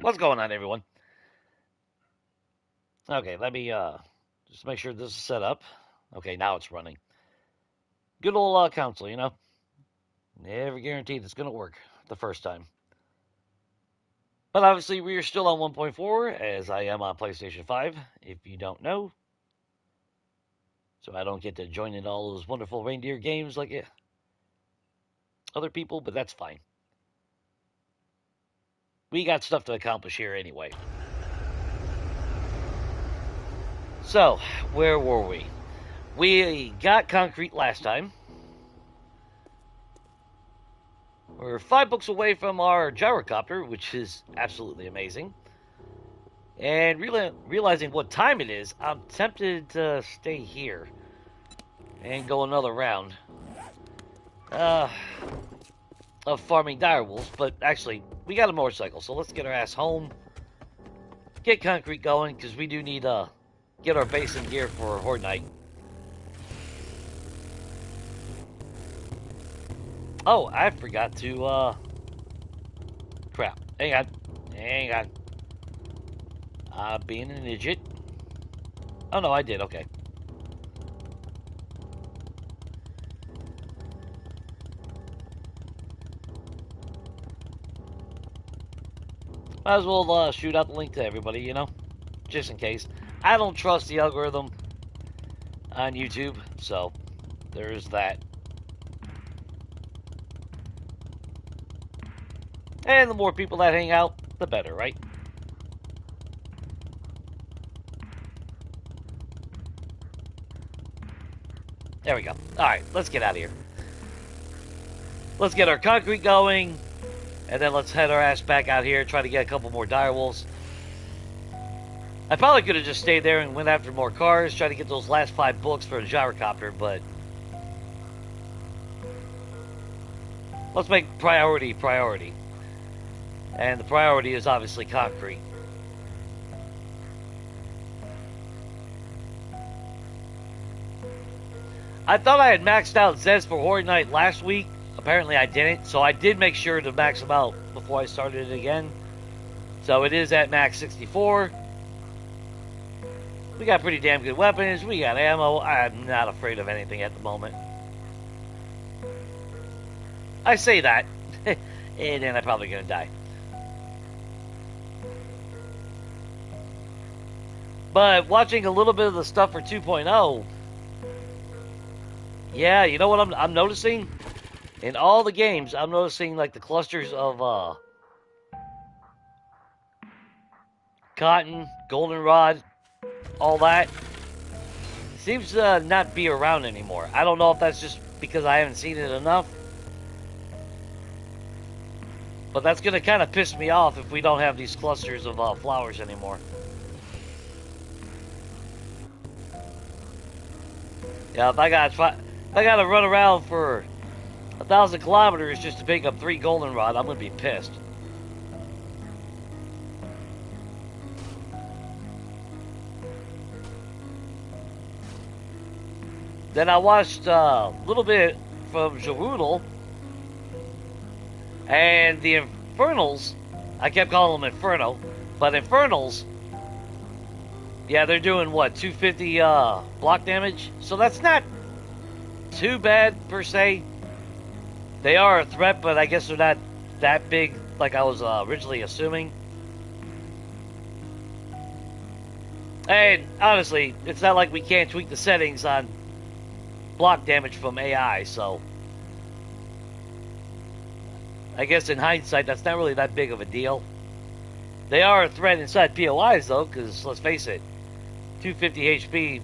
What's going on, everyone? Okay, let me just make sure this is set up. Okay, now it's running. Good old console, you know. Never guaranteed it's going to work the first time. But obviously, we are still on 1.4, as I am on PlayStation 5, if you don't know. So I don't get to join in all those wonderful reindeer games like other people, but that's fine. We got stuff to accomplish here anyway. So, where were we? We got concrete last time. We're 5 books away from our gyrocopter, which is absolutely amazing. And realizing what time it is, I'm tempted to stay here and go another round of farming direwolves. But actually, we got a motorcycle, so let's get our ass home, get concrete going, because we do need to get our base in gear for Horde Night. Oh, I forgot to, crap. Hang on. Being an idiot. Oh, no, I did, okay. Might as well shoot out the link to everybody, you know? Just in case. I don't trust the algorithm on YouTube, so there's that. And the more people that hang out, the better, right? There we go. Alright, let's get out of here. Let's get our concrete going, and then let's head our ass back out here, try to get a couple more direwolves. I probably could have just stayed there and went after more cars, try to get those last 5 books for a gyrocopter, but let's make priority. And the priority is obviously concrete. I thought I had maxed out Zeds for Horde Night last week. Apparently I didn't, so I did make sure to max them out before I started it again. So it is at max 64. We got pretty damn good weapons. We got ammo. I'm not afraid of anything at the moment. I say that, and then I'm probably going to die. But watching a little bit of the stuff for 2.0, yeah, you know what I'm noticing? In all the games, I'm noticing like the clusters of cotton, goldenrod, all that seems to not be around anymore. I don't know if that's just because I haven't seen it enough, but that's going to kind of piss me off if we don't have these clusters of flowers anymore. Yeah, if I gotta run around for 1,000 kilometers just to pick up 3 goldenrod, I'm gonna be pissed. Then I watched a little bit from Jerusalem, and the Infernals, I kept calling them Inferno, but Infernals, yeah, they're doing what, 250 block damage? So that's not too bad per se. They are a threat, but I guess they're not that big like I was originally assuming. And honestly, it's not like we can't tweak the settings on block damage from AI, so I guess in hindsight, that's not really that big of a deal. They are a threat inside POIs, though, because let's face it, 250 HP,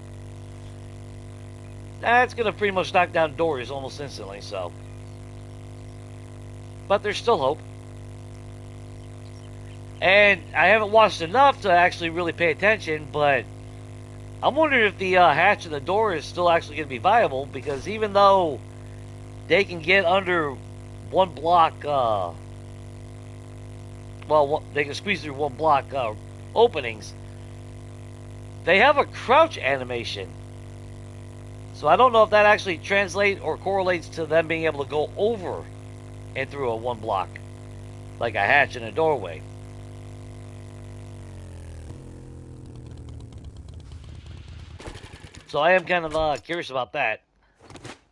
that's going to pretty much knock down doors almost instantly, so. But there's still hope. And I haven't watched enough to actually really pay attention, but I'm wondering if the hatch in the door is still actually going to be viable, because even though they can get under 1 block, well, they can squeeze through 1 block openings, they have a crouch animation. So I don't know if that actually translates or correlates to them being able to go over and through a 1 block, like a hatch in a doorway. So I am kind of curious about that.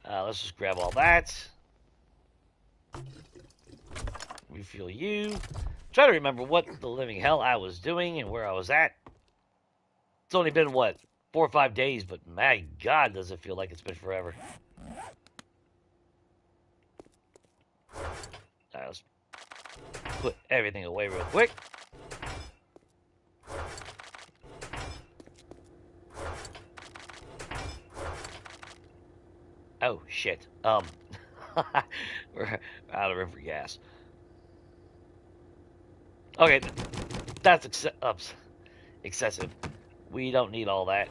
Let's just grab all that. Refuel you. Try to remember what the living hell I was doing and where I was at. It's only been, what, 4 or 5 days, but my God, does it feel like it's been forever. Alright, let's put everything away real quick. Oh, shit. We're out of room for gas. Okay, that's excessive. We don't need all that.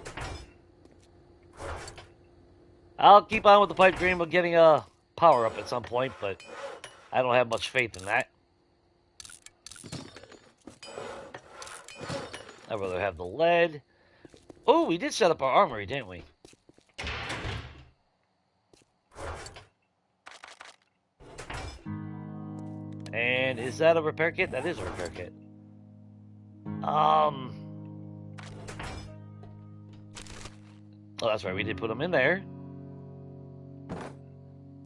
I'll keep on with the pipe dream of getting a power up at some point, but I don't have much faith in that. I'd rather have the lead. Oh, we did set up our armory, didn't we? And is that a repair kit? That is a repair kit. Oh, that's right. We did put them in there.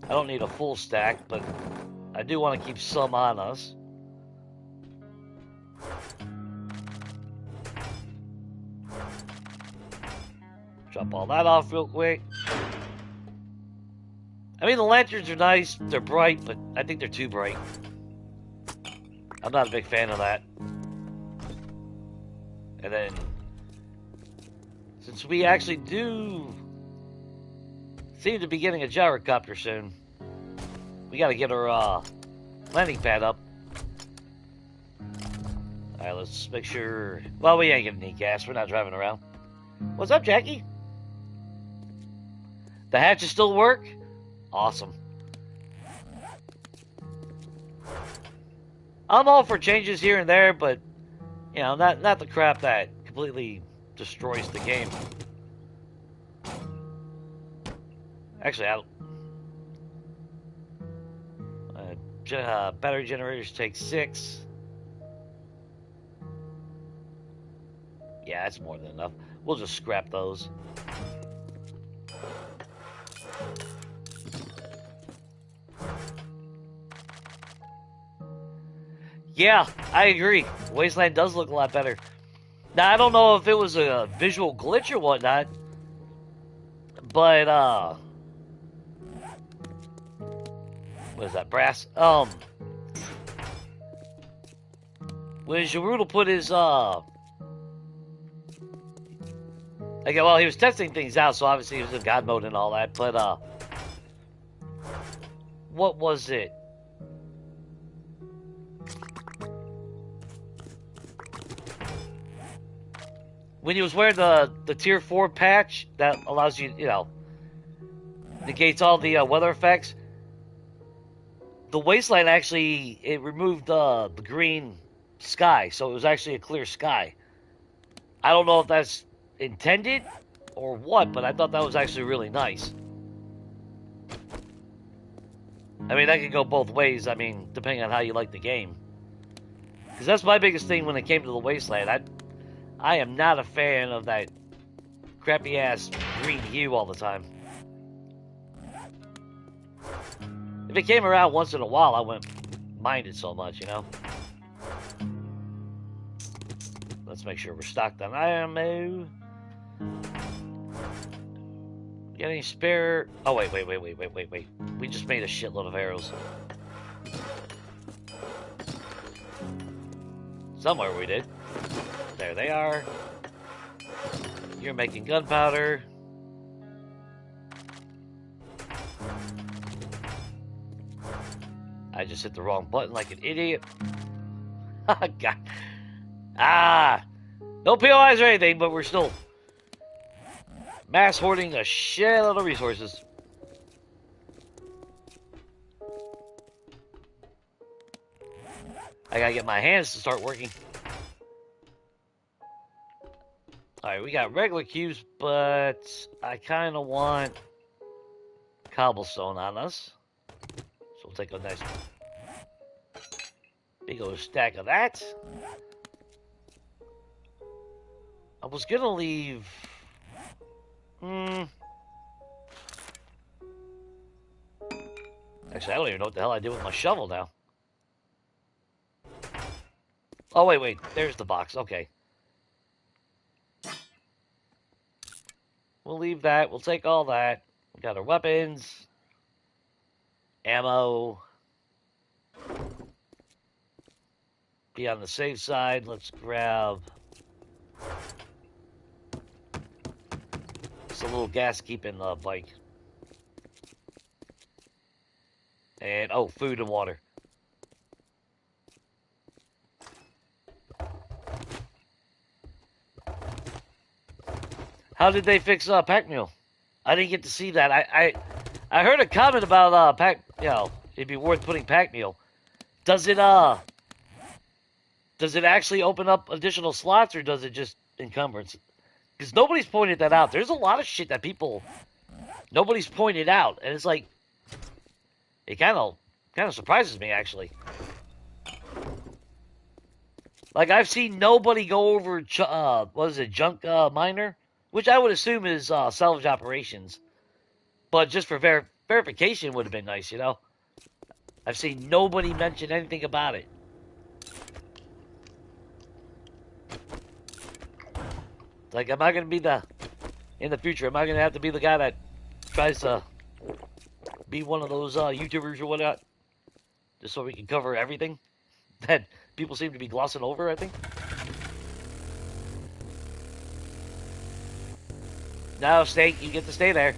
I don't need a full stack, but I do want to keep some on us. Drop all that off real quick. I mean, the lanterns are nice. They're bright, but I think they're too bright. I'm not a big fan of that. And then, since we actually do seem to be getting a gyrocopter soon, we got to get our landing pad up. Alright, let's make sure... Well, we ain't gonna need gas. We're not driving around. What's up, Jackie? The hatches still work? Awesome. I'm all for changes here and there, but, you know, not the crap that completely destroys the game. Actually, battery generators take 6. Yeah, that's more than enough. We'll just scrap those. Yeah, I agree. Wasteland does look a lot better. Now, I don't know if it was a visual glitch or whatnot, but, what is that, brass? When Gerudo put his, okay, well, he was testing things out, so obviously he was in God mode and all that, but, what was it? When he was wearing the tier 4 patch that allows you, you know, negates all the weather effects, the wasteland actually, it removed the green sky, so it was actually a clear sky. I don't know if that's intended or what, but I thought that was actually really nice. I mean, that could go both ways, I mean, depending on how you like the game. Because that's my biggest thing when it came to the wasteland. I am not a fan of that crappy-ass green hue all the time. If it came around once in a while, I wouldn't mind it so much, you know? Let's make sure we're stocked on ammo. Got any spare... Oh, wait. We just made a shitload of arrows. Somewhere we did. There they are. You're making gunpowder. I just hit the wrong button like an idiot. God. No POIs or anything, but we're still mass hoarding a shitload of resources. I gotta get my hands to start working. Alright, we got regular cubes, but I kind of want cobblestone on us. So we'll take a nice big old stack of that. I was going to leave Hmm. Actually, I don't even know what the hell I did with my shovel now. Oh, wait. There's the box. Okay. We'll leave that. We'll take all that. We got our weapons, ammo. Be on the safe side. Let's grab just a little gas keeping the bike. And, oh, food and water. How did they fix pack mule? I didn't get to see that. I heard a comment about pack. You know, it'd be worth putting pack mule. Does it actually open up additional slots, or does it just encumbrance? Because nobody's pointed that out. There's a lot of shit that nobody's pointed out, and it's like it kind of surprises me actually. Like I've seen nobody go over what is it, junk miner, which I would assume is salvage operations, but just for verification would have been nice, you know. I've seen nobody mention anything about it. Like, am I going to be in the future, am I going to have to be the guy that tries to be one of those YouTubers or whatnot? Just so we can cover everything that people seem to be glossing over, I think. No, Snake, you get to stay there.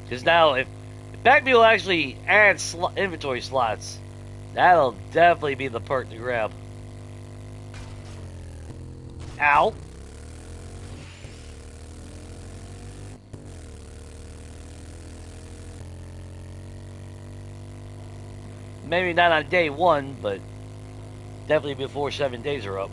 Because now, if Backmule actually adds inventory slots, that'll definitely be the perk to grab. Ow. Maybe not on day one, but definitely before 7 days are up.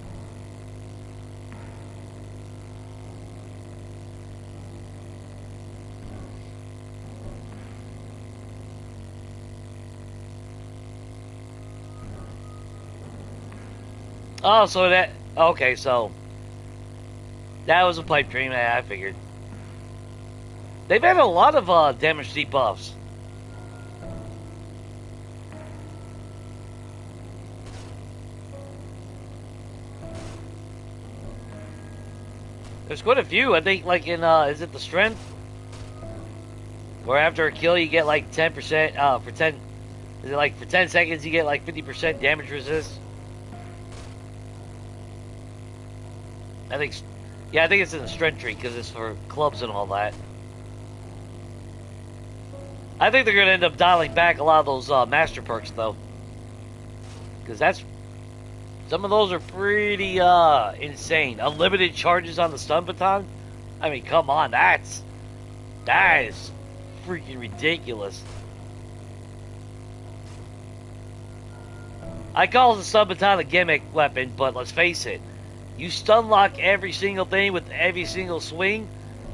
Oh, so that... Okay, so... That was a pipe dream, I figured. They've had a lot of damage debuffs. There's quite a few. I think, like in, is it the strength? Where after a kill you get like 10%, for 10... Is it like for 10 seconds you get like 50% damage resist? I think... Yeah, I think it's in the strength tree because it's for clubs and all that. I think they're going to end up dialing back a lot of those master perks, though. Because that's... Some of those are pretty insane. Unlimited charges on the stun baton? I mean, come on, that is freaking ridiculous. I call the stun baton a gimmick weapon, but let's face it. You stun lock every single thing with every single swing?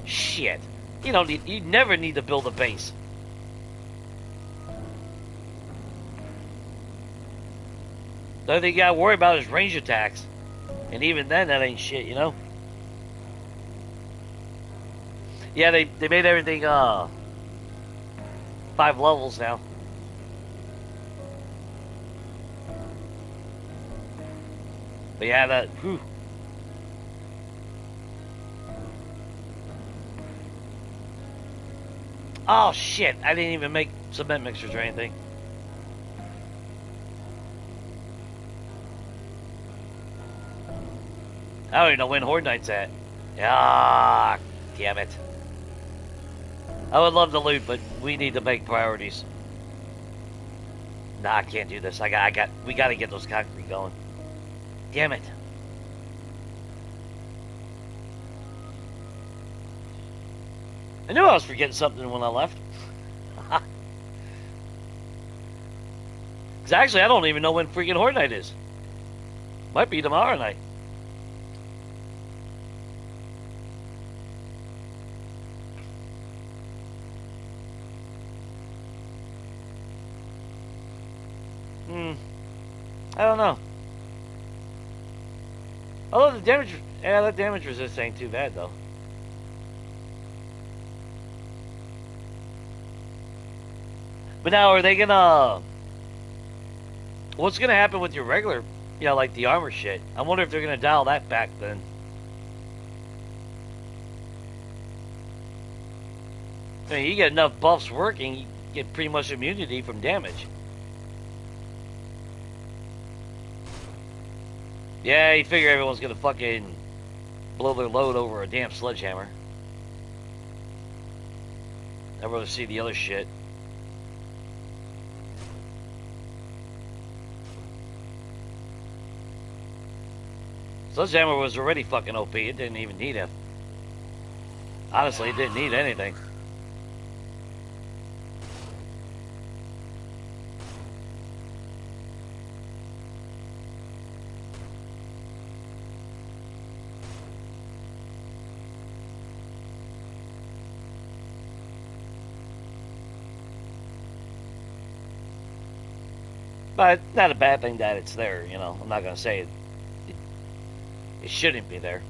Shit. You never need to build a base. The only thing you gotta worry about is range attacks. And even then, that ain't shit, you know? Yeah, they made everything, 5 levels now. But yeah, that, whew. Oh shit, I didn't even make cement mixers or anything. I don't even know when Horde Night's at. Ah, damn it. I would love to loot, but we need to make priorities. Nah, I can't do this. We gotta get those concrete going. Damn it. I knew I was forgetting something when I left. Because actually, I don't even know when freaking Horde Night is. Might be tomorrow night. I don't know. Although the damage, yeah, that damage resist ain't too bad though. But now, are they gonna? What's gonna happen with your regular, like the armor shit? I wonder if they're gonna dial that back then. I mean, you get enough buffs working, you get pretty much immunity from damage. Yeah, you figure everyone's gonna fucking blow their load over a damn sledgehammer. I'd rather see the other shit. Sledgehammer was already fucking OP. It didn't even need him. Honestly, it didn't need anything. But it's not a bad thing that it's there, I'm not going to say it shouldn't be there.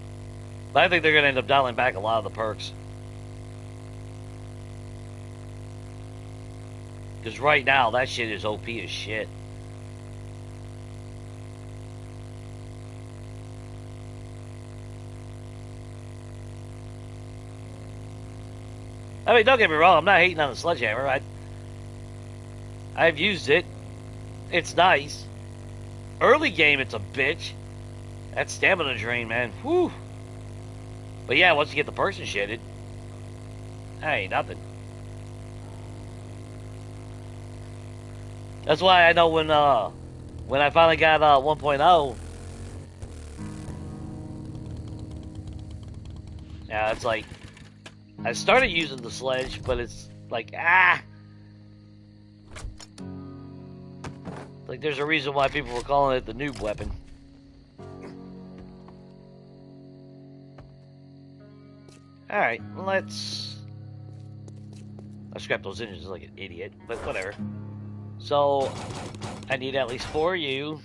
But I think they're going to end up dialing back a lot of the perks. Because right now, that shit is OP as shit. I mean, don't get me wrong, I'm not hating on the sledgehammer. I've used it. It's nice. Early game, it's a bitch. That stamina drain, man. Whew. But yeah, once you get the person shit, that ain't nothing. That's why I know when I finally got 1.0, yeah, it's like I started using the sledge, but it's like like there's a reason why people were calling it the noob weapon. Alright, let's scrap those engines like an idiot, but whatever. So, I need at least 4 of you.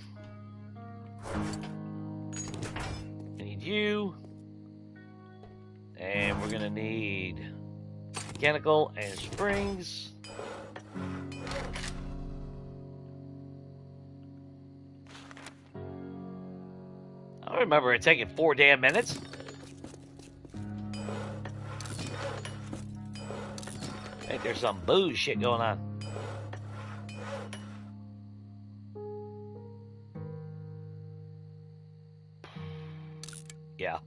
I need you. And we're gonna need mechanical and springs. I remember it taking 4 damn minutes. I think there's some booze shit going on. Yeah.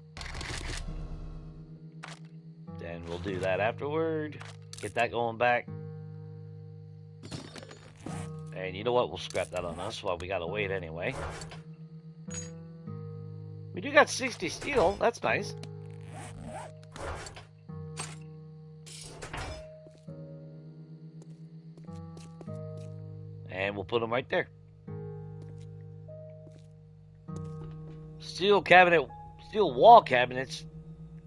Then we'll do that afterward. Get that going back. And you know what? We'll scrap that on us while we gotta wait anyway. We do got 60 steel. That's nice. And we'll put them right there. Steel cabinet, steel wall cabinets.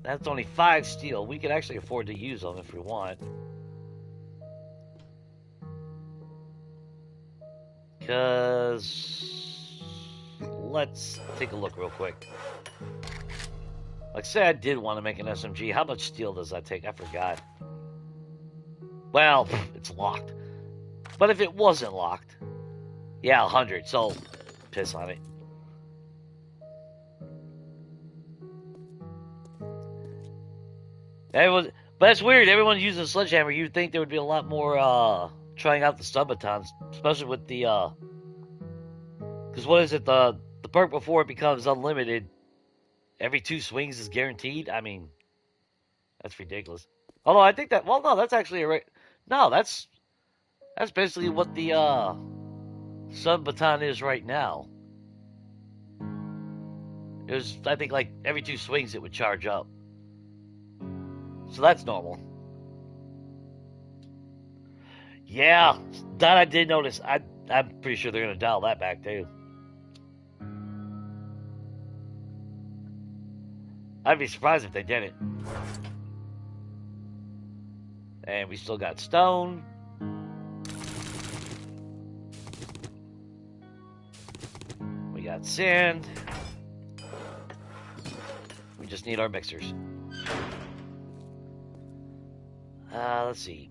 That's only 5 steel. We can actually afford to use them if we want. Because let's take a look real quick. Like, say I did want to make an SMG. How much steel does that take? I forgot. Well, it's locked. But if it wasn't locked, yeah, 100. So, piss on it. Everyone, but that's weird. Everyone's using a sledgehammer. You'd think there would be a lot more trying out the subbatons, especially with the because what is it, the perk before it becomes unlimited, every 2 swings is guaranteed. I mean, that's ridiculous. Although I think that, well, no, that's actually no, that's basically what the subbaton is right now. It was, I think, like every 2 swings it would charge up. So that's normal. Yeah, that I did notice. I'm pretty sure they're going to dial that back too. I'd be surprised if they didn't. And we still got stone. got sand. We just need our mixers. Let's see.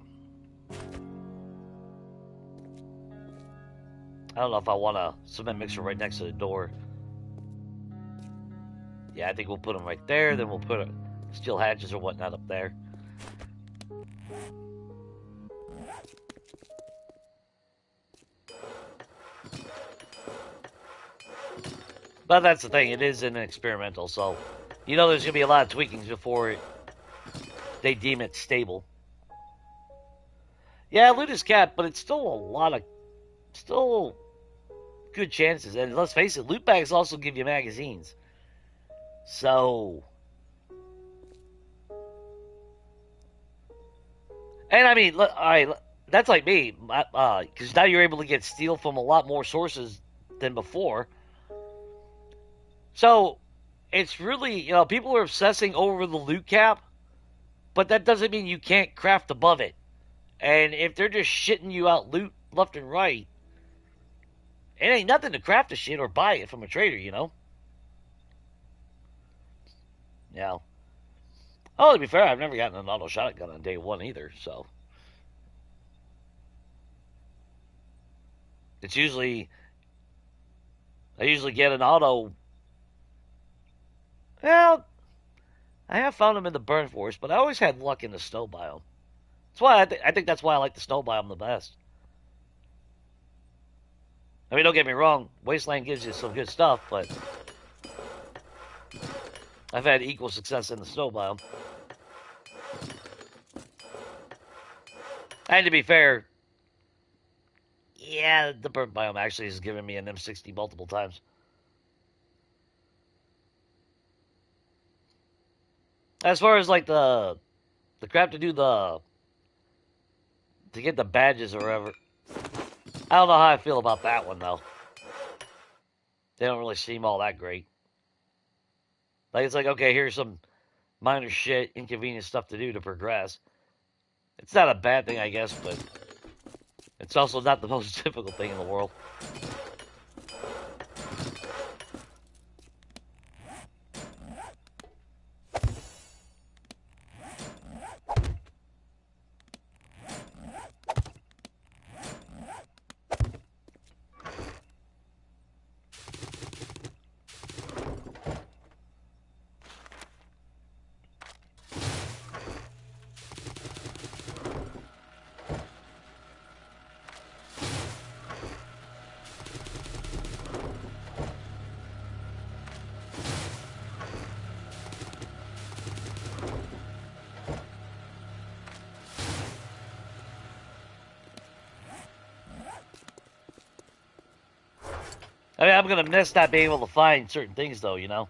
I don't know if I want a cement mixer right next to the door. Yeah, I think we'll put them right there. Then we'll put steel hatches or whatnot up there. But that's the thing. It is an experimental, so you know there's going to be a lot of tweakings before they deem it stable. Yeah, loot is capped, but it's still a lot of... Still good chances. And let's face it, loot bags also give you magazines. So... And I mean, all right, that's like me. Because now you're able to get steel from a lot more sources than before. So, it's really, you know, people are obsessing over the loot cap, but that doesn't mean you can't craft above it. And if they're just shitting you out loot left and right, it ain't nothing to craft the shit or buy it from a trader, you know? Yeah. Oh, to be fair, I've never gotten an auto shotgun on day one either, so. It's usually, I usually get an auto. Well, I have found them in the burn forest, but I always had luck in the snow biome. That's why I think that's why I like the snow biome the best. I mean, don't get me wrong, Wasteland gives you some good stuff, but I've had equal success in the snow biome. And to be fair, yeah, the burnt biome actually has given me an M60 multiple times. As far as like the crap to do to get the badges or whatever, I don't know how I feel about that one though. They don't really seem all that great. Like it's like, okay, here's some minor shit, inconvenient stuff to do to progress. It's not a bad thing, I guess, but it's also not the most difficult thing in the world. I mean, I'm going to miss not being able to find certain things, though, you know?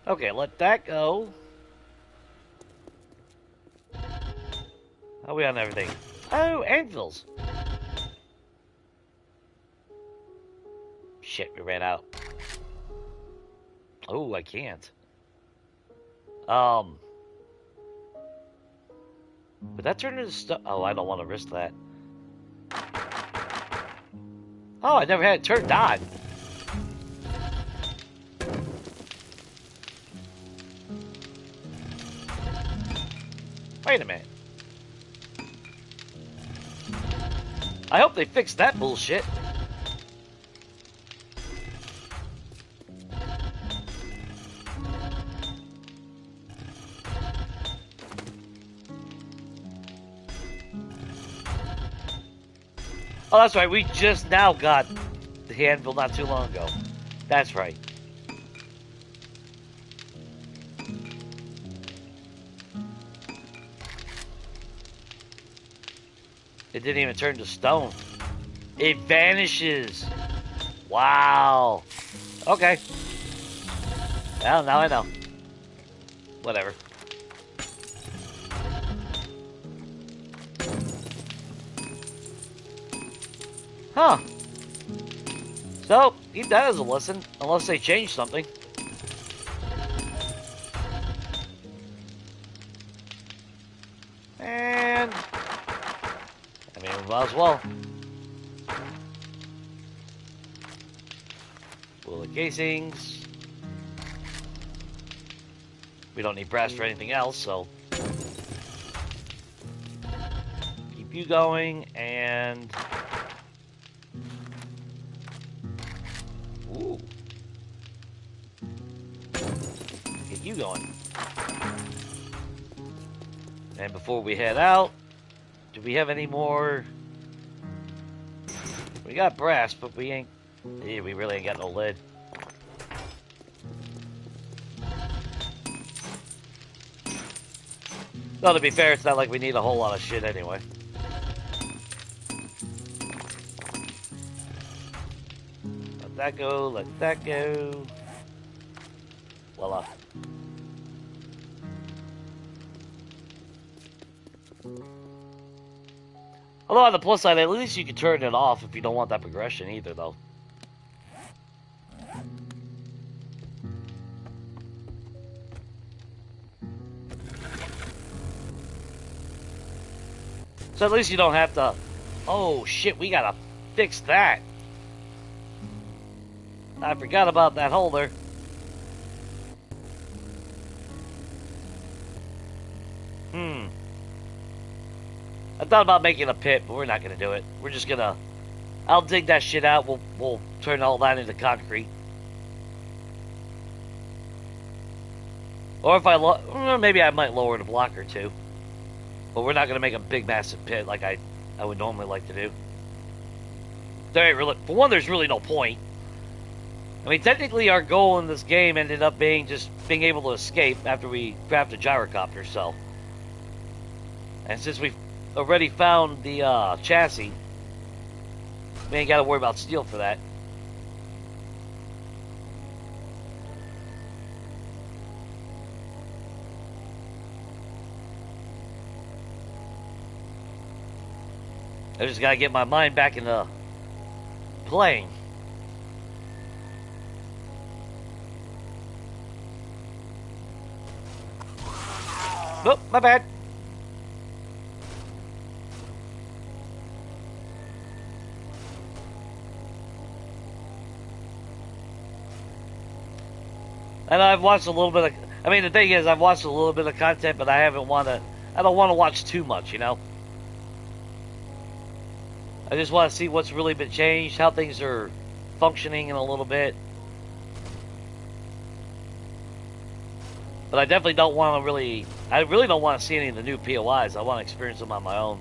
Okay, let that go. How are we on everything? Oh, anvils. Shit, we ran out. Oh, I can't. But that turned into stuff. Oh, I don't want to risk that. Oh, I never had it turned on. Wait a minute. I hope they fixed that bullshit. Oh, that's right. We just now got the anvil not too long ago. That's right. It didn't even turn to stone. It vanishes. Wow. Okay. Well, now I know. Whatever. Huh. So, keep that as a lesson, unless they change something. Might as well. Full of casings. We don't need brass for anything else, so keep you going and ooh, get you going. And before we head out, do we have any more? We got brass, but we ain't. Yeah, we really ain't got no lead. Though to be fair, it's not like we need a whole lot of shit anyway. Let that go, let that go. Voila. Although on the plus side, at least you can turn it off if you don't want that progression either, though. So at least you don't have to... Oh, shit, we gotta fix that. I forgot about that holder. I thought about making a pit, but we're not gonna do it. We're just gonna... I'll dig that shit out. We'll turn all that into concrete. Or if I... maybe I might lower the block or two. But we're not going to make a big, massive pit like I would normally like to do. There ain't really... For one, there's really no point. I mean, technically our goal in this game ended up being just being able to escape after we grabbed a gyrocopter, so... And since we've already found the chassis, we ain't got to worry about steel for that. I just gotta get my mind back into playing. Oh, my bad. And I've watched a little bit of... I mean, the thing is, I've watched a little bit of content, but I don't want to watch too much, you know? I just want to see what's really been changed, how things are functioning in a little bit. But I definitely don't want to really... I really don't want to see any of the new POIs. I want to experience them on my own.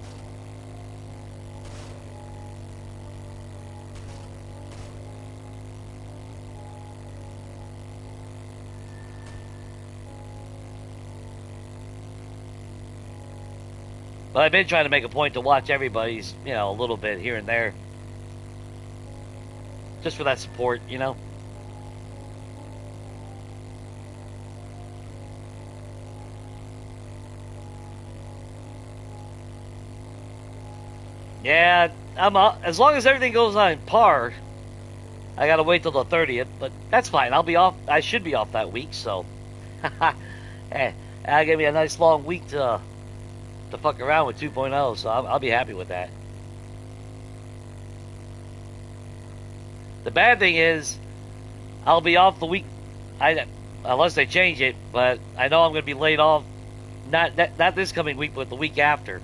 But I've been trying to make a point to watch everybody's, you know, a little bit here and there. Just for that support, you know? Yeah, as long as everything goes on par, I gotta wait till the 30th, but that's fine. I'll be off. I should be off that week, so. Hey, that'll give me a nice long week to fuck around with 2.0, so I'll be happy with that. The bad thing is, I'll be off the week, unless they change it, but I know I'm going to be laid off, not this coming week, but the week after.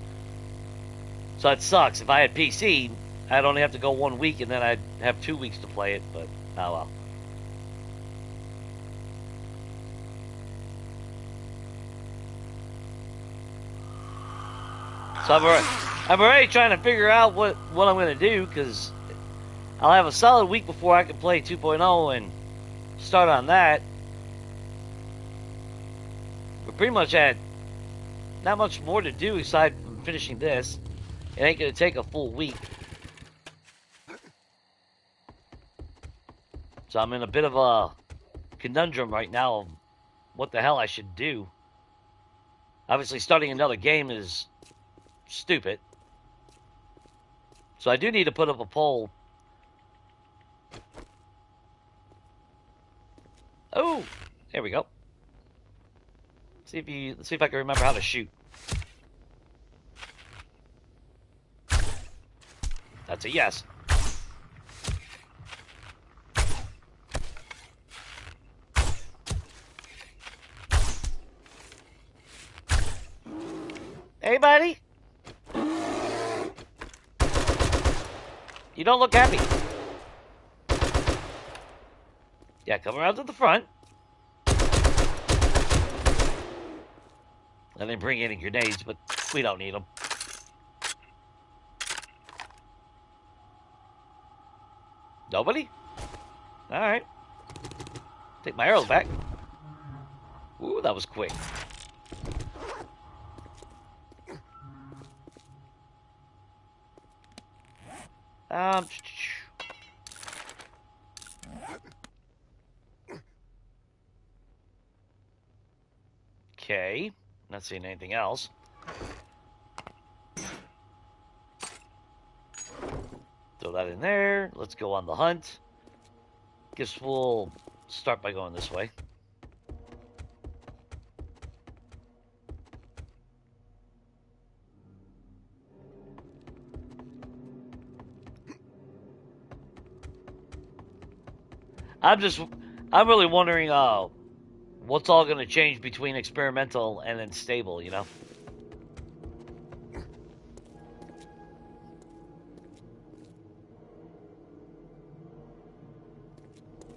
So it sucks. If I had PC, I'd only have to go 1 week, and then I'd have 2 weeks to play it, but oh well. So I'm already trying to figure out what I'm going to do, because I'll have a solid week before I can play 2.0 and start on that. We pretty much had not much more to do aside from finishing this. It ain't going to take a full week. So I'm in a bit of a conundrum right now of what the hell I should do. Obviously, starting another game is stupid. So I do need to put up a poll. Oh, there we go. Let's see if I can remember how to shoot. That's a yes. Hey, buddy. You don't look happy. Yeah, come around to the front. I didn't bring any grenades, but we don't need them. Nobody? Alright. Take my arrows back. Ooh, that was quick. Um... Okay. Not seeing anything else. Throw that in there. Let's go on the hunt. Guess we'll start by going this way. I'm really wondering, what's all going to change between experimental and then stable, you know?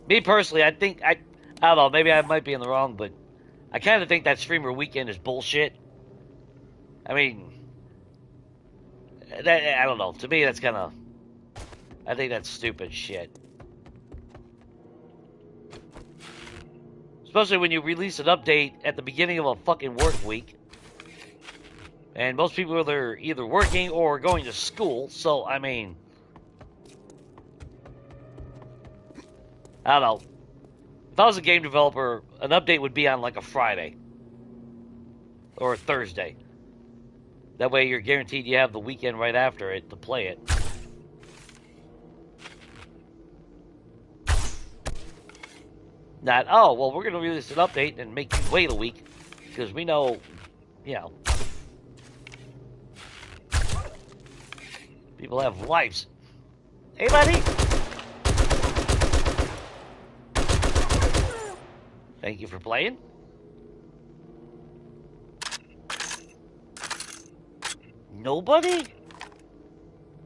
Me personally, I don't know, maybe I might be in the wrong, but I kind of think that streamer weekend is bullshit. I mean, I don't know. To me, that's kind of, I think that's stupid shit. Especially when you release an update at the beginning of a fucking work week. And most people are either working or going to school, so, I mean, I don't know. If I was a game developer, an update would be on like a Friday. Or a Thursday. That way you're guaranteed you have the weekend right after it to play it. Not, oh, well, we're going to release an update and make you wait a week. Because we know, you know, people have lives. Hey, buddy! Thank you for playing. Nobody?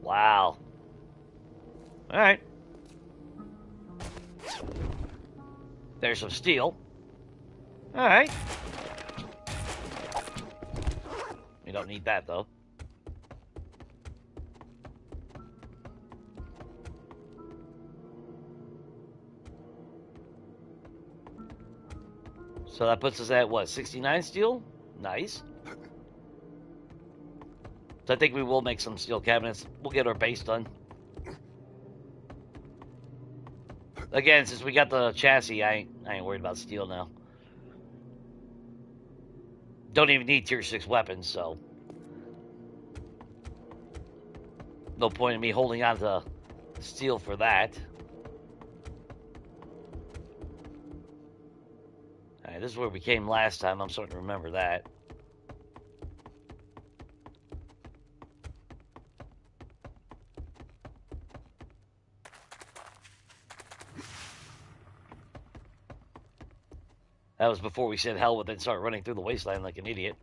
Wow. Alright. There's some steel. Alright. We don't need that, though. So that puts us at, what, 69 steel? Nice. So I think we will make some steel cabinets. We'll get our base done. Again, since we got the chassis, I ain't worried about steel now. Don't even need tier 6 weapons, so no point in me holding on to steel for that. Alright, this is where we came last time. I'm starting to remember that. That was before we said hell with it and started running through the wasteland like an idiot.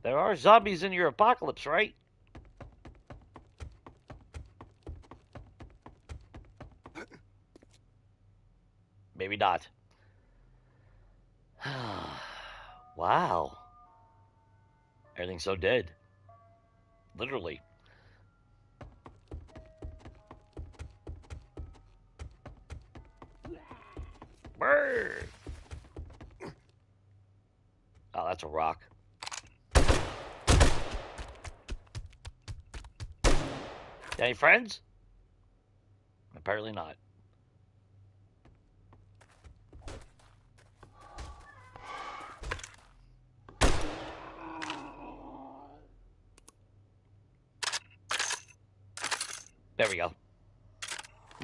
There are zombies in your apocalypse, right? Maybe not. Wow. Everything's so dead. Literally. Brrr. Oh, that's a rock. Any friends? Apparently not. There we go.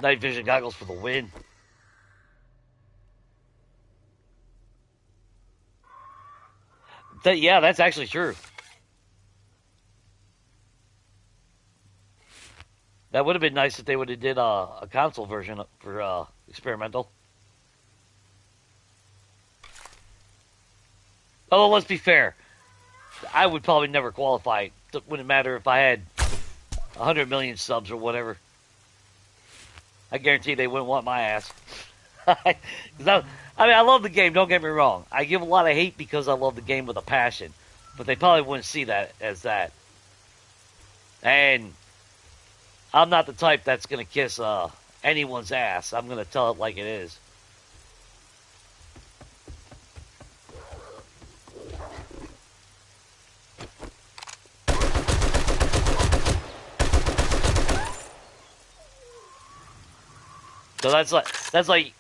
Night vision goggles for the win. Yeah, that's actually true. That would have been nice if they would have did a console version for experimental. Although, let's be fair, I would probably never qualify. It wouldn't matter if I had 100 million subs or whatever. I guarantee they wouldn't want my ass. I love the game, don't get me wrong. I give a lot of hate because I love the game with a passion. But they probably wouldn't see that as that. And I'm not the type that's going to kiss anyone's ass. I'm going to tell it like it is. So that's like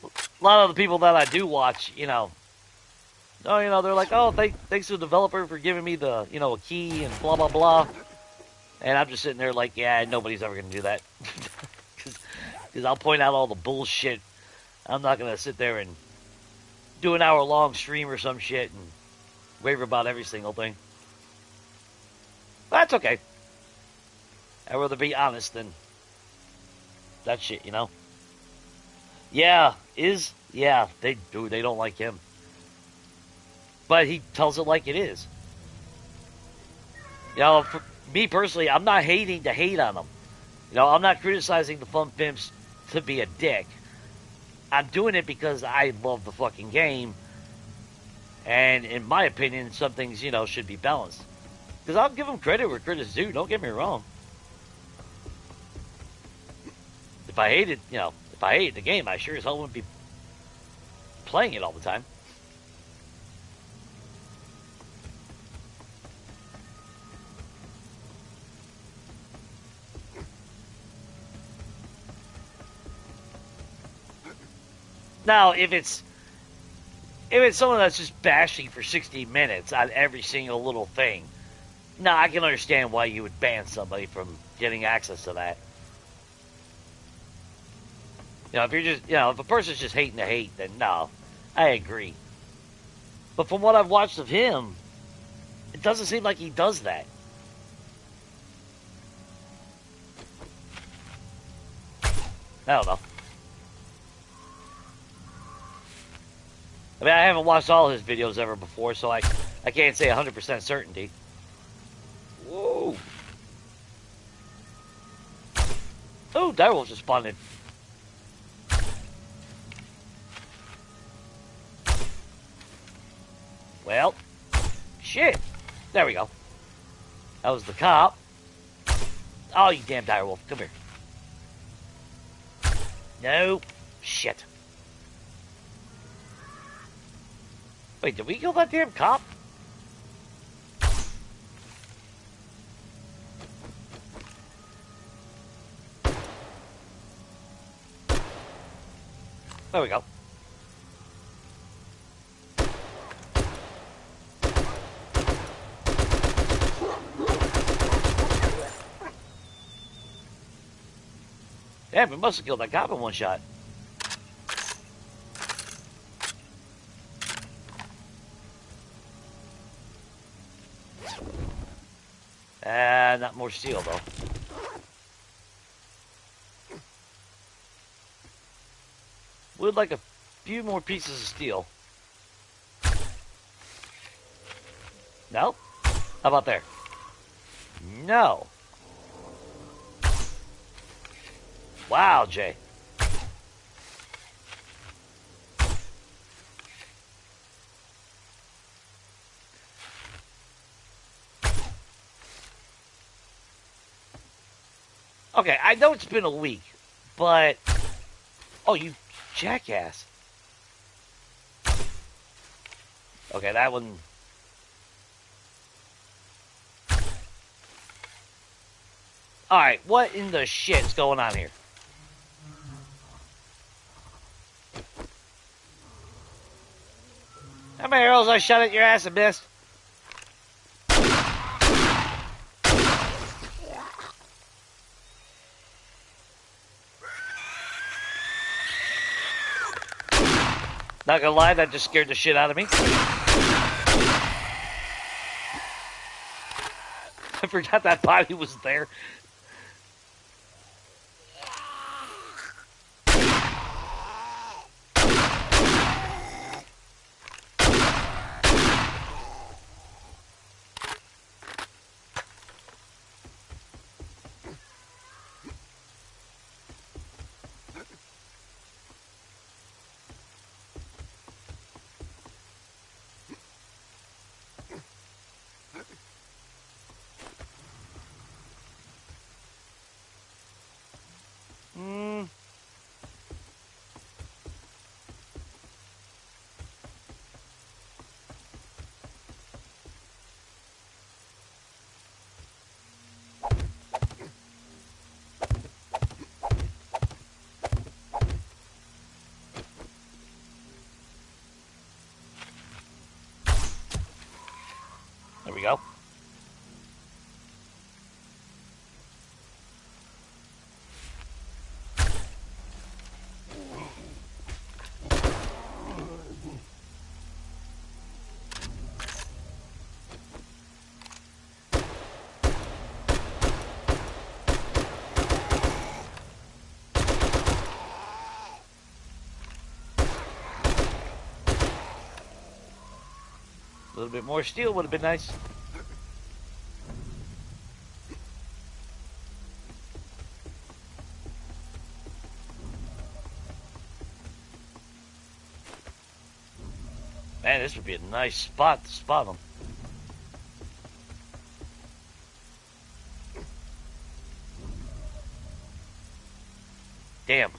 a lot of the people that I do watch, they're like, oh, thanks to the developer for giving me the, a key and blah, blah, blah. And I'm just sitting there like, yeah, nobody's ever going to do that. Because I'll point out all the bullshit. I'm not going to sit there and do an hour-long stream or some shit and rave about every single thing. But that's okay. I'd rather be honest than that shit, Yeah, they don't like him. But he tells it like it is. For me personally, I'm not hating to hate on him. I'm not criticizing the Fun Pimps to be a dick. I'm doing it because I love the fucking game. And in my opinion, some things, should be balanced. Because I'll give him credit where credit's due, don't get me wrong. If I hated the game, I sure as hell wouldn't be playing it all the time. Now, if it's someone that's just bashing for 60 minutes on every single little thing, I can understand why you would ban somebody from getting access to that. If you're just, if a person's just hating to hate, then no, I agree. But from what I've watched of him, it doesn't seem like he does that. I don't know. I haven't watched all his videos ever before, so I can't say 100% certainty. Whoa. Oh, direwolf just spawned in. Well, shit. There we go. That was the cop. Oh, you damn direwolf. Come here. No. Shit. Wait, did we kill that damn cop? There we go. Damn, we must have killed that cop in one shot. Not more steel, though. Would like a few more pieces of steel. No? How about there? No. Wow, Jay. Okay, I know it's been a week, but... Oh, you jackass. Okay, that one... Alright, what in the shit is going on here? How many arrows I shot at your ass and missed? Not gonna lie, that just scared the shit out of me. forgot that body was there. There we go. A little bit more steel would have been nice. Man, this would be a nice spot to spot them. Damn.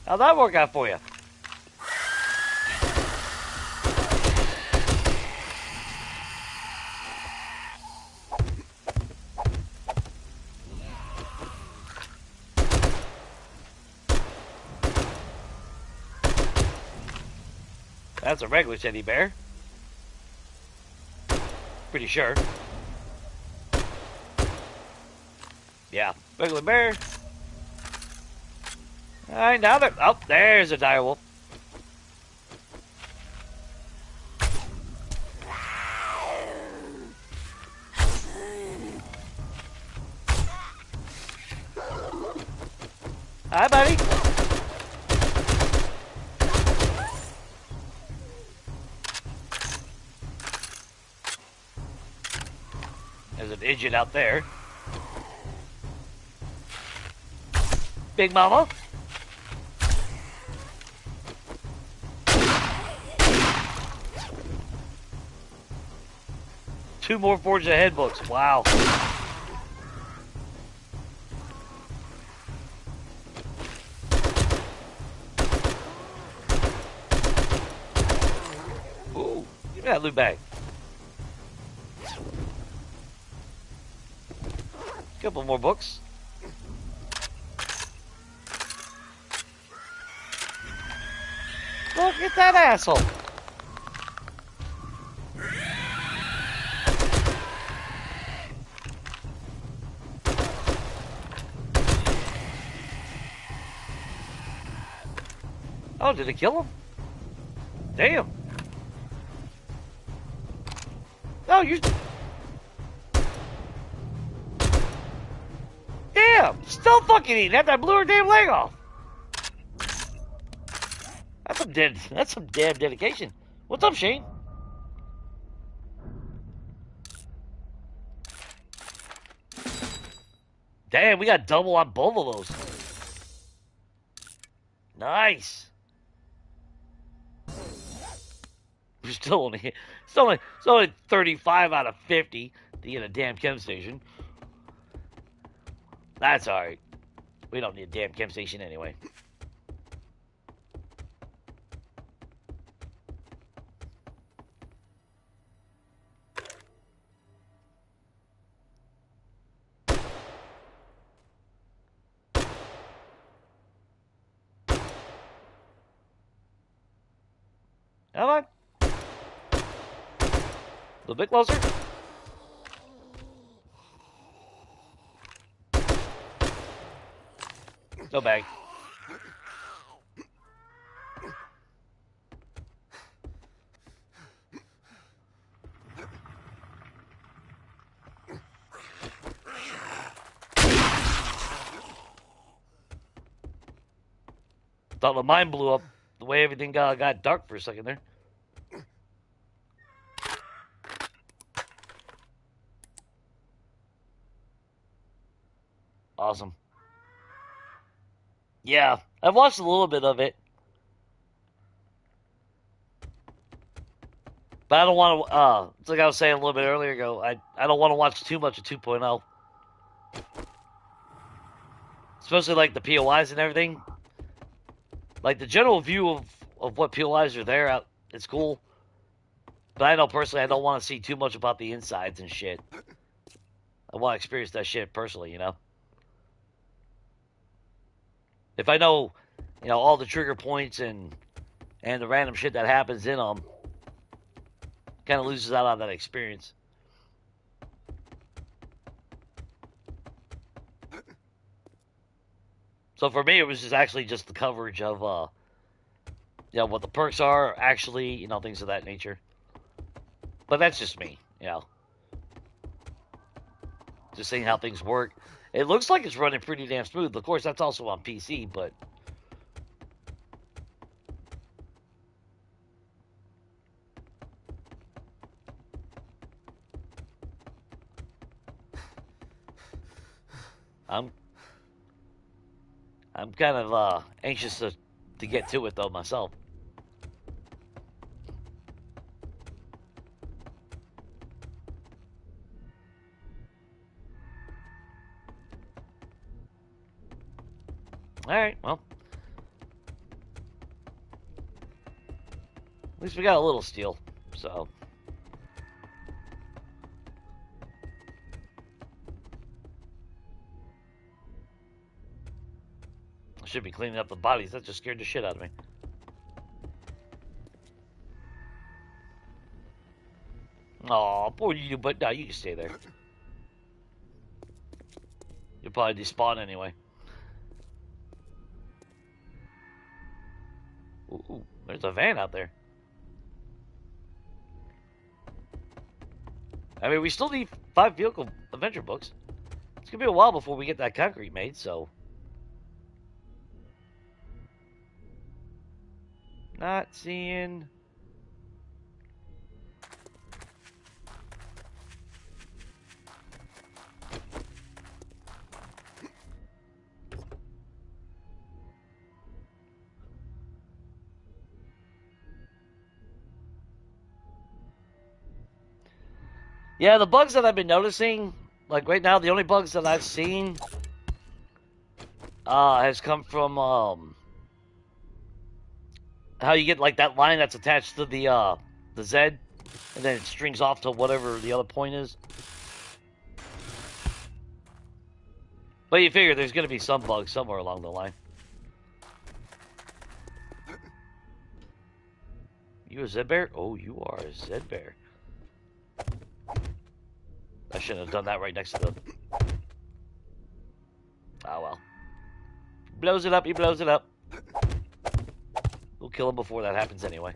How'd that work out for you? That's a regular teddy bear. Pretty sure. Yeah, regular bear. Alright, now that... Oh, there's a dire wolf. Hi, buddy. There's an idiot out there. Big Mama. Two more Forge Ahead books. Wow. Ooh, give me that loot bag. Couple more books. Look at that asshole. Oh, did it kill him? Damn. Oh, you... Damn! Still fucking eating after I blew her damn leg off. That's some damn dedication. What's up, Shane? Damn, we got double on both of those. Nice. We're still only 35 out of 50 to get a damn chem station. That's alright. We don't need a damn chem station anyway. Come on. A little bit closer. No bag. Thought my mind blew up the way everything got dark for a second there. Awesome. Yeah, I've watched a little bit of it. But I don't want to, it's like I was saying a little bit earlier ago, I don't want to watch too much of 2.0. Especially like the POIs and everything. Like the general view of what POIs are there, it's cool. But I know personally I don't want to see too much about the insides and shit. I want to experience that shit personally, you know? If I know, you know, all the trigger points and the random shit that happens in them, kind of loses out on that experience. So for me, it was just actually just the coverage of, you know, what the perks are, actually, you know, things of that nature. But that's just me, you know. Just seeing how things work. It looks like it's running pretty damn smooth. Of course, that's also on PC, but... I'm kind of anxious to get to it, though, myself. Alright, well. At least we got a little steel, so... I should be cleaning up the bodies. That just scared the shit out of me. Aw, poor you, but no, you can stay there. You'll probably despawn anyway. Ooh, there's a van out there. I mean, we still need 5 vehicle adventure books. It's gonna be a while before we get that concrete made, so... Not seeing... Yeah, the bugs that I've been noticing, like right now, the only bugs that I've seen has come from how you get like that line that's attached to the Z, and then it strings off to whatever the other point is. But you figure there's gonna be some bugs somewhere along the line. You a Zed bear? Oh, you are a Zed bear. I shouldn't have done that right next to the... Oh, well. Blows it up, he blows it up. We'll kill him before that happens anyway.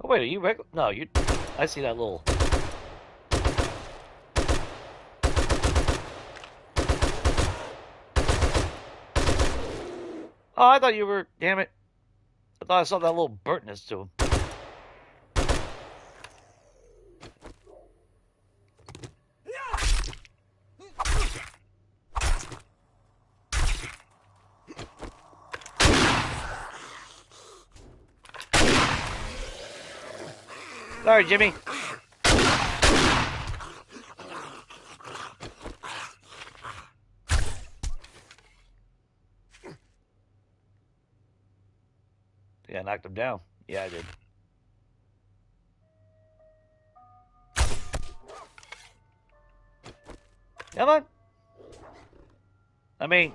Oh, wait, are you regular? No, you... I see that little... Oh, I thought you were... Damn it. I thought I saw that little burntness to him. Sorry, Jimmy. Yeah, I knocked him down. Yeah, I did. Come on. I mean...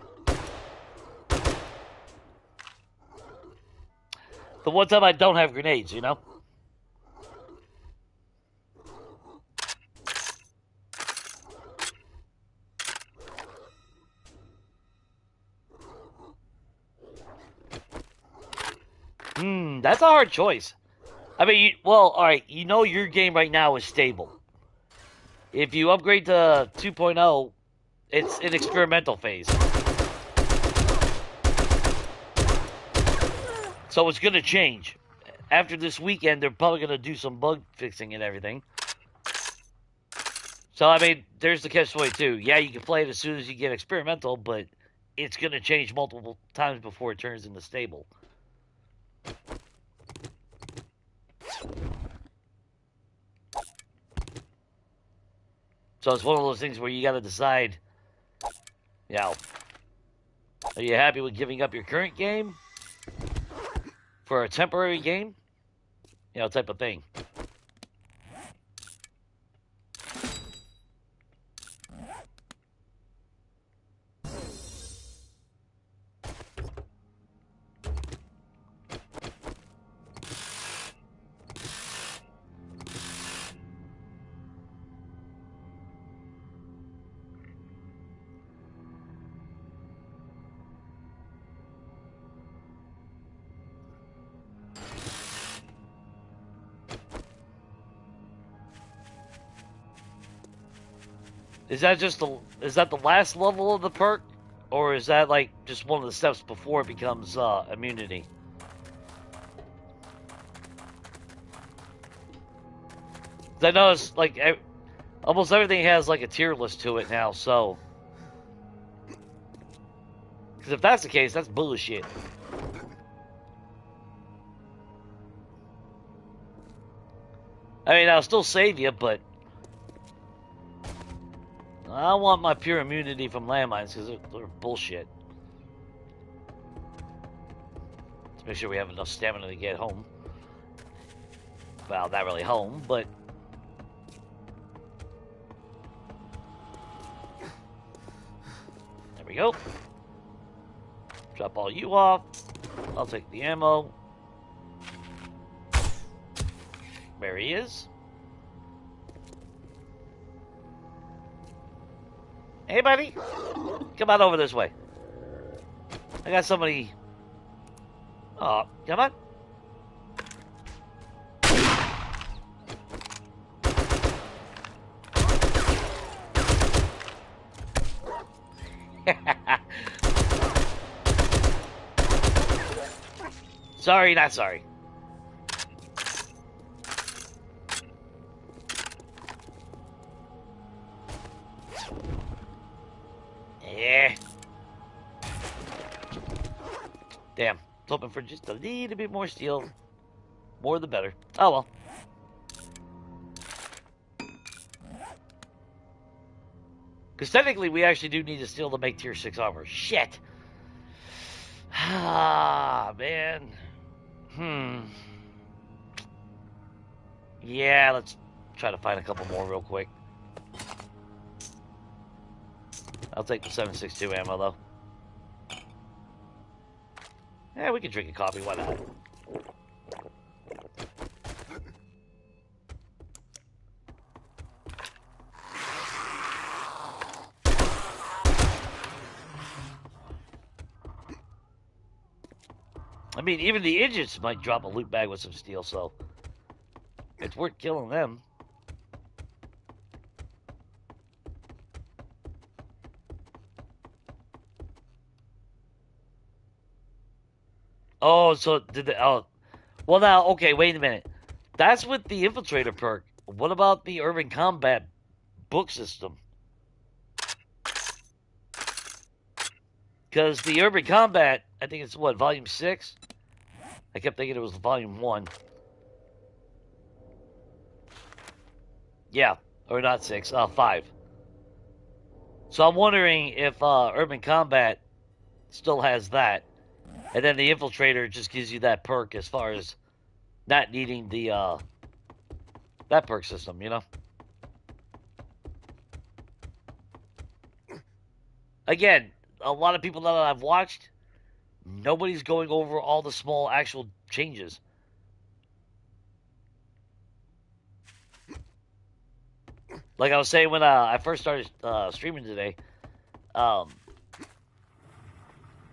The one time I don't have grenades, you know? That's a hard choice. I mean, well, alright, you know your game right now is stable. If you upgrade to 2.0, it's an experimental phase. So it's going to change. After this weekend, they're probably going to do some bug fixing and everything. So, I mean, there's the catch-22. Yeah, you can play it as soon as you get experimental, but it's going to change multiple times before it turns into stable. So it's one of those things where you got to decide, you know, are you happy with giving up your current game for a temporary game? You know, type of thing. Is that the last level of the perk, or is that like just one of the steps before it becomes immunity? I noticed like almost everything has like a tier list to it now, so because if that's the case, that's bullshit. I mean, I'll still save you, but I want my pure immunity from landmines because they're bullshit. Let's make sure we have enough stamina to get home. Well, not really home, but... There we go. Drop all you off. I'll take the ammo. There he is. Hey, buddy. Come on over this way. I got somebody... Oh, come on. Sorry, not sorry. Yeah. Damn. I was hoping for just a little bit more steel. More the better. Oh well. Because technically we actually do need a steel to make tier 6 armor. Shit. Ah, man. Yeah, let's try to find a couple more real quick. I'll take the 7.62 ammo, though. Yeah, we can drink a coffee. Why not? I mean, even the idiots might drop a loot bag with some steel, so it's worth killing them. Oh, so did the... Oh, well, now, okay, wait a minute. That's with the Infiltrator perk. What about the Urban Combat book system? Because the Urban Combat, I think it's, what, Volume 6? I kept thinking it was Volume 1. Yeah, or not 6, 5. So I'm wondering if Urban Combat still has that. And then the Infiltrator just gives you that perk as far as not needing the that perk system, you know? Again, a lot of people that I've watched, nobody's going over all the small actual changes. Like I was saying when I first started streaming today,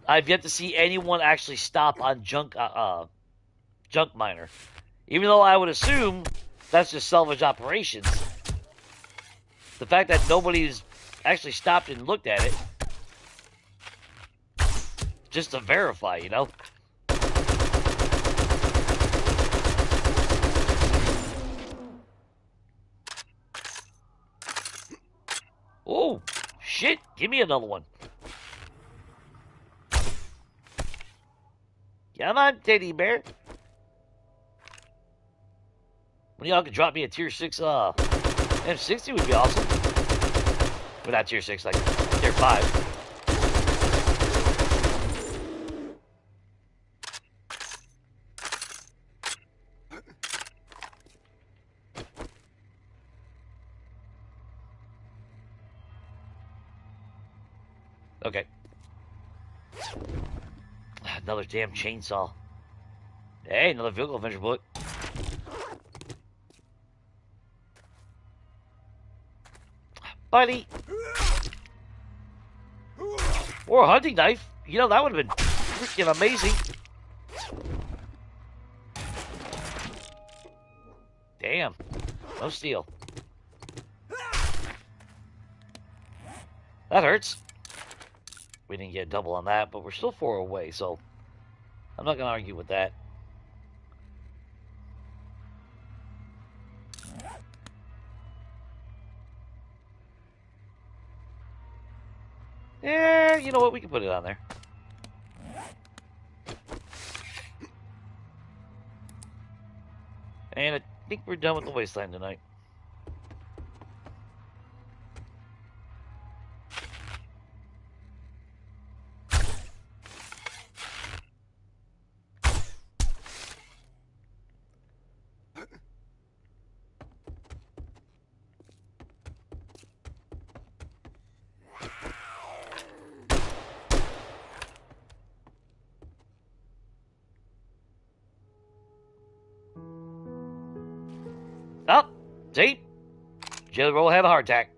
I've yet to see anyone actually stop on junk miner. Even though I would assume that's just salvage operations. the fact that nobody's actually stopped and looked at it. Just to verify, you know? Oh, shit. Give me another one. Come on, teddy bear. When y'all could drop me a tier 6 M60 would be awesome. But not tier 6, like tier 5. Okay. Another damn chainsaw. Hey, another vehicle adventure book. Buddy. Or a hunting knife. You know, that would have been freaking amazing. Damn. No steel. That hurts. We didn't get a double on that, but we're still 4 away, so I'm not going to argue with that. Yeah, you know what? We can put it on there. And I think we're done with the wasteland tonight. Oh, see? Jelly Roll had a heart attack.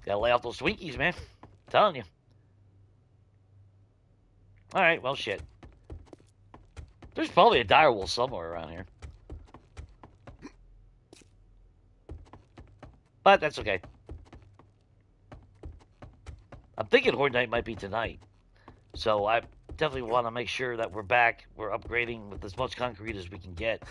Gotta lay off those Twinkies, man. I'm telling you. Alright, well, shit. There's probably a direwolf somewhere around here. But that's okay. I'm thinking Horde Night might be tonight. So I definitely want to make sure that we're back. We're upgrading with as much concrete as we can get.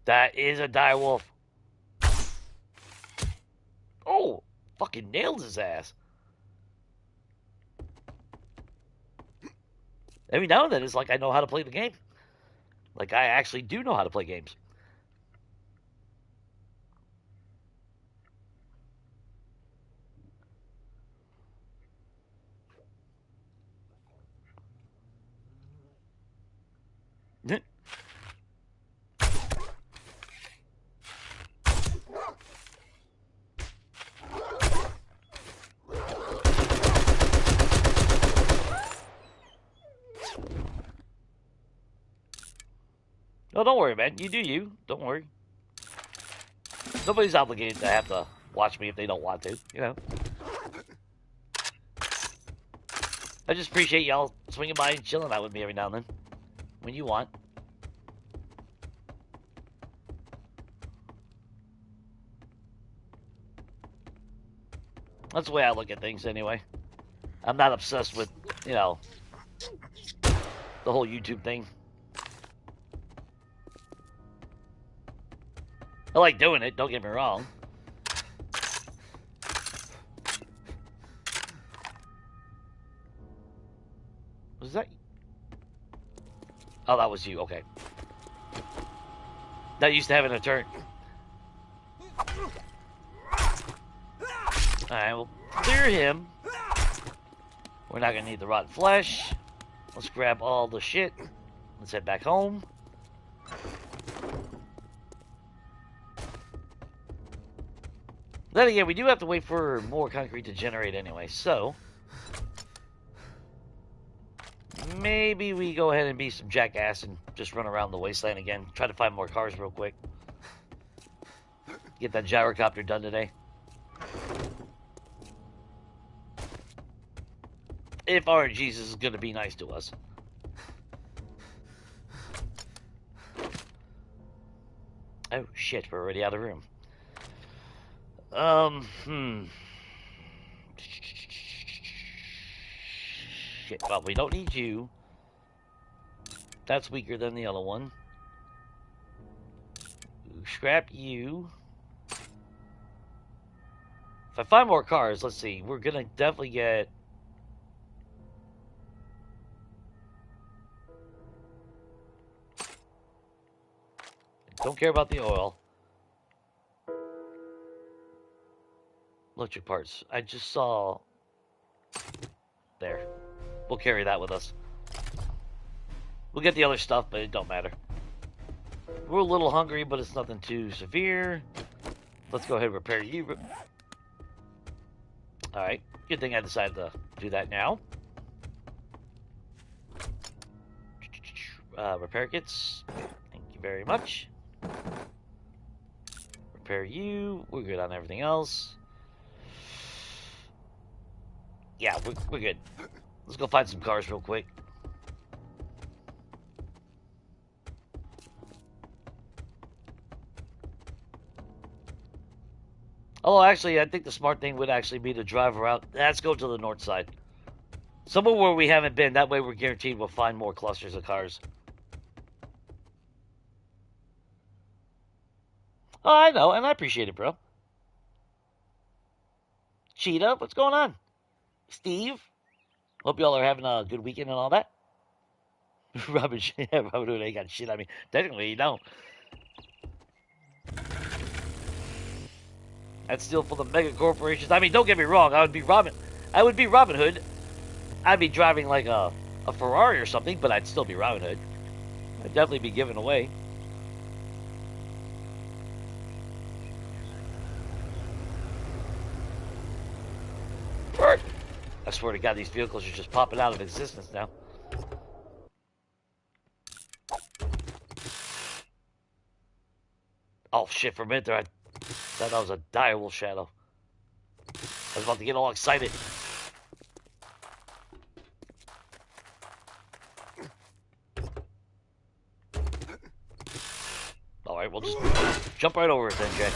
That is a direwolf. Oh, fucking nailed his ass. Every now and then it's like I know how to play the game. Like I actually do know how to play games. No, don't worry, man. You do you. Don't worry. Nobody's obligated to have to watch me if they don't want to, you know. I just appreciate y'all swinging by and chilling out with me every now and then. When you want. That's the way I look at things anyway. I'm not obsessed with, you know, the whole YouTube thing. I like doing it, don't get me wrong. Was that... Oh, that was you, okay. That used to having a turn. Alright, we'll clear him. We're not gonna need the rotten flesh. Let's grab all the shit. Let's head back home. Then again, we do have to wait for more concrete to generate anyway, so... maybe we go ahead and be some jackass and just run around the wasteland again. Try to find more cars real quick. Get that gyrocopter done today. if RNG's is going to be nice to us. Oh, shit, we're already out of room. Shit, well, we don't need you. That's weaker than the other one. Scrap you. If I find more cars, let's see. We're gonna definitely get... Don't care about the oil. Electric parts. I just saw... There. We'll carry that with us. We'll get the other stuff, but it don't matter. We're a little hungry, but it's nothing too severe. Let's go ahead and repair you. Alright. Good thing I decided to do that now. Repair kits. Thank you very much. Repair you. We're good on everything else. Yeah, we're good. Let's go find some cars real quick. Oh, actually, I think the smart thing would actually be to drive around. Let's go to the north side. Somewhere where we haven't been. That way we're guaranteed we'll find more clusters of cars. Oh, I know, and I appreciate it, bro. Cheetah, what's going on? Steve, hope y'all are having a good weekend and all that. Robin Hood ain't got shit on me. Technically, you don't. That's still for the mega corporations. I mean, don't get me wrong. I would be Robin Hood. I'd be driving like a Ferrari or something, but I'd still be Robin Hood. I'd definitely be giving away. I swear to God, these vehicles are just popping out of existence now. Oh shit, for a minute there, I thought that was a direwolf shadow. I was about to get all excited. Alright, we'll just jump right over it then, Jay.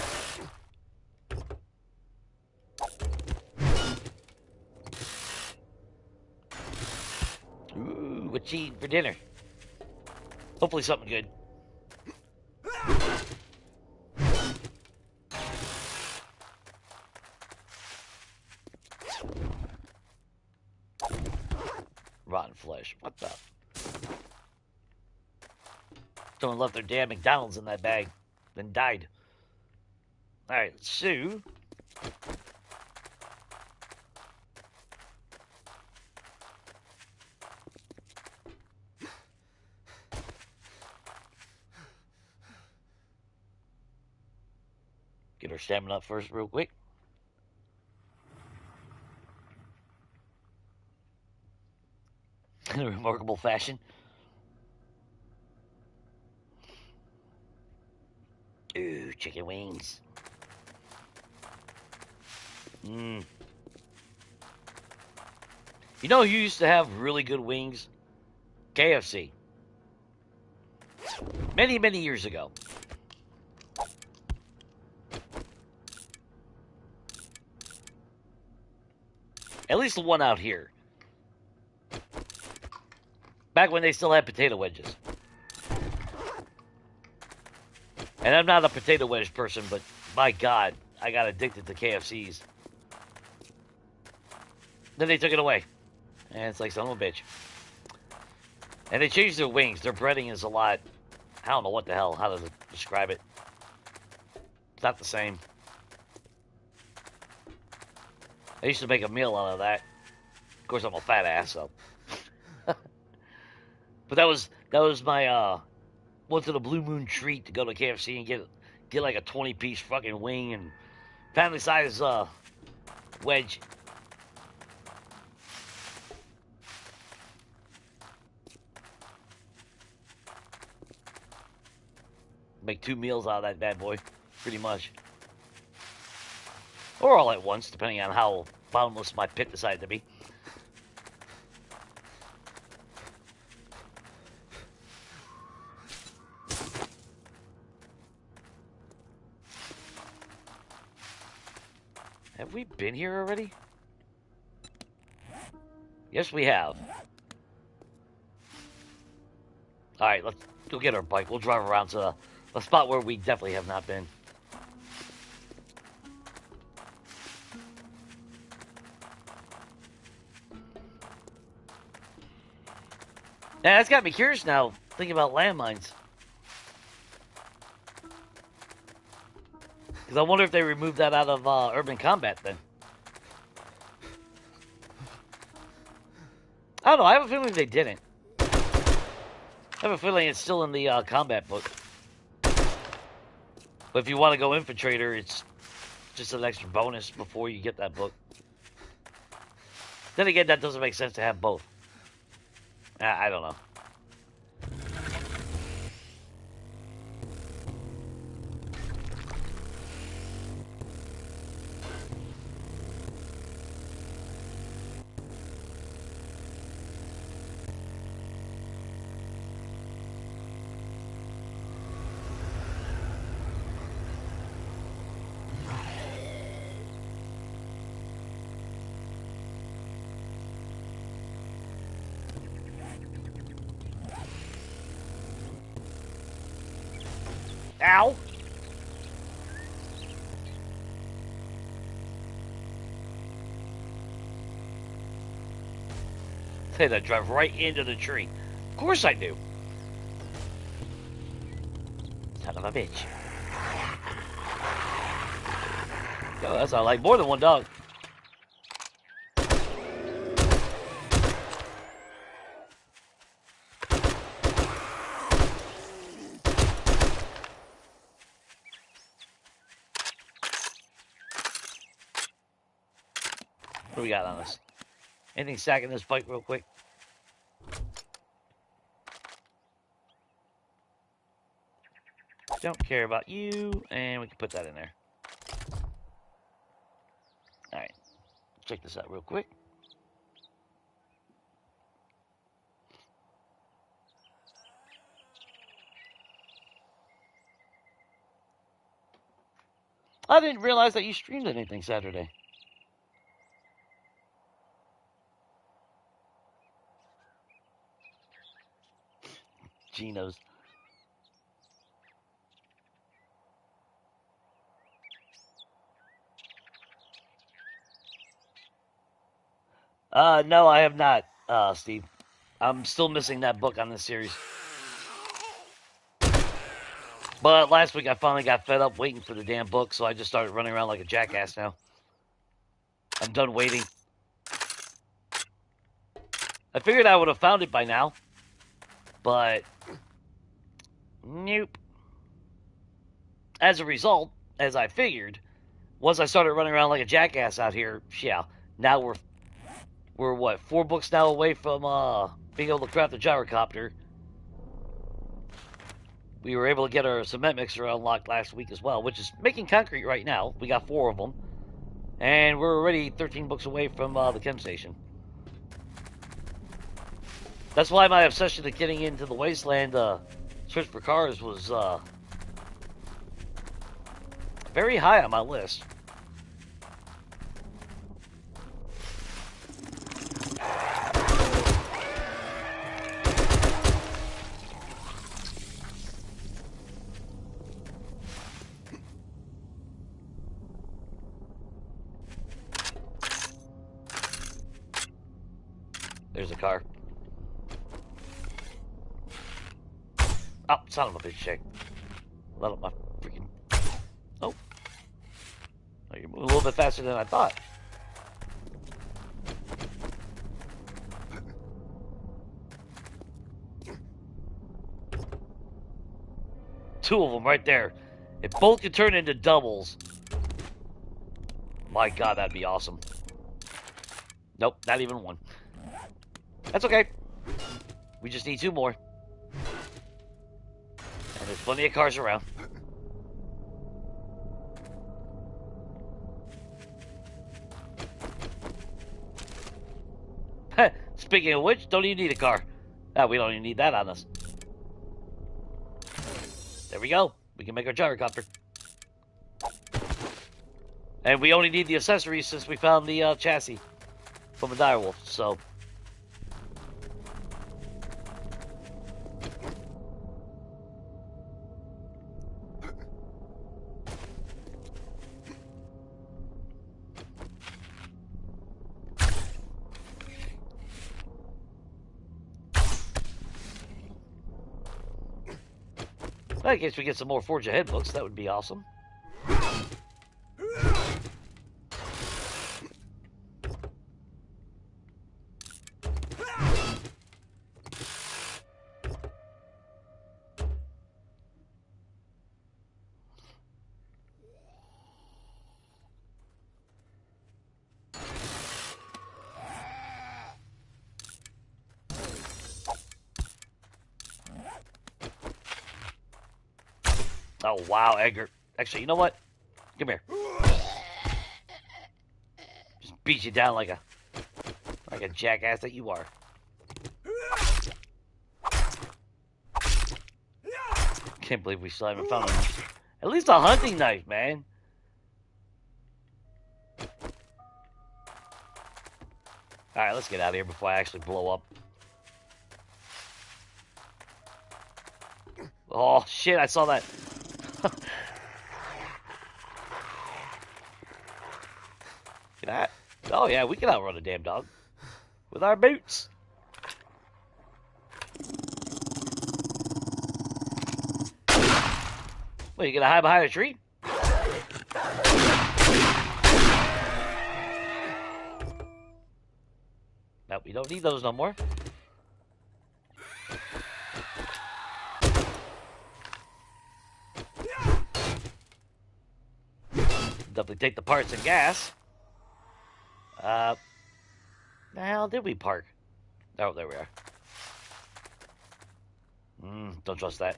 Ooh, what you eating for dinner? Hopefully something good. Rotten flesh. What the? Someone left their damn McDonald's in that bag, then died. Alright, Sue. Get her stamina up first real quick. In a remarkable fashion. Ooh, chicken wings. Mmm. You know who used to have really good wings? KFC. Many, many years ago. At least the one out here. Back when they still had potato wedges. And I'm not a potato wedge person, but my God, I got addicted to KFCs. Then they took it away. And it's like, son of a bitch. And they changed their wings. Their breading is a lot... I don't know what the hell, how to describe it. It's not the same. I used to make a meal out of that. Of course, I'm a fat ass, so... But that was my once in a blue moon treat to go to KFC and get like a 20-piece fucking wing and family size wedge. Make 2 meals out of that bad boy, pretty much. Or all at once, depending on how boundless my pit decided to be. Have we been here already? Yes, we have. Alright, let's go get our bike. We'll drive around to a spot where we definitely have not been. Yeah, that's got me curious now, thinking about landmines. Because I wonder if they removed that out of urban combat then. I don't know, I have a feeling they didn't. I have a feeling it's still in the combat book. But if you want to go infiltrator, it's just an extra bonus before you get that book. Then again, that doesn't make sense to have both. I don't know. Ow! Hey, that drive right into the tree. Of course I do. Son of a bitch. Oh, that's not like more than one dog. What do we got on us? Anything sacking this bike real quick? Don't care about you, and we can put that in there. Alright, check this out real quick. I didn't realize that you streamed anything Saturday. Geno's. No, I have not, Steve. I'm still missing that book on this series. But last week I finally got fed up waiting for the damn book, so I just started running around like a jackass now. I'm done waiting. I figured I would have found it by now. But nope. As a result, as I figured, once I started running around like a jackass out here, yeah, now we're what, 4 books now away from being able to craft the gyrocopter. We were able to get our cement mixer unlocked last week as well, which is making concrete right now. We got 4 of them. And we're already 13 books away from the chem station. That's why my obsession of getting into the wasteland search for cars was very high on my list. There's a car. Oh, son of a bitch, shake. Let up my freaking... Oh. Oh, you're moving a little bit faster than I thought. Two of them right there. If both could turn into doubles, my God, that'd be awesome. Nope, not even one. That's okay. We just need 2 more. And there's plenty of cars around. Speaking of which, don't even need a car. Ah, we don't even need that on us. There we go. We can make our gyrocopter. And we only need the accessories since we found the chassis from a direwolf, so... I guess we get some more Forge Ahead books. That would be awesome. Oh, wow, Edgar. Actually, you know what? Come here. Just beat you down like a jackass that you are. Can't believe we still haven't found at least a hunting knife, man. Alright, let's get out of here before I actually blow up. Oh, shit, I saw that. That. Oh yeah, we can outrun a damn dog with our boots. What, you gonna hide behind a tree? Nope, we don't need those no more. Definitely take the parts and gas. The hell did we park? Oh, there we are. Don't trust that.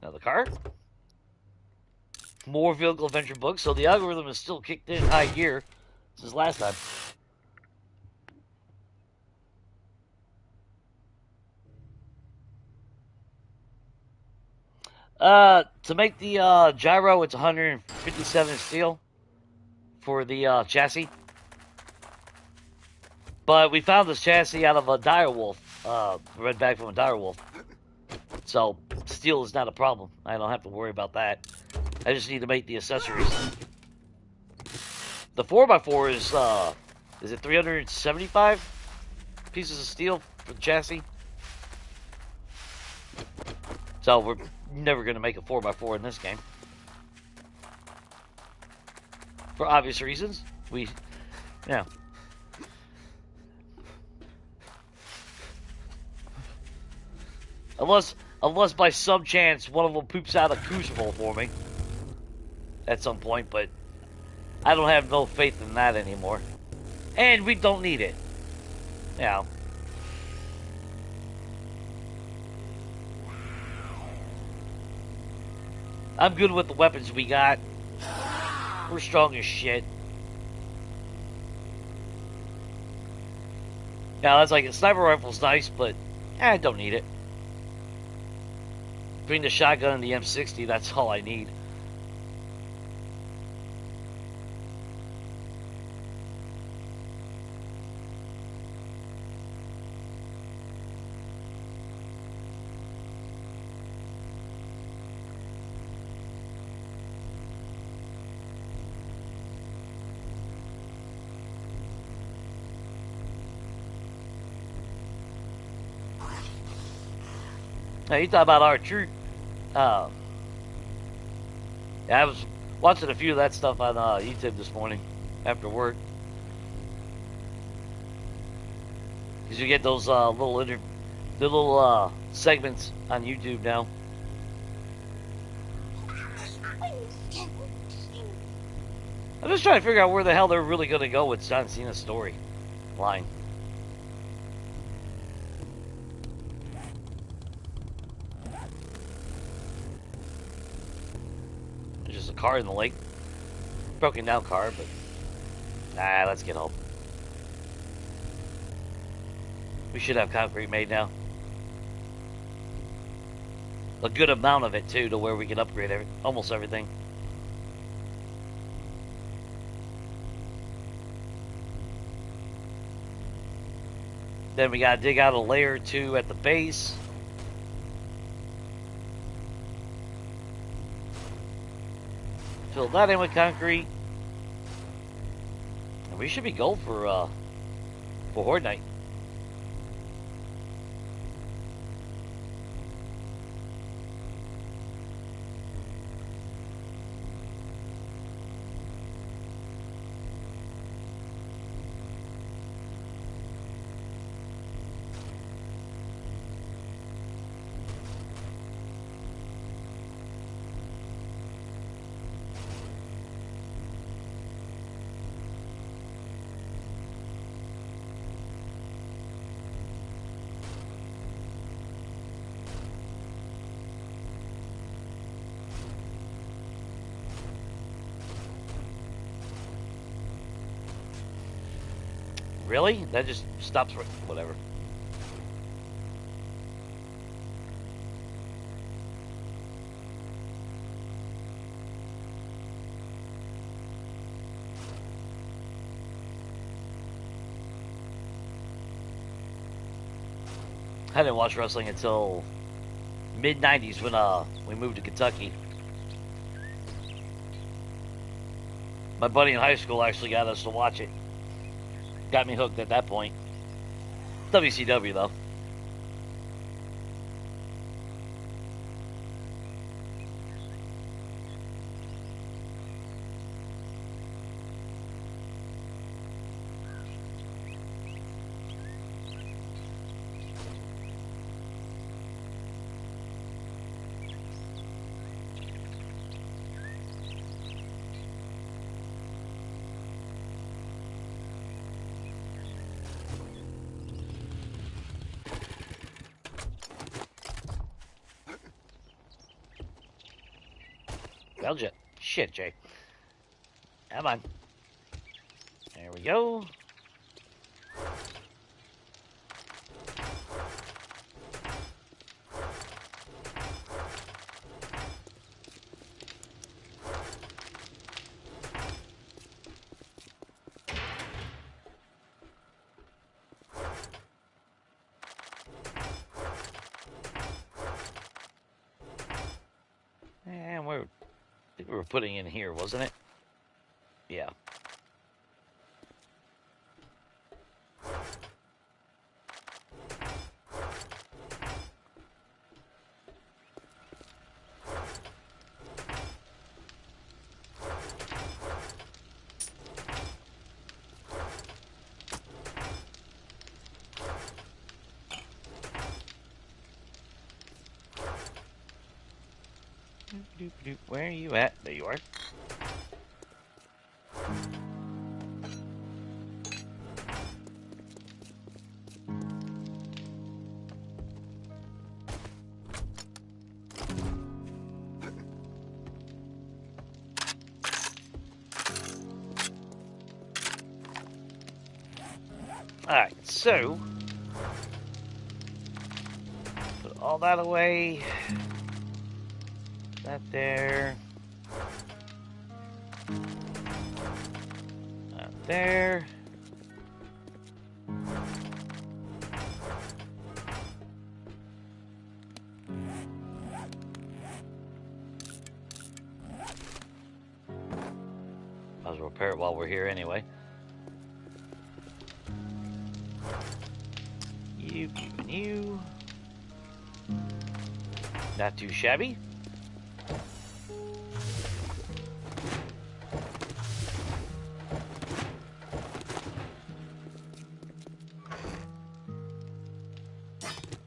Another car. More vehicle adventure books, so the algorithm is still kicked in high gear since last time. To make the gyro, it's 157 steel for the chassis. But we found this chassis out of a direwolf, red bag from a direwolf. So steel is not a problem. I don't have to worry about that. I just need to make the accessories. The 4x4 is it 375 pieces of steel for the chassis? So we're never going to make a 4x4 in this game. For obvious reasons. Yeah. Unless by some chance one of them poops out a crucible for me. At some point, but I don't have no faith in that anymore. And we don't need it. Yeah. I'm good with the weapons we got. We're strong as shit. Now, that's like a sniper rifle's nice, but I don't need it. Between the shotgun and the M60, that's all I need. Now, you talk about our troop. Yeah, I was watching a few of that stuff on YouTube this morning after work. Because you get those little segments on YouTube now. I'm just trying to figure out where the hell they're really going to go with John Cena's story line. Car in the lake. Broken down car, but nah, let's get home. We should have concrete made now. a good amount of it too, to where we can upgrade almost everything. Then we gotta dig out a layer or two at the base. Fill that in with concrete. And we should be gold for Horde Night. Really? That just stops for whatever. I didn't watch wrestling until mid-90s when we moved to Kentucky. My buddy in high school actually got us to watch it. Got me hooked at that point. WCW, though. Belgium. Shit, Jay. Come on. There we go. And I think we were putting in here, wasn't it? Yeah. Where are you at? There you are. Alright, so put all that away. That there. That there. Might as well repair it while we're here anyway. You, and you. Not too shabby.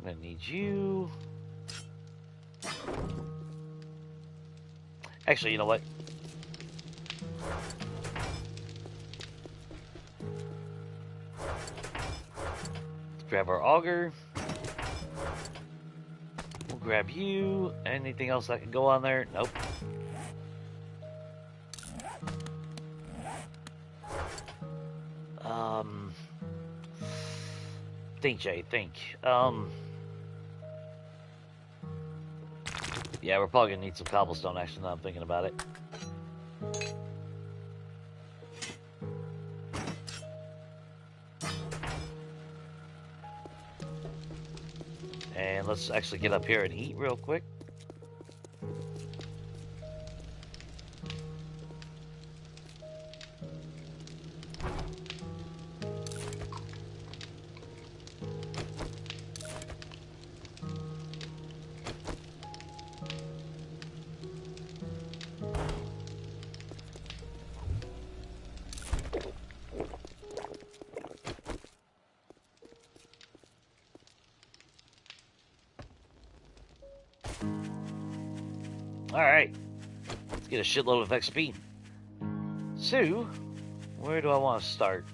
I'm gonna need you. Actually, you know what? Let's grab our auger. We'll grab you. Anything else that can go on there? Nope. Think, Jay, think. Yeah, we're probably gonna need some cobblestone actually now I'm thinking about it. And let's actually get up here and eat real quick. Alright. Let's get a shitload of XP. So, where do I want to start?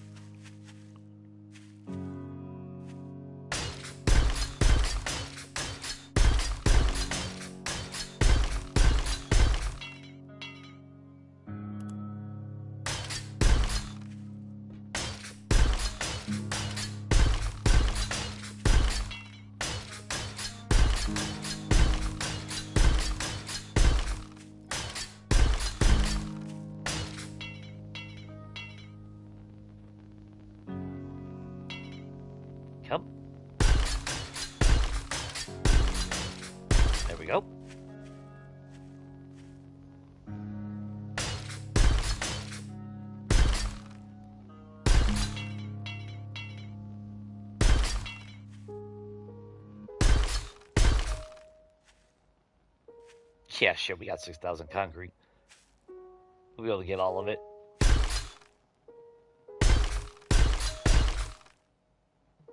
Come. There we go. Yeah, sure, we got 6,000 concrete. We'll be able to get all of it.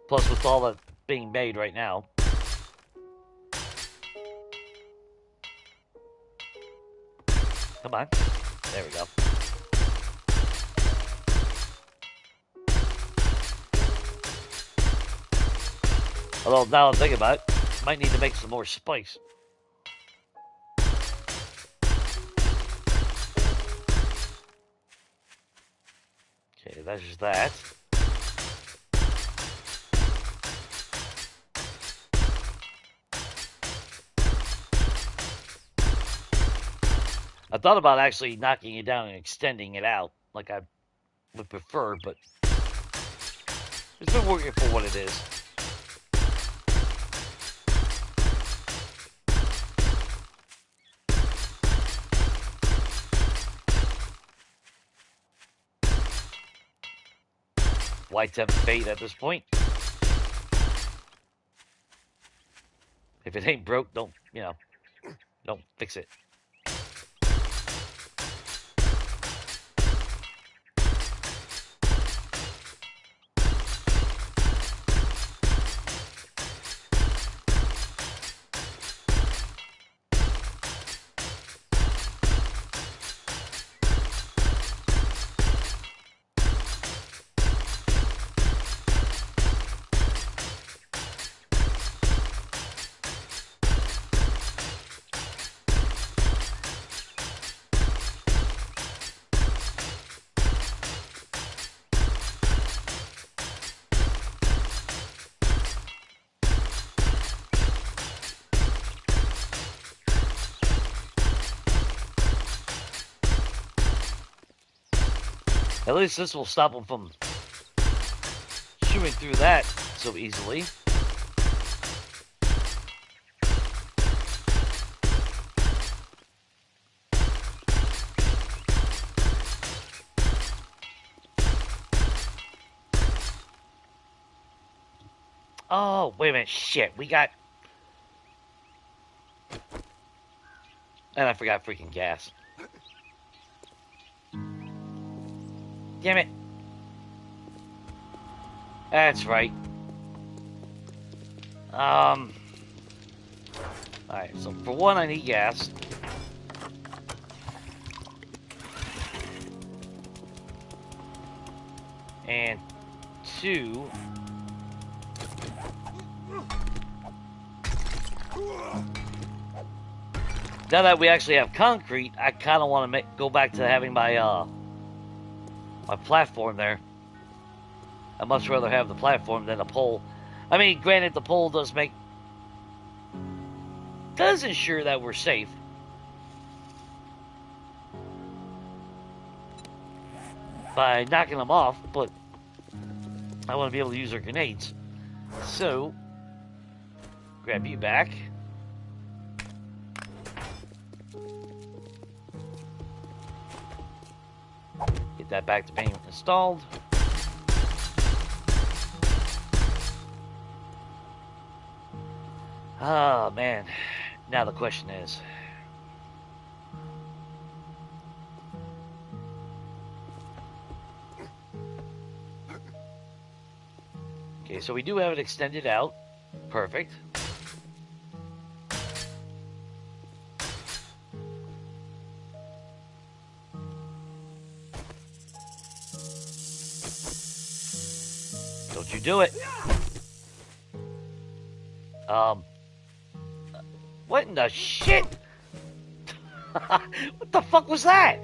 Plus, with all that's being made right now. Come on. There we go. Although, now I'm thinking about it, might need to make some more spikes. Okay, that's just that. I thought about actually knocking it down and extending it out, like I would prefer, but it's been working for what it is. Why tempt fate at this point? If it ain't broke, don't fix it. At least this will stop them from chewing through that so easily. Oh, wait a minute. Shit, we got... And I forgot freaking gas. Damn it. That's right. Alright, so for one, I need gas. And two... Now that we actually have concrete, I kind of want to go back to having my my platform there. I'd much rather have the platform than a pole. I mean, granted, the pole does make does ensure that we're safe. By knocking them off, but I want to be able to use our grenades. So, grab you back. Get that back to being installed. Oh, man. Now the question is... Okay, so we do have it extended out. Perfect. Don't you do it. What in the shit? What the fuck was that?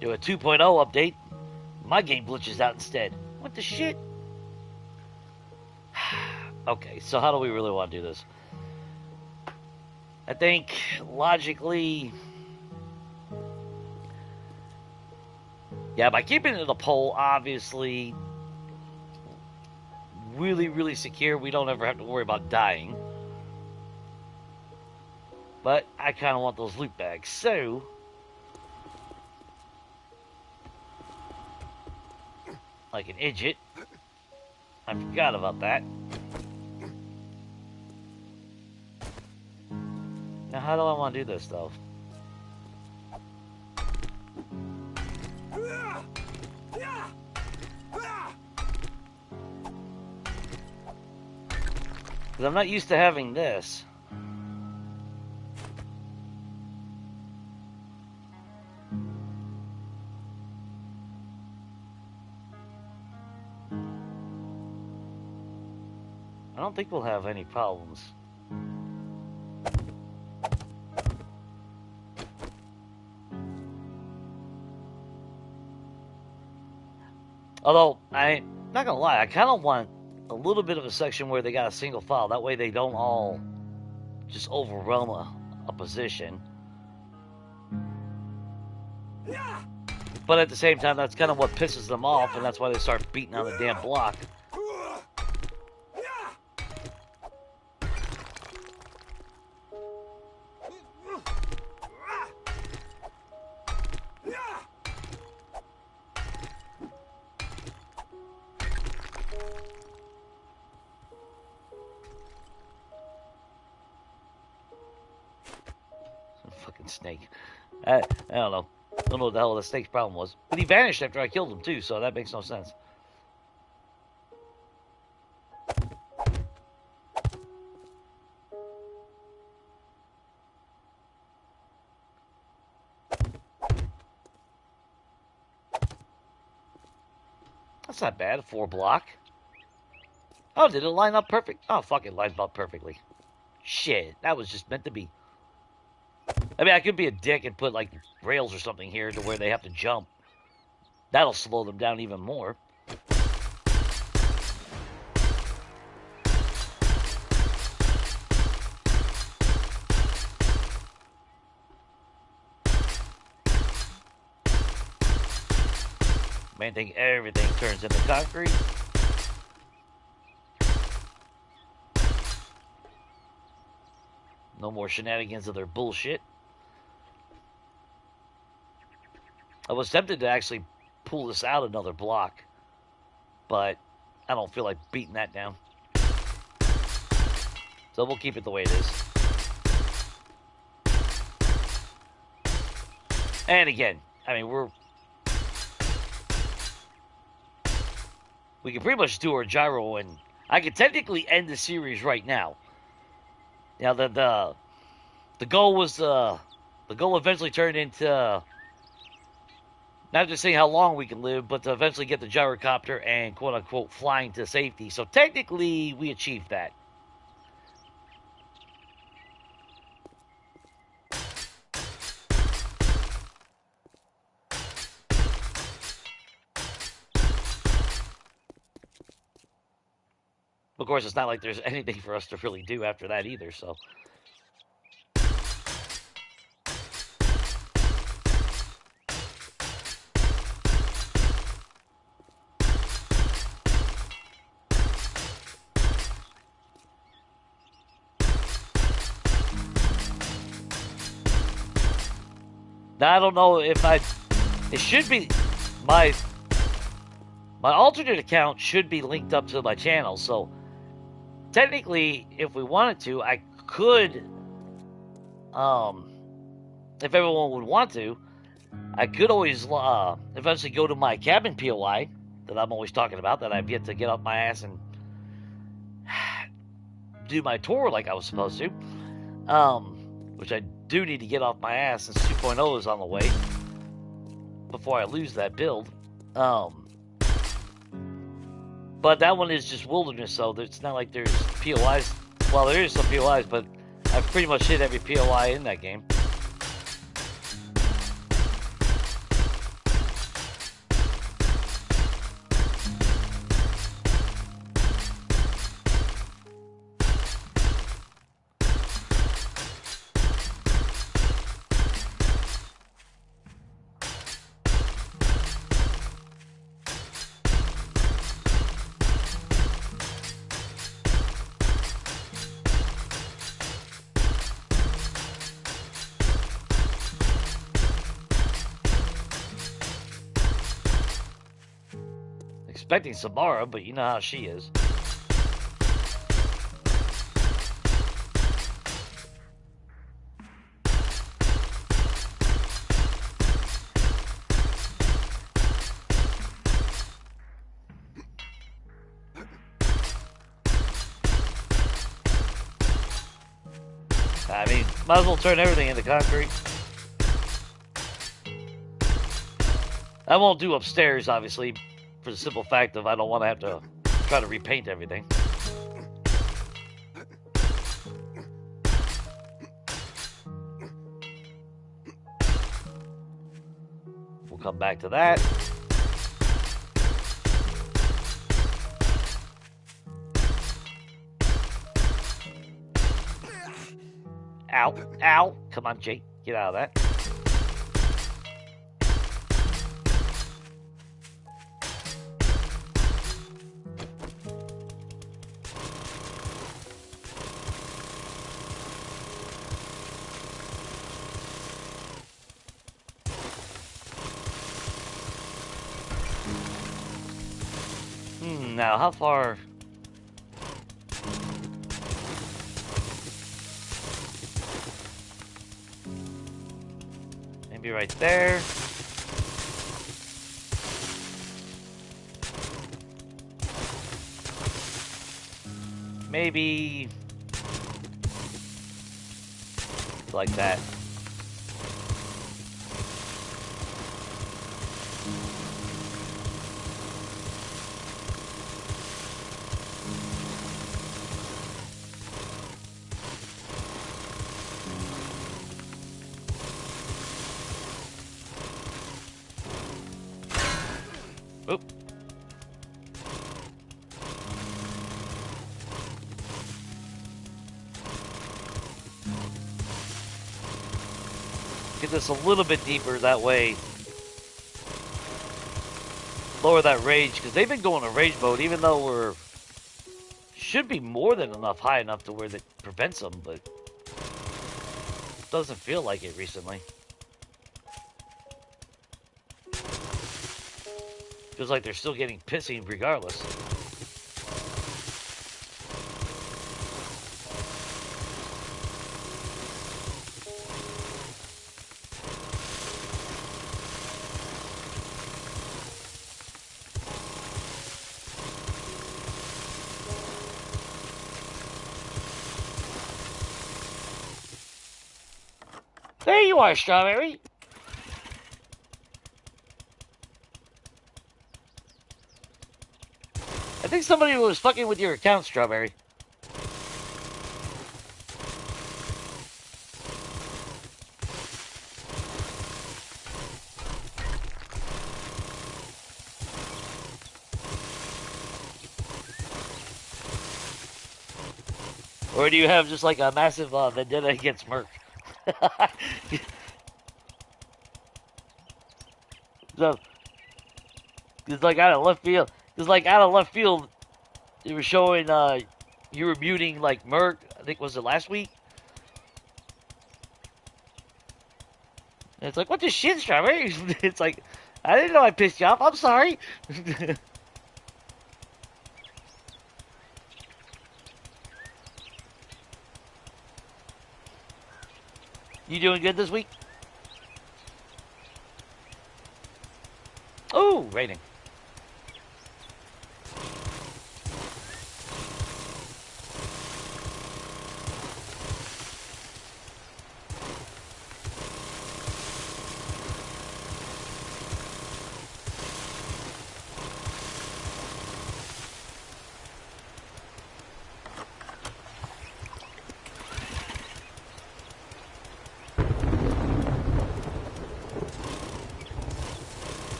Do a 2.0 update. My game glitches out instead. What the shit? Okay, so how do we really want to do this? I think, logically... Yeah, by keeping it to the pole, obviously... Really, really secure. We don't ever have to worry about dying. But I kind of want those loot bags, so... Like an idiot. I forgot about that. Now, how do I want to do this, though? Because I'm not used to having this. I don't think we'll have any problems. Although, I'm not gonna lie, I kind of want a little bit of a section where they got a single file. That way they don't all just overwhelm a position. But at the same time, that's kind of what pisses them off, and that's why they start beating on the damn block. Fucking snake. I don't know. I don't know what the hell the snake's problem was. But he vanished after I killed him too, so that makes no sense. That's not bad, a 4 block. Oh, did it line up perfect? Oh, fuck, it lined up perfectly. Shit, that was just meant to be. I mean, I could be a dick and put, like, rails or something here to where they have to jump. That'll slow them down even more. Man, think everything turns into concrete. No more shenanigans of their bullshit. I was tempted to actually pull this out another block, but I don't feel like beating that down. So we'll keep it the way it is. And again, I mean, we can pretty much do our gyro, and I could technically end the series right now. Now, the goal was, the goal eventually turned into not just seeing how long we can live, but to eventually get the gyrocopter and quote-unquote flying to safety. So technically, we achieved that. Of course, it's not like there's anything for us to really do after that either, so. Now, I don't know if it should be, my alternate account should be linked up to my channel, so technically, if we wanted to, I could, if everyone would want to, I could always eventually go to my cabin POI that I'm always talking about, that I've yet to get off my ass and do my tour like I was supposed to, which I do need to get off my ass since 2.0 is on the way before I lose that build. But that one is just wilderness, so it's not like there's POIs. Well, there is some POIs, but I've pretty much hit every POI in that game. Expecting Samara, but you know how she is. I mean, might as well turn everything into concrete. I won't do upstairs, obviously, for the simple fact of I don't want to have to try to repaint everything. We'll come back to that. Ow, ow. Come on, Jake. Get out of that. Now, how far? Maybe right there. Maybe like that. Oop. Get this a little bit deeper, that way lower that rage, because they've been going to rage mode, even though we're should be more than enough high enough to where that prevents them, but doesn't feel like it recently. Feels like they're still getting pissy regardless. There you are, Strawberry. I think somebody was fucking with your account, Strawberry. Or do you have just like a massive vendetta against Merc? So, it's like out of left field. It's like out of left field. They were showing you were muting like Merc. I think was it last week? And it's like, what the shit, Strawberry? It's like, I didn't know I pissed you off. I'm sorry. You doing good this week? Oh, raining.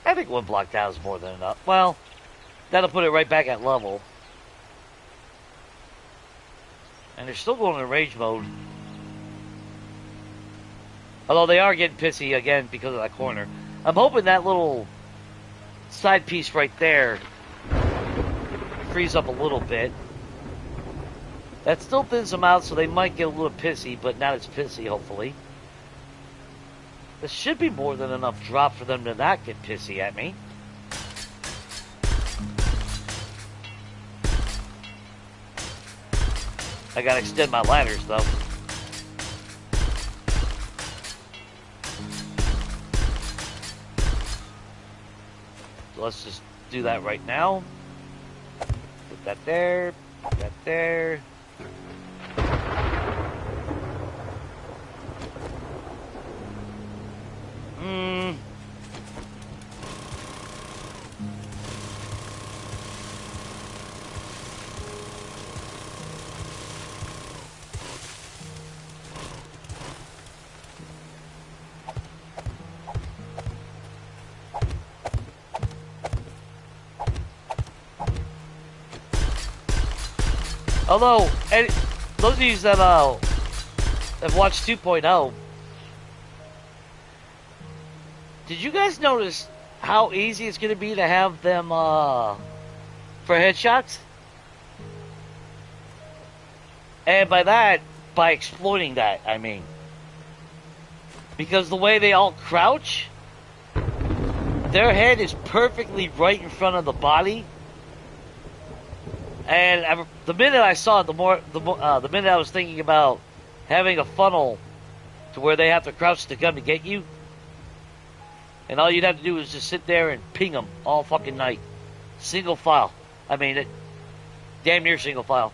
I think one block down is more than enough. Well, that'll put it right back at level. And they're still going in rage mode. Although they are getting pissy again because of that corner. I'm hoping that little side piece right there frees up a little bit. That still thins them out, so they might get a little pissy, but not as pissy, hopefully. This should be more than enough drop for them to not get pissy at me. I gotta extend my ladders, though. So let's just do that right now. Put that there. Put that there. Although, those of you that have watched 2.0, did you guys notice how easy it's going to be to have them for headshots? And by that, by exploiting that, I mean. Because the way they all crouch, their head is perfectly right in front of the body. And the minute I saw it, the minute I was thinking about having a funnel to where they have to crouch to come to get you, and all you'd have to do is just sit there and ping them all fucking night, single file. I mean, damn near single file.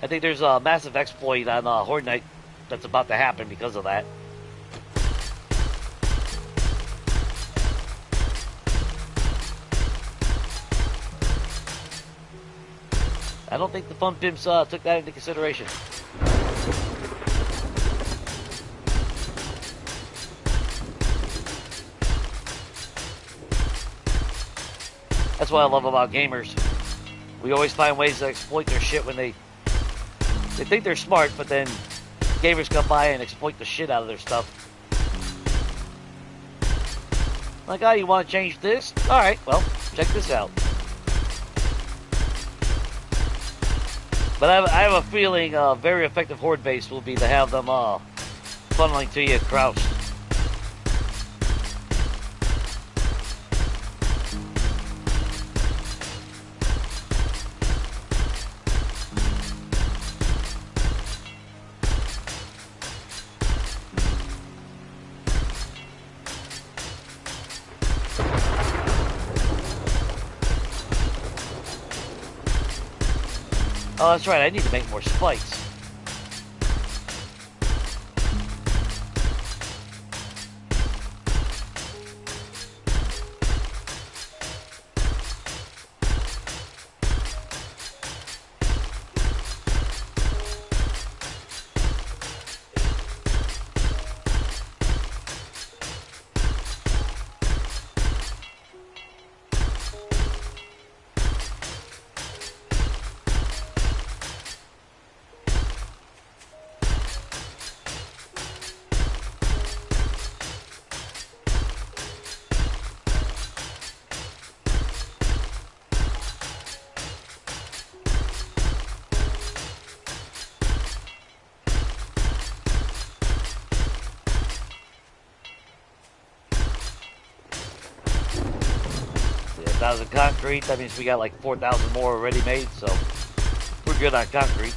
I think there's a massive exploit on Horde Night that's about to happen because of that. I don't think the fun pimps took that into consideration. That's what I love about gamers. We always find ways to exploit their shit when they think they're smart, but then gamers come by and exploit the shit out of their stuff. Like, oh, you want to change this? Alright, well, check this out. But I have a feeling very effective horde base will be to have them funneling to you crouched. Oh, that's right, I need to make more spikes. 4,000 concrete. That means we got like 4,000 more already made, so we're good on concrete.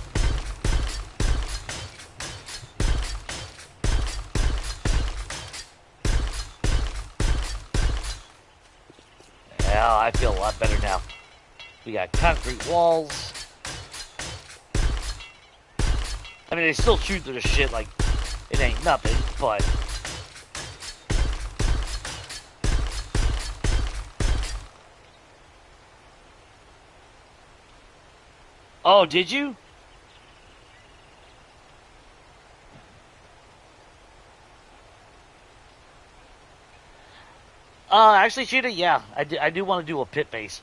Yeah, I feel a lot better now. We got concrete walls. I mean, they still shoot through the shit like it ain't nothing, but... Oh, did you? Actually, Cheetah, yeah. I do want to do a pit base.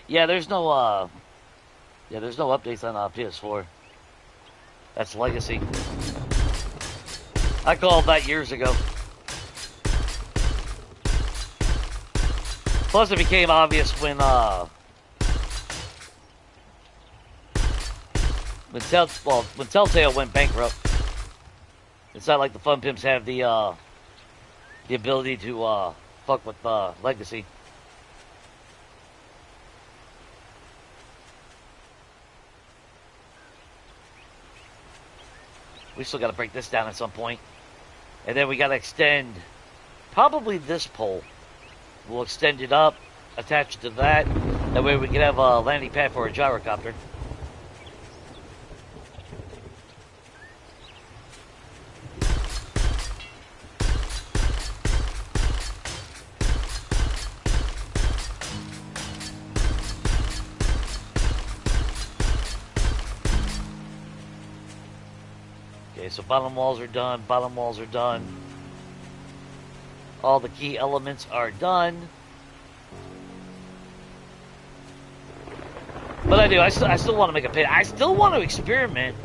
Yeah, there's no updates on PS4. That's Legacy. I called that years ago. Plus, it became obvious when Telltale went bankrupt. It's not like the Fun Pimps have the ability to fuck with Legacy. We still got to break this down at some point. And then we got to extend probably this pole. We'll extend it up, attach it to that. That way we can have a landing pad for a gyrocopter. Okay, so bottom walls are done, bottom walls are done. All the key elements are done. But I still want to make a pit. I still want to experiment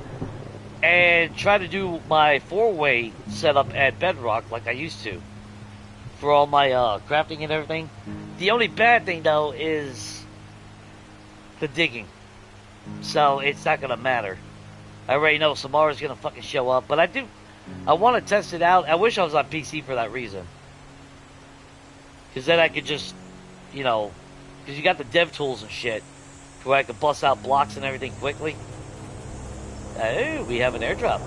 and try to do my 4-way setup at Bedrock like I used to. For all my crafting and everything. The only bad thing, though, is the digging. So it's not going to matter. I already know Samara's going to fucking show up. But I want to test it out. I wish I was on PC for that reason. Because then I could just, you know, because you got the dev tools and shit, where I could bust out blocks and everything quickly. Oh, we have an airdrop.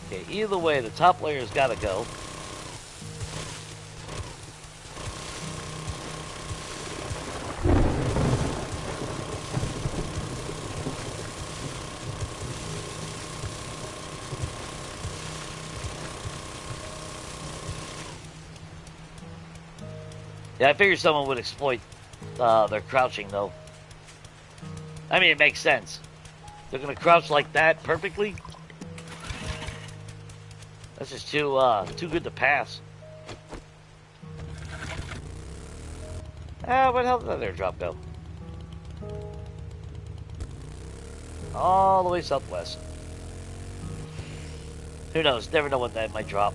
Okay, either way, the top layer's got to go. Yeah, I figured someone would exploit their crouching, though. I mean, it makes sense. They're gonna crouch like that perfectly. That's just too good to pass. Where the hell did that airdrop go? All the way southwest. Who knows? Never know what that might drop.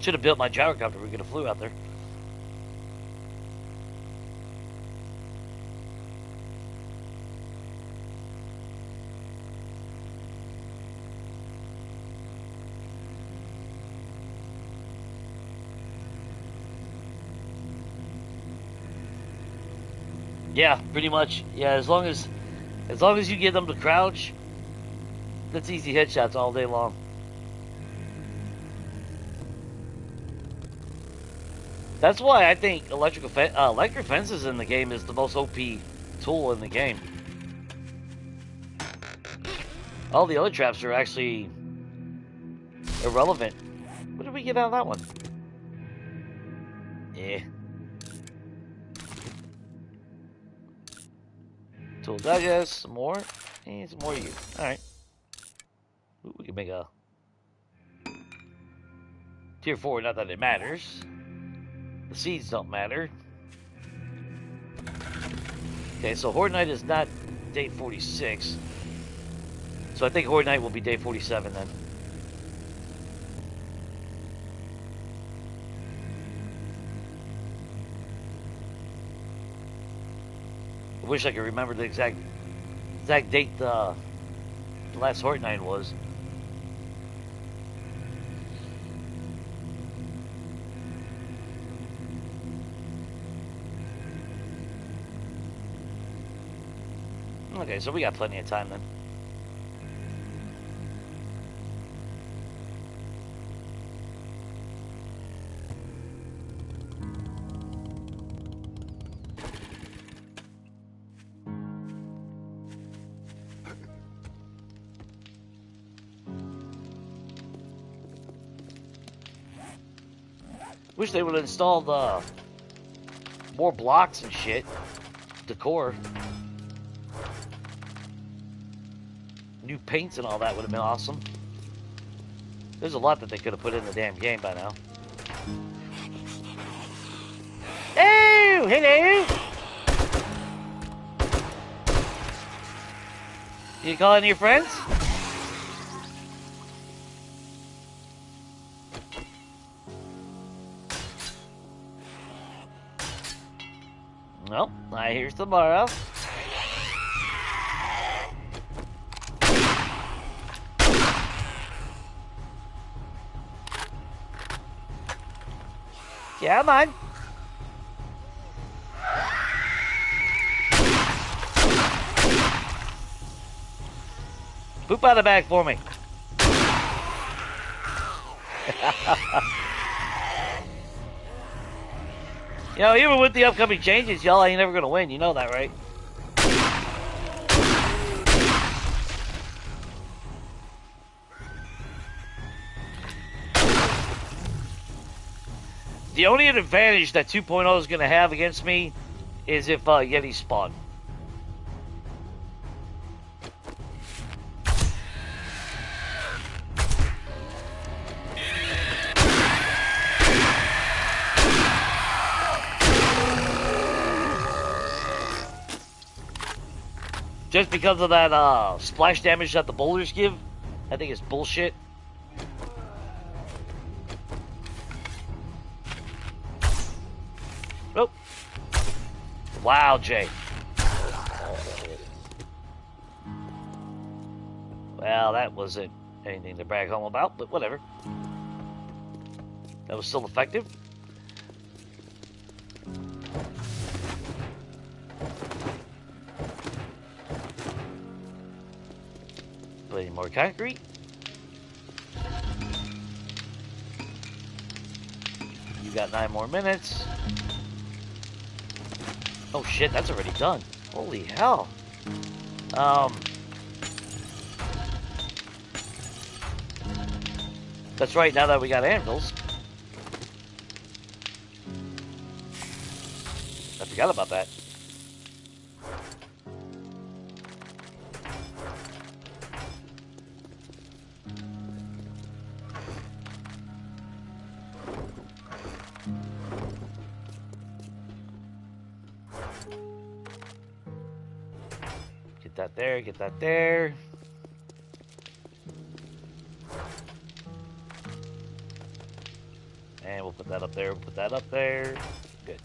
Should have built my gyrocopter. We could have flew out there. Yeah, pretty much. Yeah, as long as you get them to crouch, that's easy headshots all day long. That's why I think electric fences in the game is the most OP tool in the game. All the other traps are actually irrelevant. What did we get out of that one? Yeah. Tool digest, some more, and some more of you. Alright. We can make a tier 4, not that it matters. The seeds don't matter. Okay, so Horde Night is not day 46. So I think Horde Night will be day 47 then. Wish I could remember the exact date the last Hort night was. Okay, so we got plenty of time then. Wish they would install the more blocks and shit. Decor. New paints and all that would have been awesome. There's a lot that they could have put in the damn game by now. Oh, hello! You call any of your friends? Well, I hear tomorrow. Yeah, man. Poop out the bag for me. You know, even with the upcoming changes, y'all ain't never gonna win. You know that, right? The only advantage that 2.0 is gonna have against me is if Yetis spawn. Just because of that splash damage that the boulders give, I think it's bullshit. Nope. Wow, Jay. Well, that wasn't anything to brag home about, but whatever. That was still effective. Any more concrete? You got 9 more minutes. Oh shit, that's already done. Holy hell. That's right, now that we got anvils. I forgot about that. Get that there, get that there. And we'll put that up there, we'll put that up there. Good.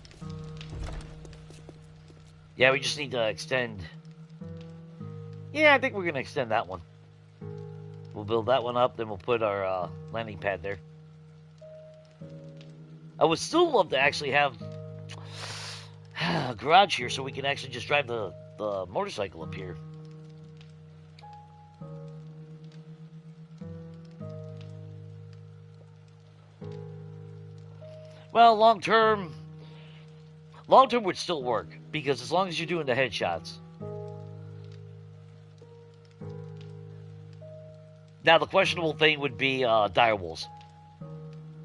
Yeah, we just need to extend. Yeah, I think we're going to extend that one. We'll build that one up, then we'll put our landing pad there. I would still love to actually have a garage here so we can actually just drive the motorcycle up here. Well, long term would still work because as long as you're doing the headshots. Now, the questionable thing would be dire wolves,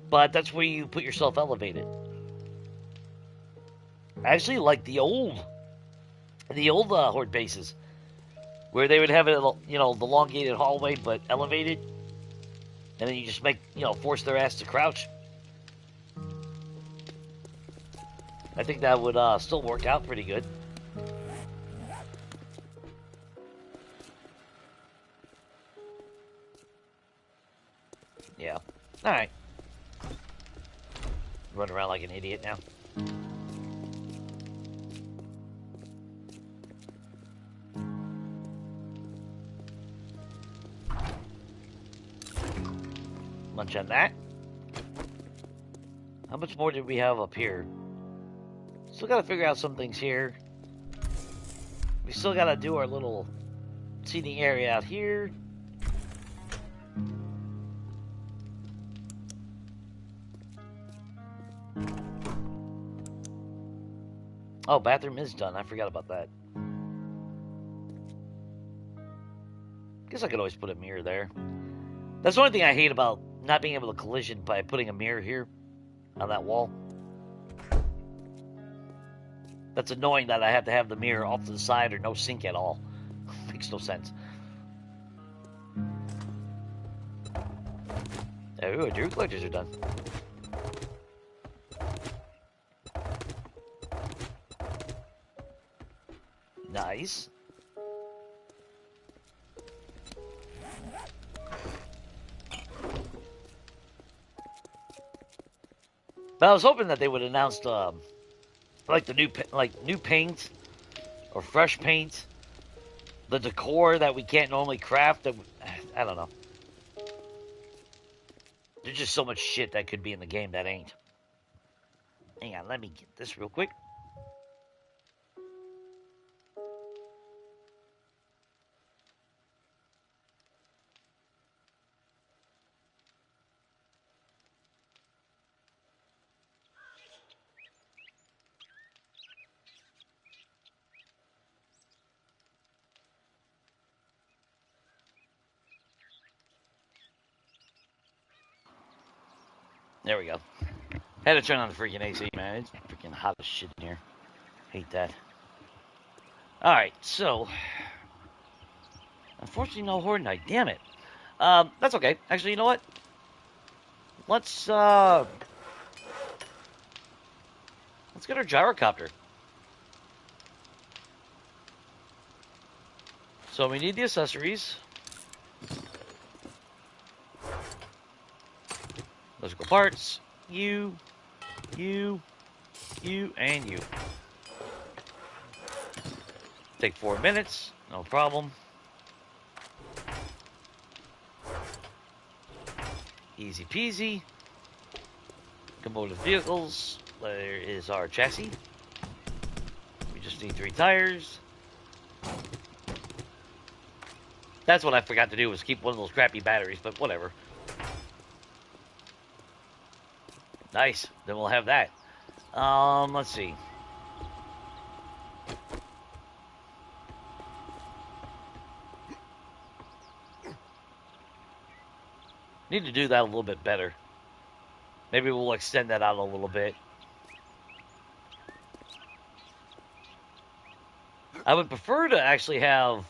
but that's where you put yourself elevated. I actually like the old horde bases, where they would have it, you know, the elongated hallway but elevated, and then you just make, you know, force their ass to crouch. I think that would still work out pretty good. Yeah. All right. Run around like an idiot now. much on that. How much more did we have up here? Still gotta figure out some things here. We still gotta do our little seating area out here. Oh, bathroom is done. I forgot about that. Guess I could always put a mirror there. That's the only thing I hate about not being able to collision by putting a mirror here on that wall. That's annoying that I have to have the mirror off to the side or no sink at all. Makes no sense. Oh, deer collectors are done. Nice. But I was hoping that they would announce like the new paint or fresh paint, the decor that we can't normally craft. I don't know. There's just so much shit that could be in the game that ain't. Hang on, let me get this real quick. There we go. Had to turn on the freaking AC, man. It's freaking hot as shit in here. Hate that. Alright, so. Unfortunately, no Horde Night. Damn it. That's okay. Actually, you know what? Let's get our gyrocopter. So we need the accessories. Electrical parts. You, and you. Take 4 minutes. No problem. Easy peasy. Component vehicles. There is our chassis. We just need 3 tires. That's what I forgot to do, was keep one of those crappy batteries, but whatever. Nice. Then we'll have that. Let's see. Need to do that a little bit better. Maybe we'll extend that out a little bit. I would prefer to actually have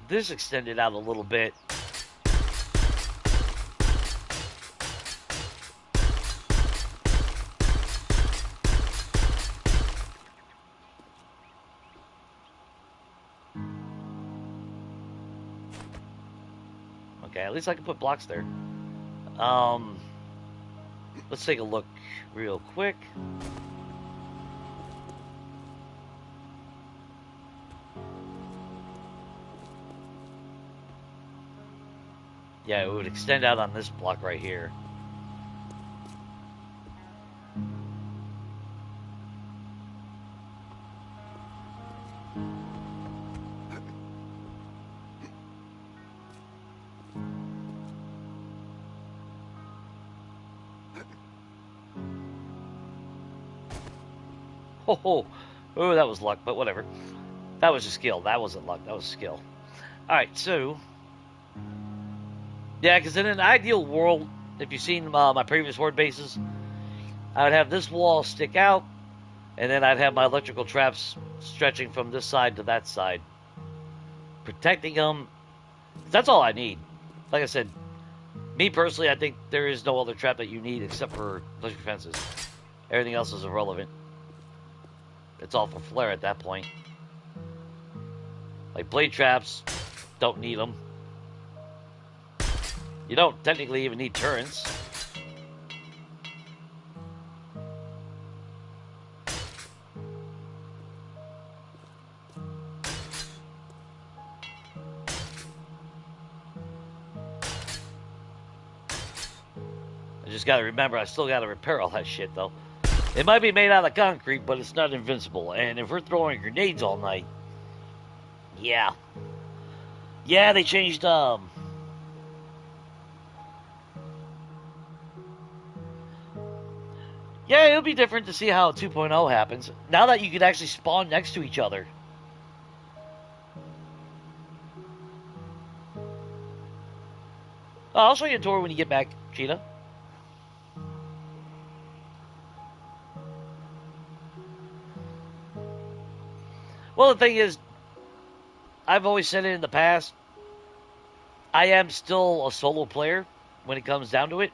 this extended out a little bit. Okay, at least I can put blocks there. Let's take a look real quick. Yeah, it would extend out on this block right here. Oh, that was luck, but whatever. That was just skill. That wasn't luck. That was skill. Alright, so. Yeah, because in an ideal world, if you've seen my previous Horde bases, I would have this wall stick out, and then I'd have my electrical traps stretching from this side to that side, protecting them. That's all I need. Like I said, me personally, I think there is no other trap that you need except for electric fences. Everything else is irrelevant. It's all for flair at that point. Like blade traps, don't need them. You don't technically even need turrets. I just gotta remember, I still gotta repair all that shit, though. It might be made out of concrete, but it's not invincible. And if we're throwing grenades all night, yeah. Yeah, they changed, Yeah, it'll be different to see how 2.0 happens. Now that you can actually spawn next to each other. Oh, I'll show you a tour when you get back, Cheetah. Well, the thing is, I've always said it in the past, I am still a solo player when it comes down to it.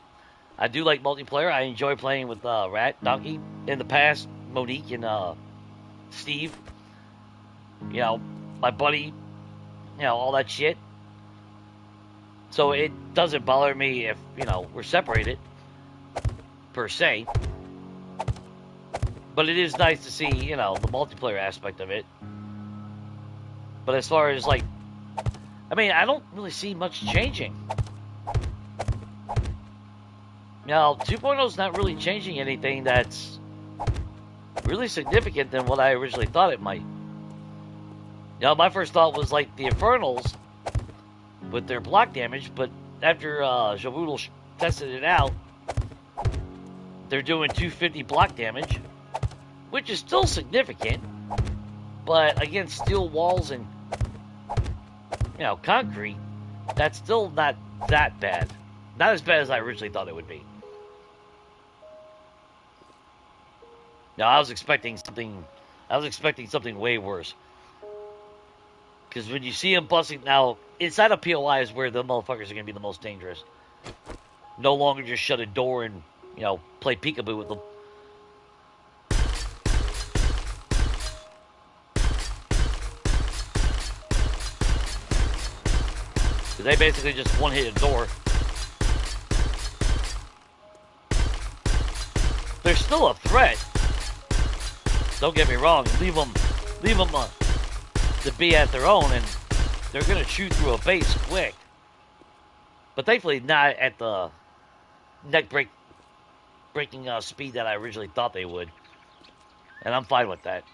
I do like multiplayer. I enjoy playing with Rat, Donkey. In the past, Monique and Steve. You know, my buddy. You know, all that shit. So it doesn't bother me if, you know, we're separated, per se. But it is nice to see, you know, the multiplayer aspect of it. But as far as, like, I mean, I don't really see much changing. Now, 2.0 is not really changing anything that's really significant than what I originally thought it might. You know, my first thought was like the Infernals with their block damage, but after Javoodle tested it out, they're doing 250 block damage, which is still significant, but against steel walls and, you know, concrete, that's still not that bad. Not as bad as I originally thought it would be. Now, I was expecting something way worse. Because when you see them busting, now, inside of POI is where the motherfuckers are going to be the most dangerous. No longer just shut a door and, you know, play peekaboo with them. Because they basically just one-hit a door. They're still a threat. Don't get me wrong. Leave them to be at their own, and they're gonna chew through a base quick. But thankfully, not at the breaking speed that I originally thought they would, and I'm fine with that.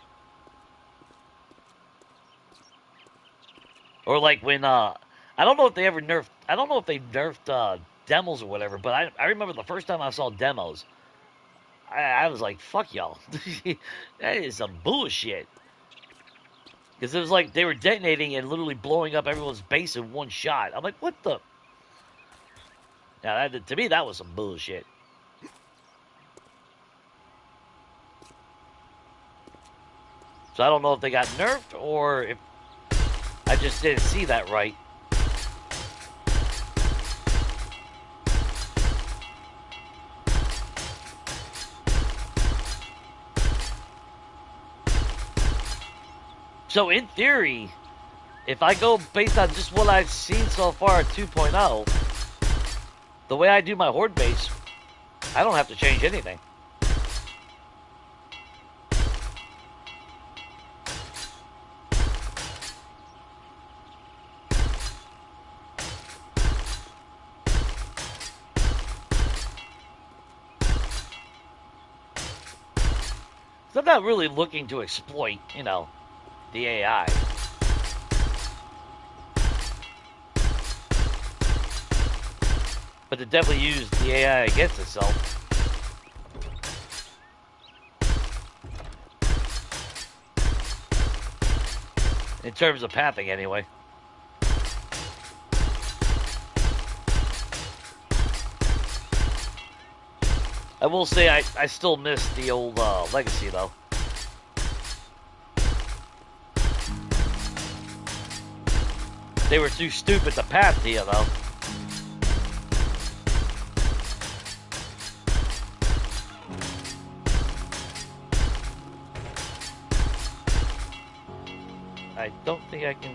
Or like when I don't know if they ever nerfed. I don't know if they nerfed demos or whatever. But I remember the first time I saw demos. I was like, fuck y'all. That is some bullshit. Because it was like they were detonating and literally blowing up everyone's base in one shot. I'm like, what the? Now, to me, that was some bullshit. So I don't know if they got nerfed or if I just didn't see that right. So in theory, if I go based on just what I've seen so far at 2.0, the way I do my horde base, I don't have to change anything. So I'm not really looking to exploit, you know, the AI. But to definitely use the AI against itself. In terms of pathing, anyway. I will say I still miss the old Legacy, though. They were too stupid to path here, though. I don't think I can...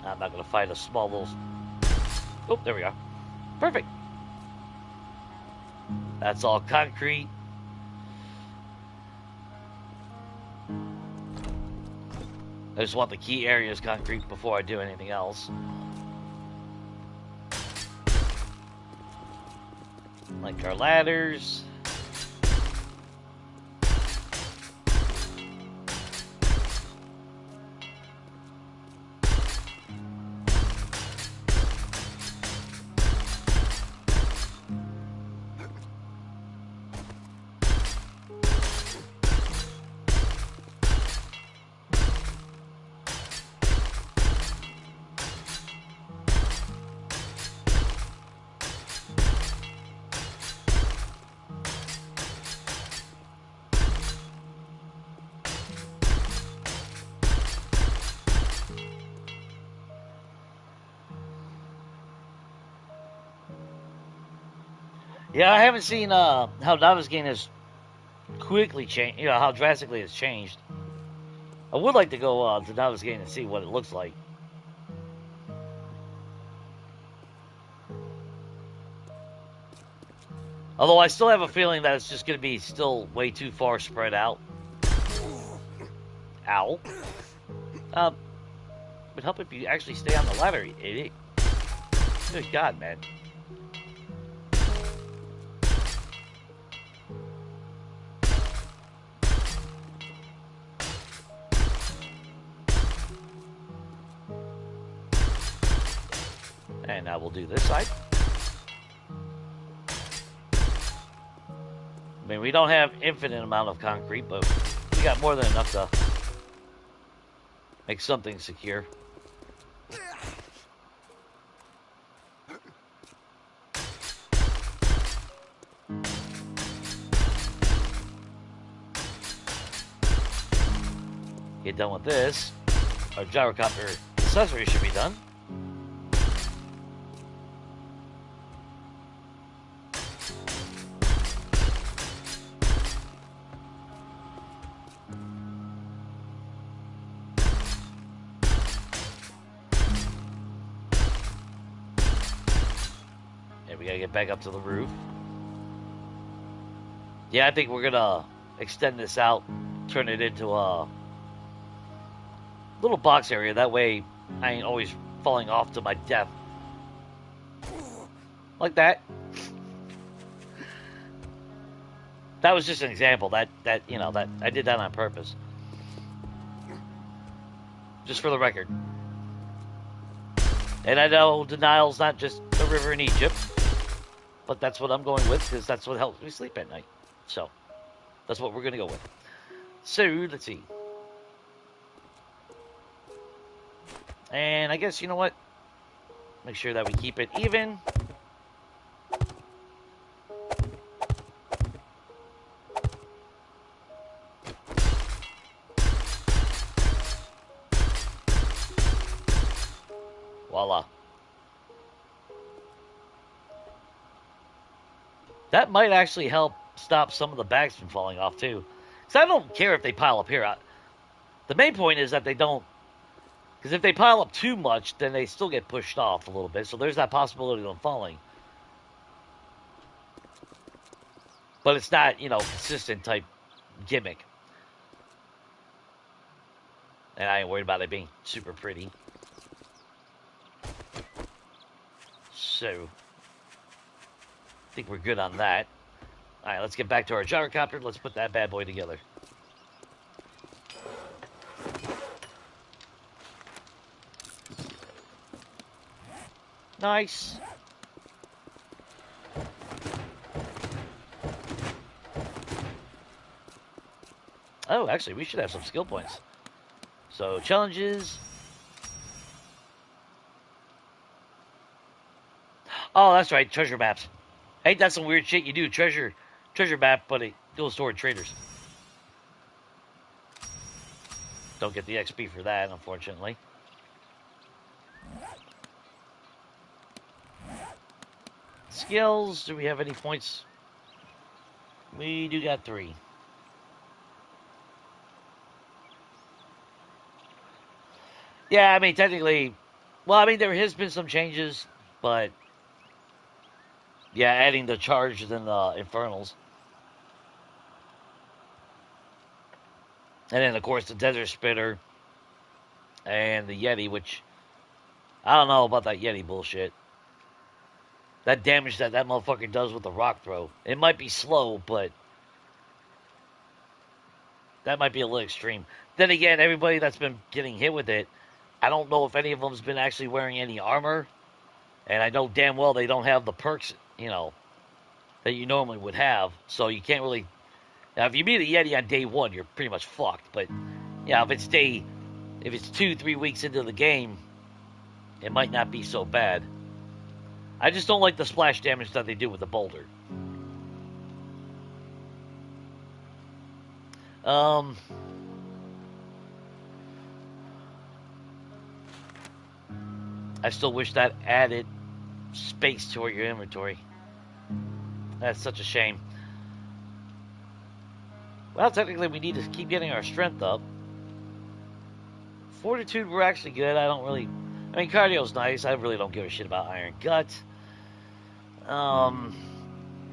I'm not going to fight a small little... Oh, there we go. Perfect. That's all concrete. I just want the key areas concrete before I do anything else. Like our ladders. Yeah, I haven't seen how Navezgane has quickly changed, how drastically it's changed. I would like to go to Navezgane and see what it looks like. Although I still have a feeling that it's just going to be still way too far spread out. Ow. Would help if you actually stay on the ladder, you idiot. Good God, man. And now we'll do this side. I mean, we don't have infinite amount of concrete, but we got more than enough to make something secure. Get done with this. Our gyrocopter accessory should be done. And we gotta get back up to the roof. Yeah, I think we're gonna extend this out, turn it into a little box area. That way I ain't always falling off to my death. Like that. That was just an example. That I did that on purpose. Just for the record. And I know denial's not just a river in Egypt, but that's what I'm going with because that's what helps me sleep at night. So that's what we're gonna go with. So let's see. And I guess, you know what? Make sure that we keep it even. Voila. That might actually help stop some of the bags from falling off, too. Because I don't care if they pile up here. The main point is that they don't. Because if they pile up too much, then they still get pushed off a little bit. So there's that possibility of them falling. But it's not, consistent type gimmick. And I ain't worried about it being super pretty. So, I think we're good on that. All right, let's get back to our gyrocopter. Let's put that bad boy together. Nice. Oh, actually, we should have some skill points. So, challenges. Oh, that's right, treasure maps. Ain't that some weird shit you do? Treasure map, but it goes toward traders. Don't get the XP for that, unfortunately. Skills, do we have any points? We do got 3. Yeah, I mean, technically, well, I mean, there has been some changes, but yeah, adding the charge and the infernals. And then, of course, the desert spitter and the Yeti, which I don't know about that Yeti bullshit. That damage that motherfucker does with the rock throw. It might be slow, but that might be a little extreme. Then again, everybody that's been getting hit with it, I don't know if any of them's been actually wearing any armor, and I know damn well they don't have the perks, that you normally would have. So you can't really. Now, if you meet a Yeti on day one, you're pretty much fucked. But yeah, if it's 2-3 weeks into the game, it might not be so bad. I just don't like the splash damage that they do with the boulder. I still wish that added space to your inventory. That's such a shame. Well, technically, we need to keep getting our strength up. Fortitude, we're actually good. I mean, cardio's nice. I really don't give a shit about Iron Gut.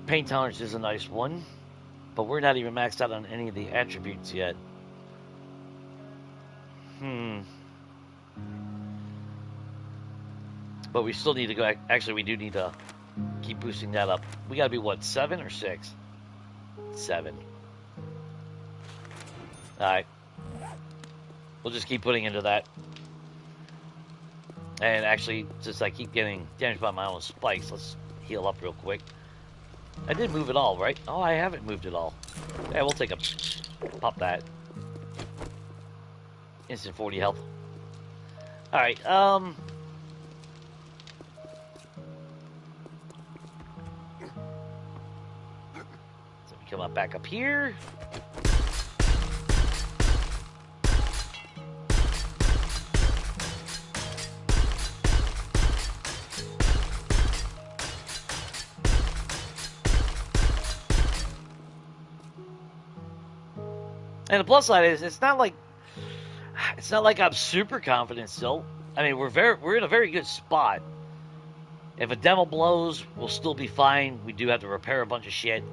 Pain tolerance is a nice one. But we're not even maxed out on any of the attributes yet. But we still need to go. Actually, we do need to keep boosting that up. We gotta be, what, 7 or 6? 7. Alright. We'll just keep putting into that. And actually, since I keep getting damaged by my own spikes, let's heal up real quick. I did move it all, right? Oh, I haven't moved it all. Yeah, we'll take a pop that. Instant 40 health. Alright, so we come up back up here. And the plus side is it's not like I'm super confident still. I mean, we're in a very good spot. If a demo blows, we'll still be fine. We do have to repair a bunch of shit.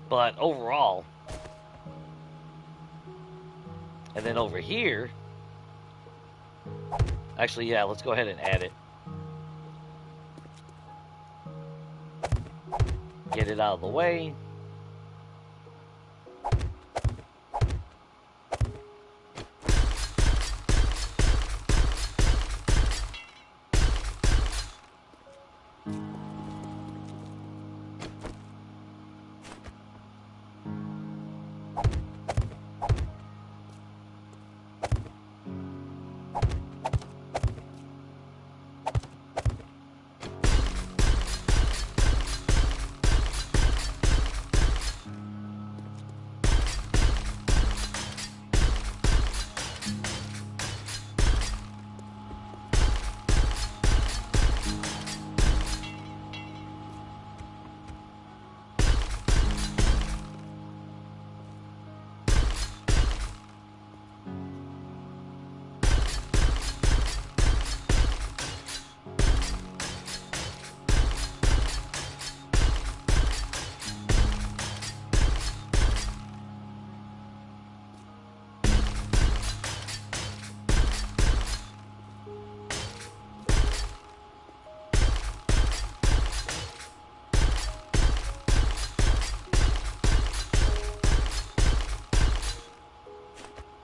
But overall, and then over here, actually, yeah, let's go ahead and add it. Get it out of the way.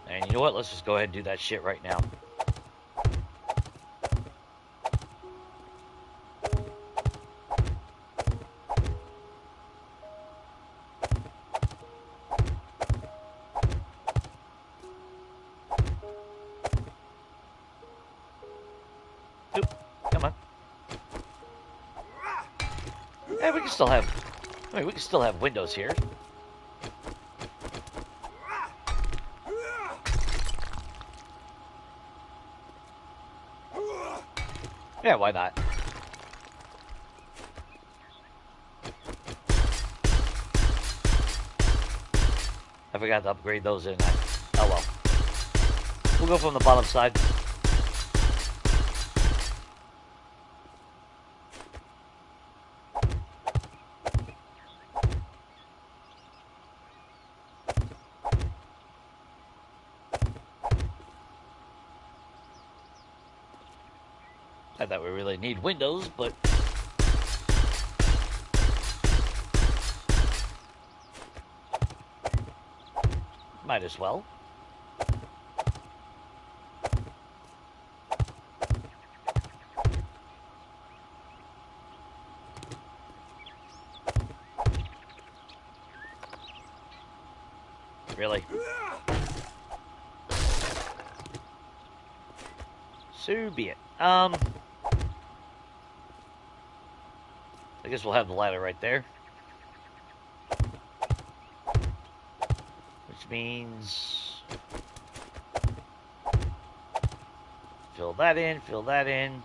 And you know what? Let's just go ahead and do that shit right now. Oop, come on. Hey, we can still have. I mean, we can still have windows here. Yeah, why not? I forgot to upgrade those in. Oh well. We'll go from the bottom side. Not that we really need windows, but might as well. Really? So be it. I guess we'll have the ladder right there. Which means... fill that in, fill that in.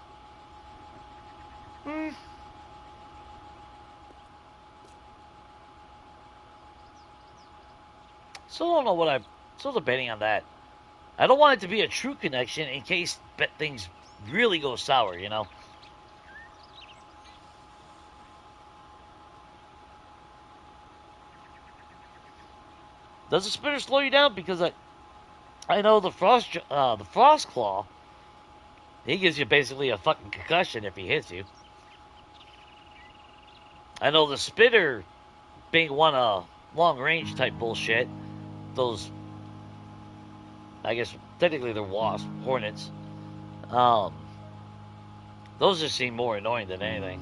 Still don't know what I'm... still debating on that. I don't want it to be a true connection in case things really go sour, you know? Does the spinner slow you down? Because I know the frost claw, he gives you basically a fucking concussion if he hits you. I know the spinner being one long range type bullshit. Those, I guess technically they're wasps, hornets. Those just seem more annoying than anything.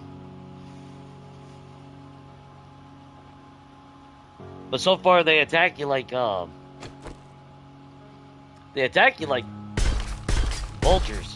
But so far they attack you like vultures.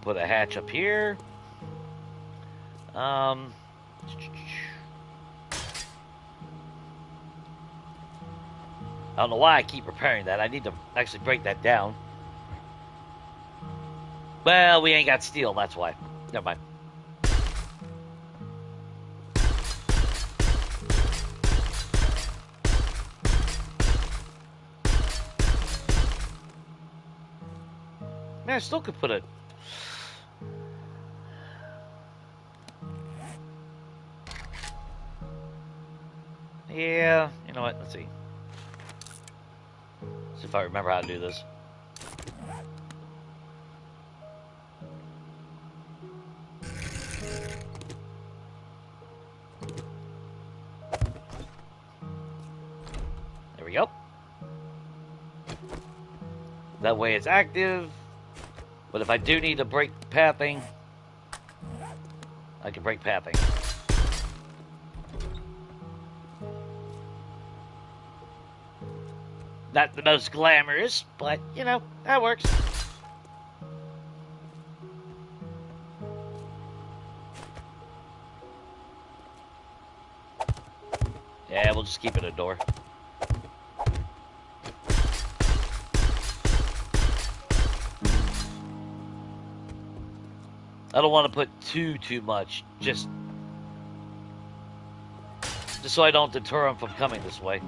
Put a hatch up here. I don't know why I keep repairing that. I need to actually break that down. Well, we ain't got steel, that's why. Never mind. Man, I still could put a... Yeah, you know what? Let's see. See if I remember how to do this. There we go. That way it's active. But if I do need to break pathing, I can break pathing. Not the most glamorous, but, you know, that works. Yeah, we'll just keep it a door. I don't want to put too much, just so I don't deter them from coming this way.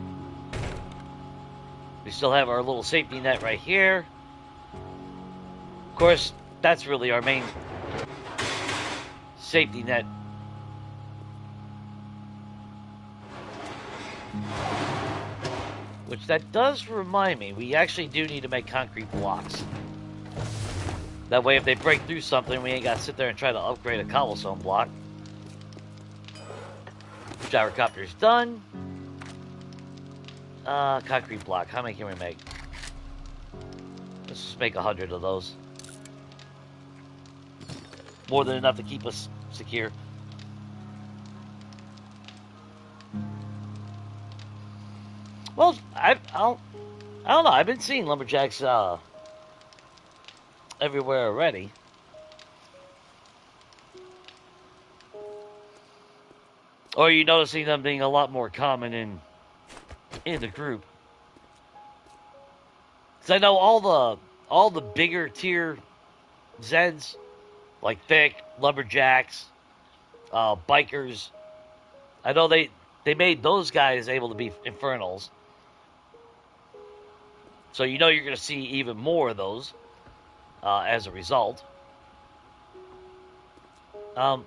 We still have our little safety net right here. Of course, that's really our main safety net. Which that does remind me, we actually do need to make concrete blocks. That way if they break through something, we ain't got to sit there and try to upgrade a cobblestone block. Gyrocopter's done. Concrete block. How many can we make? Let's just make 100 of those. More than enough to keep us secure. Well, I don't know. I've been seeing lumberjacks everywhere already. Or are you noticing them being a lot more common in the group? Because I know all all the bigger tier Zeds, like Thick, Lumberjacks, Bikers. I know they made those guys able to be Infernals. So you know you're going to see even more of those as a result. Um,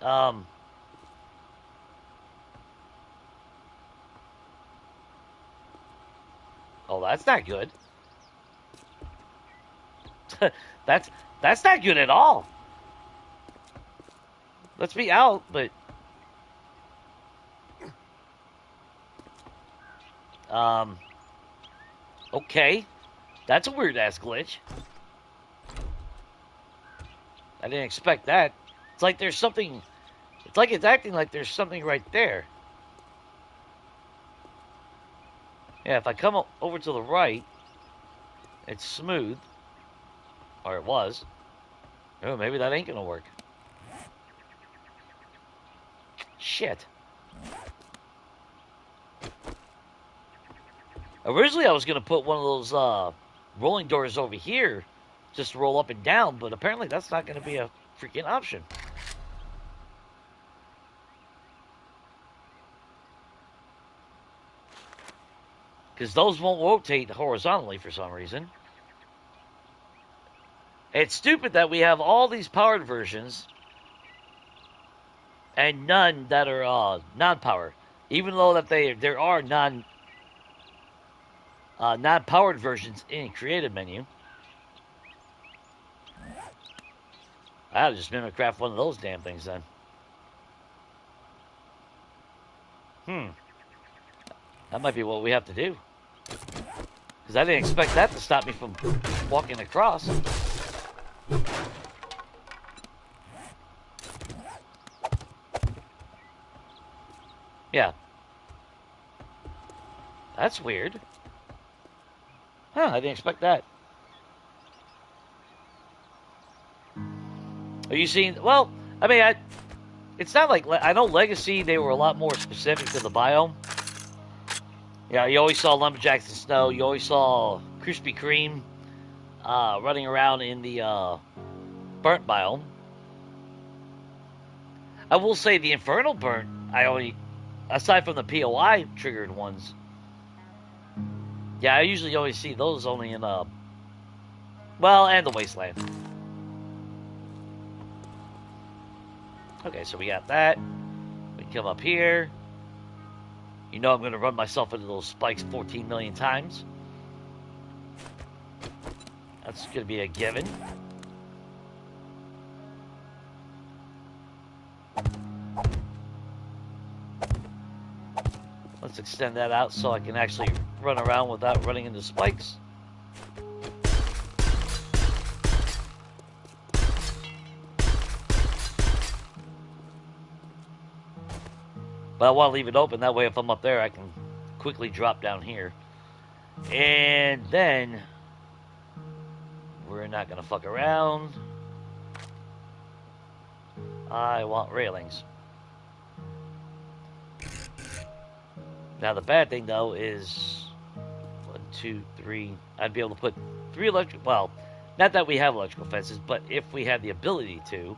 um, oh, that's not good. that's not good at all. Let's be out, but okay, that's a weird ass glitch. I didn't expect that. It's like there's something. It's like it's acting like there's something right there. Yeah, if I come over to the right, it's smooth. Or it was. Oh, maybe that ain't gonna work. Shit. Originally, I was gonna put one of those rolling doors over here, just to roll up and down, but apparently that's not gonna be a freaking option. Because those won't rotate horizontally for some reason. It's stupid that we have all these powered versions and none that are non-powered. Even though that there are non-powered versions in creative menu. I'll just mimicraft one of those damn things then. That might be what we have to do. Because I didn't expect that to stop me from walking across. Yeah. That's weird. Huh, I didn't expect that. Are you seeing... Well, I mean, it's not like... I know Legacy, they were a lot more specific to the biome. Yeah, you always saw Lumberjacks in snow. You always saw Krispy Kreme running around in the burnt biome. I will say the Infernal burnt, I only... Aside from the POI triggered ones... Yeah, I usually always see those only in, well, and the Wasteland. Okay, so we got that. We come up here. You know I'm going to run myself into those spikes 14 million times. That's going to be a given. Let's extend that out so I can actually run around without running into spikes. But I want to leave it open. That way if I'm up there, I can quickly drop down here. And then we're not going to fuck around. I want railings. Now the bad thing though is 1, 2, 3. I'd be able to put 3 electric. Well, not that we have electrical fences, but if we had the ability to,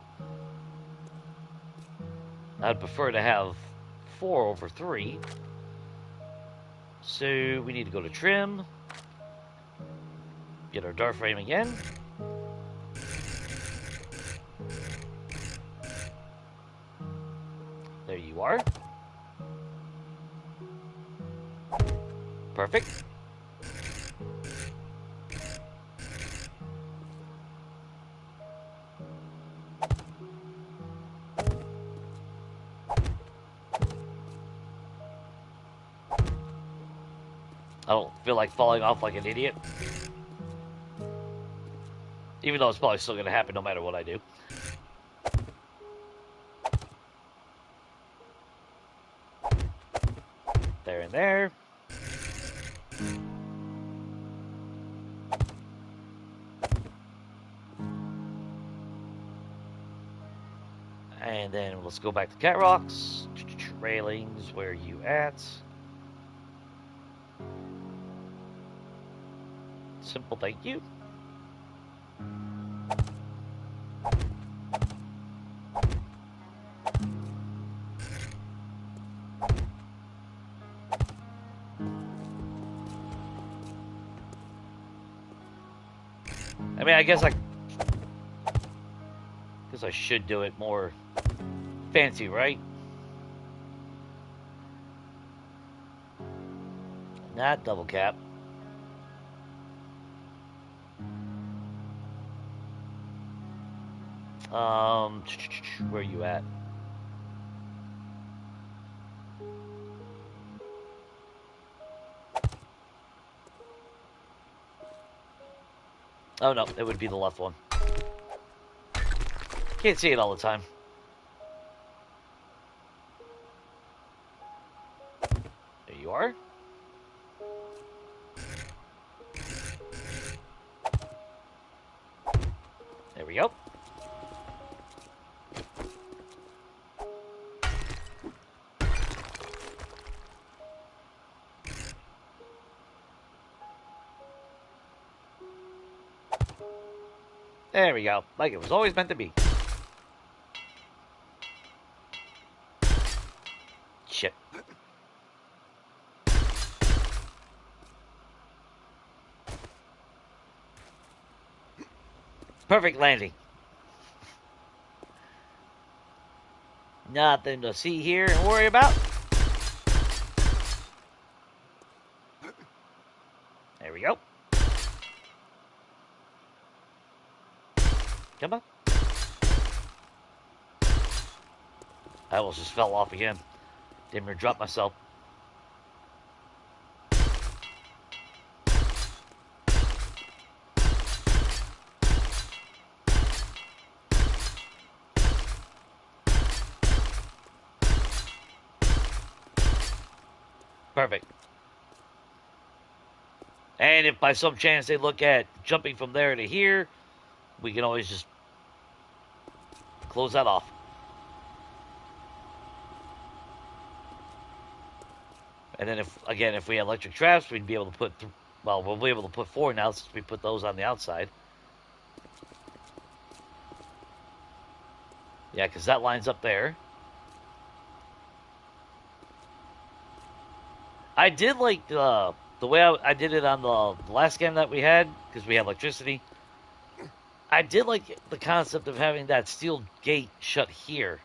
I'd prefer to have 4 over 3. So we need to go to trim. Get our door frame again. There you are. Perfect. I don't feel like falling off like an idiot. Even though it's probably still going to happen no matter what I do. There and there. And then let's go back to Cat Rocks. Railings, where you at? simple thank you. I mean, I guess I should do it more fancy, right? Not double cap. Where are you at? Oh no, it would be the left one. Can't see it all the time. There you are. There we go. There we go. Like it was always meant to be. Shit. Perfect landing. Nothing to see here and worry about. There we go. Come on. I almost just fell off again. Didn't even drop myself. Perfect. And if by some chance they look at jumping from there to here, we can always just close that off. And then if we had electric traps, we'd be able to put, well, we'll be able to put 4 now since we put those on the outside. Yeah, because that lines up there. I did like the way I did it on the last game that we had, because we had electricity. I did like the concept of having that steel gate shut here,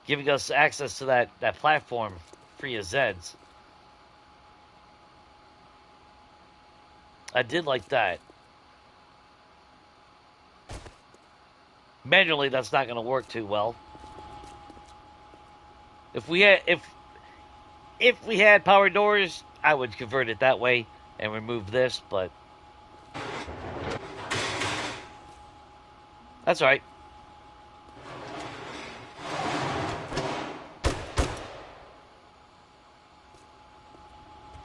giving us access to that platform free of Zeds. I did like that. Manually, that's not going to work too well. If we had power doors, I would convert it that way and remove this, but that's all right.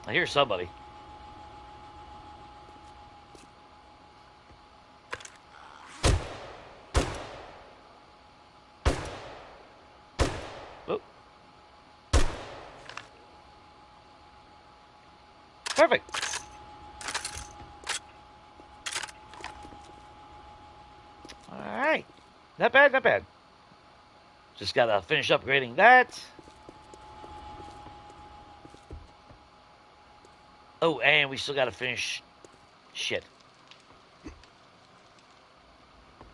I hear somebody. Oh. Perfect. All right. Not bad, not bad. Just got to finish upgrading that. Oh, and we still got to finish... Shit.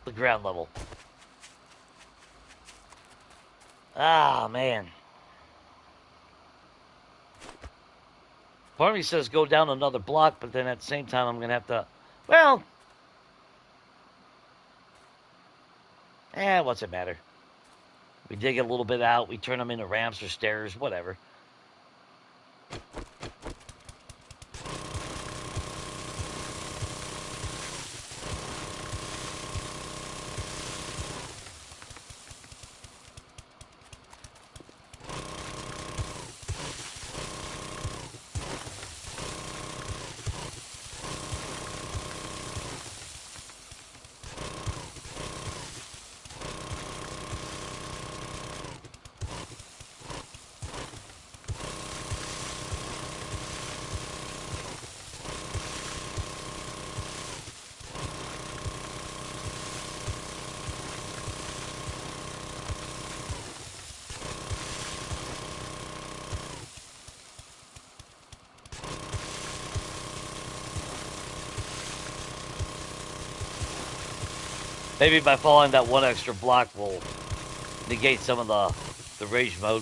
The ground level. Ah, man. Part of me says go down another block, but then at the same time I'm going to have to... Well... what's it matter? We dig it a little bit out, we turn them into ramps or stairs, whatever. Maybe by following that one extra block will negate some of the rage mode.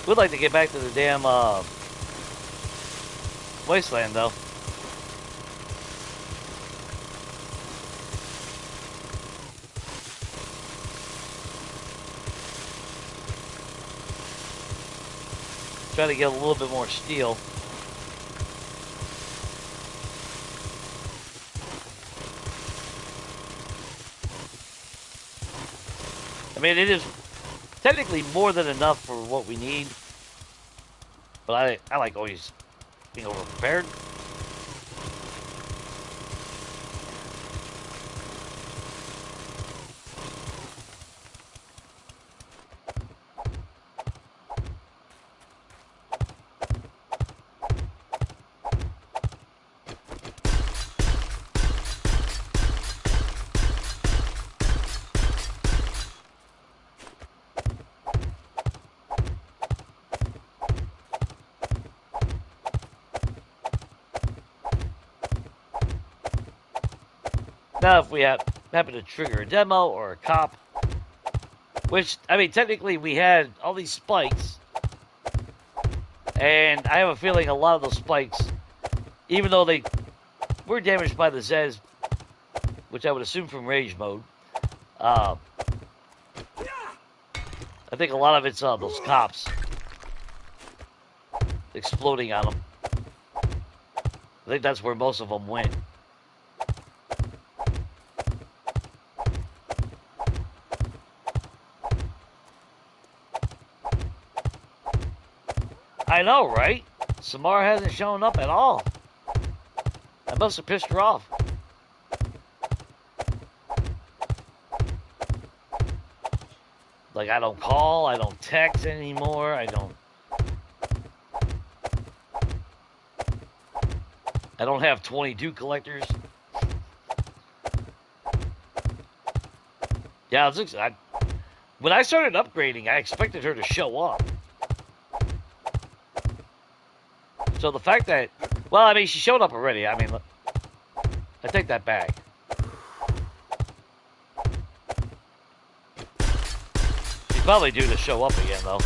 Would like to get back to the damn wasteland though. Try to get a little bit more steel. I mean, it is technically more than enough for what we need, but I like always being over prepared. Now, if we happen to trigger a demo or a cop, which, I mean, technically we had all these spikes, and I have a feeling a lot of those spikes, even though they were damaged by the Zez, which I would assume from rage mode, I think a lot of it's those cops exploding on them. I think that's where most of them went. I know, right? Samara hasn't shown up at all. I must have pissed her off. Like, I don't call, I don't text anymore, I don't have 22 collectors. Yeah, when I started upgrading, I expected her to show up. So the fact that, well, I mean, she showed up already. I mean, I take that back. She's probably due to show up again, though.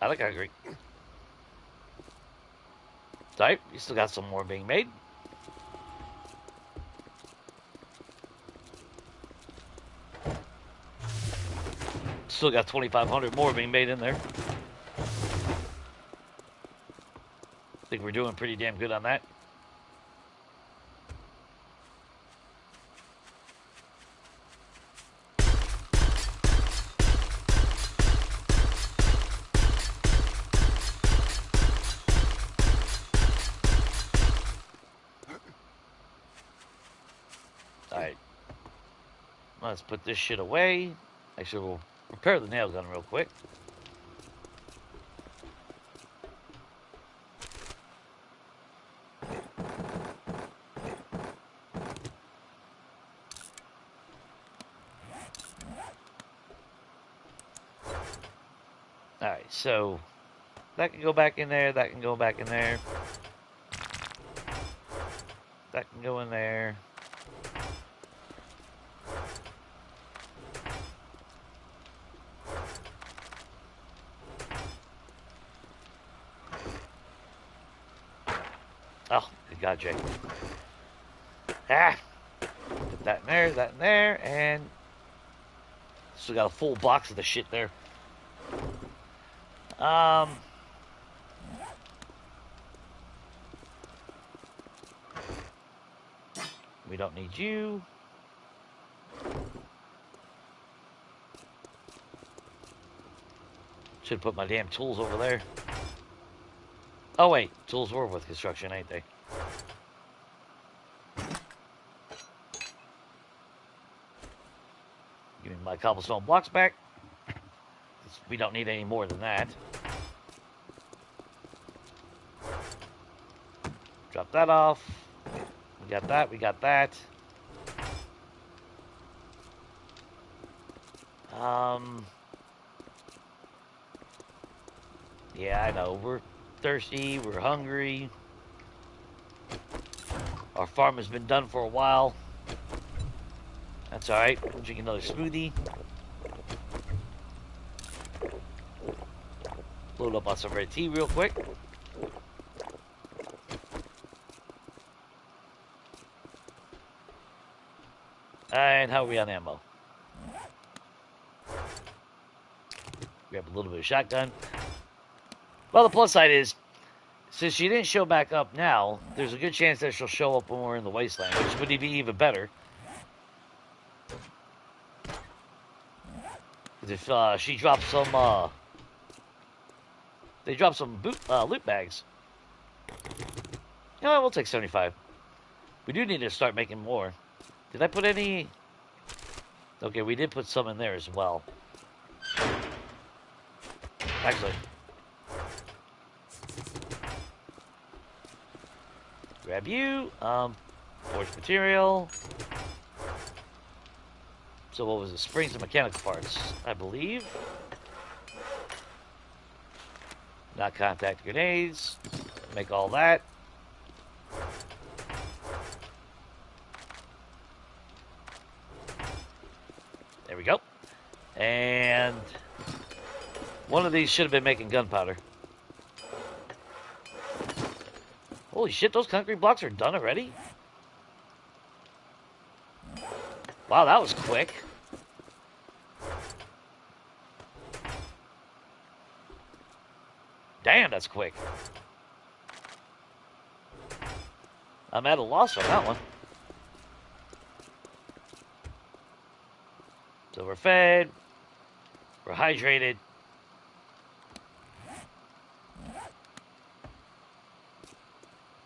I think I agree. Right, you still got some more being made. Still got 2,500 more being made in there. I think we're doing pretty damn good on that. Let's put this shit away. Actually, we'll repair the nail gun real quick. Alright, so that can go back in there, that can go back in there. That can go in there. Oh, good God, Jake. Ah! Put that in there, and still got a full box of the shit there. We don't need you. Should put my damn tools over there. Oh wait, tools were with construction, ain't they? Give me my cobblestone blocks back. We don't need any more than that. Drop that off. We got that, we got that. Yeah, I know. We're thirsty, we're hungry. Our farm has been done for a while. That's alright. We'll drink another smoothie. Load up on some red tea real quick. And how are we on ammo? Grab a little bit of shotgun. Well, the plus side is, since she didn't show back up now, there's a good chance that she'll show up when we're in the wasteland, which would be even better. If she drops some, they drop some loot bags. You know what, we'll take 75. We do need to start making more. Did I put any? Okay, we did put some in there as well. Actually. Grab you. Forged material. So what was it? Springs and mechanical parts, I believe. Not contact grenades. Make all that. There we go. And one of these should have been making gunpowder. Holy shit, those concrete blocks are done already? Wow, that was quick. Damn, that's quick. I'm at a loss on that one. So we're fed. We're hydrated.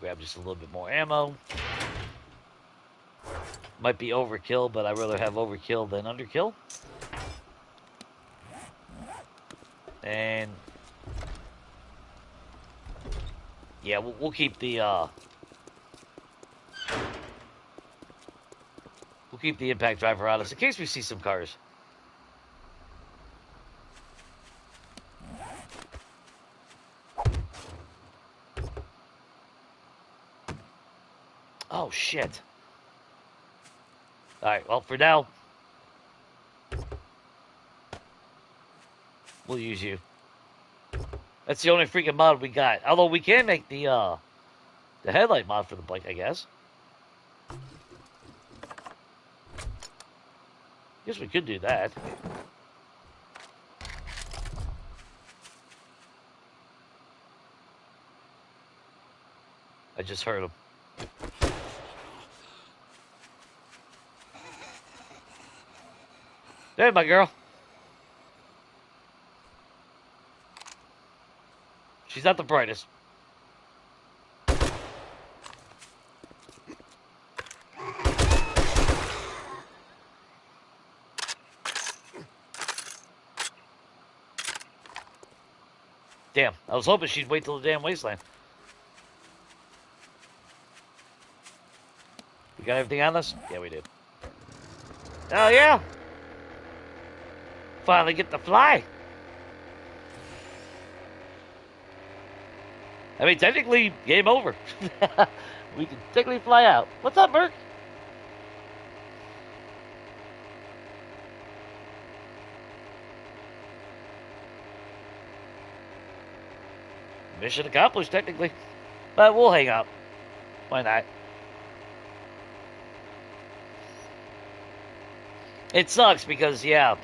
Grab just a little bit more ammo. Might be overkill, but I'd rather have overkill than underkill. And yeah, we'll keep the impact driver on us in case we see some cars. Oh shit. Alright, well, for now, we'll use you. That's the only freaking mod we got. Although we can make the headlight mod for the bike, I guess. Guess we could do that. I just heard him. Hey, my girl. She's not the brightest. Damn, I was hoping she'd wait till the damn wasteland. We got everything on us? Yeah, we did. Oh, yeah. Finally get to fly. I mean, technically, game over. We can technically fly out. What's up, Merc? Mission accomplished, technically. But we'll hang out. Why not? It sucks because, yeah,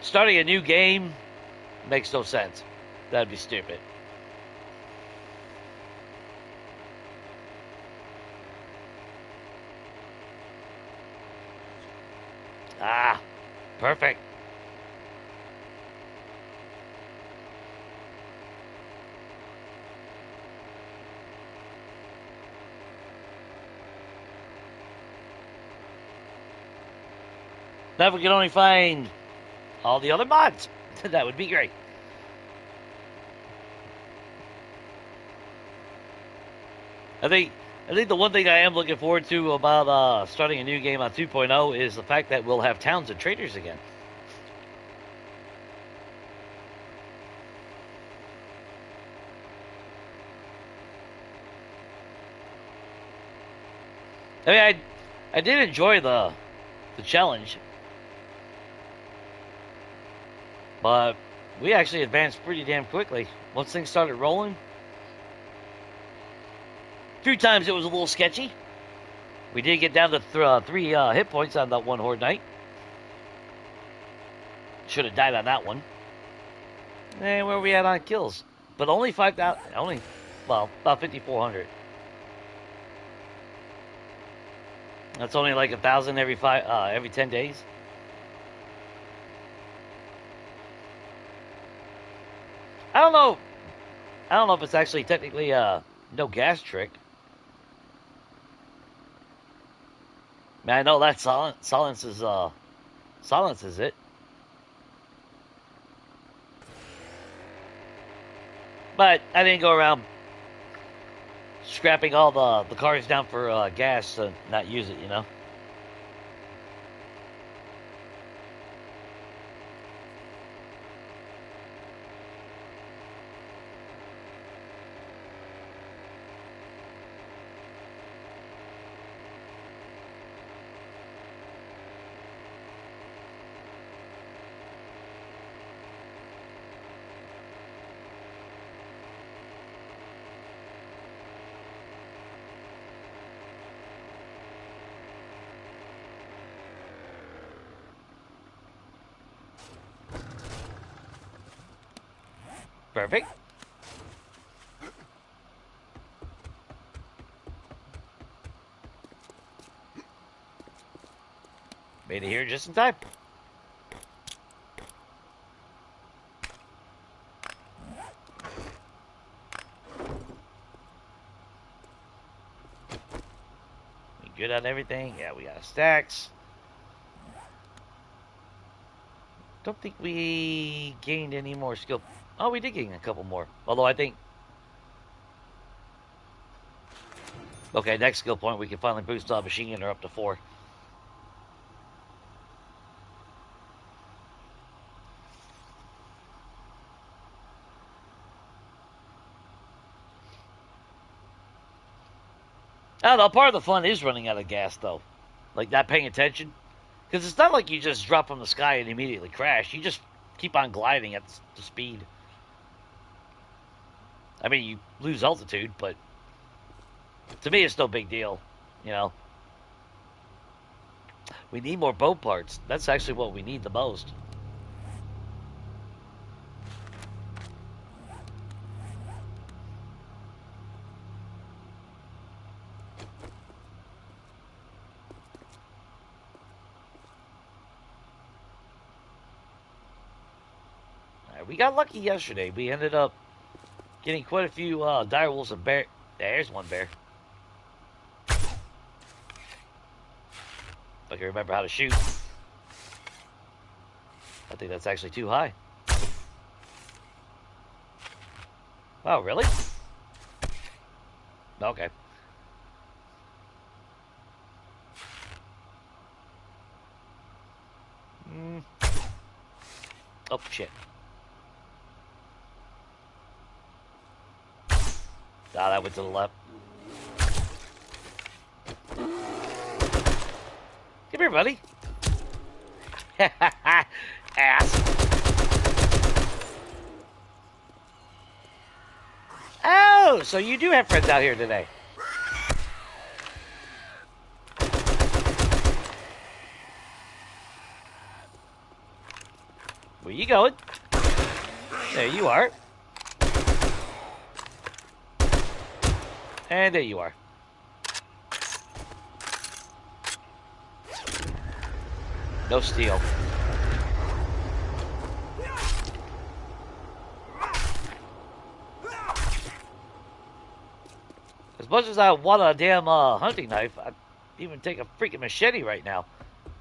starting a new game makes no sense. That'd be stupid. Ah, perfect. Now if we could only find all the other mods, that would be great. I think the one thing I am looking forward to about starting a new game on 2.0 is the fact that we'll have towns and traders again. I mean, I did enjoy the challenge, but we actually advanced pretty damn quickly once things started rolling. A few times it was a little sketchy. We did get down to 3 hit points on that one Horde Knight. Should have died on that one. And where are we at on kills? But only 5,000. Only, well, about 5,400. That's only like 1,000 every 10 days. I don't know. I don't know if it's actually technically no gas trick. Man, I know that silences it. But I didn't go around scrapping all the cars down for gas to not use it, you know. Perfect. Made it here just in time. We good on everything? Yeah, we got stacks. Don't think we gained any more skill. Oh, we did gain a couple more. Although I think... Okay, next skill point, we can finally boost our machine gunner up to 4. I don't know, part of the fun is running out of gas, though. Like, not paying attention. Because it's not like you just drop from the sky and immediately crash. You just keep on gliding at the speed. I mean, you lose altitude, but to me, it's no big deal, you know. We need more boat parts. That's actually what we need the most. We got lucky yesterday. We ended up getting quite a few dire wolves and bear. There's one bear. If I can remember how to shoot. I think that's actually too high. Oh, really? Okay. Oh, shit. Ah, that went to the left. Come here, buddy. Ass. Oh, so you do have friends out here today. Where you going? There you are. And there you are. No steel. As much as I want a damn hunting knife, I'd even take a freaking machete right now.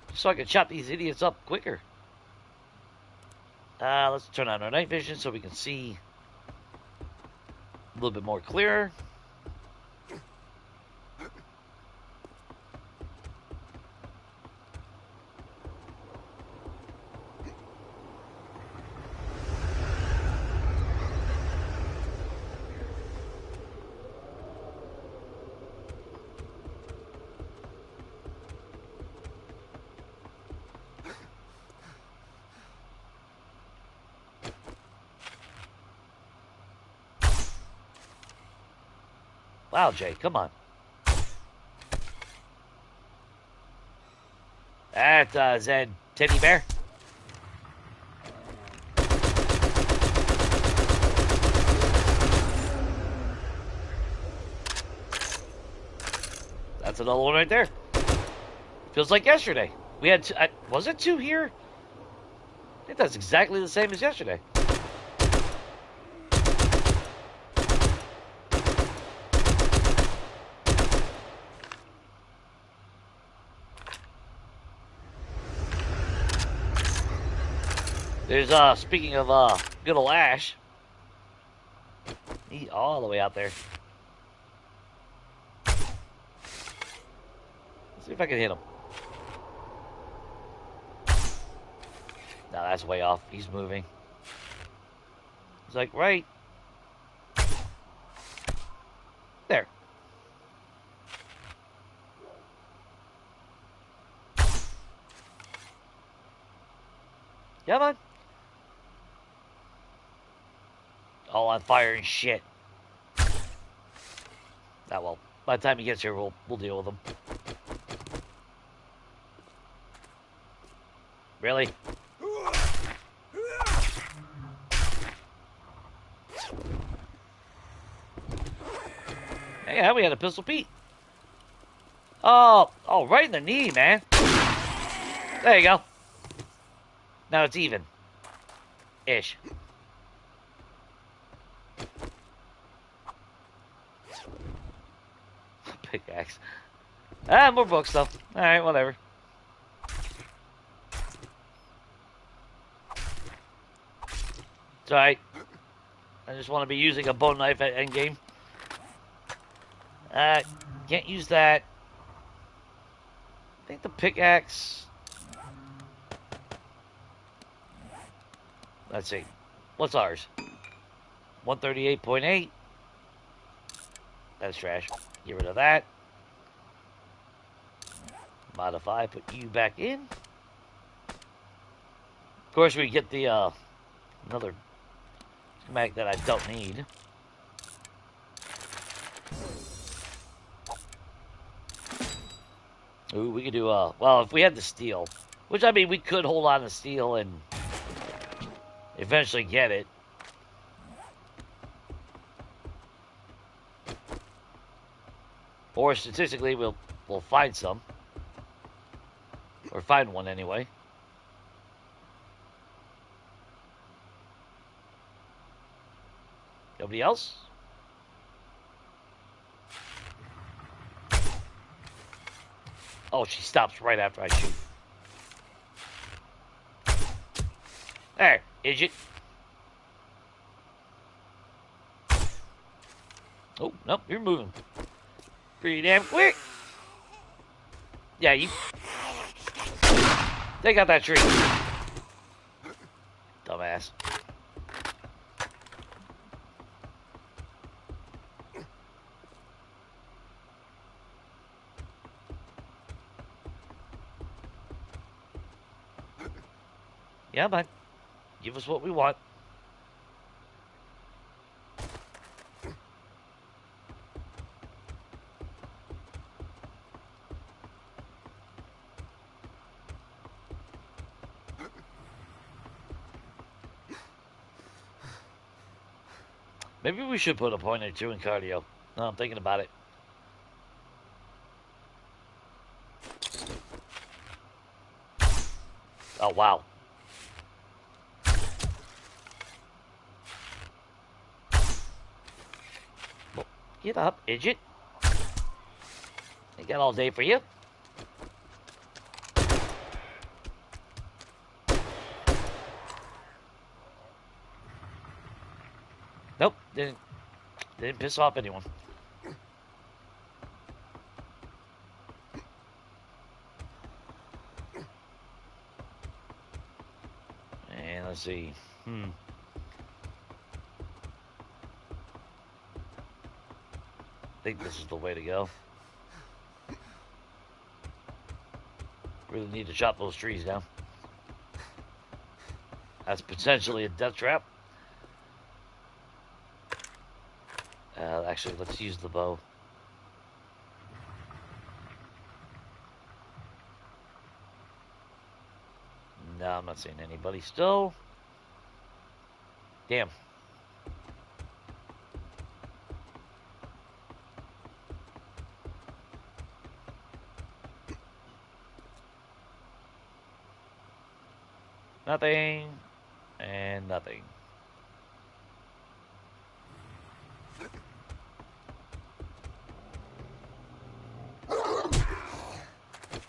Just so I can chop these idiots up quicker. Let's turn on our night vision so we can see a little bit more clearer. Wow, Jay, come on. That, Zed, teddy bear. That's another one right there. Feels like yesterday. We had, was it 2 here? I think that's exactly the same as yesterday. There's, speaking of, good old Ash. He's all the way out there. Let's see if I can hit him. No, that's way off. He's moving. He's like, right. There. Come on. All on fire and shit. Ah, well, by the time he gets here, we'll deal with him. Really? Yeah, we had a Pistol Pete. Oh, right in the knee, man. There you go. Now it's even. Ish. Pickaxe. Ah, more books, though. Alright, whatever. It's alright. I just want to be using a bone knife at endgame. Can't use that. I think the pickaxe... Let's see. What's ours? 138.8. That's trash. Get rid of that. Modify, put you back in. Of course, we get the, another schematic that I don't need. Ooh, we could do, well, if we had the steel, which, I mean, we could hold on to steel and eventually get it. Or statistically, we'll find some. Or find one anyway. Nobody else? Oh, she stops right after I shoot. There, idiot. Oh, nope, you're moving pretty damn quick. Yeah, you take out that tree. Dumbass. Yeah, bud. Give us what we want. Maybe we should put a point or two in cardio. No, I'm thinking about it. Oh, wow. Well, get up, idiot. I got all day for you. Nope, didn't piss off anyone. And let's see. I think this is the way to go. Really need to chop those trees down. That's potentially a death trap. Actually, let's use the bow. No, I'm not seeing anybody still. Damn. Nothing. And nothing.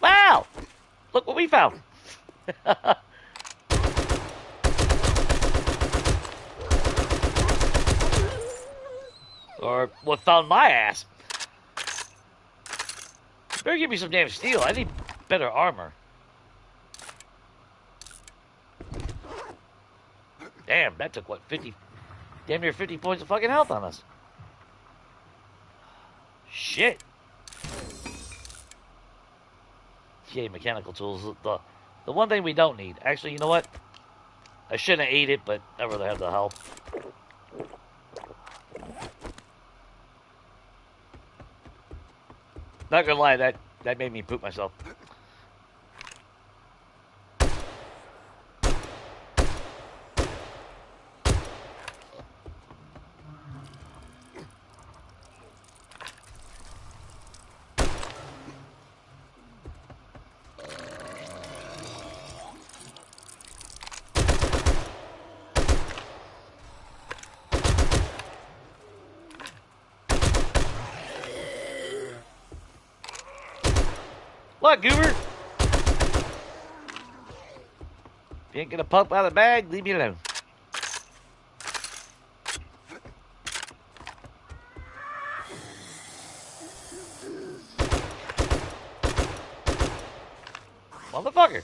Wow! Look what we found. Or what found my ass. Better give me some damn steel. I need better armor. Damn, that took what, 50, damn near 50 points of fucking health on us. Shit. Yay, mechanical tools. The one thing we don't need. Actually, you know what? I shouldn't have ate it, but I'd rather have the health. Not gonna lie, that made me poop myself. What, goober? If you ain't gonna pump out of the bag, leave me alone. Motherfucker.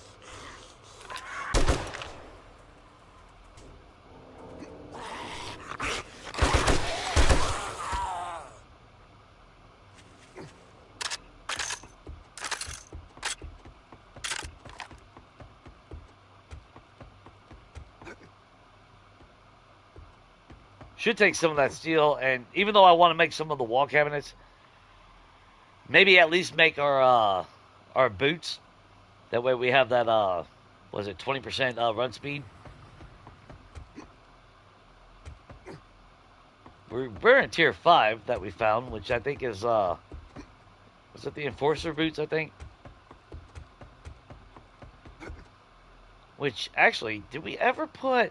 Should take some of that steel, and even though I want to make some of the wall cabinets, maybe at least make our boots. That way we have that, was it 20% run speed? We're in tier 5 that we found, which I think is, was it the Enforcer boots, I think? Which, actually, did we ever put...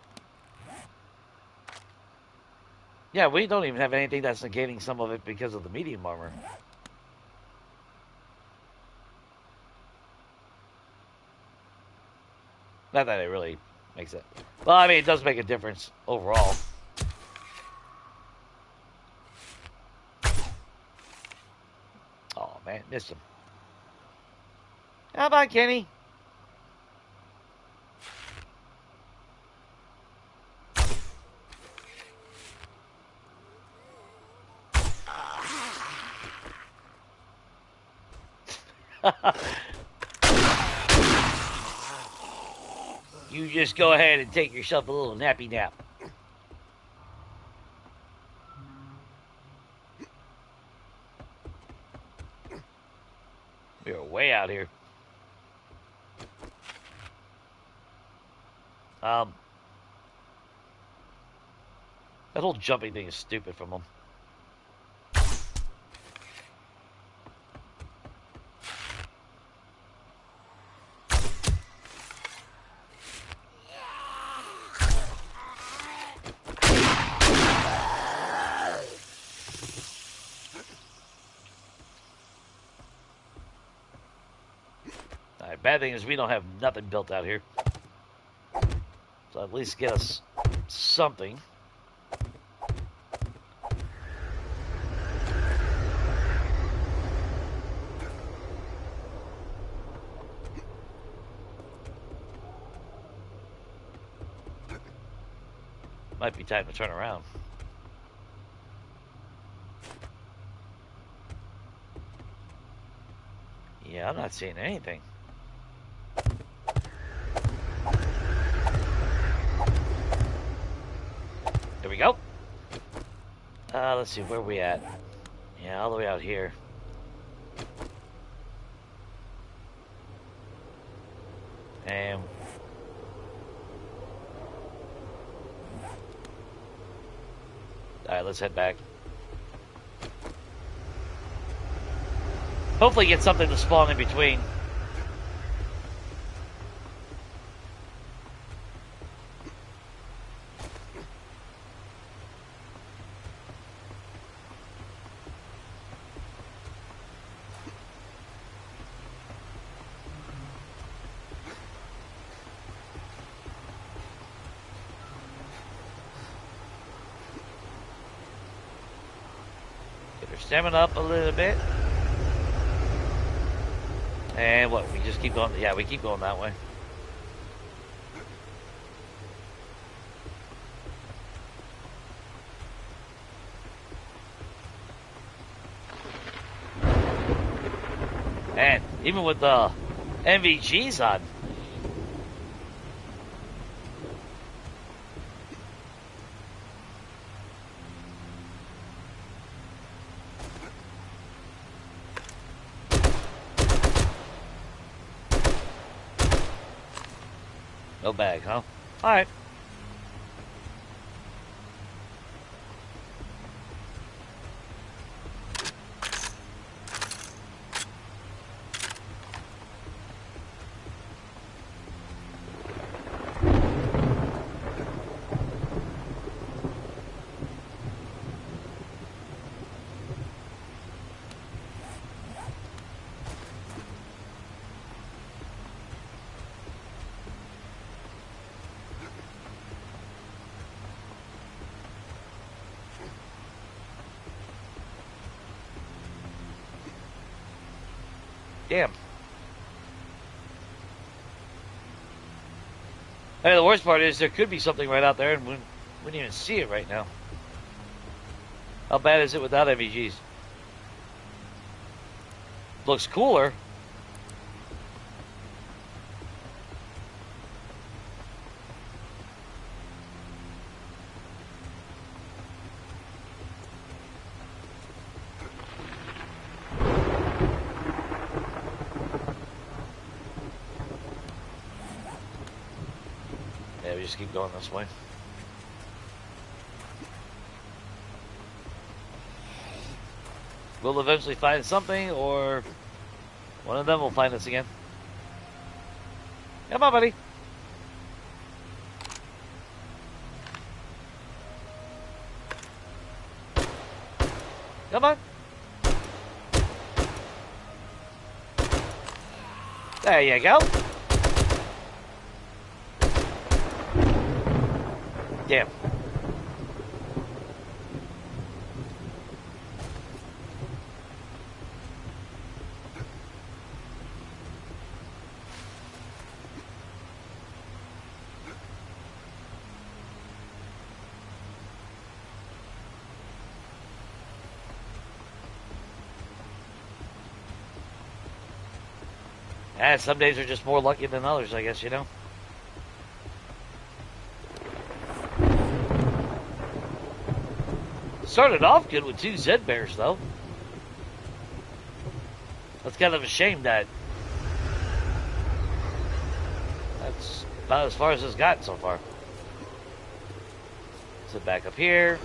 Yeah, we don't even have anything that's negating some of it because of the medium armor. Not that it really makes it... Well, I mean, it does make a difference overall. man. Missed him. How about Kenny? You just go ahead and take yourself a little nappy nap. We're way out here. That whole jumping thing is stupid from them. Alright, bad thing is we don't have nothing built out here. So at least get us something. Might be time to turn around. Yeah, I'm not seeing anything. There we go. Let's see, where are we at? Yeah, all the way out here. And alright, let's head back. Hopefully get something to spawn in between. Stamina up a little bit. And what, we just keep going? Yeah, we keep going that way. And even with the MVGs on. No bag, huh? Alright. Damn. Hey, the worst part is there could be something right out there and we wouldn't even see it right now. How bad is it without MVGs? Looks cooler. Just keep going this way. We'll eventually find something, or one of them will find us again. Come on, buddy. Come on. There you go. Damn. And some days are just more lucky than others, I guess, you know? Started off good with 2 Zed Bears, though. That's kind of a shame that that's about as far as it's gotten so far. Sit back up here.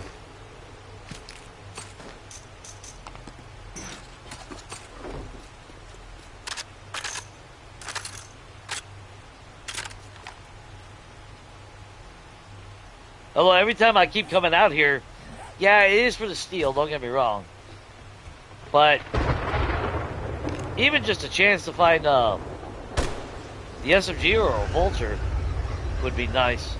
Although every time I keep coming out here, yeah, it is for the steel, don't get me wrong. But even just a chance to find the SMG or a Vulture would be nice.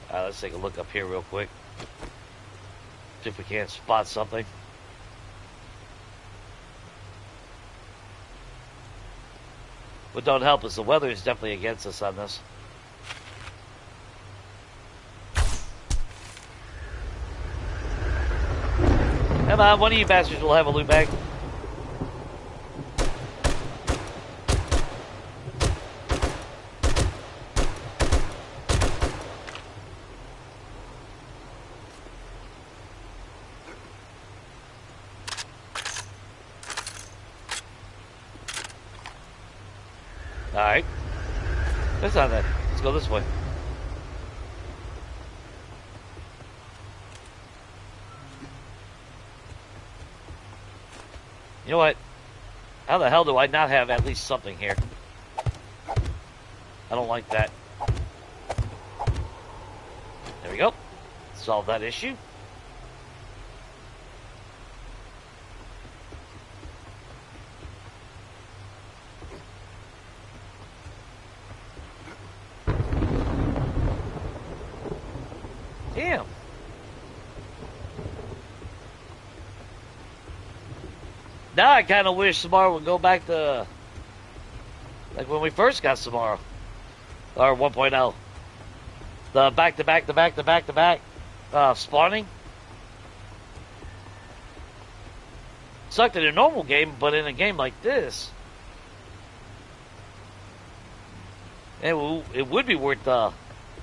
Alright, let's take a look up here real quick. See if we can't spot something. What don't help is the weather is definitely against us on this. Come on, one of you bastards will have a loot bag. Alright. That's not that. Let's go this way. You know what? How the hell do I not have at least something here? I don't like that. There we go. Solve that issue. Damn. Now I kind of wish Samara would go back to like when we first got Samara, or 1.0. The back-to-back spawning. Sucked in a normal game, but in a game like this, it would be worth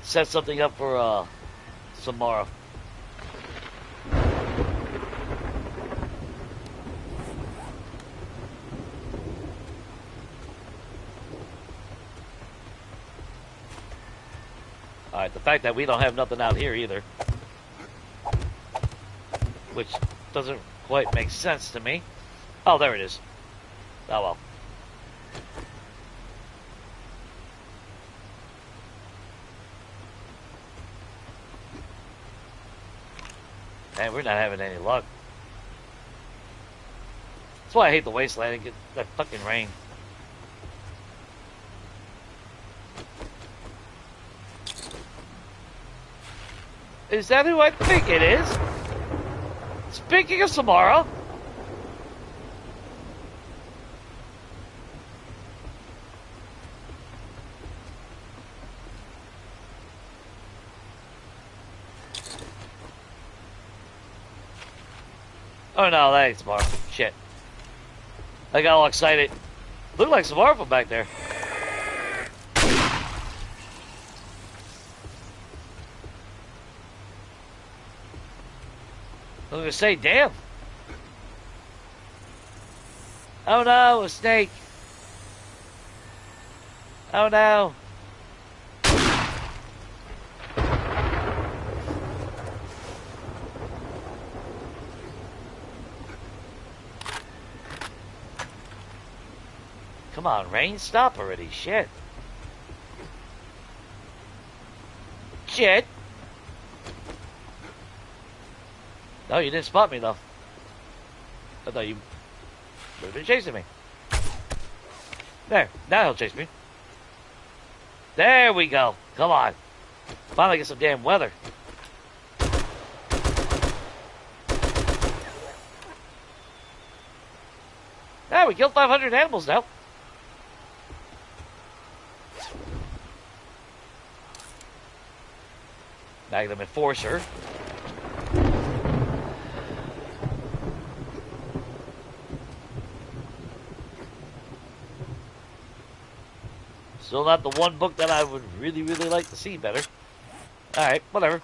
set something up for Samara. Alright, the fact that we don't have nothing out here either, which doesn't quite make sense to me. Oh, there it is. Oh well. Man, we're not having any luck. That's why I hate the wasteland and get that fucking rain. Is that who I think it is? Speaking of Samara. Oh no, that ain't Samara. Shit. I got all excited. Looked like Samara from back there. I was gonna say, damn. Oh no, a snake. Oh no. Come on, rain, stop already. Shit. Shit. No, you didn't spot me, though. I thought you would have been chasing me. There. Now he'll chase me. There we go. Come on. Finally get some damn weather. Yeah, we killed 500 animals now. Magnum Enforcer. Still not the one book that I would really, really like to see better. Alright, whatever.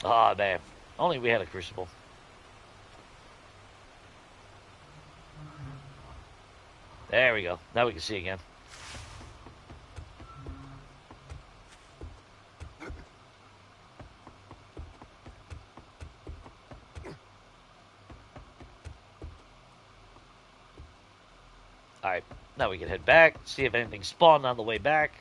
Ah, man. Only we had a crucible. There we go. Now we can see again. Alright, now we can head back, see if anything spawned on the way back.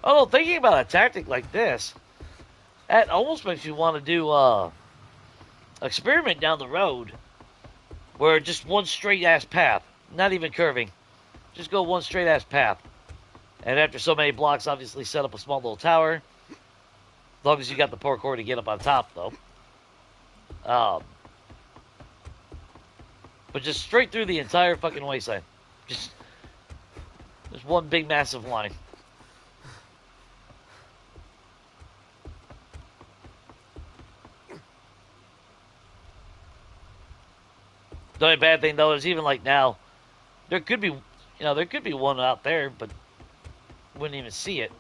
Although, thinking about a tactic like this, that almost makes you want to do experiment down the road where just one straight-ass path, not even curving, just go one straight-ass path. And after so many blocks, obviously set up a small little tower. As long as you got the parkour to get up on top, though. But just straight through the entire fucking wasteland. Just one big, massive line. The only bad thing, though, is even like now, there could be, there could be one out there, but wouldn't even see it.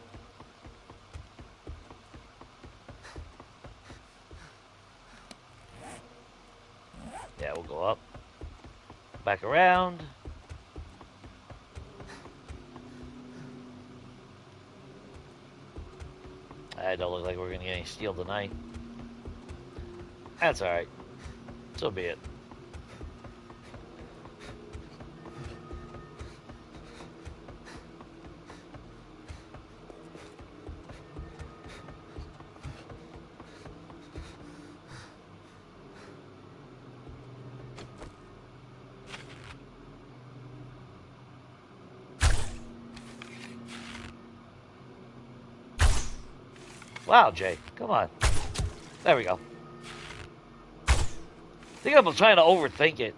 Yeah, we'll go up. Back around. I don't look like we're going to get any steel tonight. That's alright. So be it. Wow, Jay. Come on. There we go. I think I'm trying to overthink it.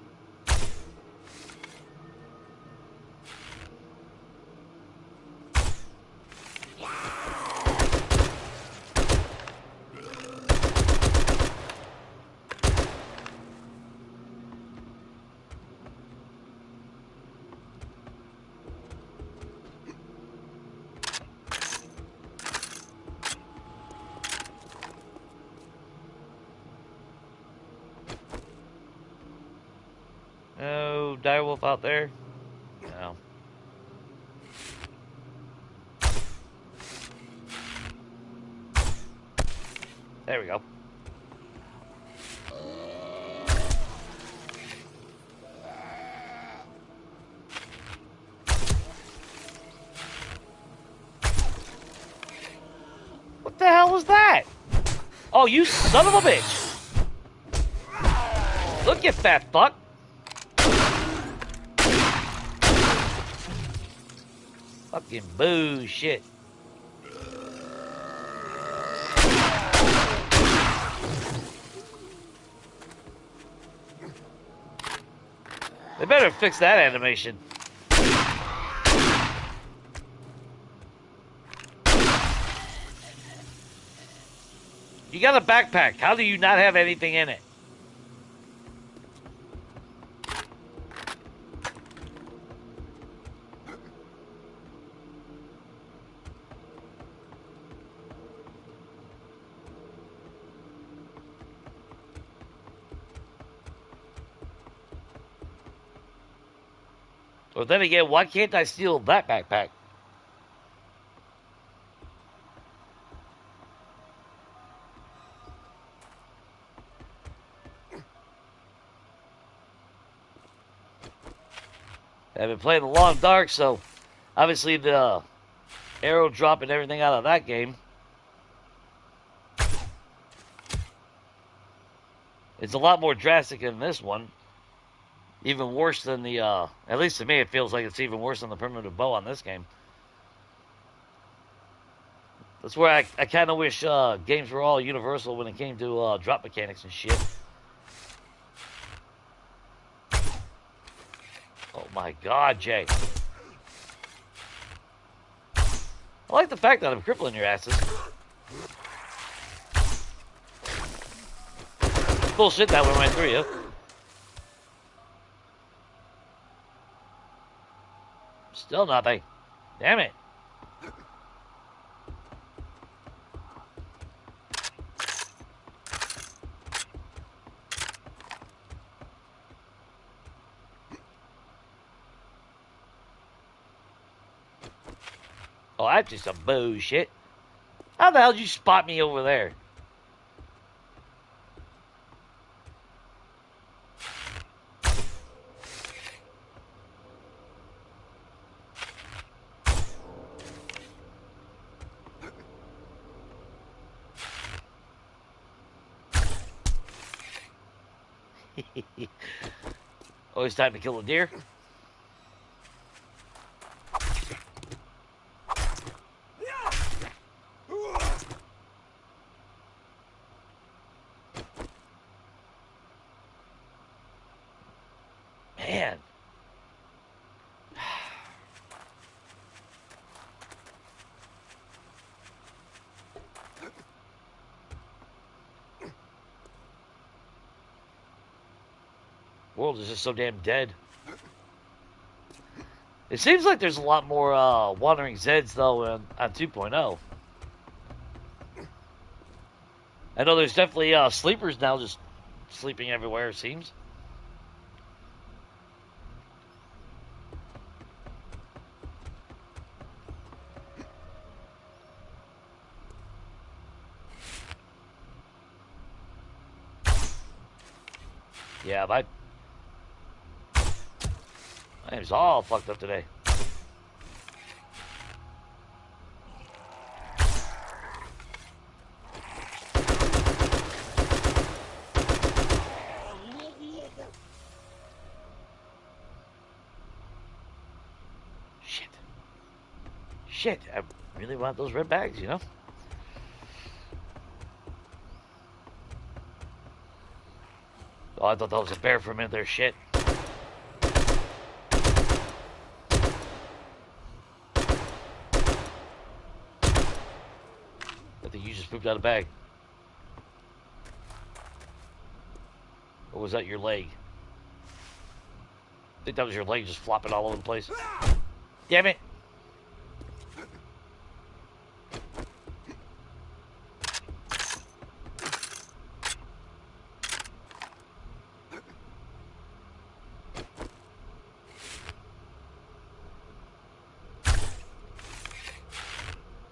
No direwolf out there? No. There we go. What the hell was that? Oh, you son of a bitch! Look, you fat fuck! Fucking bullshit. They better fix that animation. You got a backpack. How do you not have anything in it? Or then again, why can't I steal that backpack? I've been playing the Long Dark, so obviously the arrow drop and everything out of that game. It's a lot more drastic than this one. Even worse than the, at least to me, it feels like it's even worse than the primitive bow on this game. That's where I kind of wish games were all universal when it came to drop mechanics and shit. Oh my god, Jay. I like the fact that I'm crippling your asses. Bullshit, that went right through you. Still nothing. Damn it. Oh, that's just some bullshit. How the hell did you spot me over there? Oh, it's time to kill a deer? Man. World is just so damn dead. It seems like there's a lot more wandering Zeds though on 2.0. I know there's definitely sleepers now, just sleeping everywhere. It seems. Yeah, my name's all fucked up today. Shit, I really want those red bags, you know? Oh, I thought that was a bear for a minute there. Shit. I think you just pooped out a bag. Or was that your leg? I think that was your leg just flopping all over the place. Damn it.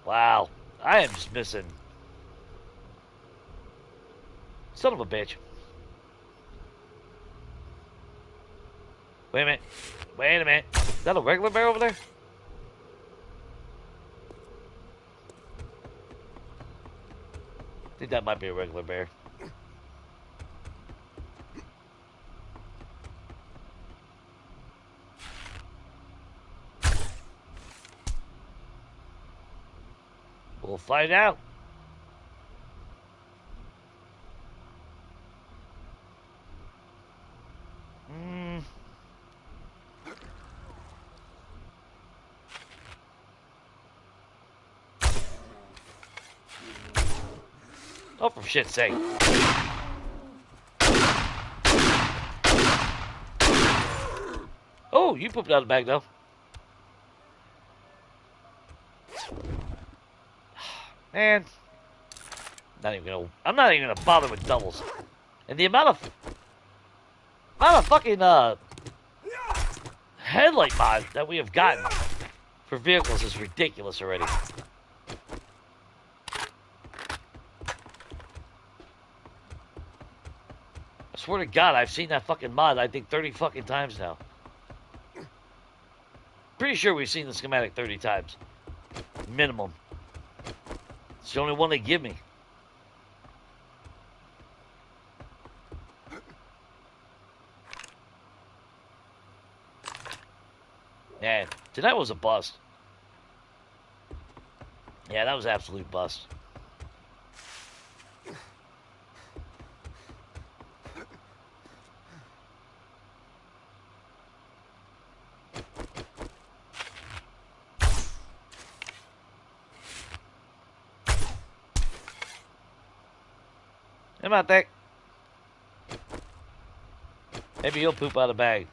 Wow. I am just missing. Son of a bitch. Wait a minute. Wait a minute. Is that a regular bear over there? I think that might be a regular bear. We'll find out. Oh, for shit's sake. Oh, you pooped out of the bag, though. Man. I'm not even gonna bother with doubles. And the amount of fucking, headlight mods that we have gotten for vehicles is ridiculous already. I swear to God, I've seen that fucking mod, I think, 30 fucking times now. Pretty sure we've seen the schematic 30 times. Minimum. It's the only one they give me. Man, tonight was a bust. Yeah, that was absolute bust. Come on, Dick. Maybe you'll poop out of the bag.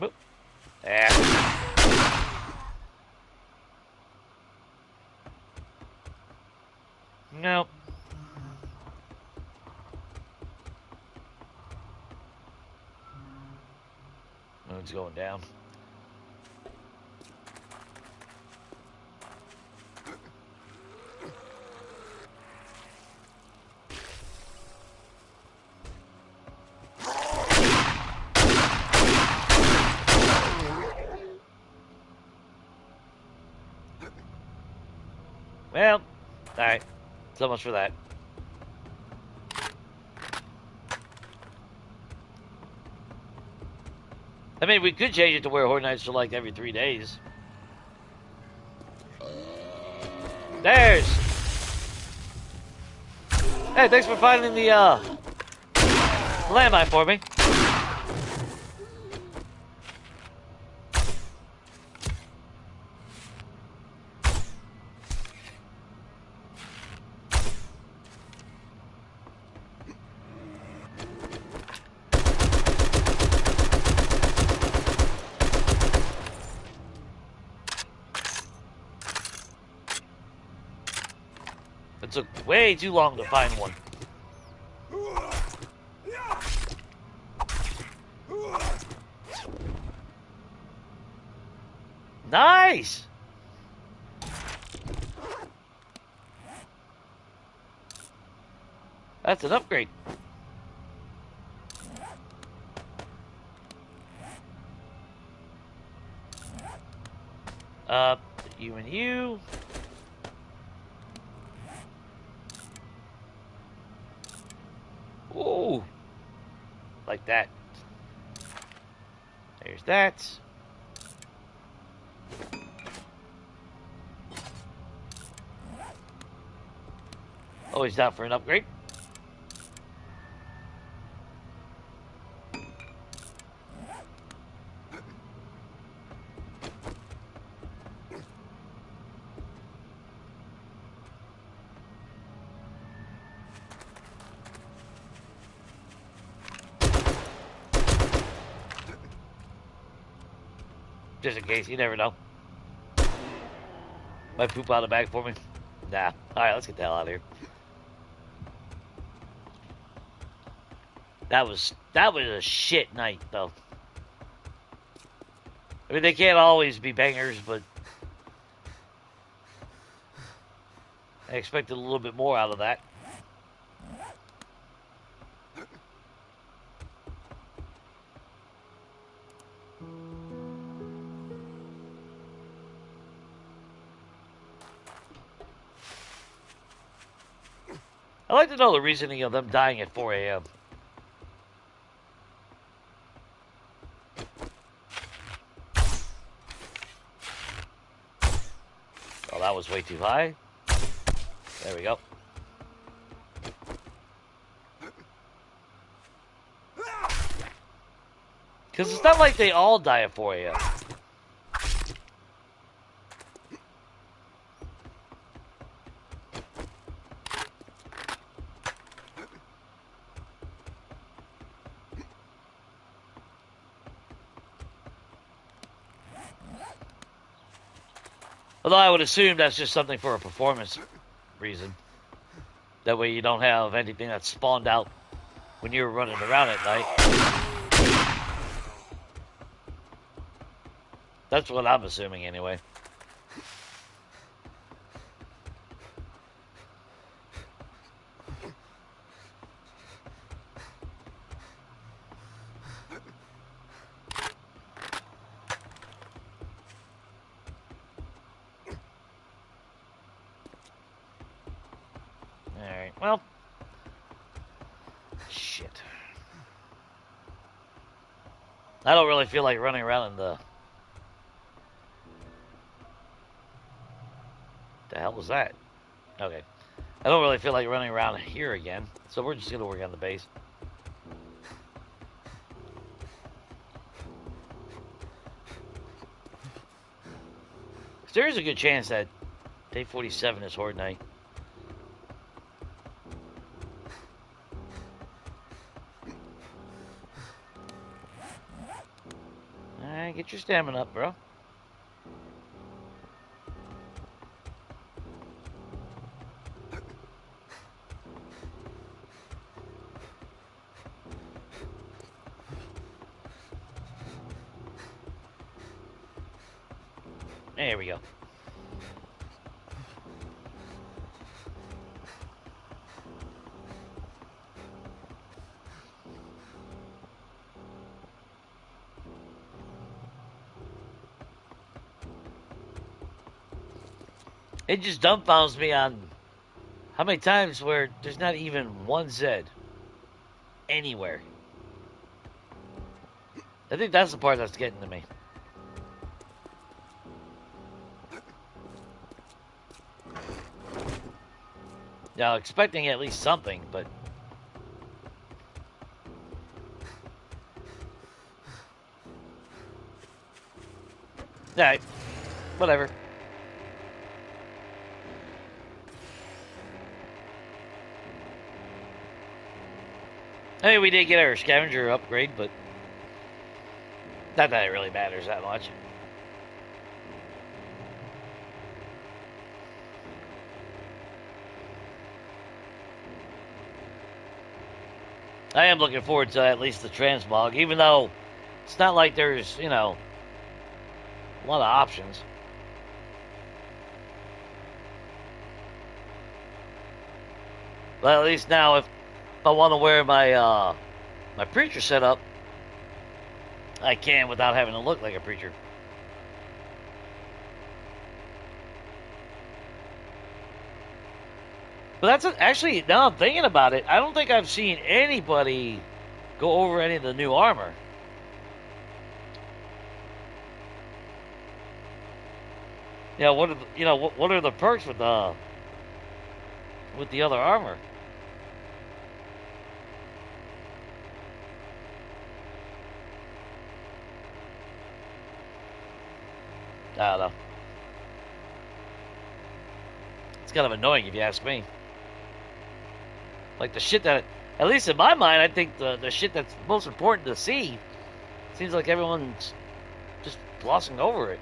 Boop. Yeah. Nope. Moon's going down. Well, alright. So much for that. I mean, we could change it to where Horror Nights are like every 3 days. There's! Hey, thanks for finding the, landmine for me. It took way too long to find one. Nice! That's an upgrade. You and you. Ooh. Like that. There's that. Always down for an upgrade. Just in case, you never know. Might poop out of the bag for me. Nah. Alright, let's get the hell out of here. That was a shit night, though. I mean, they can't always be bangers, but I expected a little bit more out of that. I'd like to know the reasoning of them dying at 4 a.m. Oh, that was way too high. There we go. Because it's not like they all die at 4 a.m. Although I would assume that's just something for a performance reason. That way you don't have anything that's spawned out when you're running around at night. That's what I'm assuming anyway. Well, shit. I don't really feel like running around in the... The hell was that? Okay. I don't really feel like running around here again, so we're just going to work on the base. There is a good chance that day 47 is Horde Night. Alright, get your stamina up, bro. There we go. It just dumbfounds me on how many times where there's not even one Zed anywhere. I think that's the part that's getting to me. Now, expecting at least something, but... Alright, whatever. I mean, we did get our scavenger upgrade, but... Not that it really matters that much. I am looking forward to at least the transmog, even though it's not like there's, you know, a lot of options. But at least now, if I want to wear my my preacher setup, I can without having to look like a preacher. But that's actually, now I'm thinking about it, I don't think I've seen anybody go over any of the new armor. Yeah, what are the, you know, what are the perks with the other armor? I don't know. It's kind of annoying if you ask me. Like the shit that, at least in my mind, I think the shit that's most important to see, seems like everyone's just glossing over it.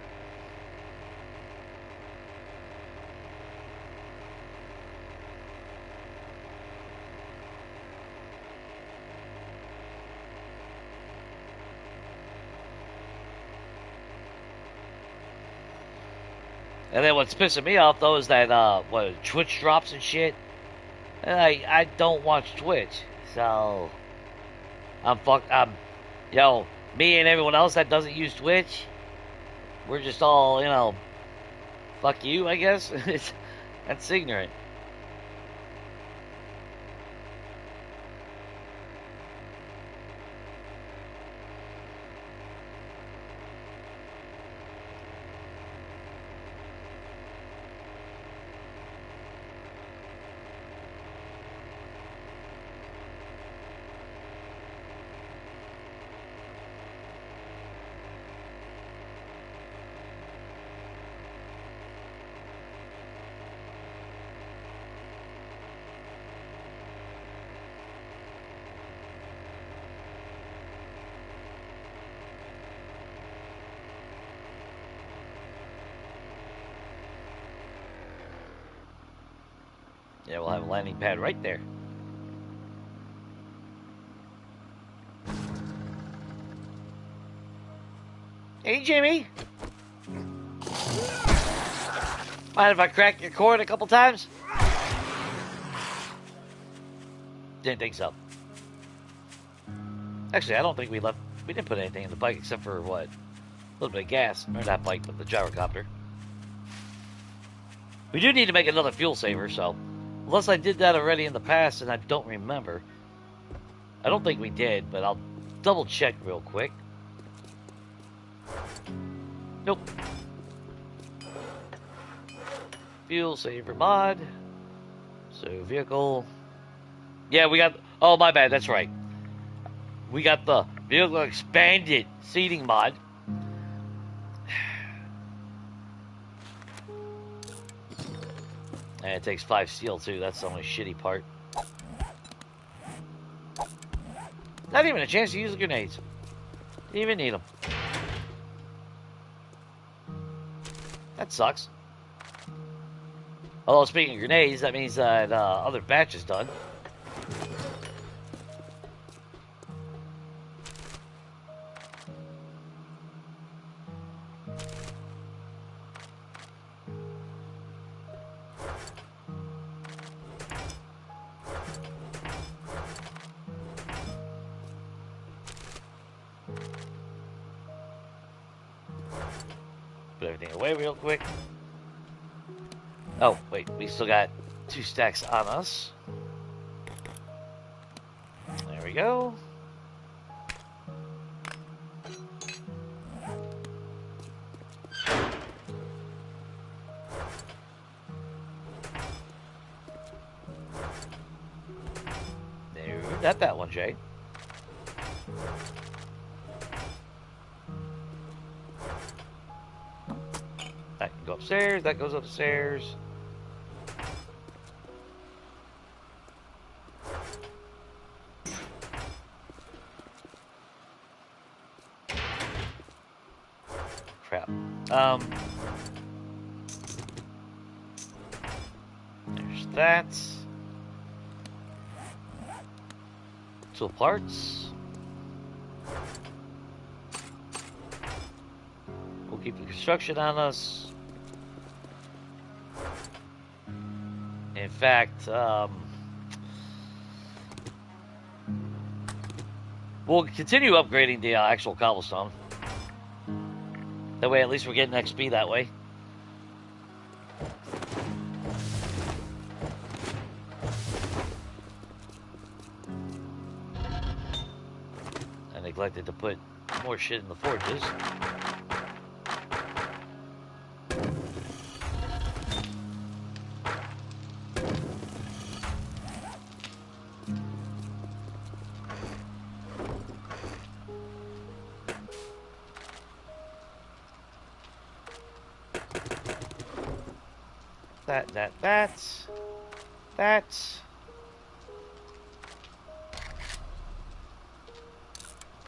And then what's pissing me off though is that what Twitch drops and shit. And I don't watch Twitch, so I'm fucked. Yo, me and everyone else that doesn't use Twitch, we're just all, you know, fuck you, I guess. That's ignorant. Yeah, we'll have a landing pad right there. Hey, Jimmy. Mind if I crack your cord a couple times? Didn't think so. Actually, I don't think we didn't put anything in the bike except for what? A little bit of gas. Or not bike, but the gyrocopter. We do need to make another fuel saver, so Unless I did that already in the past and I don't remember. I don't think we did, but I'll double check real quick. Nope. Fuel saver mod. So vehicle. Yeah, we got. Oh, my bad. That's right. We got the vehicle expanded seating mod. And it takes 5 steel too. That's the only shitty part. Not even a chance to use the grenades. Didn't even need them. That sucks. Although, speaking of grenades, that means that other batch is done. Put everything away real quick. Oh, wait, we still got 2 stacks on us. There we go. There, got that one, Jay. That can go upstairs, that goes upstairs. Crap. There's that. Tool parts. We'll keep the construction on us. In fact, we'll continue upgrading the actual cobblestone. That way, at least we're getting XP that way. I neglected to put more shit in the forges. That.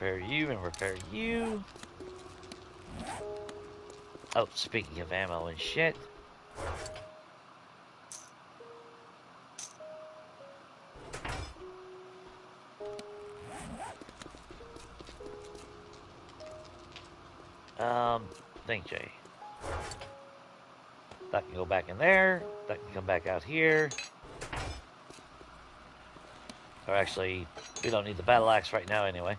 Repair you and repair you. Oh, speaking of ammo and shit. Thank Jay. That can go back in there. That can come back out here. Or actually, we don't need the battle axe right now anyway.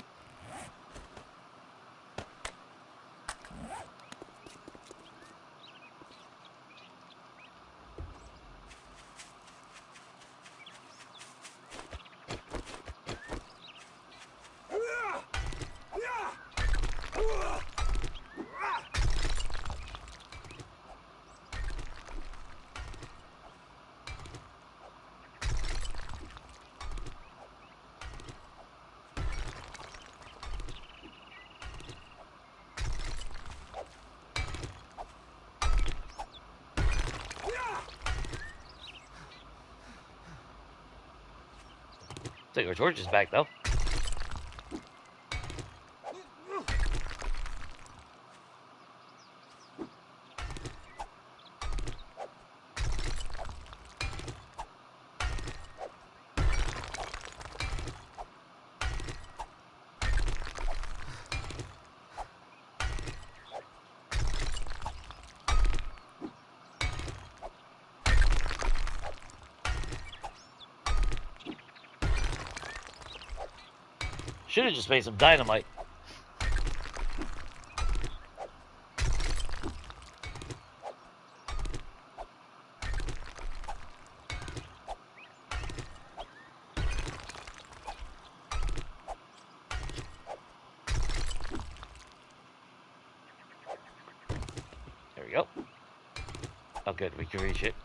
Take our torches back though. Should have just made some dynamite. Oh, good. We can reach it.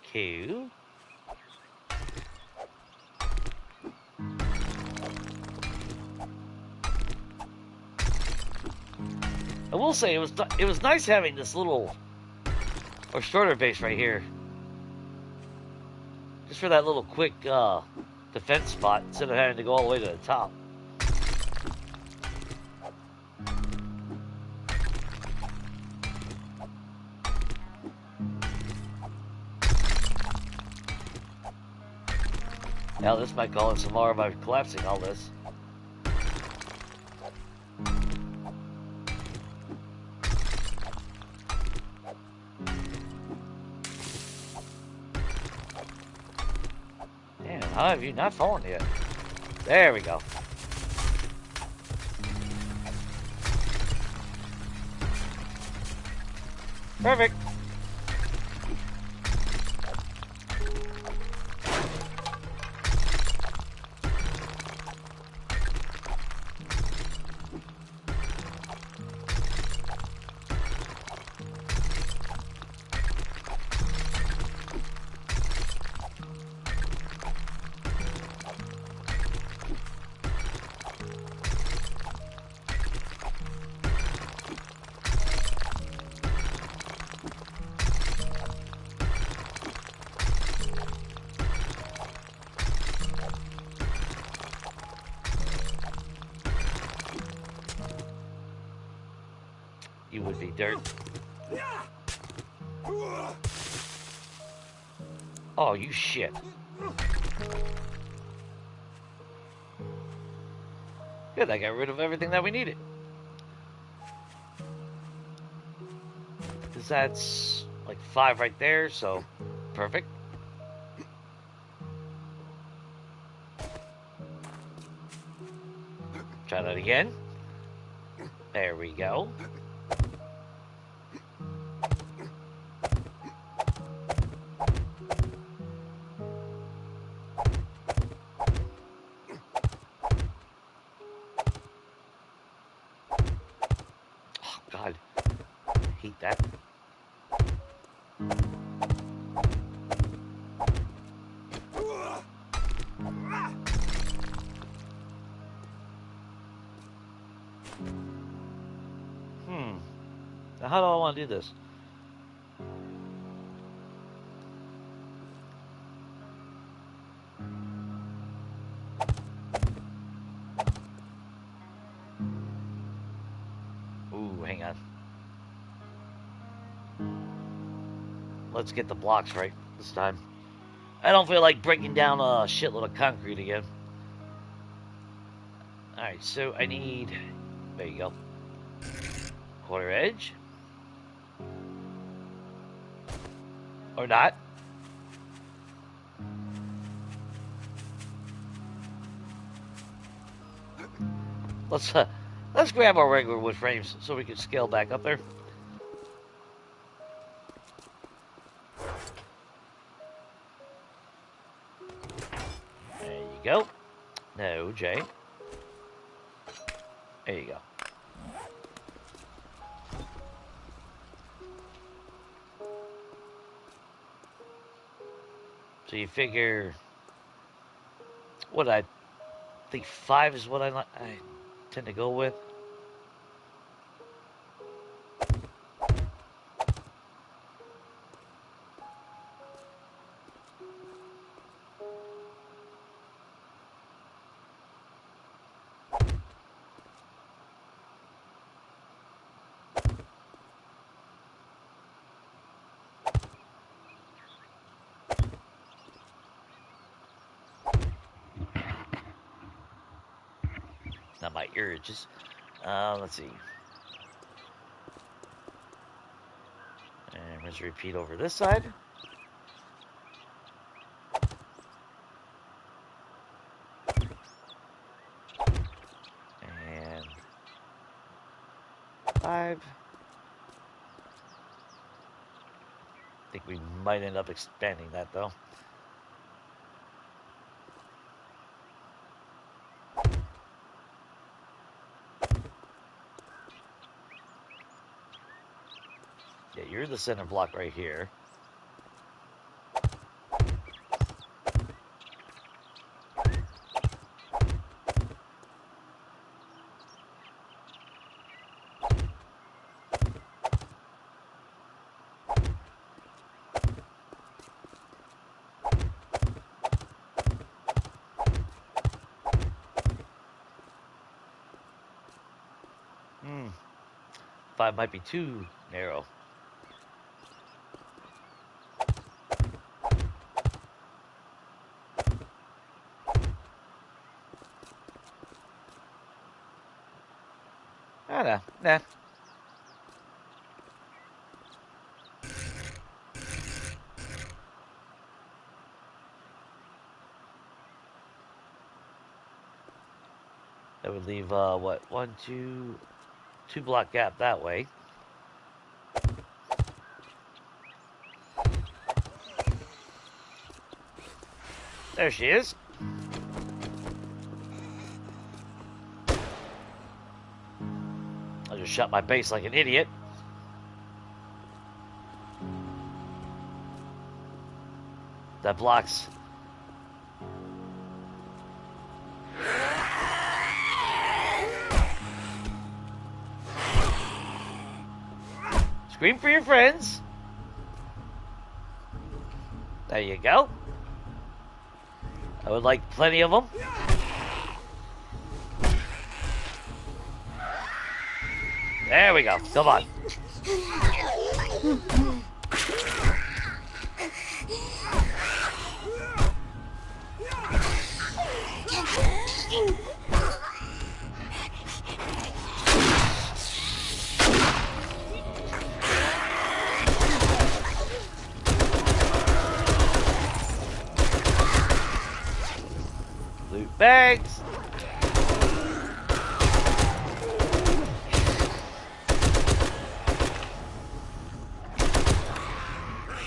Q. I will say it was nice having this little or shorter base right here, just for that little quick defense spot instead of having to go all the way to the top. Now this might call in some more by collapsing all this. Damn, how have you not fallen yet? There we go. Perfect. You would be dirt. Oh, you shit. Good, I got rid of everything that we needed. Because that's like 5 right there, so perfect. Try that again. There we go. Oh, God. I hate that. Now, how do I want to do this? Ooh, hang on. Let's get the blocks right this time. I don't feel like breaking down a shitload of concrete again. Alright, so I need... There you go. Quarter edge. Or not. Let's grab our regular wood frames so we can scale back up there. There you go. No, Jay. There you go. So you figure, what I think 5 is what I tend to go with. Not my urges. Let's see. And let's repeat over this side. And 5. I think we might end up expanding that though. Yeah, you're the center block right here. Hmm. 5 might be too narrow. I don't know. Nah. That would leave, what, 2 block gap that way. There she is. I just shot my base like an idiot. That blocks. Scream for your friends. There you go. I would like plenty of them. There we go. Come on. Loot bags.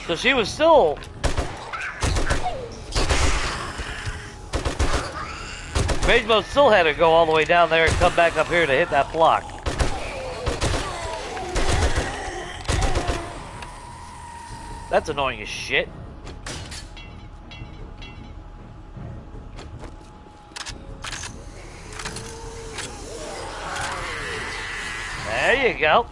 So she was still... Rage mode still had to go all the way down there and come back up here to hit that block. That's annoying as shit. There you go.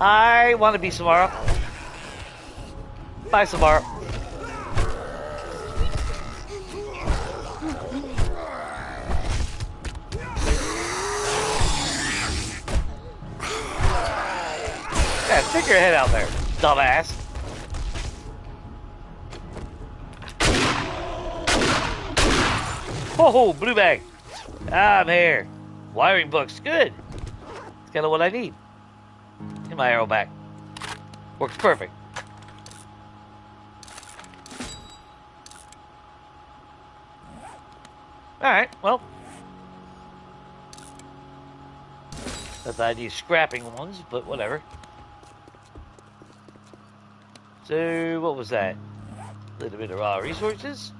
I want to be Samara. Bye, Samara. Yeah, stick your head out there, dumbass. Oh, blue bag. I'm here. Wiring books, good. It's kind of what I need. Get my arrow back. Works perfect. Alright, well. That's I need scrapping ones, but whatever. So, what was that? A little bit of raw resources.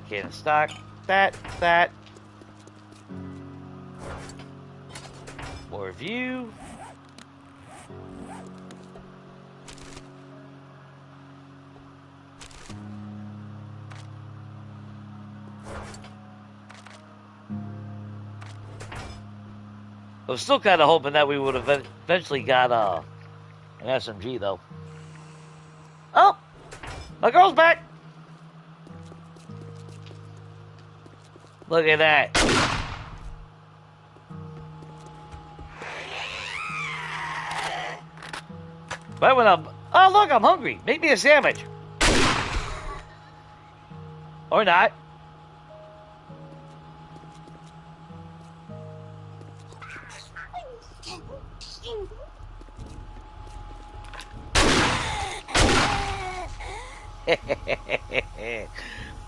Can't stock that. More view. I was still kind of hoping that we would have eventually got an SMG, though. Oh! My girl's back! Look at that. Right when I'm... Oh, look, I'm hungry. Make me a sandwich. Or not.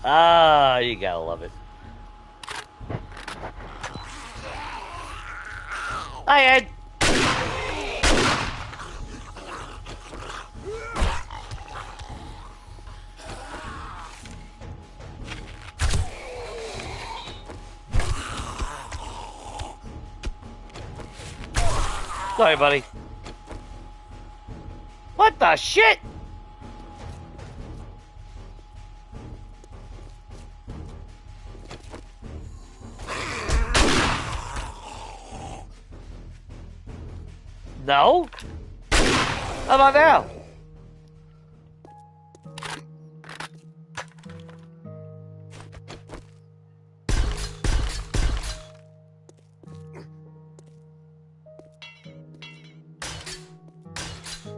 Ah, you gotta love it. Hi, Ed. Sorry, buddy. What the shit? No? How about now?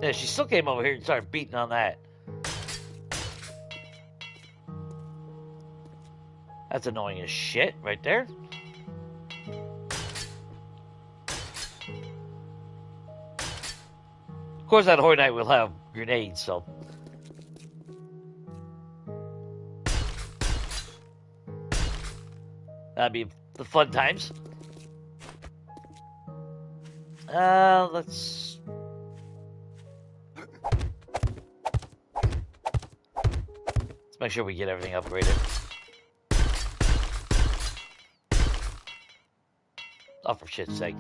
Yeah, she still came over here and started beating on that. That's annoying as shit right there. Of course, that Horde Night will have grenades, so. That'd be the fun times. Let's make sure we get everything upgraded. Oh, for shit's sake.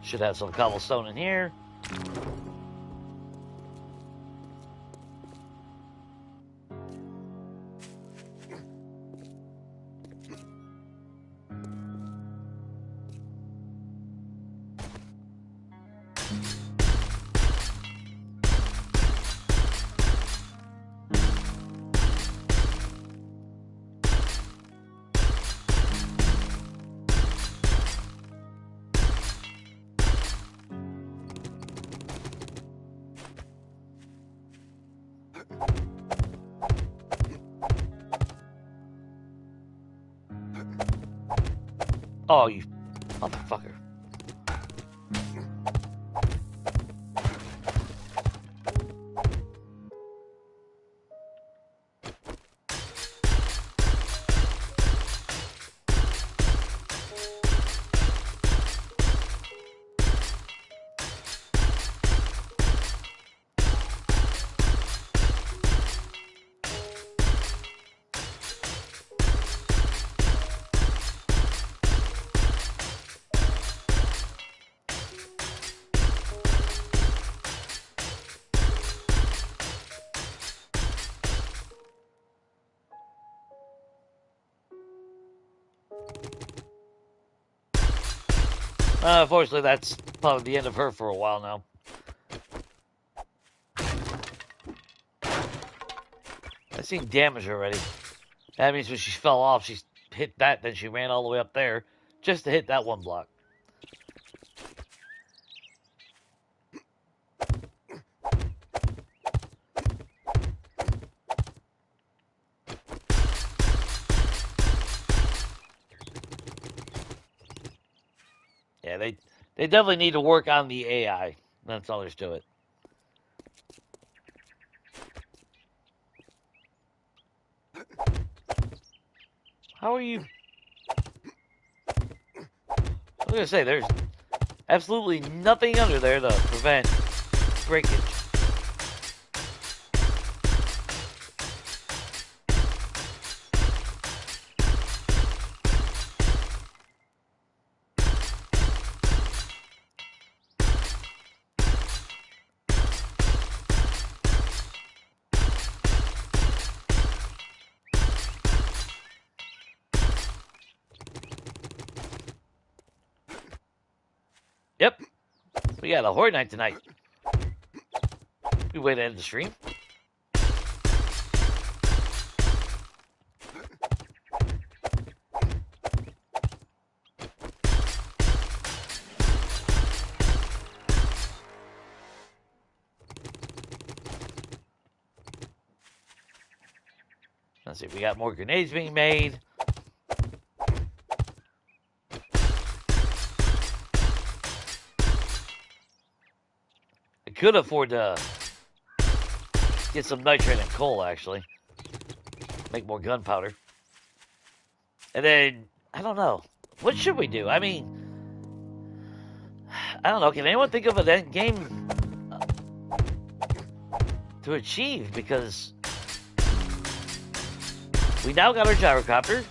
Should have some cobblestone in here. Oh, you motherfucker. Unfortunately, that's probably the end of her for a while now. I've seen damage already. That means when she fell off, she hit that, then she ran all the way up there just to hit that one block. Yeah, they definitely need to work on the AI. That's all there's to it. How are you? I was gonna say, there's absolutely nothing under there to prevent breakage. Yep. We got a Horde Night tonight. Good way to end the stream. Let's see, we got more grenades being made. could afford to get some nitrate and coal, actually. Make more gunpowder. And then, I don't know. What should we do? I mean, I don't know. Can anyone think of an end game to achieve? Because we now got our gyrocopter.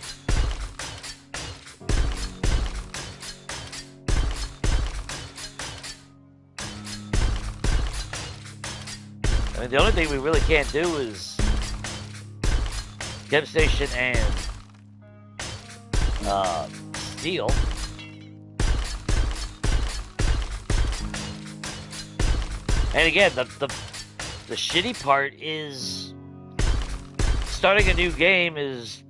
I mean, the only thing we really can't do is devastation and steel. And again, the shitty part is starting a new game is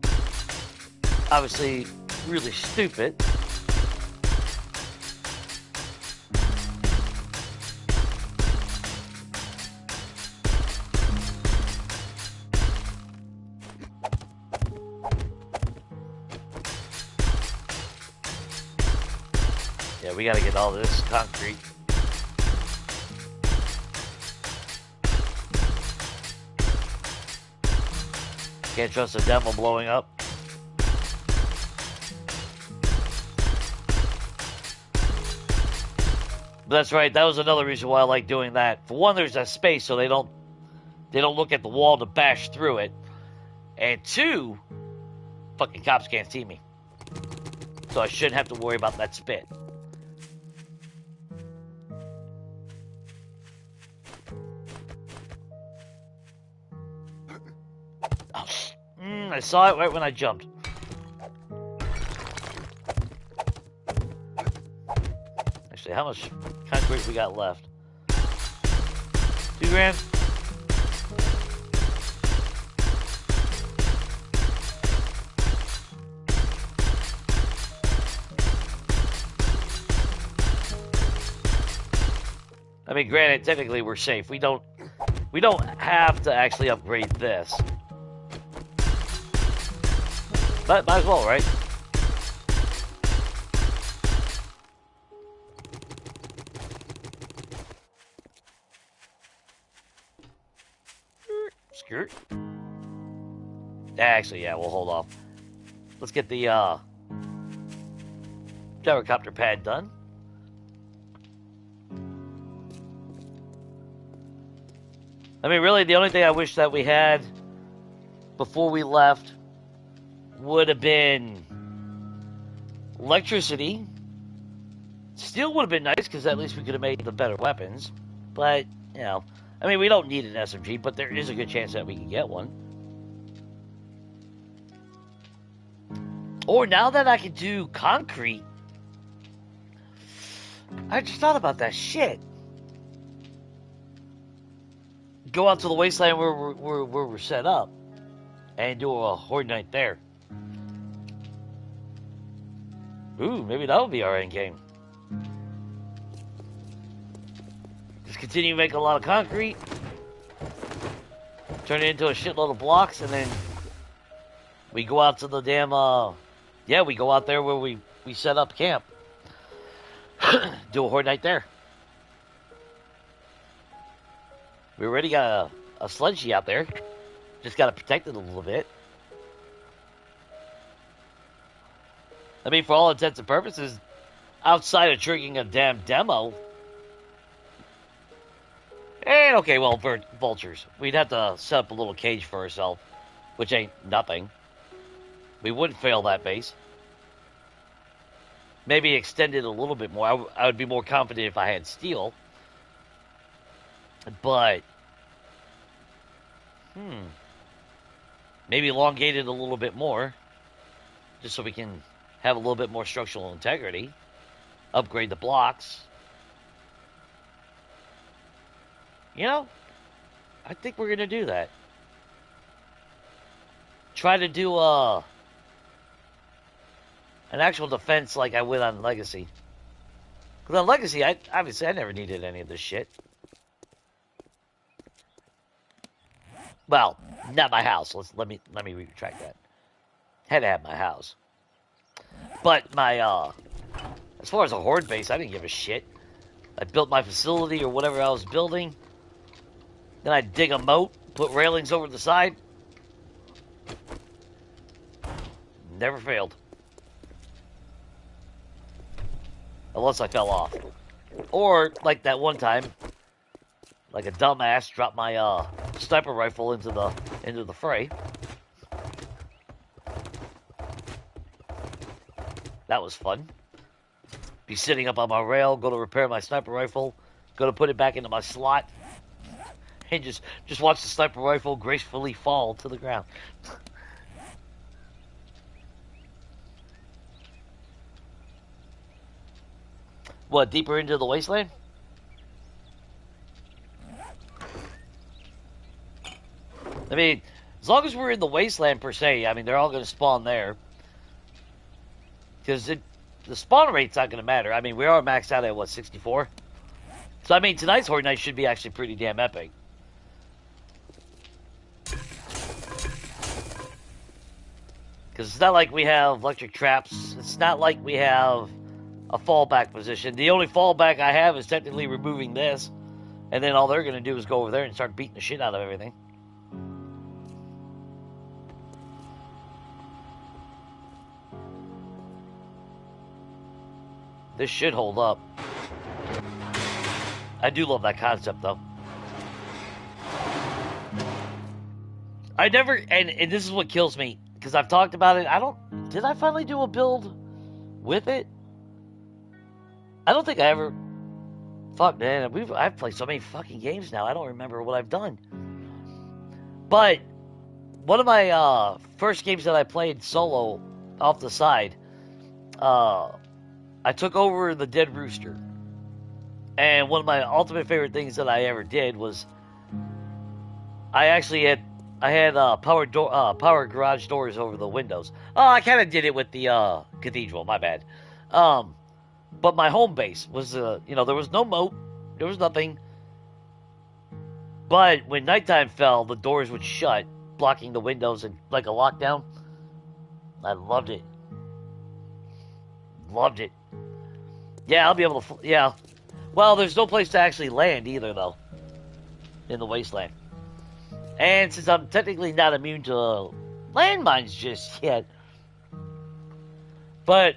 obviously really stupid. Yeah, we gotta get all this concrete. Can't trust a demo blowing up. But that's right, that was another reason why I like doing that. For one, there's that space so they don't look at the wall to bash through it. And two, fucking cops can't see me. So I shouldn't have to worry about that spit. I saw it right when I jumped. Actually, how much concrete we got left? 2 grand? I mean, granted, technically we're safe. We don't have to actually upgrade this. But might as well, right? Skirt. Actually, yeah, we'll hold off. Let's get the gyrocopter pad done. I mean, really, the only thing I wish that we had before we left would have been electricity. Steel would have been nice, because at least we could have made the better weapons. But, you know, I mean, we don't need an SMG, but there is a good chance that we can get one. Or now that I can do concrete, I just thought about that shit. Go out to the wasteland where we're set up and do a horde night there. Ooh, maybe that'll be our end game. Just continue to make a lot of concrete, turn it into a shitload of blocks, and then we go out to the damn, yeah, we go out there where we set up camp. Do a horde night there. We already got a sledgy out there. Just got to protect it a little bit. I mean, for all intents and purposes, outside of triggering a damn demo. And okay, well, vultures. We'd have to set up a little cage for ourselves, which ain't nothing. We wouldn't fail that base. Maybe extend it a little bit more. I would be more confident if I had steel. But, maybe elongate it a little bit more, just so we can have a little bit more structural integrity. Upgrade the blocks. You know, I think we're going to do that. Try to do an actual defense like I would on Legacy. Because on Legacy, obviously I never needed any of this shit. Well, not my house. Let me retract that. Had to have my house. But my as far as a horde base, I didn't give a shit. I built my facility or whatever I was building. Then I'd dig a moat, put railings over the side. Never failed. Unless I fell off. Or, like that one time, like a dumbass, dropped my sniper rifle into the fray. That was fun. Be sitting up on my rail, go to repair my sniper rifle, go to put it back into my slot, and just watch the sniper rifle gracefully fall to the ground. What, deeper into the wasteland? I mean, as long as we're in the wasteland per se, I mean, they're all going to spawn there. Because the spawn rate's not going to matter. I mean, we are maxed out at, what, 64? So, I mean, tonight's Horde Night should be actually pretty damn epic. Because it's not like we have electric traps. It's not like we have a fallback position. The only fallback I have is technically removing this. And then all they're going to do is go over there and start beating the shit out of everything. This should hold up. I do love that concept, though. I never, and this is what kills me, because I've talked about it. Did I finally do a build with it? I don't think I ever, fuck, man, I've played so many fucking games now, I don't remember what I've done. But, one of my first games that I played solo, off the side, I took over the Dead Rooster. And one of my ultimate favorite things that I ever did was, I had power garage doors over the windows. Oh, I kind of did it with the cathedral, my bad. But my home base was, there was no moat, there was nothing. But when nighttime fell, the doors would shut, blocking the windows and like a lockdown. I loved it. Loved it. Yeah, I'll be able to, yeah. Well, there's no place to actually land either, though, in the wasteland. And since I'm technically not immune to landmines just yet, but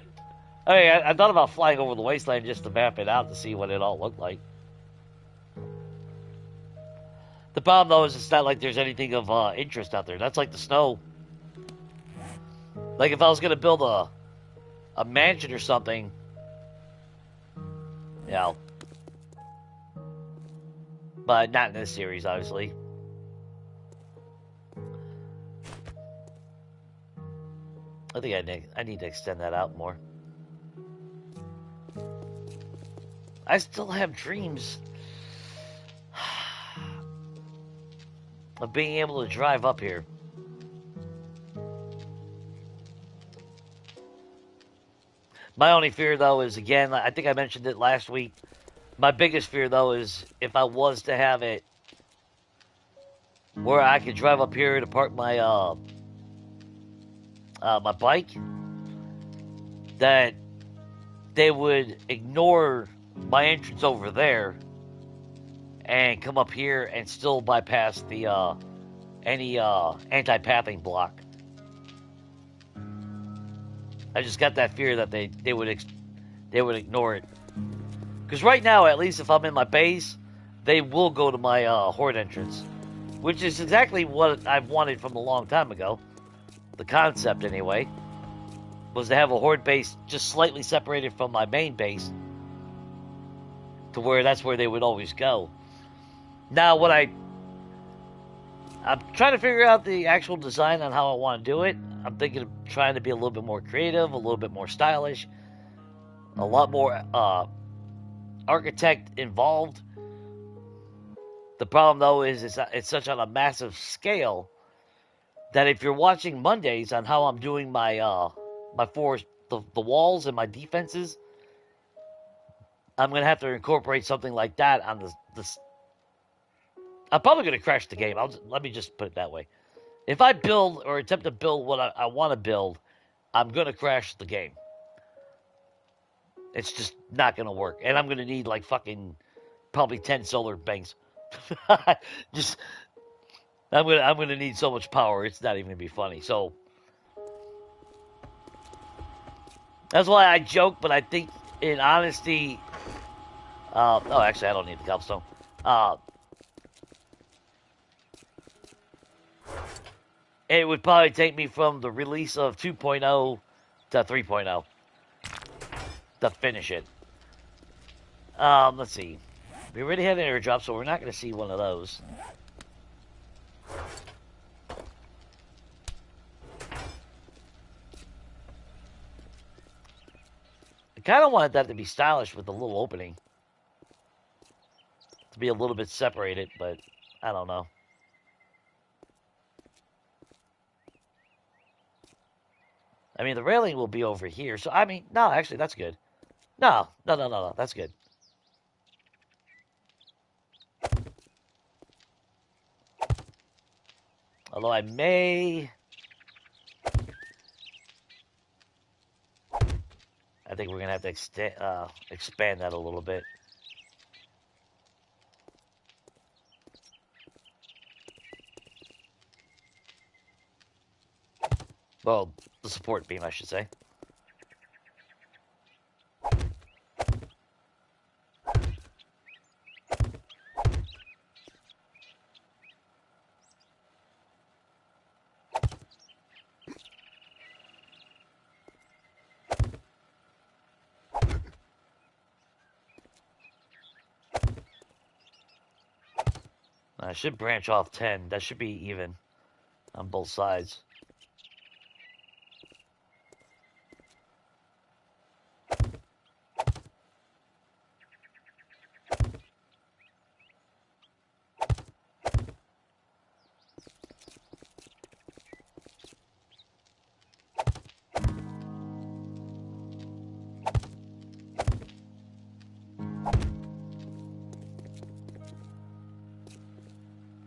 I thought about flying over the wasteland just to map it out to see what it all looked like. The problem, though, is it's not like there's anything of interest out there. That's like the snow. Like if I was going to build a mansion or something, you know, but not in this series, obviously. I think I need to extend that out more. I still have dreams of being able to drive up here. My only fear, though, is, again, I think I mentioned it last week, my biggest fear, though, is if I was to have it where I could drive up here to park my my bike, that they would ignore my entrance over there and come up here and still bypass the any anti-pathing block. I just got that fear that they would ignore it. Because right now, at least if I'm in my base, they will go to my horde entrance, which is exactly what I've wanted from a long time ago. The concept, anyway, was to have a horde base just slightly separated from my main base, to where that's where they would always go. Now, I'm trying to figure out the actual design on how I want to do it. I'm thinking of trying to be a little bit more creative, a little bit more stylish, a lot more architect involved. The problem, though, is it's such on a massive scale that if you're watching Mondays on how I'm doing my the walls and my defenses, I'm going to have to incorporate something like that on this. I'm probably going to crash the game. Let me just put it that way. If I build or attempt to build what I want to build, I'm going to crash the game. It's just not gonna work, and I'm gonna need like fucking probably 10 solar banks. Just I'm gonna need so much power. It's not even gonna be funny. So that's why I joke, but I think in honesty, oh, actually, I don't need the cobblestone. Uh, it would probably take me from the release of 2.0 to 3.0 to finish it. Let's see. We already had an airdrop, so we're not going to see one of those. I kind of wanted that to be stylish with a little opening. To be a little bit separated, but I don't know. I mean, the railing will be over here. So, I mean, no, actually, that's good. No. That's good. Although I may... I think we're going to have to expand that a little bit. Well, the support beam, I should say. I should branch off 10. That should be even on both sides.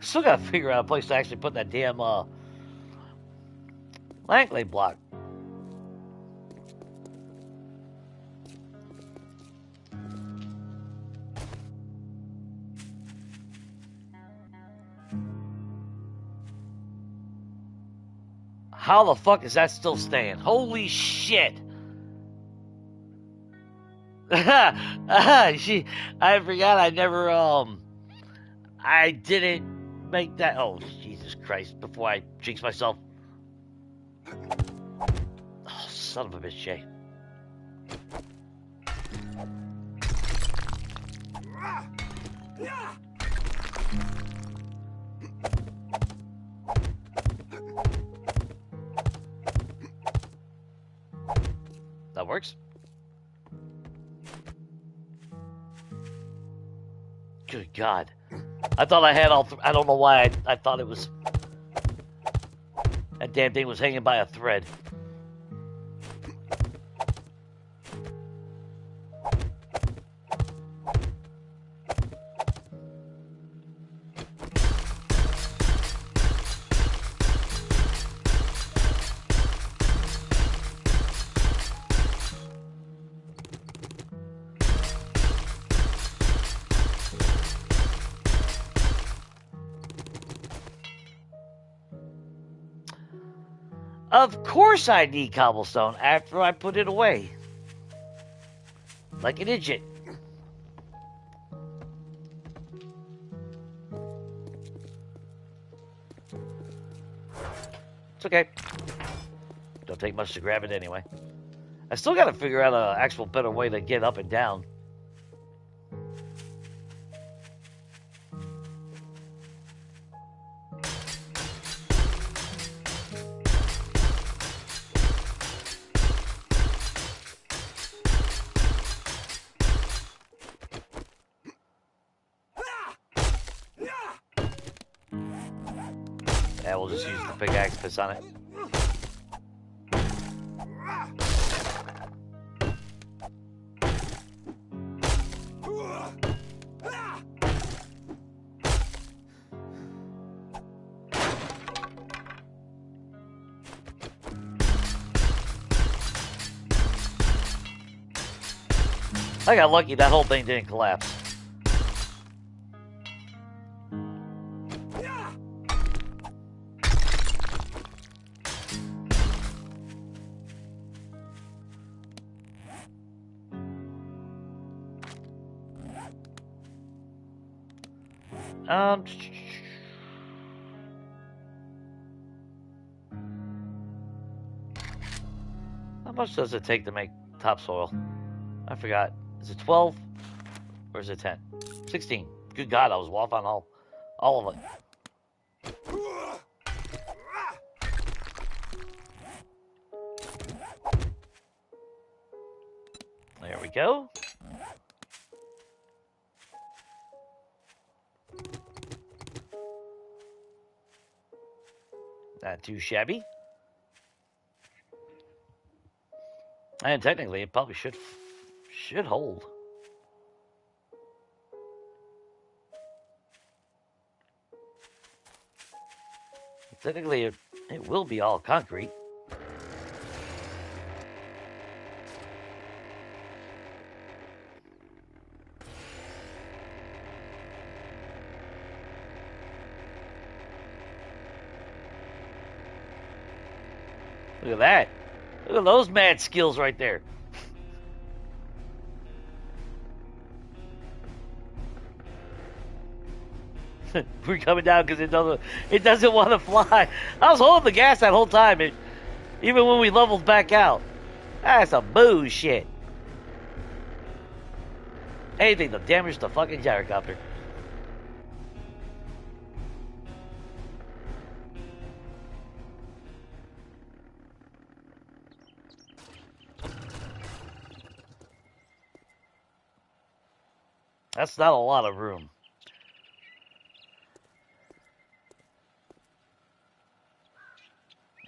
Still gotta figure out a place to actually put that damn Langley block. How the fuck is that still staying? Holy shit! I forgot I never I didn't make that. Oh, Jesus Christ! Before I jinx myself. Oh, son of a bitch, Jay. That works. Good God. I thought I had all... I don't know why I thought it was... That damn thing was hanging by a thread. Of course I need cobblestone after I put it away. Like an idiot. It's okay. Don't take much to grab it anyway. I still gotta figure out an actual better way to get up and down. Yeah, we'll just use the pickaxe piss on it. I got lucky that whole thing didn't collapse. How much does it take to make topsoil? I forgot. Is it 12 or is it 10? 16. Good God, I was off on all of it. There we go. Not too shabby. And technically, it probably should hold. Technically, it will be all concrete. Look at that. Look at those mad skills right there. We're coming down because it doesn't want to fly. I was holding the gas that whole time, even when we leveled back out. That's some bullshit. Anything to damage the fucking gyrocopter. That's not a lot of room.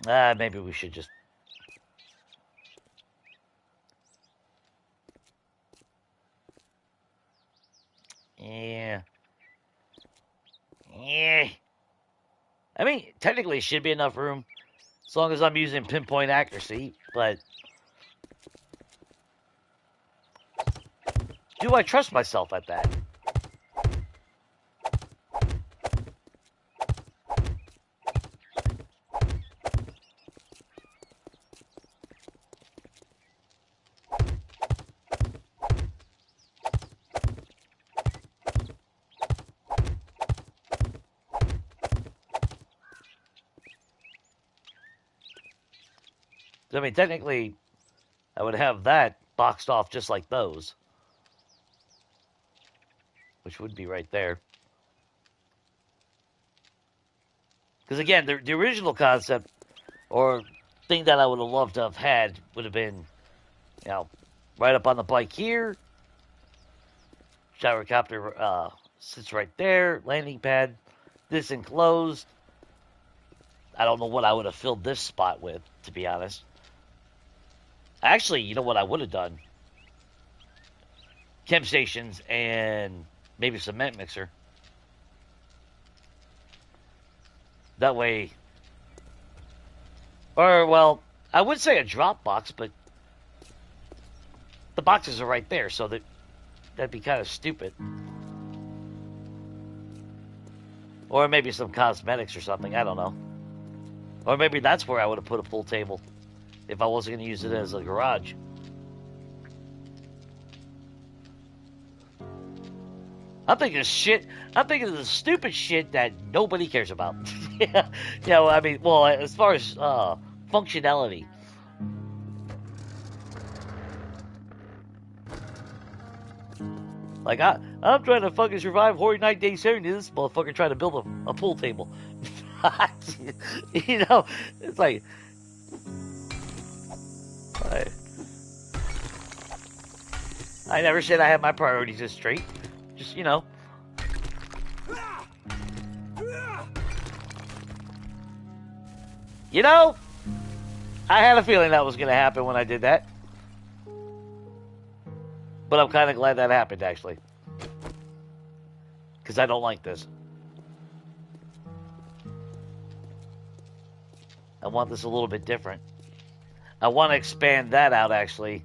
Maybe we should just... Yeah. I mean, technically it should be enough room, as long as I'm using pinpoint accuracy, but... Do I trust myself at that? I mean, technically, I would have that boxed off just like those. Which would be right there. Because again, the original concept, or thing that I would have loved to have had, would have been, you know, right up on the bike here. Gyrocopter sits right there. Landing pad. This enclosed. I don't know what I would have filled this spot with, to be honest. Actually, you know what I would have done? Chem stations and maybe a cement mixer. That way... Or, well, I would say a drop box, but the boxes are right there, so that'd be kind of stupid. Or maybe some cosmetics or something, I don't know. Or maybe that's where I would have put a pool table if I wasn't going to use it as a garage. I'm thinking of shit. I'm thinking of the stupid shit that nobody cares about. Yeah, you know, I mean, well, as far as functionality. Like, I'm trying to fucking survive Horror Night Day 70. This motherfucker trying to build a pool table. You know, it's like... I never said I had my priorities just straight. Just, you know. You know, I had a feeling that was going to happen when I did that. But I'm kind of glad that happened, actually. Because I don't like this. I want this a little bit different. I want to expand that out, actually.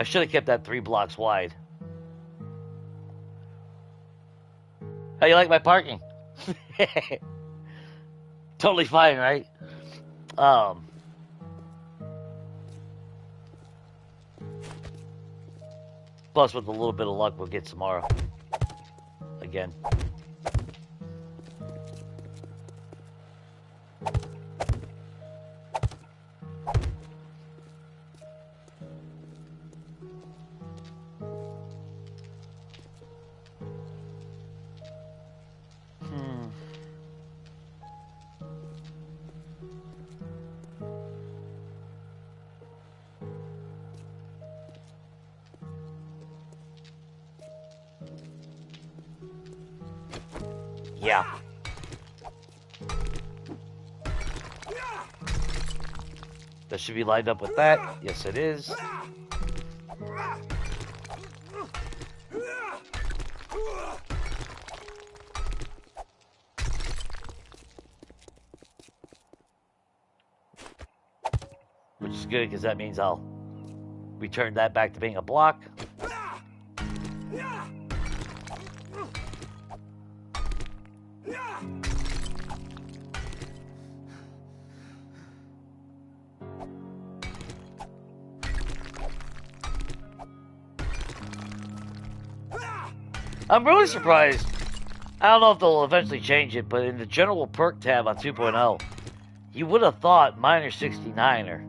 I should have kept that 3 blocks wide. How you like my parking? Totally fine, right? Plus, with a little bit of luck, we'll get tomorrow. Again. Yeah. That should be lined up with that. Yes, it is. Which is good, because that means I'll return that back to being a block. I'm really surprised. I don't know if they'll eventually change it, but in the general perk tab on 2.0, you would have thought Miner 69er.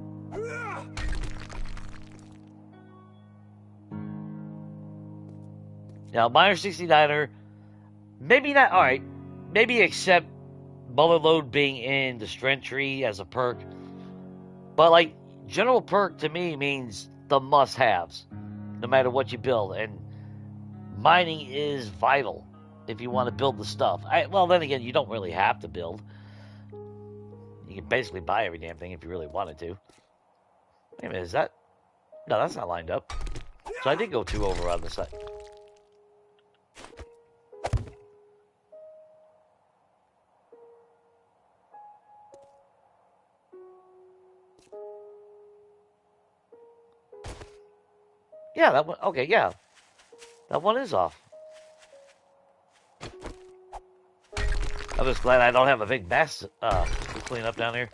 Now, Miner 69er, maybe not, alright, maybe except Bullet Load being in the strength tree as a perk. But, like, general perk to me means the must-haves, no matter what you build. And mining is vital if you want to build the stuff. Well, then again, you don't really have to build. You can basically buy every damn thing if you really wanted to. Wait a minute, is that... No, that's not lined up. So I did go 2 over on the side. Yeah, that one... Okay, yeah. That one is off. I'm just glad I don't have a big mess to clean up down here.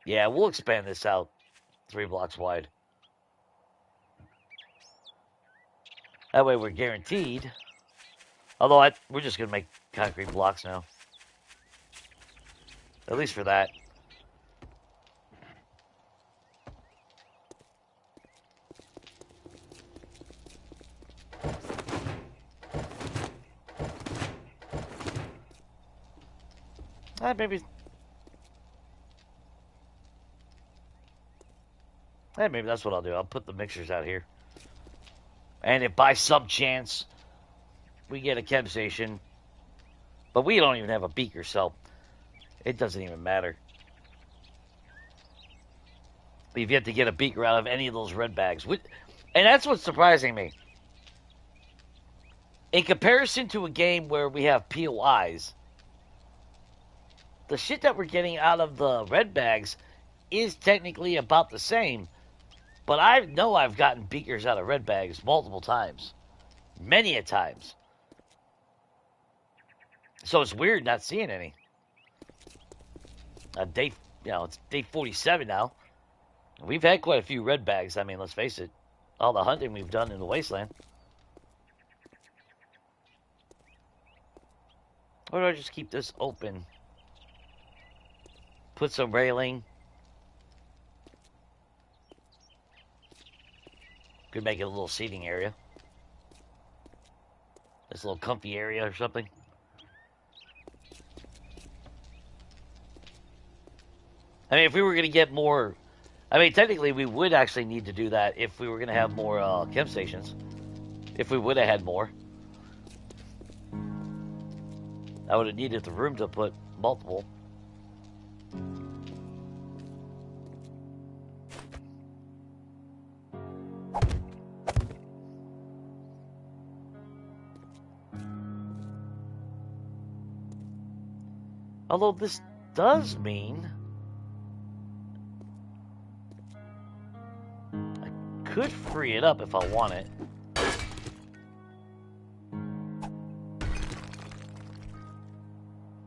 Yeah, we'll expand this out 3 blocks wide. That way we're guaranteed. Although we're just going to make concrete blocks now. At least for that. Maybe that's what I'll do. I'll put the mixers out here. And if by some chance we get a chem station, but we don't even have a beaker, so it doesn't even matter. We've yet to get a beaker out of any of those red bags. And that's what's surprising me. In comparison to a game where we have POIs, the shit that we're getting out of the red bags is technically about the same. But I know I've gotten beakers out of red bags multiple times. Many a times. So it's weird not seeing any. It's day 47 now. We've had quite a few red bags. I mean, let's face it. All the hunting we've done in the wasteland. Or do I just keep this open? Put some railing. Could make it a little seating area. This little comfy area or something. I mean, if we were going to get more... I mean, technically, we would actually need to do that if we were going to have more chem stations. If we would have had more. I would have needed the room to put multiple. Although this does mean I could free it up if I want it.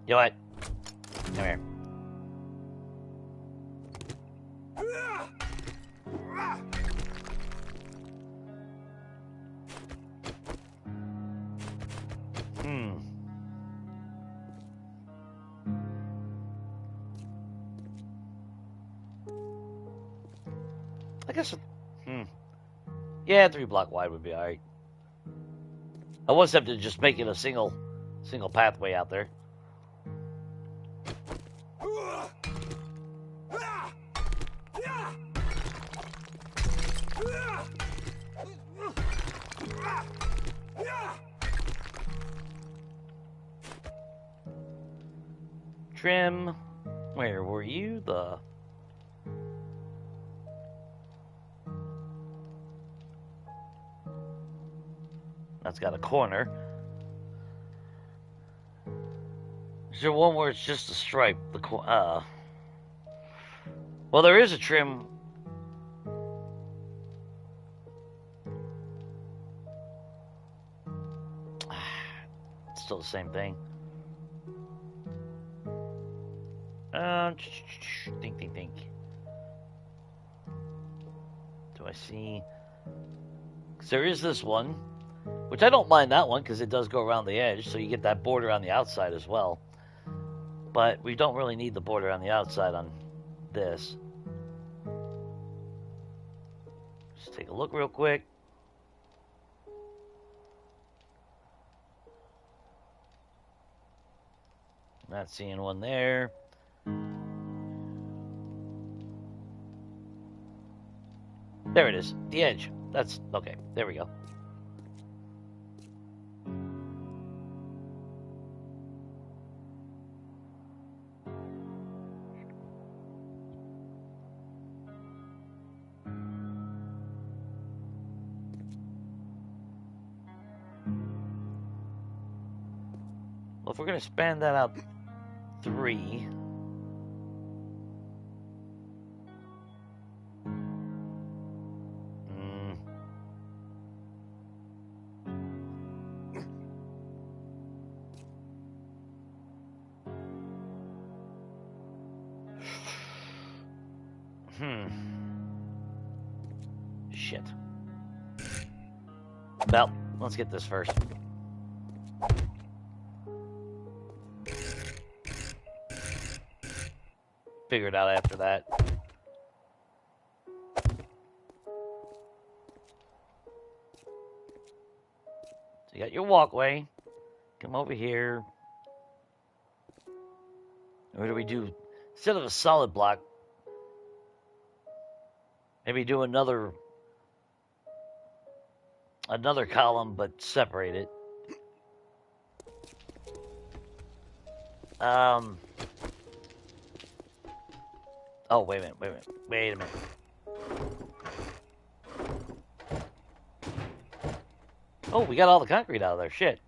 You know what? Come here. I guess. Yeah, 3 block wide would be alright. I was tempted to just make it a single pathway out there. Trim. Where were you? That's got a corner. Is there one where it's just a stripe? Well, there is a trim. It's still the same thing. Think. Do I see? 'Cause there is this one, which I don't mind that one because it does go around the edge, so you get that border on the outside as well. But we don't really need the border on the outside on this. Just take a look real quick. Not seeing one there. There it is, the edge. That's okay. There we go. Well, if we're going to span that out 3. Shit. Well, let's get this first. Figure it out after that. So you got your walkway. Come over here. What do we do? Instead of a solid block, maybe do another column, but separate it. Oh, wait a minute. Oh, we got all the concrete out of there. Shit.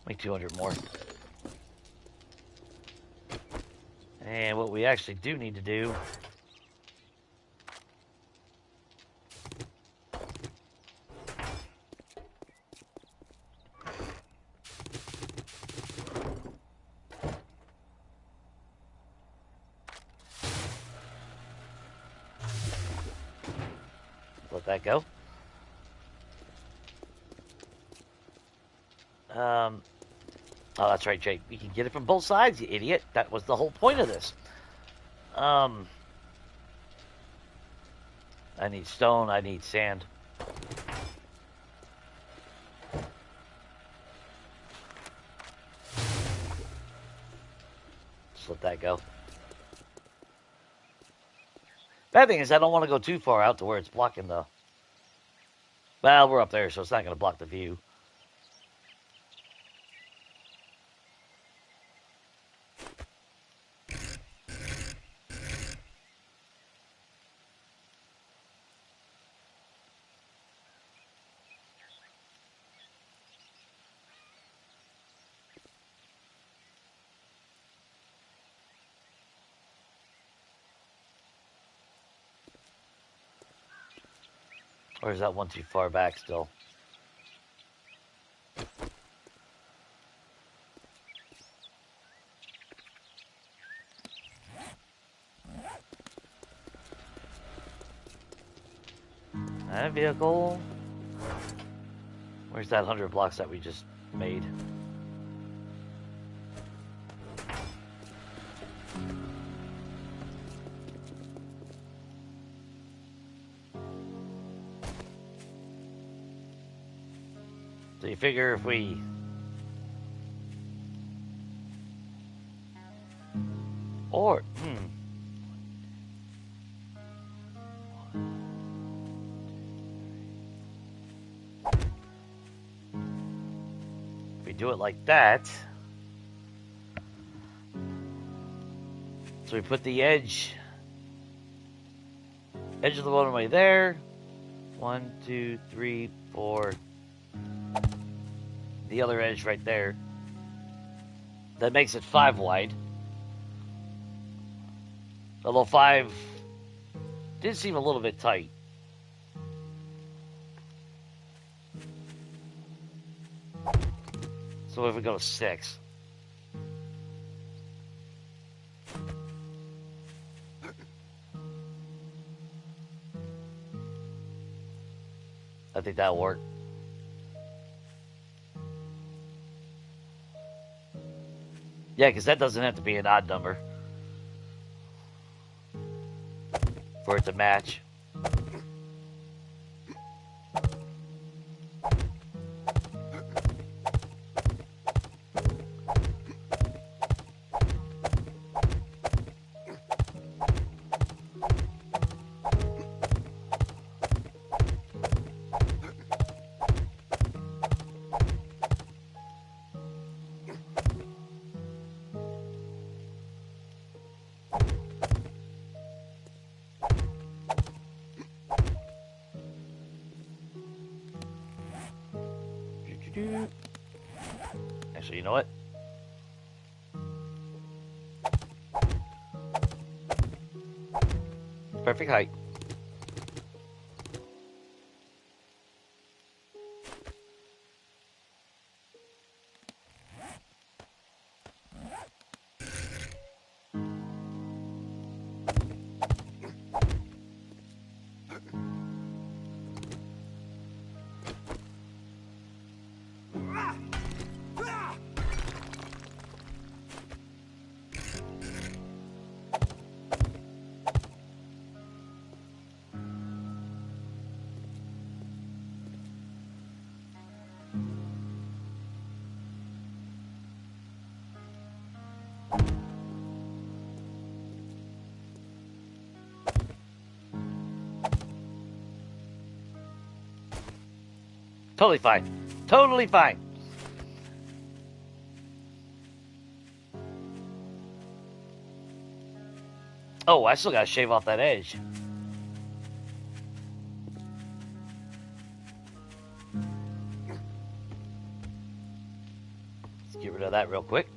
Make 200 more. And what we actually do need to do let that go. Oh, that's right, Jake. You can get it from both sides, you idiot. That was the whole point of this. I need stone. I need sand. Just let that go. Bad thing is I don't want to go too far out to where it's blocking the... Well, we're up there, so it's not going to block the view. Or is that one too far back still? That vehicle. Where's that 100 blocks that we just made? So you figure if we or if we do it like that, so we put the edge of the motorway there. 1, 2, 3, 4. The other edge right there. That makes it 5 wide. Although 5 did seem a little bit tight. So if we go to 6. I think that'll work. Yeah, because that doesn't have to be an odd number for it to match. Actually, you know what? Perfect height. Totally fine. Totally fine. Oh, I still gotta shave off that edge. Let's get rid of that real quick.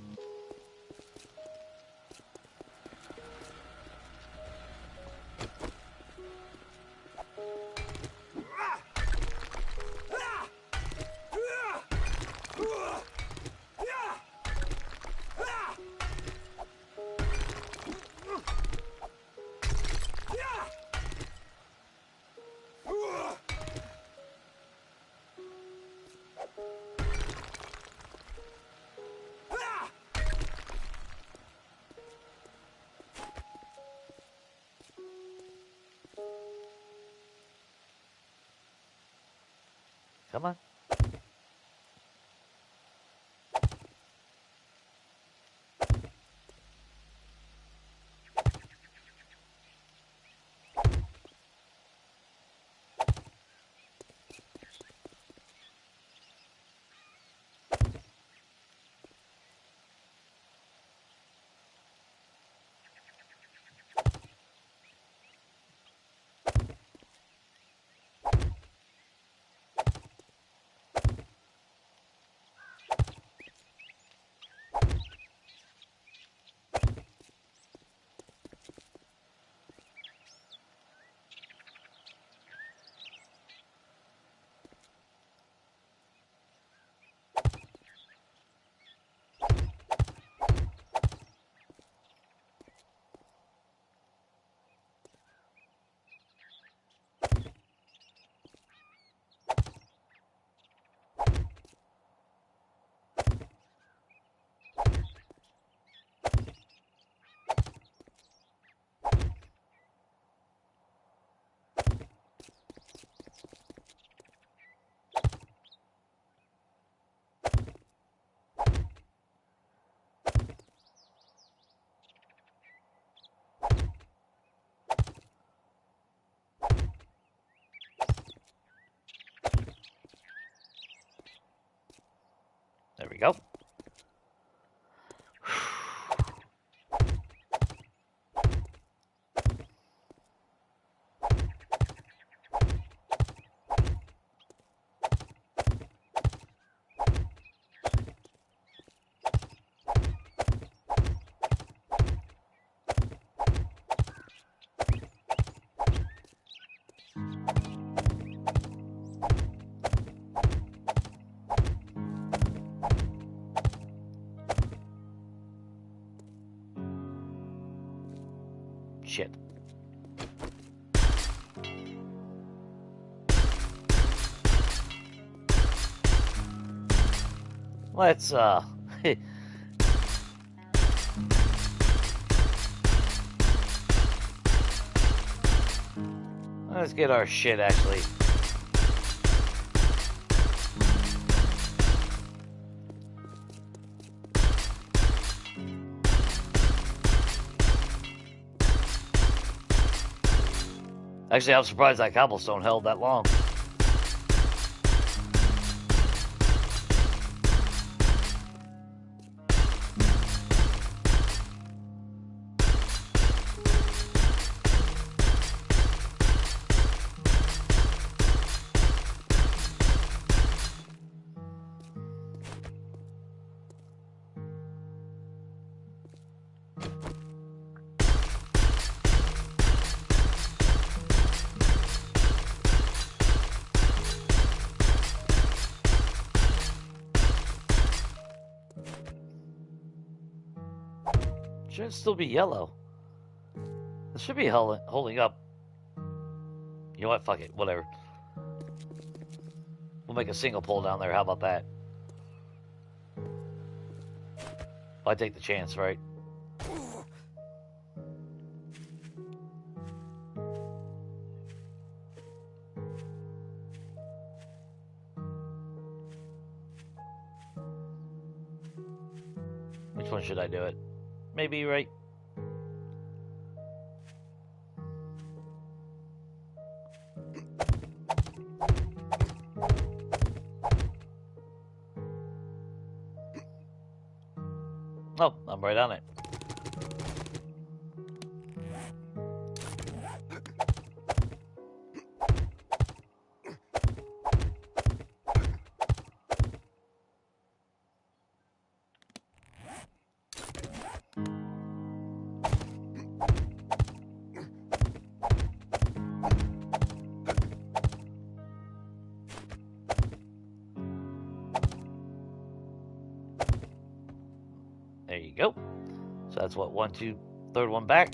Come on. Let's let's get our shit actually. Actually, I'm surprised that cobblestone held that long. Should still be yellow. It should be holding up. You know what? Fuck it. Whatever. We'll make a single pull down there. How about that? I take the chance, right? Which one should I do it? Maybe right. Oh, I'm right on it. There you go. So that's what, 1, 2, third one back.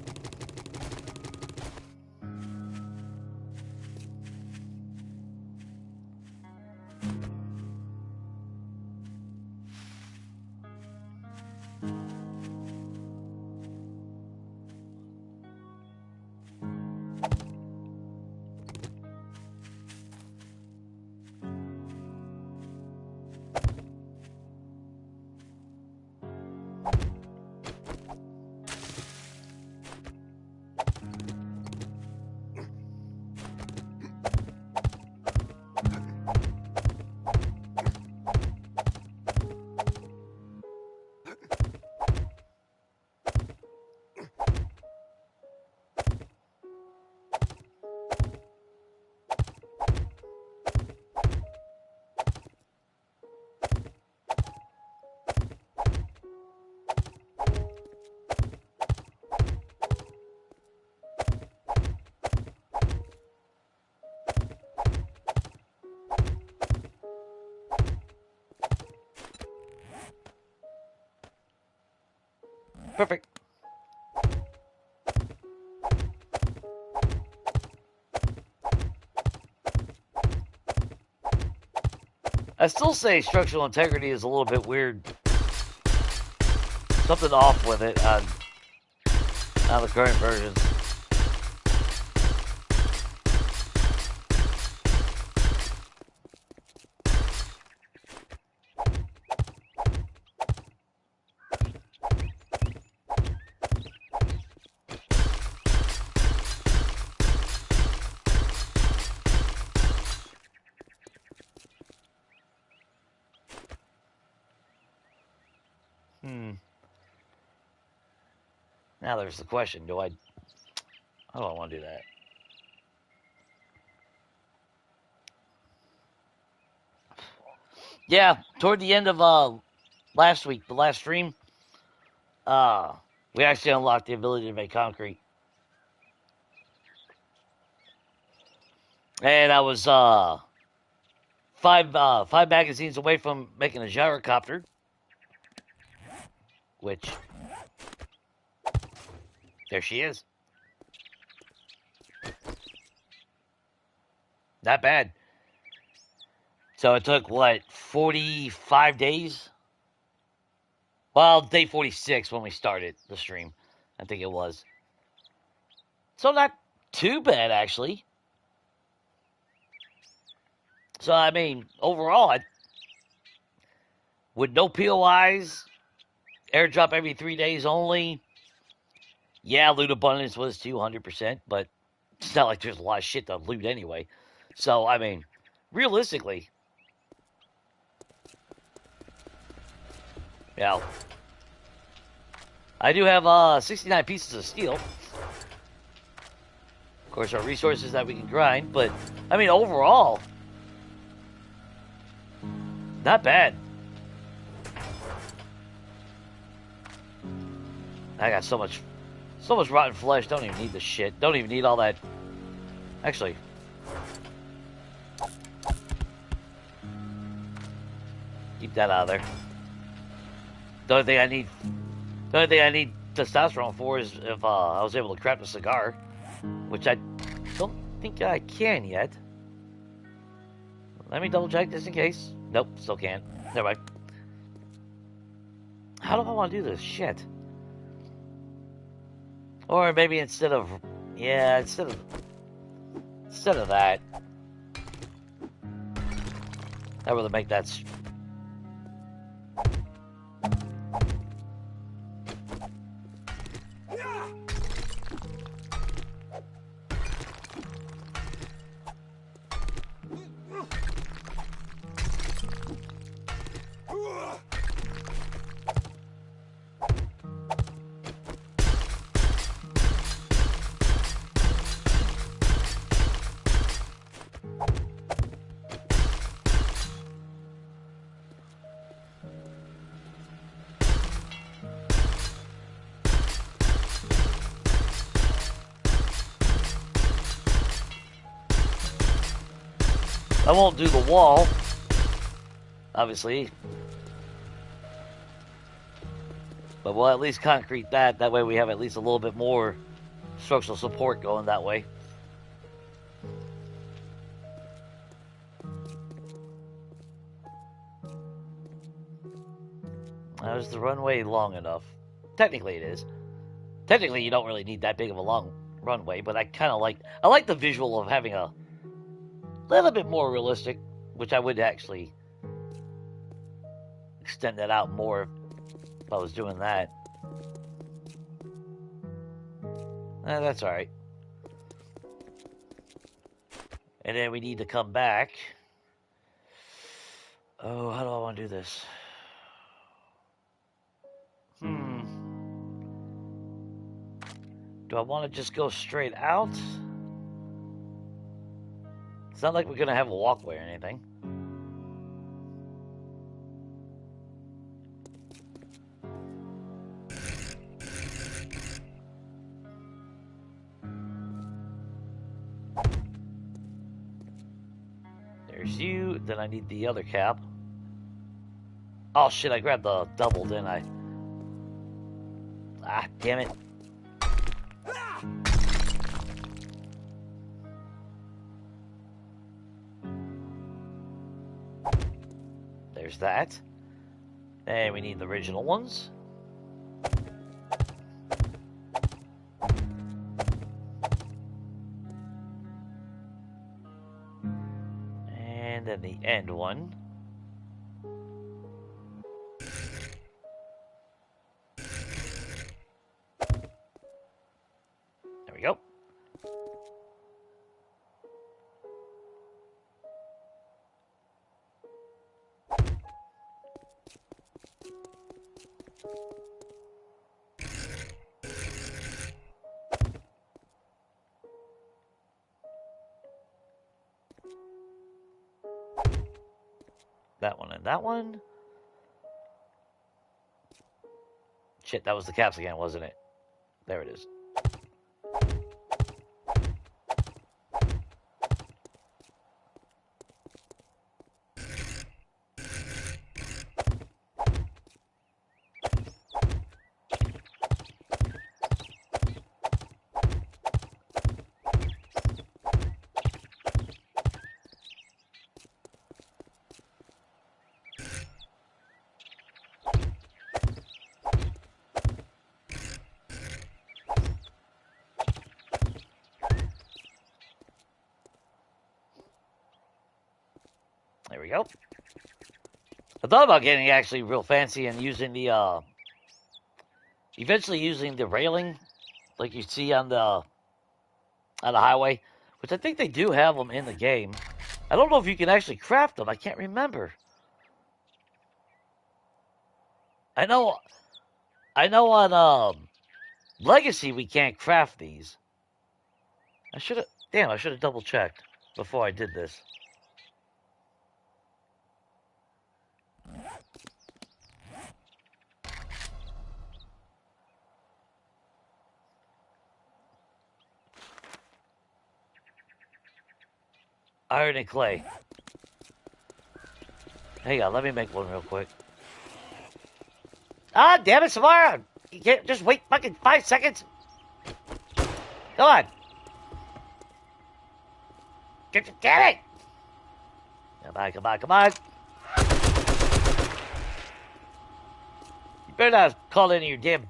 Perfect. I still say structural integrity is a little bit weird. Something off with it on the current versions. Now there's the question, how do I want to do that? Yeah, toward the end of last week, the last stream, we actually unlocked the ability to make concrete. And I was five magazines away from making a gyrocopter, which there she is. Not bad. So it took, what, 45 days? Well, day 46 when we started the stream. I think it was. So not too bad, actually. So, I mean, overall, with no POIs, airdrop every 3 days only. Yeah, loot abundance was 200%, but it's not like there's a lot of shit to loot anyway. So, I mean, realistically, yeah, I do have 69 pieces of steel. Of course, our resources that we can grind, but I mean, overall, not bad. I got so much rotten flesh. Don't even need this shit. Don't even need all that. Actually, keep that out of there. The only thing I need testosterone for is if I was able to craft a cigar, which I don't think I can yet. Let me double check just in case. Nope, still can't. Never mind. How do I want to do this? Shit. Or maybe instead of that, I'd rather make that. I won't do the wall, obviously, but we'll at least concrete that. That way we have at least a little bit more structural support going that way. Now, is the runway long enough? Technically it is. Technically you don't really need that big of a long runway, but I like the visual of having a little bit more realistic, which I would actually extend that out more if I was doing that. That's alright. And then we need to come back. Oh, how do I want to do this? Do I want to just go straight out? It's not like we're going to have a walkway or anything. There's you. Then I need the other cap. Oh shit, I grabbed the double, didn't I? Ah, damn it. There's that. And we need the original ones. And then the end one. There we go. That one and that one. Shit, that was the caps again, wasn't it? There it is. we go. I thought about getting actually real fancy and using the, eventually using the railing like you see on the highway, which I think they do have them in the game. I don't know if you can actually craft them. I can't remember. I know on Legacy we can't craft these. I should have double checked before I did this. Iron and clay. Hang on, let me make one real quick. Ah, damn it, Samara! You can't just wait fucking 5 seconds. Come on. Damn it! Come on. You better not call any of your damn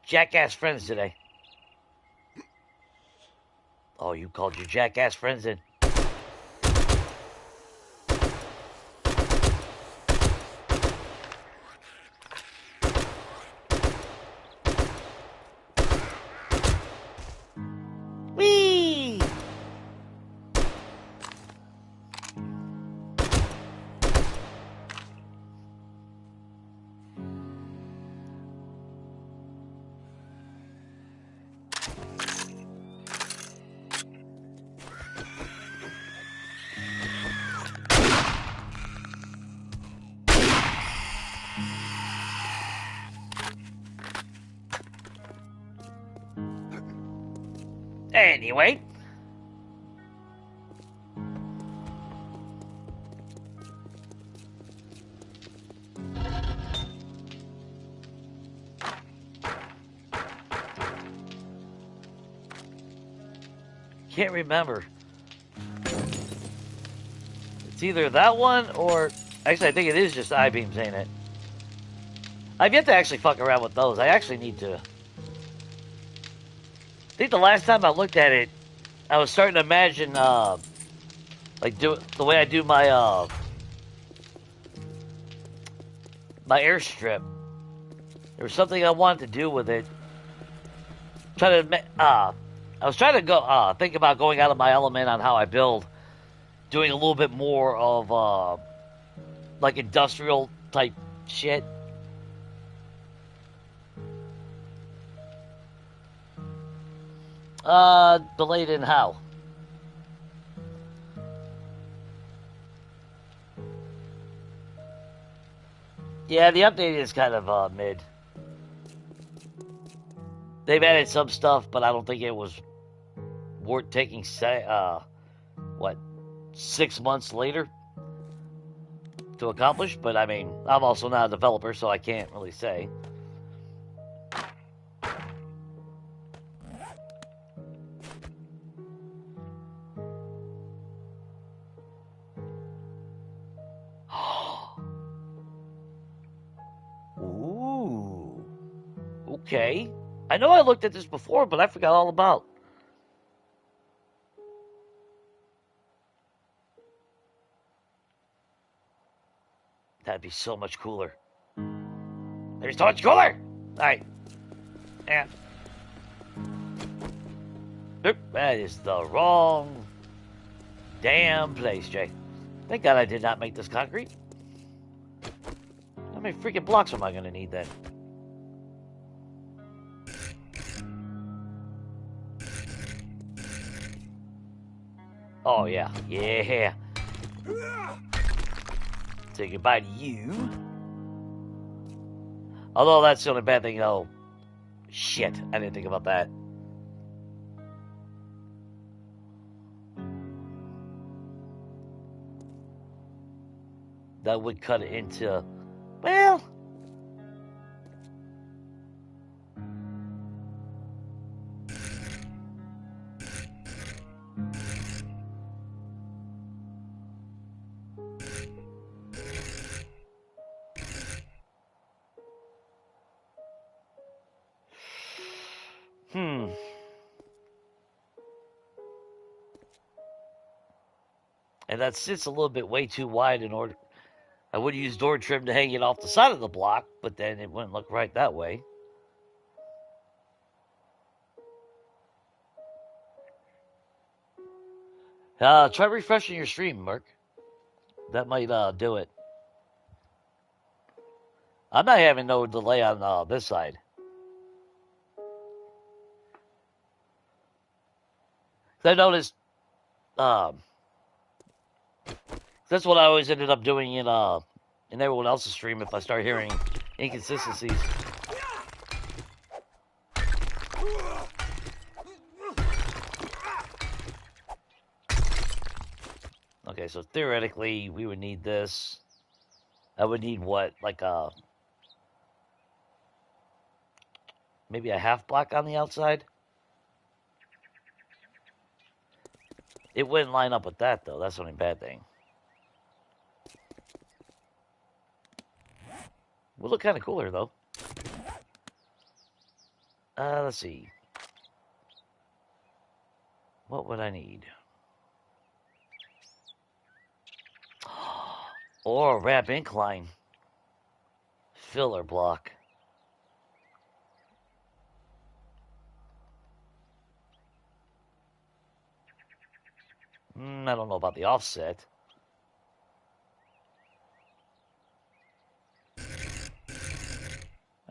jackass friends today. Oh, you called your jackass friends in. Whee! Anyway. Can't remember. It's either that one or... Actually, I think it is just I-beams, ain't it? I've yet to actually fuck around with those. I actually need to... I think the last time I looked at it, I was starting to imagine, like, the way I do my, my airstrip. There was something I wanted to do with it. I was trying to go, think about going out of my element on how I build. Doing a little bit more of, like, industrial type shit. Delayed in how? Yeah, the update is kind of, mid. They've added some stuff, but I don't think it was worth taking, 6 months later to accomplish? But, I mean, I'm also not a developer, so I can't really say. Ooh. Okay. I know I looked at this before, but I forgot all about. That'd be so much cooler. There's so much cooler! Alright. Yeah. Nope, that is the wrong damn place, Jay. Thank God I did not make this concrete. How many freaking blocks am I going to need then? Oh, yeah. Yeah. Say goodbye to you. Although that's the only bad thing, though. Shit, I didn't think about that. That would cut it into... Well... And that sits a little bit way too wide in order. I would use door trim to hang it off the side of the block, but then it wouldn't look right that way. Try refreshing your stream, Merc. That might do it. I'm not having no delay on this side. I noticed that's what I always ended up doing in everyone else's stream if I start hearing inconsistencies. Okay, so theoretically we would need this. I would need what, like maybe a half block on the outside? It wouldn't line up with that though, that's the only bad thing. Would look kind of cooler though. Let's see. What would I need? Or a wrap incline filler block. I don't know about the offset.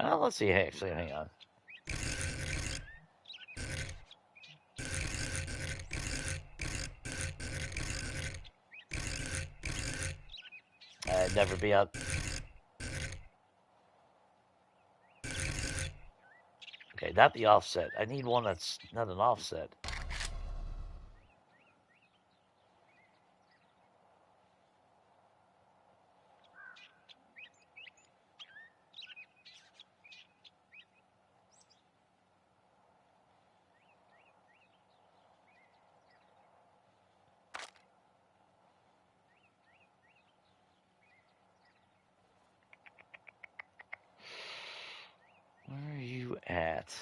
Let's see. Actually, hang on. I'd never be out. Okay, not the offset. I need one that's not an offset. Where are you at?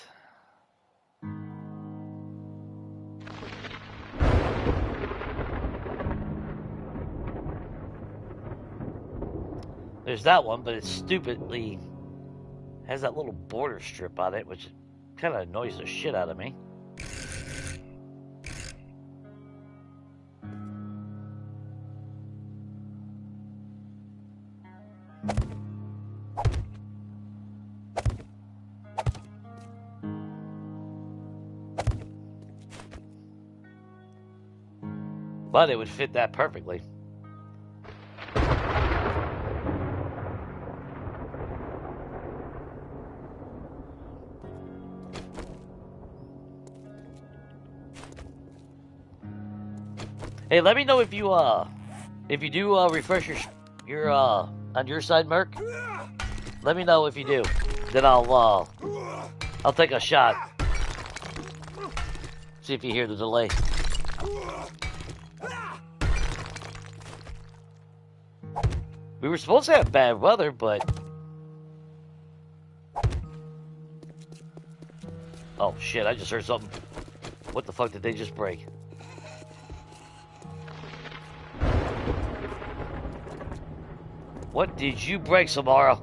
There's that one, but it stupidly has that little border strip on it, which kind of annoys the shit out of me. But it would fit that perfectly. Hey, let me know if you do refresh your on your side, Merc. Let me know if you do. Then I'll take a shot. See if you hear the delay. We were supposed to have bad weather, but... Oh, shit, I just heard something. What the fuck did they just break? What did you break, Samara?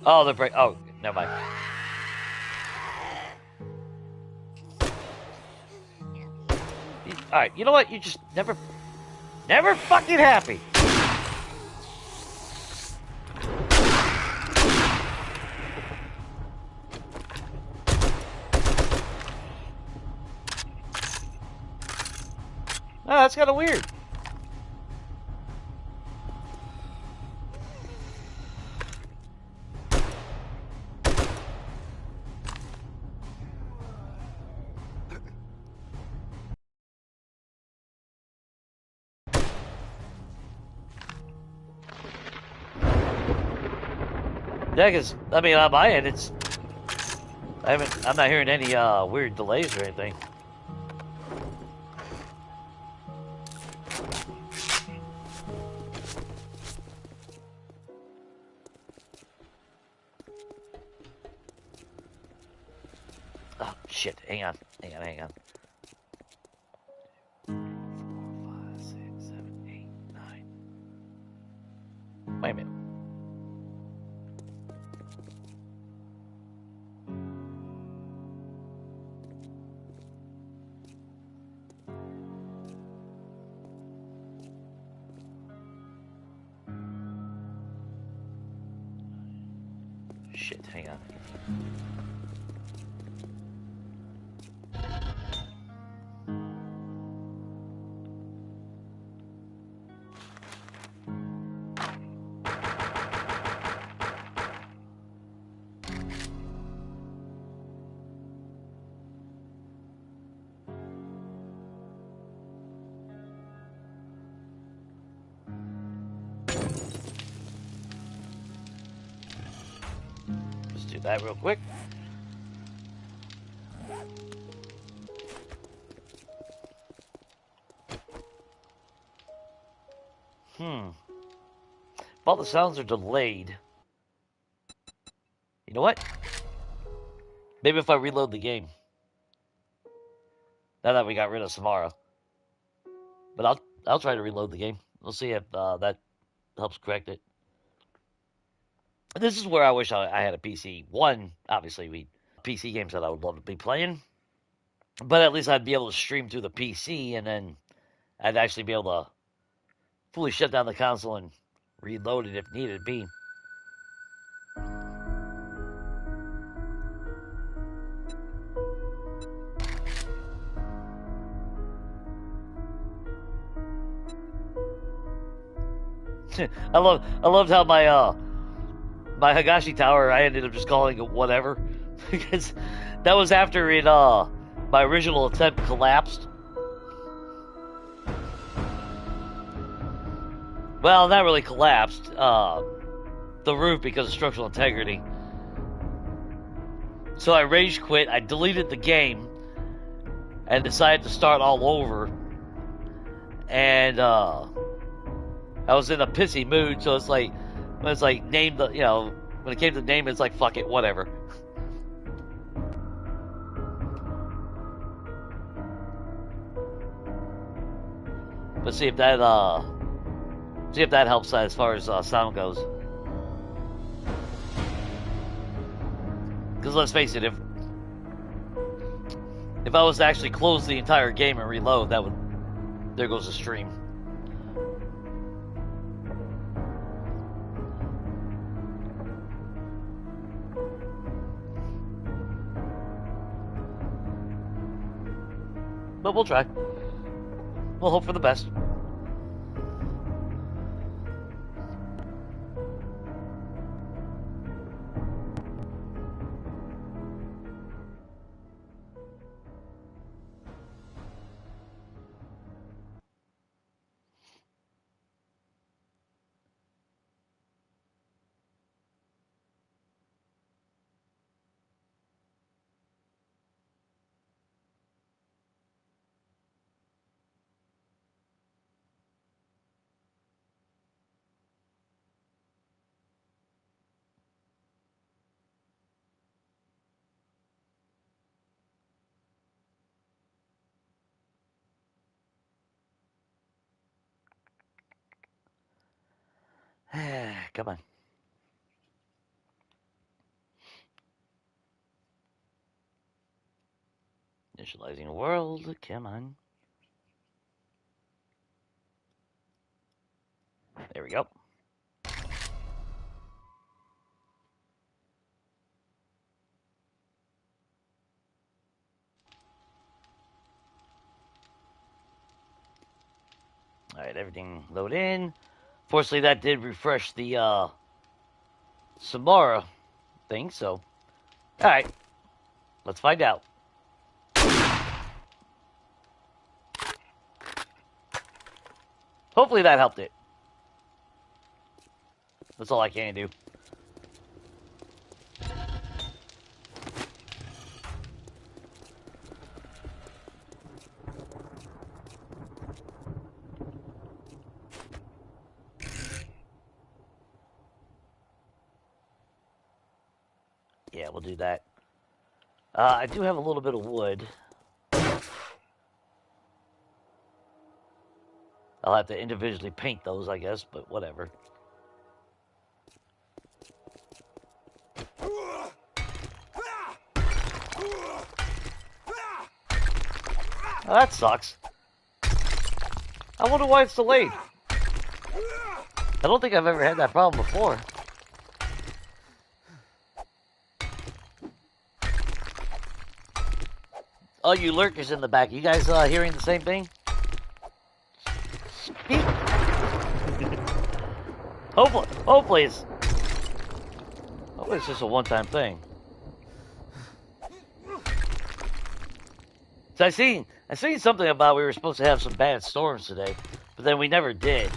Oh, they're break. Oh, never mind. All right, you know what? You just never fucking happy. Oh, that's kind of weird. Yeah, because, I mean, on my end, I'm not hearing any weird delays or anything. shit. Hang on. 4, 5, 6, 7, 8, 9. Wait a minute. Shit, hang on. Let's do that real quick. If all the sounds are delayed, you know what? Maybe if I reload the game. Now that we got rid of Samara. But I'll try to reload the game. We'll see if that helps correct it. This is where I wish I had a PC. One, obviously, PC games that I would love to be playing. But at least I'd be able to stream through the PC, and then I'd actually be able to fully shut down the console and reload it if needed be. I loved how my Higashi Tower, I ended up just calling it whatever, because that was after it my original attempt collapsed. Well, not really collapsed. The roof because of structural integrity. So I rage quit. I deleted the game and decided to start all over. And I was in a pissy mood, so it's like name the, when it came to the name, it's like fuck it, whatever. But see if that helps as far as sound goes. Because let's face it, if I was to actually close the entire game and reload, there goes the stream. But we'll try. We'll hope for the best. Come on. Initializing world. Come on. There we go. Alright, everything load in. Fortunately, that did refresh the Samara thing, so. Alright. Let's find out. Hopefully that helped it. That's all I can do. Yeah, we'll do that. I do have a little bit of wood. I'll have to individually paint those, I guess, but whatever. Oh, that sucks. I wonder why it's delayed. I don't think I've ever had that problem before. Oh, you lurkers in the back. You guys hearing the same thing? Speak. Hopefully it's just a one-time thing. So I seen something about we were supposed to have some bad storms today, but then we never did.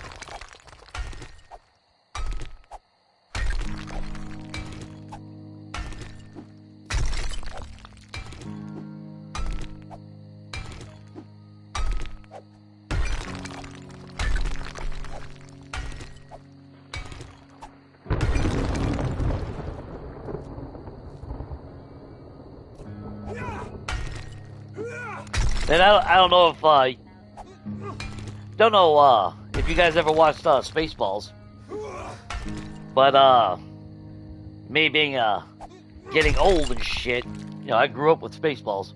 And I don't know if if you guys ever watched Spaceballs, but me being getting old and shit, you know, I grew up with Spaceballs.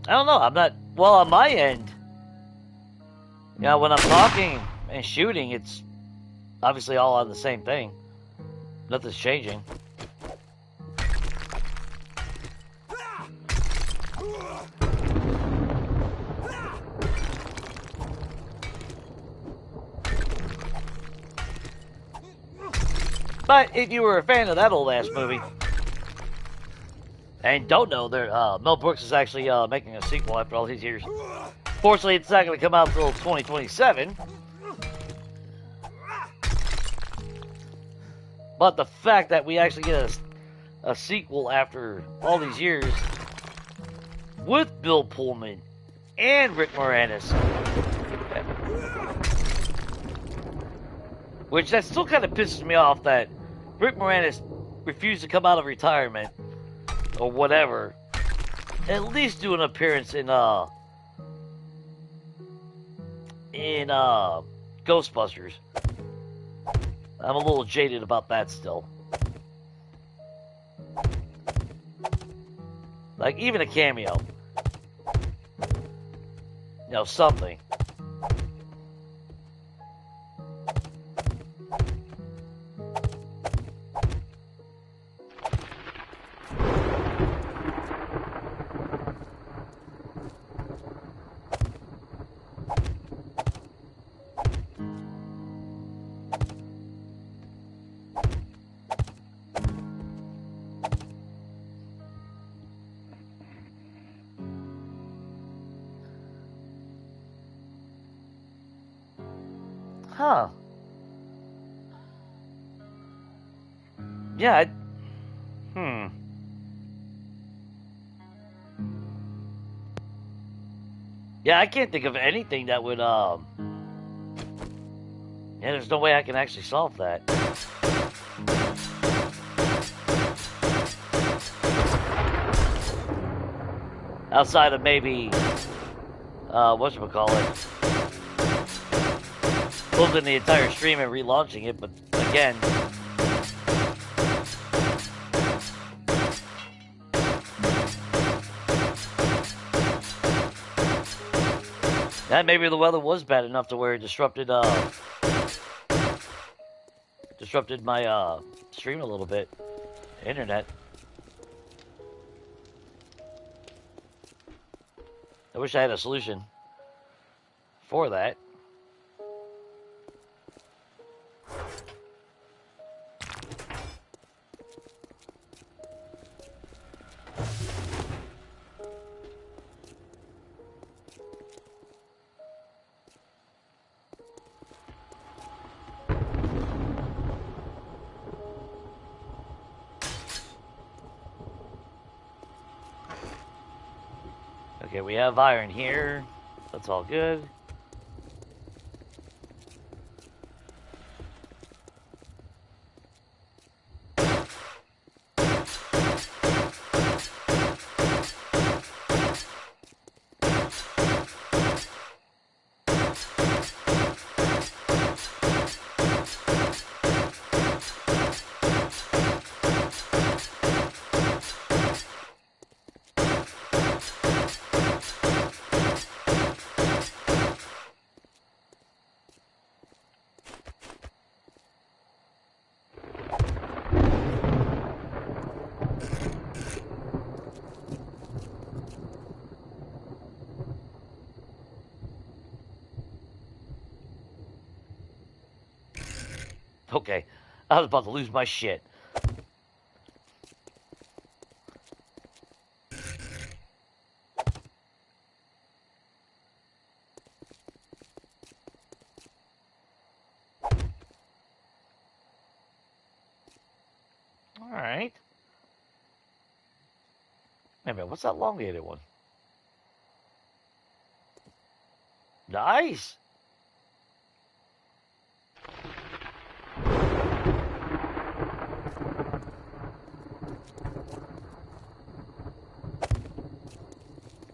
I don't know. I'm not well on my end. You know, when I'm talking and shooting, it's obviously all on the same thing. Nothing's changing. But if you were a fan of that old ass movie and don't know, Mel Brooks is actually making a sequel after all these years. Fortunately, it's not going to come out until 2027. But the fact that we actually get a sequel after all these years with Bill Pullman and Rick Moranis, which that still kind of pisses me off that Rick Moranis refused to come out of retirement or whatever, at least do an appearance in Ghostbusters. I'm a little jaded about that still. Like, even a cameo. You know, something. Huh. Yeah, Yeah, I can't think of anything that would, Yeah, there's no way I can actually solve that. Outside of maybe, whatchamacallit, closing the entire stream and relaunching it, but again, that maybe the weather was bad enough to where it disrupted my stream a little bit. Internet. I wish I had a solution for that. Okay, Okay, we have iron here. That's all good. Okay, I was about to lose my shit. All right. Wait a minute, what's that elongated one? Nice.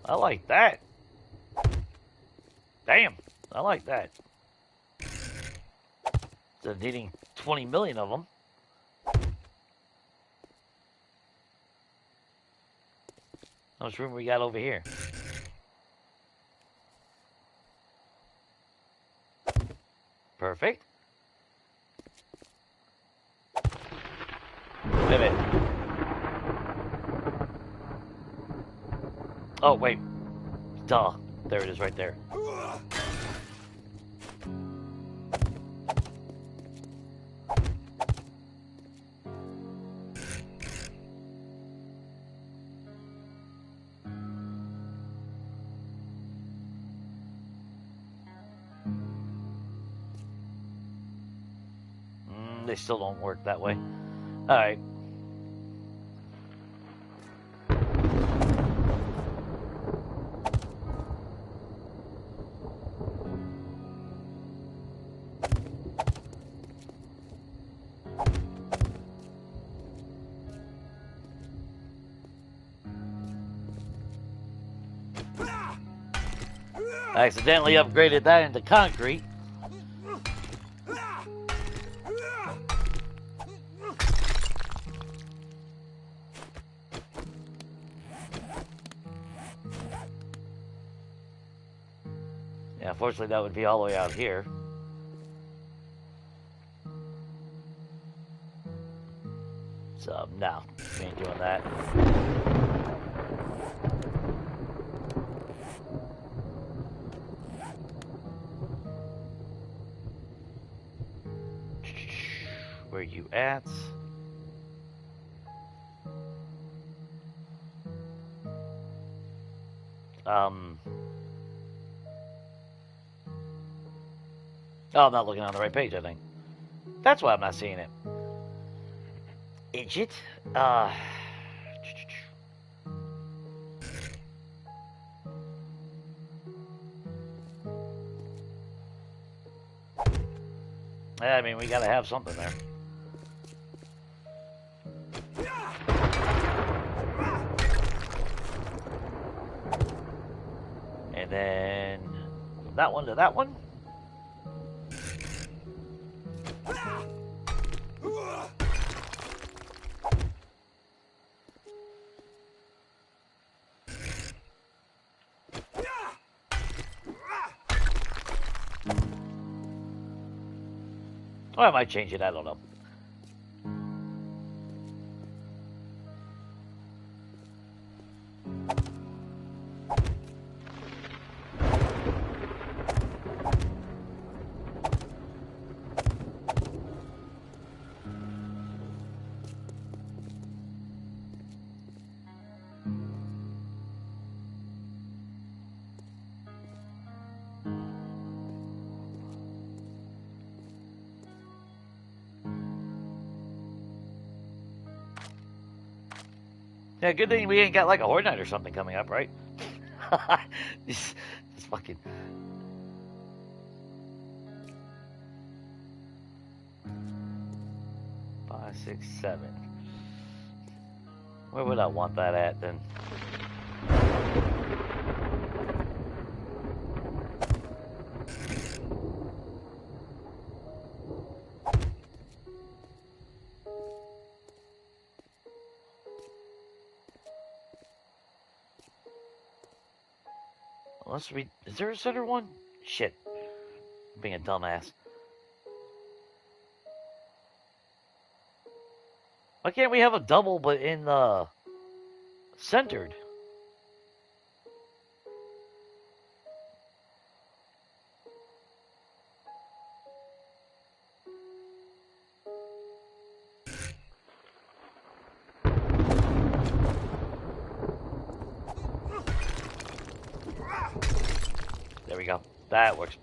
I like that. Damn, I like that. Instead of needing 20 million of them. How much room we got over here? Perfect. Wait a minute. Oh, wait. Duh. There it is right there. They still don't work that way. All right. I accidentally upgraded that into concrete. Yeah, unfortunately that would be all the way out here. So, no, we ain't doing that. Where you at? Oh, I'm not looking on the right page, I think. That's why I'm not seeing it. Idiot. I mean, we gotta have something there. And then from that one to that one. Or I might change it, I don't know. Yeah, good thing we ain't got like a Horde Night or something coming up, right? This fucking. Five, 6, 7. Where would I want that at then? Let's read. Is there a center one? Shit. I'm being a dumbass. Why can't we have a double but in centered? There we go. That works.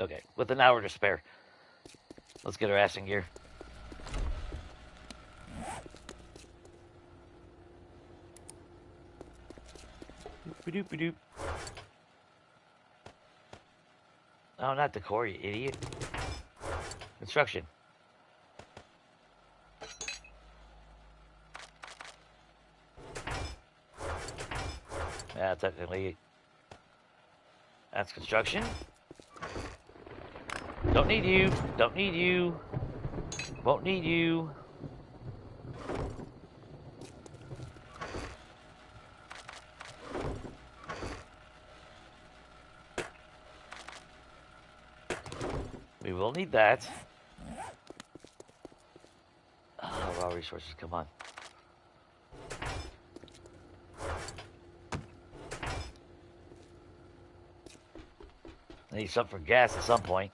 Okay, with an hour to spare. Let's get our ass in gear. Doop-a-doop-a-doop. Oh, not the core, you idiot. Construction. Yeah, technically, that's construction. Don't need you. Don't need you. Won't need you. We will need that. Raw resources, come on. I need something for gas at some point.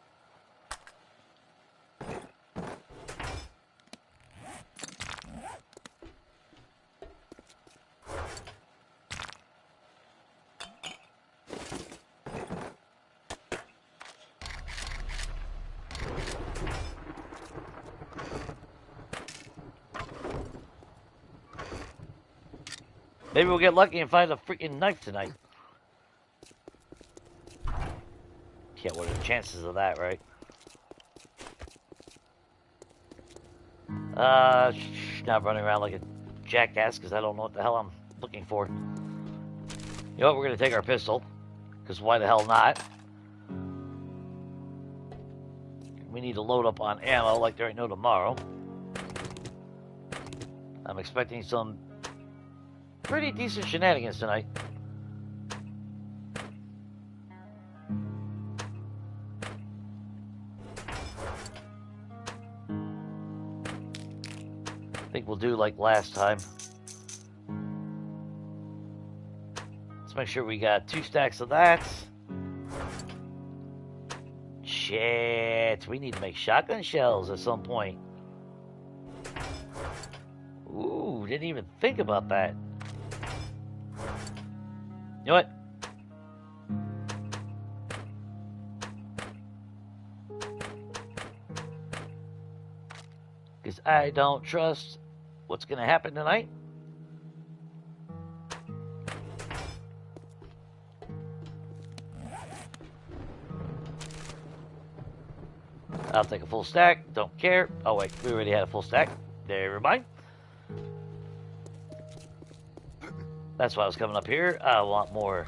Maybe we'll get lucky and find a freaking knife tonight. Yeah, what are the chances of that, right? Not running around like a jackass because I don't know what the hell I'm looking for. You know what? We're going to take our pistol because why the hell not? We need to load up on ammo like there ain't no tomorrow. I'm expecting some pretty decent shenanigans tonight. I think we'll do like last time. Let's make sure we got 2 stacks of that. Shit, we need to make shotgun shells at some point. Ooh, didn't even think about that. You know what? Because I don't trust what's going to happen tonight. I'll take a full stack. Don't care. Oh, wait. We already had a full stack. Never mind. That's why I was coming up here. I want more.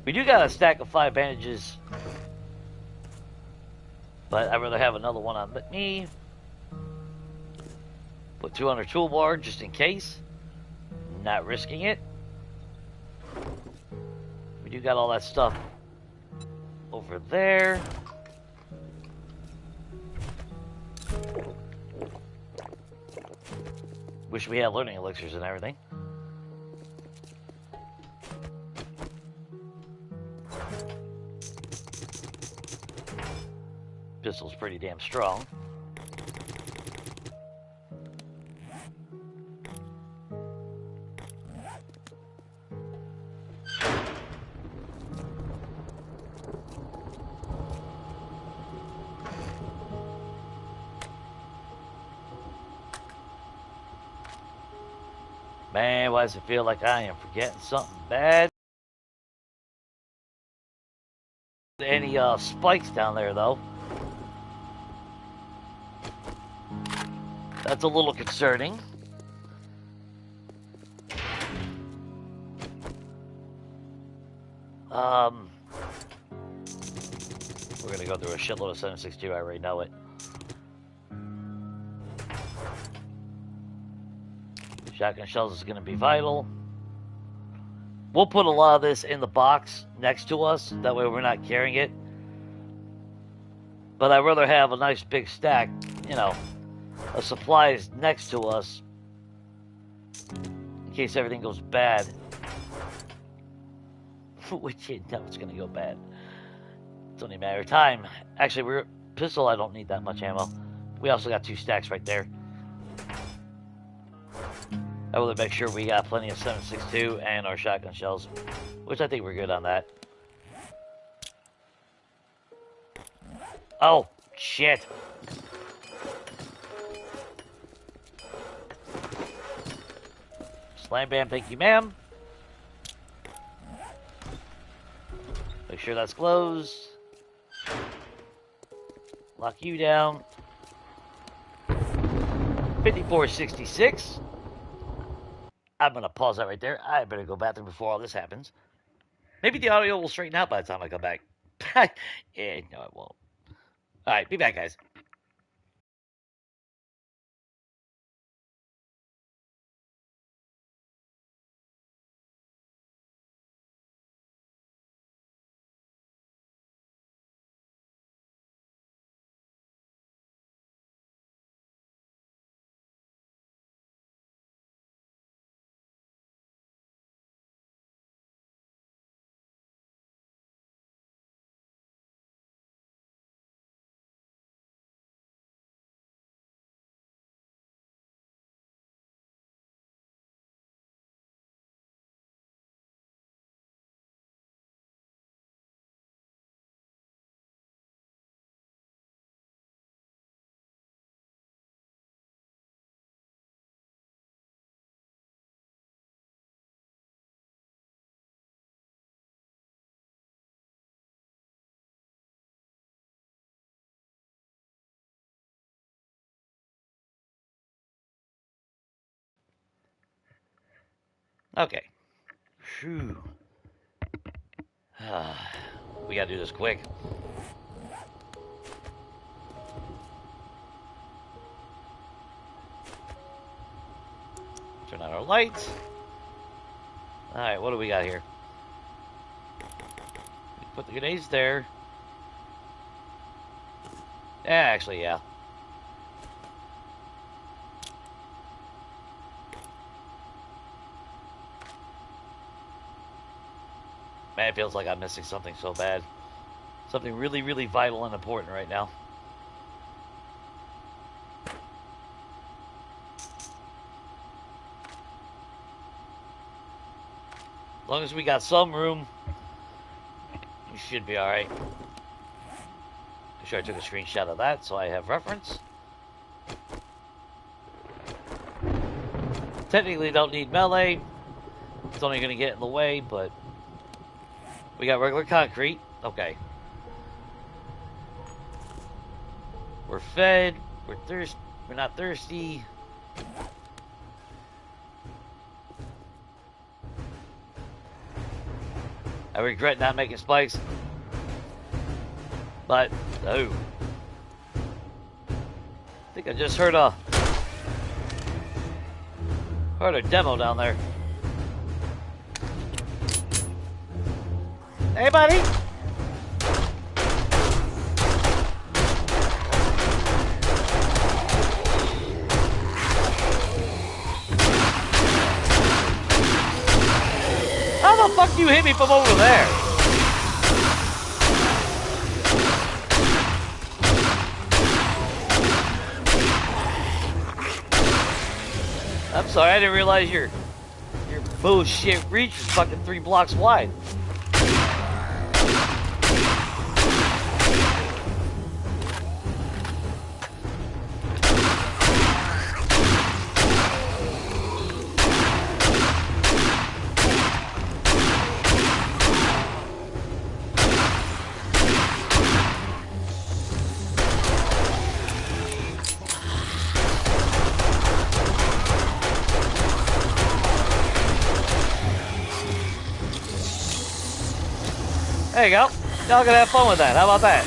We do got a stack of 5 bandages. But I'd rather have another one on me. Put 2 on our toolbar just in case. Not risking it. We do got all that stuff over there. Wish we had learning elixirs and everything. Pistol's pretty damn strong. Man, why does it feel like I am forgetting something bad? Any spikes down there, though. That's a little concerning. We're gonna go through a shitload of 7.62. I already know it. Shotgun shells is gonna be vital. We'll put a lot of this in the box next to us. That way we're not carrying it. But I'd rather have a nice big stack, you know, of supplies next to us in case everything goes bad. Which you know it's gonna go bad. It's only a matter of time. Actually, pistol, I don't need that much ammo. We also got 2 stacks right there. I will make sure we got plenty of 7.62 and our shotgun shells, which I think we're good on that. Oh, shit. Slam bam, thank you, ma'am. Make sure that's closed. Lock you down. 54.66. I'm going to pause that right there. I better go bathroom before all this happens. Maybe the audio will straighten out by the time I come back. Yeah, no, it won't. Alright, be back, guys. Okay. Phew. We gotta do this quick. Turn on our lights. Alright, what do we got here? Put the grenades there. Yeah, actually, yeah. Man, it feels like I'm missing something so bad. Something really, really vital and important right now. As long as we got some room, we should be alright. Make sure I took a screenshot of that so I have reference. Technically don't need melee. It's only going to get in the way, but we got regular concrete. Okay. We're fed. We're not thirsty. I regret not making spikes. But, oh. I think I just heard a demo down there. Hey, buddy! How the fuck do you hit me from over there? I'm sorry, I didn't realize your bullshit reach is fucking 3 blocks wide. There you go. Y'all can have fun with that. How about that?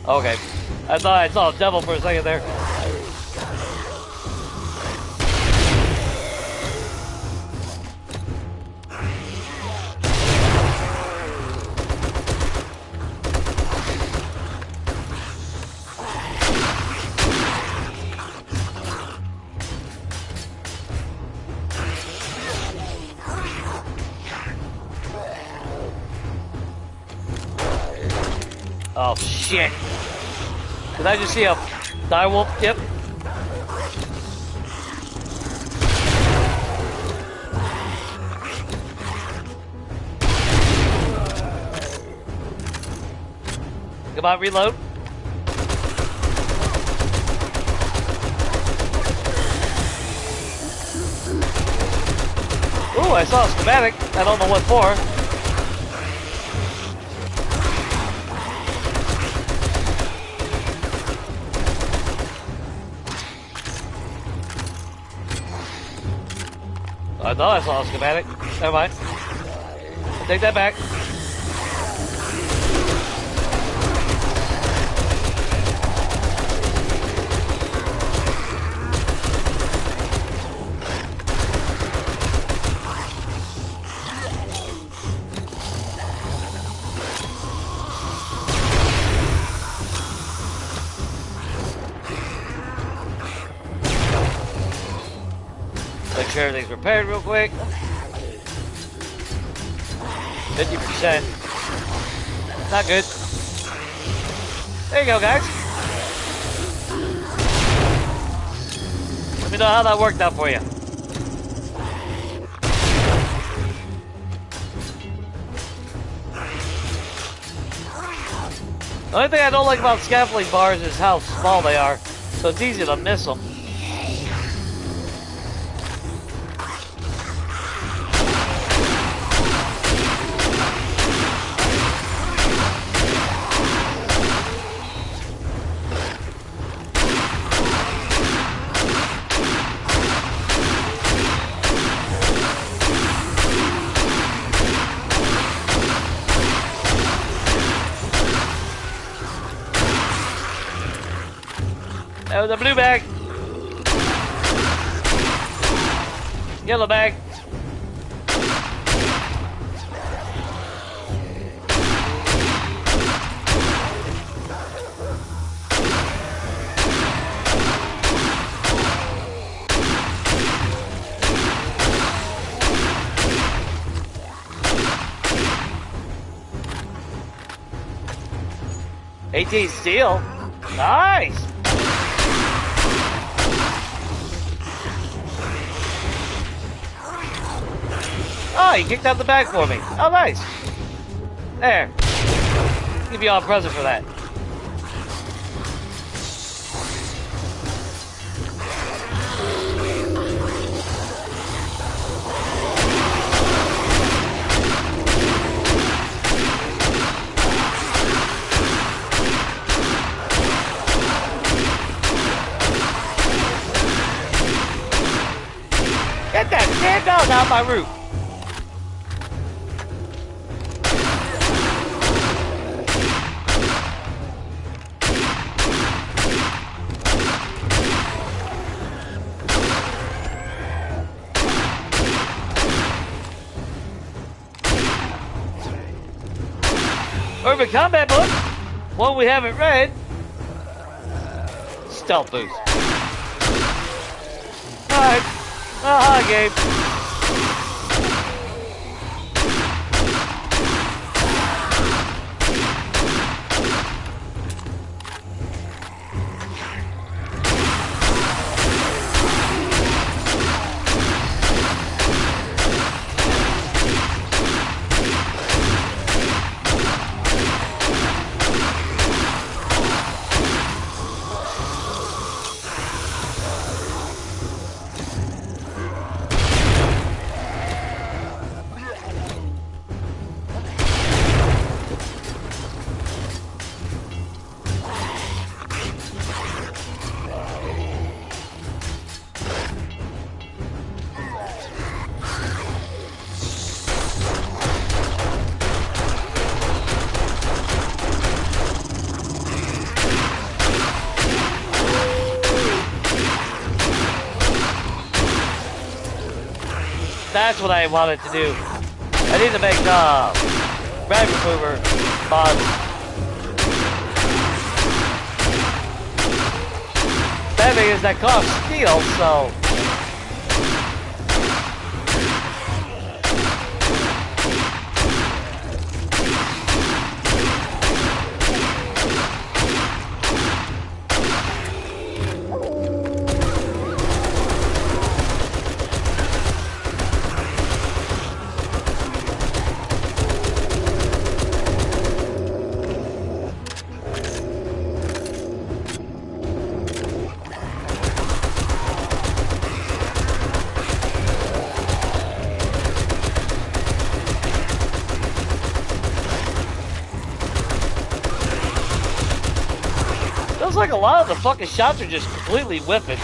Okay. I thought I saw a devil for a second there. Oh shit. Did I just see a direwolf? Yep. Come on, reload. Ooh, I saw a schematic. I don't know what for. I thought I saw a schematic. Never mind. Take that back. Make sure everything's repaired real quick. 50%. Not good. There you go, guys. Let me know how that worked out for you. The only thing I don't like about scaffolding bars is how small they are, so it's easy to miss them. That was a blue bag. Yellow bag. AT steel. Nice. Oh, you kicked out the bag for me. Oh, nice. There. Give you all a present for that. Get that damn dog out of my roof. Urban Combat book. One we haven't read. Stealth boost. Alright. Hi, Gabe. That's what I wanted to do. I need to make rag remover mod. Bad thing is that costs steel, so feels like a lot of the fucking shots are just completely whipping.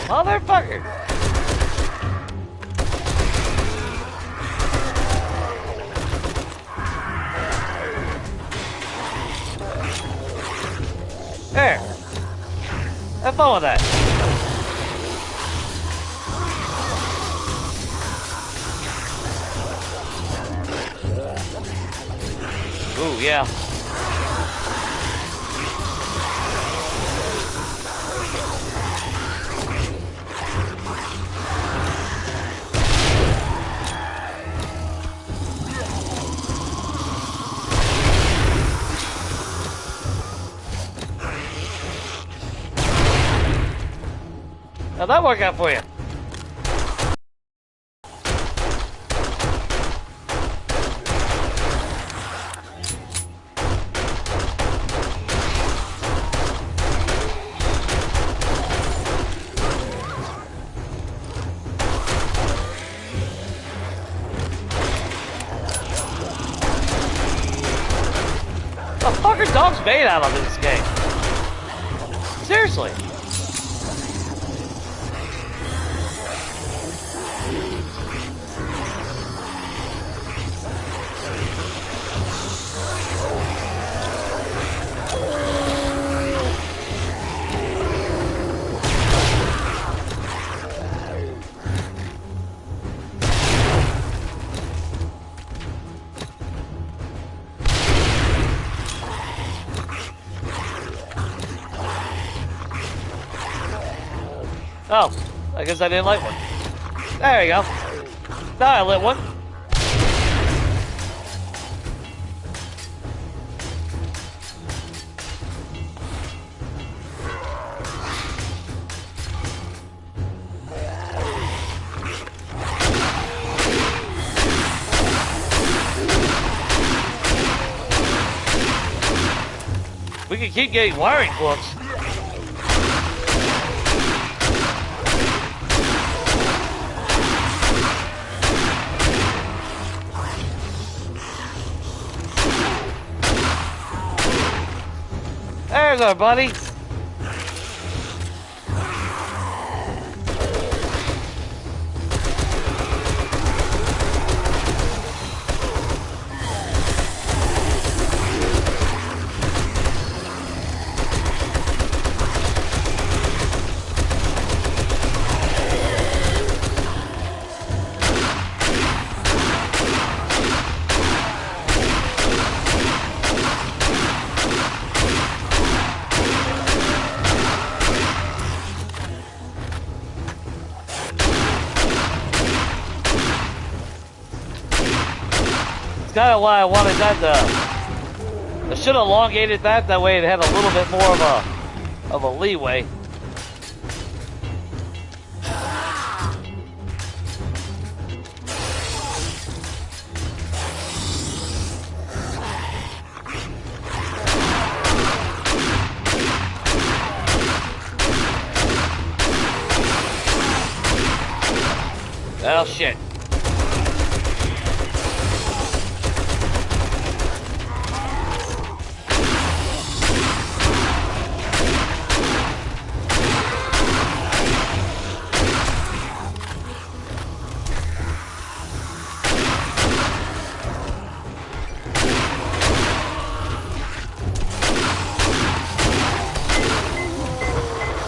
Motherfucker! There! Have fun with that. Ooh, yeah. How'd that work out for you? The fuck are dogs made out of in this game? Seriously. Oh, I guess I didn't light one. There you go. Now I lit one. We can keep getting wiring books. There's our buddy. Kind of why I wanted that to. I should have elongated that. That way it had a little bit more of a leeway. Well, shit.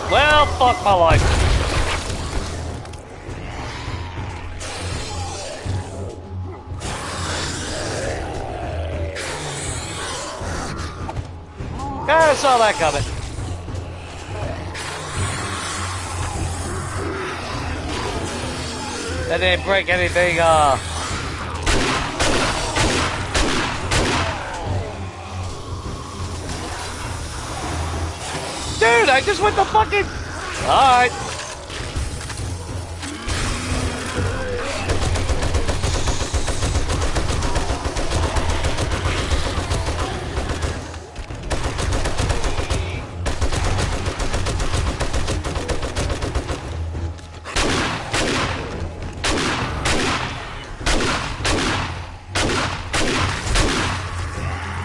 Well, fuck my life. Kinda saw that coming. That didn't break anything, Dude, I just went to fucking... Alright.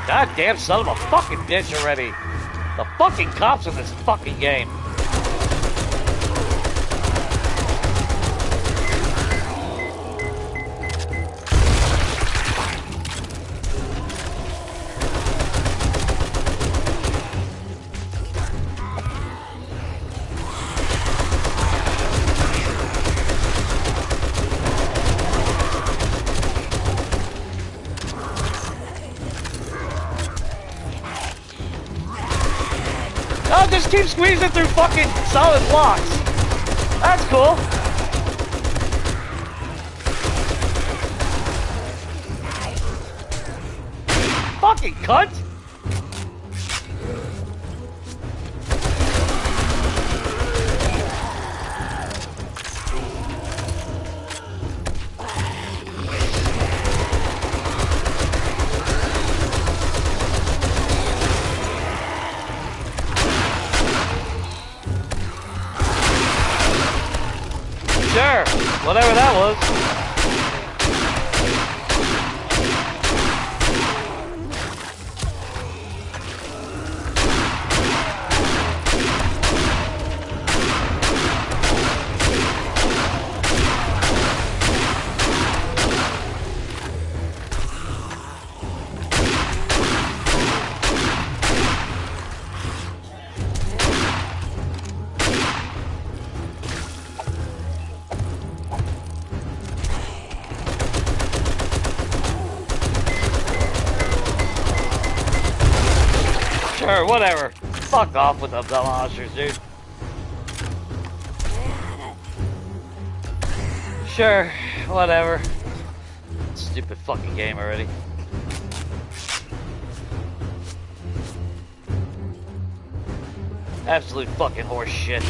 Goddamn son of a fucking bitch already. The fucking cops in this fucking game. Oh, just keep squeezing through fucking solid blocks. That's cool. Fucking cunt. Sure, whatever that was. Sure, whatever. Fuck off with them dumb monsters, dude. Sure, whatever. Stupid fucking game already. Absolute fucking horse shit.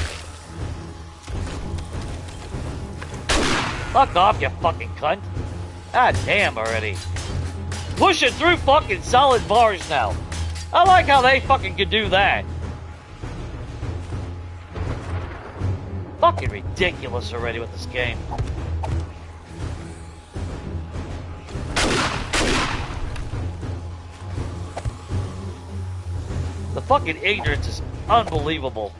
Fuck off, you fucking cunt. God damn already. Pushing through fucking solid bars now. I like how they fucking could do that. Fucking ridiculous already with this game. The The fucking ignorance is unbelievable.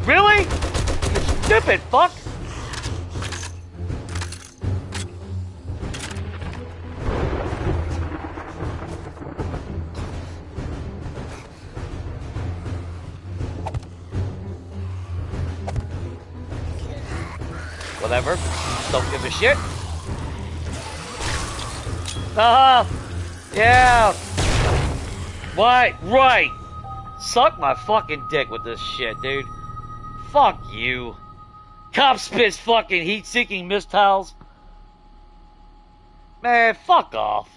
Really? You stupid fuck! Whatever. Don't give a shit. Yeah. Why? Right. Suck my fucking dick with this shit, dude. Fuck you. Cop spits fucking heat-seeking missiles. Man, fuck off.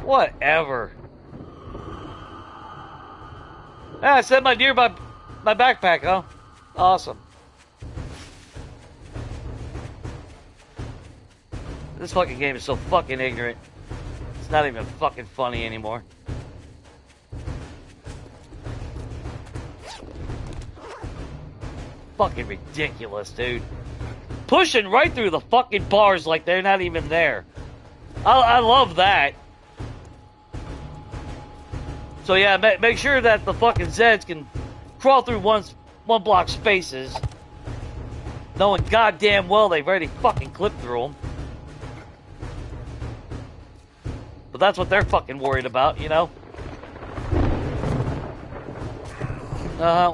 Whatever. Ah, I said my dear, my backpack, huh? Awesome. This fucking game is so fucking ignorant. It's not even fucking funny anymore. Fucking ridiculous, dude. Pushing right through the fucking bars like they're not even there. I love that. So yeah, make sure that the fucking Zeds can crawl through one block spaces, knowing goddamn well they've already fucking clipped through them. But that's what they're fucking worried about, you know?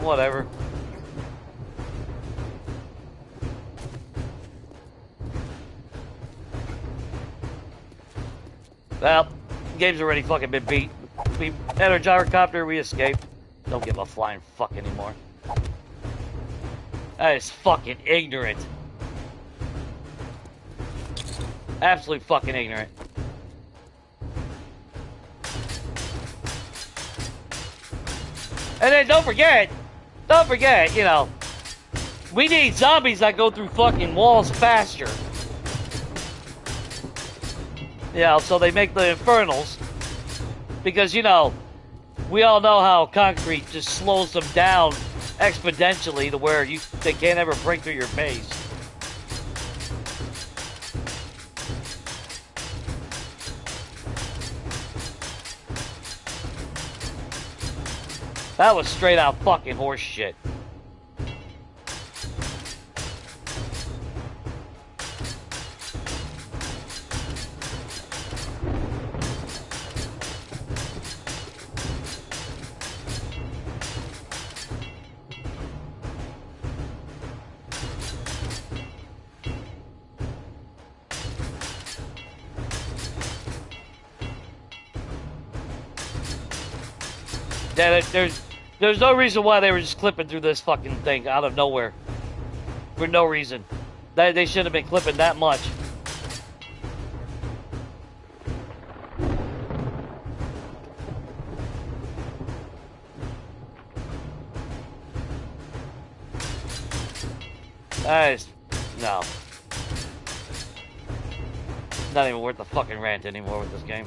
Whatever. Well, the game's already fucking been beat. We had our gyrocopter, we escaped. Don't give a flying fuck anymore. That is fucking ignorant. Absolute fucking ignorant. And then don't forget, you know, we need zombies that go through fucking walls faster. You know, so they make the infernals. Because, you know, we all know how concrete just slows them down exponentially to where they can't ever break through your base. That was straight out fucking horse shit. Yeah, there's no reason why they were just clipping through this fucking thing out of nowhere. For no reason. They should have been clipping that much. No. Not even worth the fucking rant anymore with this game.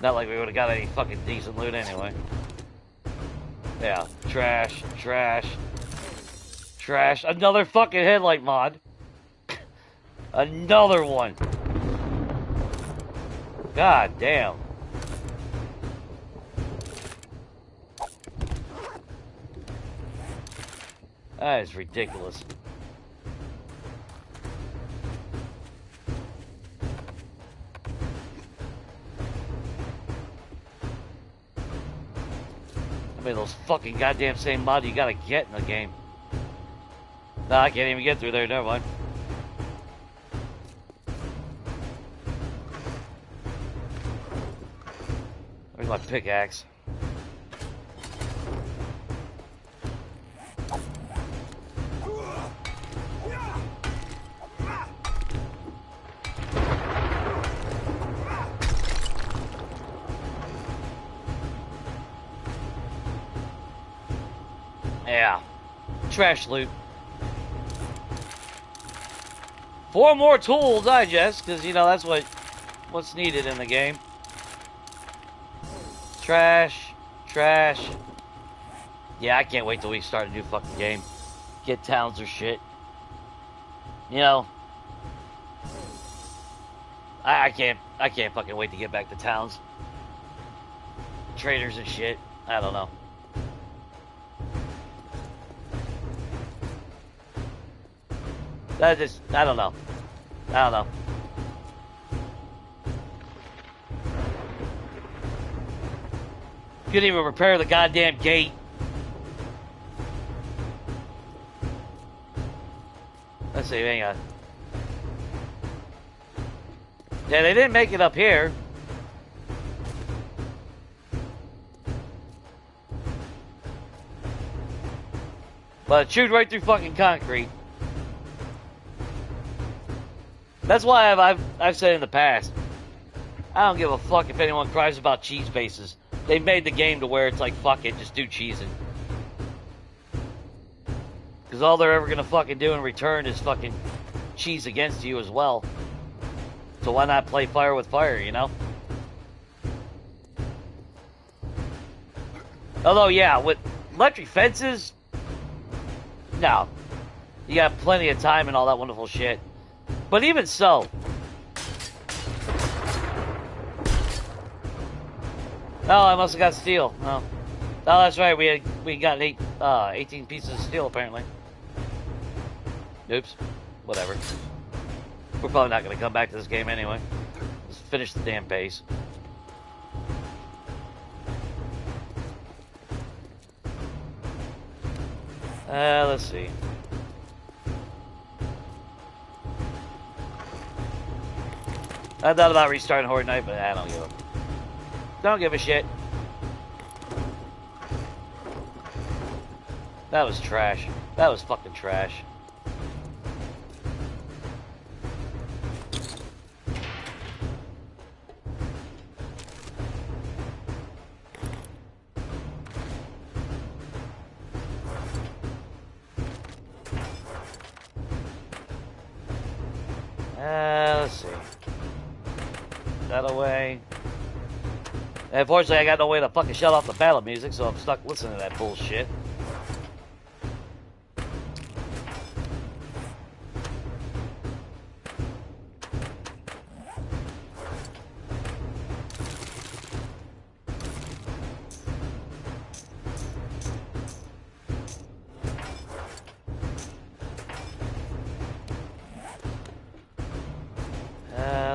Not like we would have got any fucking decent loot anyway. Yeah, trash, trash, trash. Another fucking headlight mod. Another one. God damn. That is ridiculous. How many of those fucking goddamn same mods you gotta get in the game? Nah, I can't even get through there, never mind. Where's my pickaxe? Yeah. Trash loot. 4 more tool digest, because, you know, that's what's needed in the game. Trash. Trash. Yeah, I can't wait till we start a new fucking game. Get towns or shit. You know, I can't fucking wait to get back to towns. Traders and shit. I don't know. I don't know. I don't know. Couldn't even repair the goddamn gate. Let's see, hang on. Yeah, they didn't make it up here. But it chewed right through fucking concrete. That's why I've said in the past, I don't give a fuck if anyone cries about cheese bases. They've made the game to where it's like, fuck it, just do cheesing. Because all they're ever gonna fucking do in return is fucking cheese against you as well. So why not play fire with fire, you know? Although, yeah, with electric fences, no. You got plenty of time and all that wonderful shit. But even so. Oh, I must have got steel. No. Oh, that's right. We got 18 pieces of steel, apparently. Oops. Whatever. We're probably not going to come back to this game anyway. Let's finish the damn base. Let's see. I thought about restarting Horde Night, but I don't give a shit. That was trash. That was fucking trash. Let's see. That away. And unfortunately, I got no way to fucking shut off the battle music, so I'm stuck listening to that bullshit.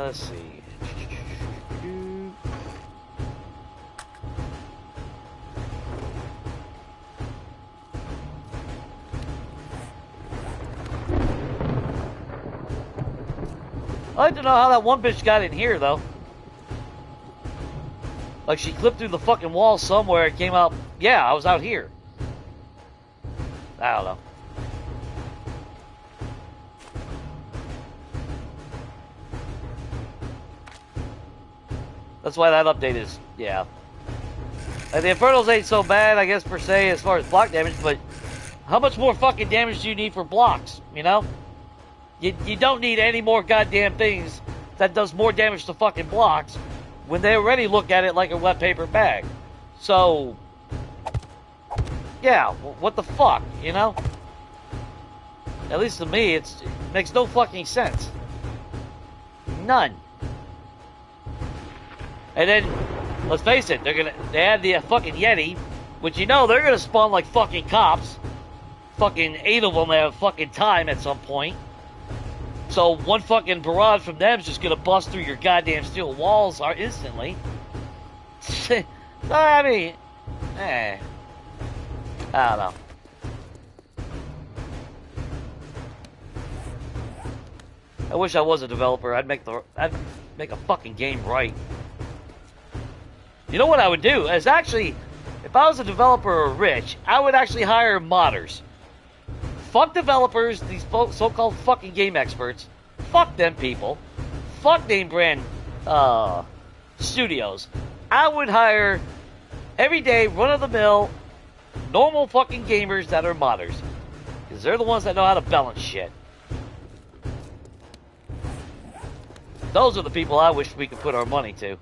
Let's see. I'd like to know how that one bitch got in here, though. Like, she clipped through the fucking wall somewhere and came out. Yeah, I was out here. I don't know. That's why that update is, yeah. And the Infernals ain't so bad, I guess, per se, as far as block damage, but how much more fucking damage do you need for blocks, you know? You don't need any more goddamn things that does more damage to fucking blocks when they already look at it like a wet paper bag. So, yeah, what the fuck, you know? At least to me, it makes no fucking sense. None. And then, let's face it, they had the fucking Yeti, which you know they're gonna spawn like fucking cops. Fucking 8 of them at a fucking time at some point. So one fucking barrage from them is just gonna bust through your goddamn steel walls instantly. So, I mean, I don't know. I wish I was a developer. I'd make a fucking game right. You know what I would do? Is actually, if I was a developer or rich, I would actually hire modders. Fuck developers, these so-called fucking game experts. Fuck them people. Fuck name brand studios. I would hire everyday run-of-the-mill normal fucking gamers that are modders. Because they're the ones that know how to balance shit. Those are the people I wish we could put our money to.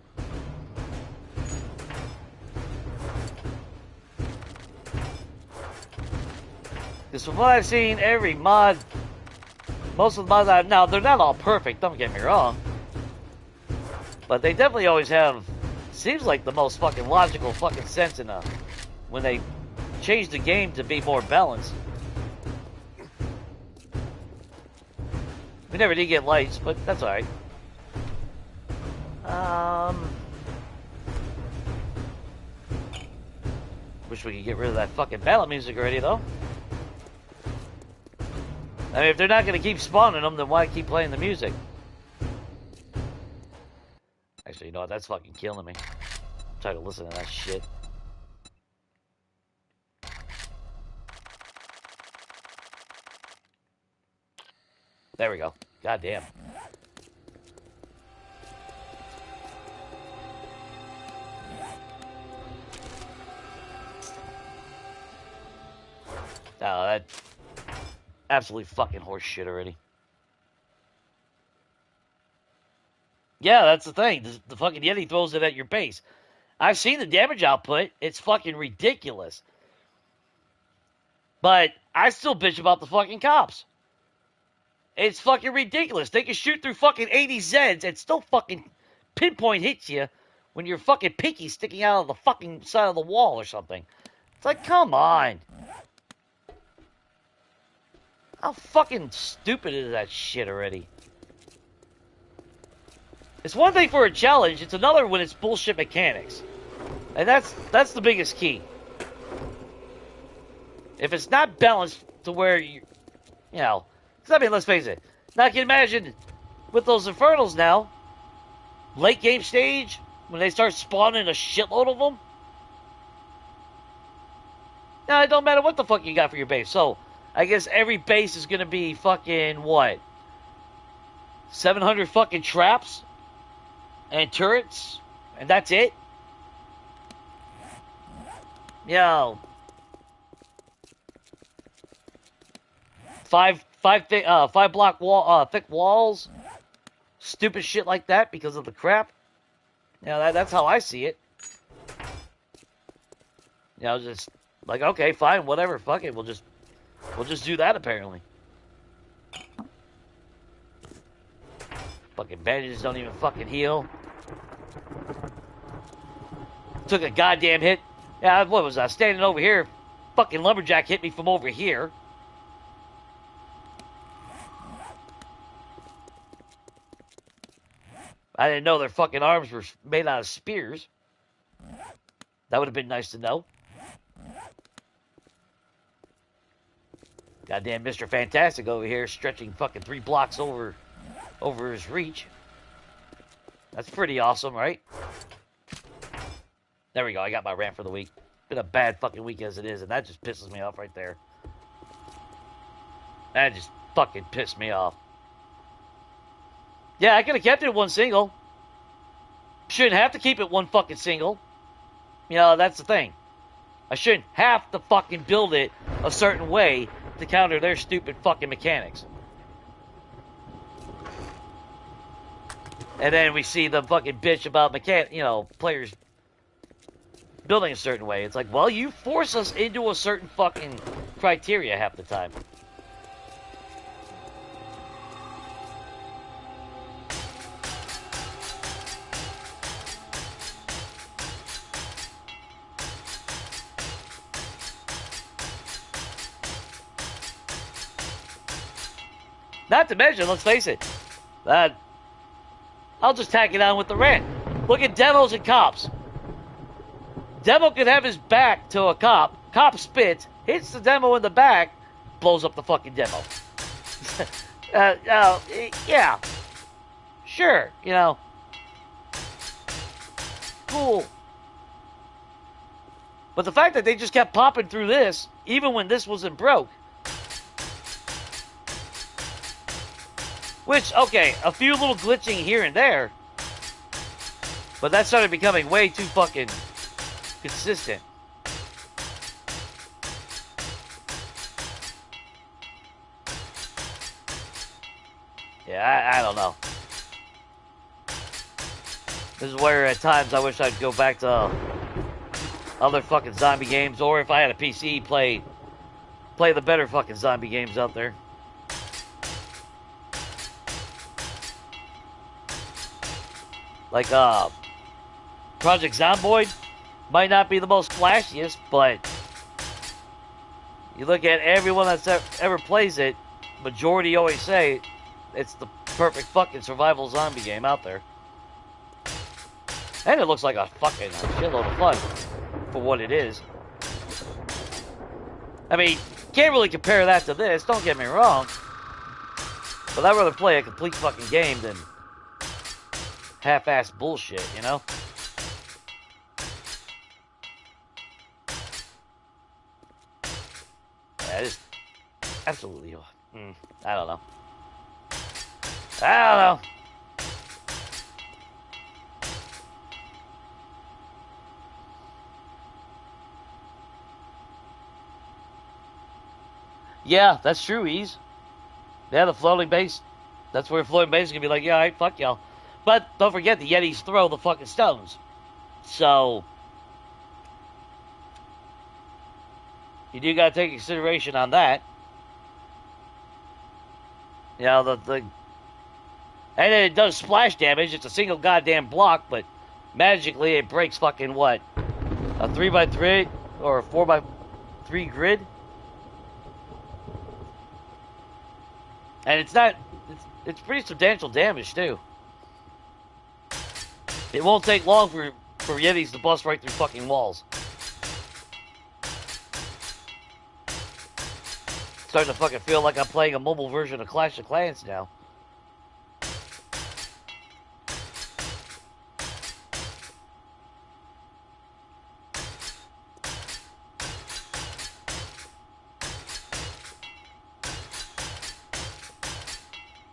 Because from what I've seen, every mod, most of the mods I have now, they're not all perfect, don't get me wrong. But they definitely always have, seems like the most fucking logical fucking sense in when they change the game to be more balanced. We never did get lights, but that's alright. Wish we could get rid of that fucking battle music already, though. I mean, if they're not going to keep spawning them, then why keep playing the music? Actually, you know what? That's fucking killing me. I'm tired of listening to that shit. There we go. God damn. Oh, that absolutely fucking horse shit already. Yeah, that's the thing. The fucking Yeti throws it at your base. I've seen the damage output. It's fucking ridiculous. But I still bitch about the fucking cops. It's fucking ridiculous. They can shoot through fucking 80 Zeds and still fucking pinpoint hit you when your fucking pinky's sticking out of the fucking side of the wall or something. It's like, come on. How fucking stupid is that shit already? It's one thing for a challenge, it's another when it's bullshit mechanics. And that's the biggest key. If it's not balanced to where you know, because I mean, let's face it. Now I can imagine with those Infernals now, late game stage, when they start spawning a shitload of them. Now it don't matter what the fuck you got for your base. So, I guess every base is going to be fucking, what? 700 fucking traps? And turrets? And that's it? Yo. Five block wall, thick walls? Stupid shit like that because of the crap? Yeah, that's how I see it. You know, just like, okay, fine, whatever, fuck it, we'll just do that, apparently. Fucking bandages don't even fucking heal. Took a goddamn hit. Yeah, what was I standing over here? Fucking lumberjack hit me from over here. I didn't know their fucking arms were made out of spears. That would have been nice to know. Goddamn Mr. Fantastic over here stretching fucking 3 blocks over his reach. That's pretty awesome, right? There we go. I got my rant for the week. Been a bad fucking week as it is, and that just pisses me off right there. That just fucking pissed me off. Yeah, I could have kept it one single. Shouldn't have to keep it one fucking single. You know, that's the thing. I shouldn't have to fucking build it a certain way to counter their stupid fucking mechanics. And then we see them fucking bitch about players building a certain way. It's like, well, you force us into a certain fucking criteria half the time. Not to mention, let's face it, I'll just tack it on with the rant. Look at demos and cops. Demo could have his back to a cop. Cop spits, hits the demo in the back, blows up the fucking demo. Yeah. Sure, you know. Cool. But the fact that they just kept popping through this, even when this wasn't broke. Which, okay, a few little glitching here and there. But that started becoming way too fucking consistent. Yeah, I don't know. This is where at times I wish I'd go back to other fucking zombie games, or if I had a PC, play the better fucking zombie games out there. Like, Project Zomboid might not be the most flashiest, but you look at everyone that's ever plays it, majority always say it's the perfect fucking survival zombie game out there. And it looks like a fucking shitload of fun for what it is. I mean, can't really compare that to this, don't get me wrong. But I'd rather play a complete fucking game than half-assed bullshit, you know? Yeah, just absolutely. I don't know. I don't know. Yeah, that's true, Ease. Yeah, the floating base. That's where floating base is going to be like, yeah, all right, fuck y'all. But don't forget, the Yetis throw the fucking stones. So, you do got to take consideration on that. You know, and it does splash damage. It's a single goddamn block, but magically it breaks fucking what? A 3x3 or a 4x3 grid? And it's pretty substantial damage, too. It won't take long for Yetis to bust right through fucking walls. Starting to fucking feel like I'm playing a mobile version of Clash of Clans now.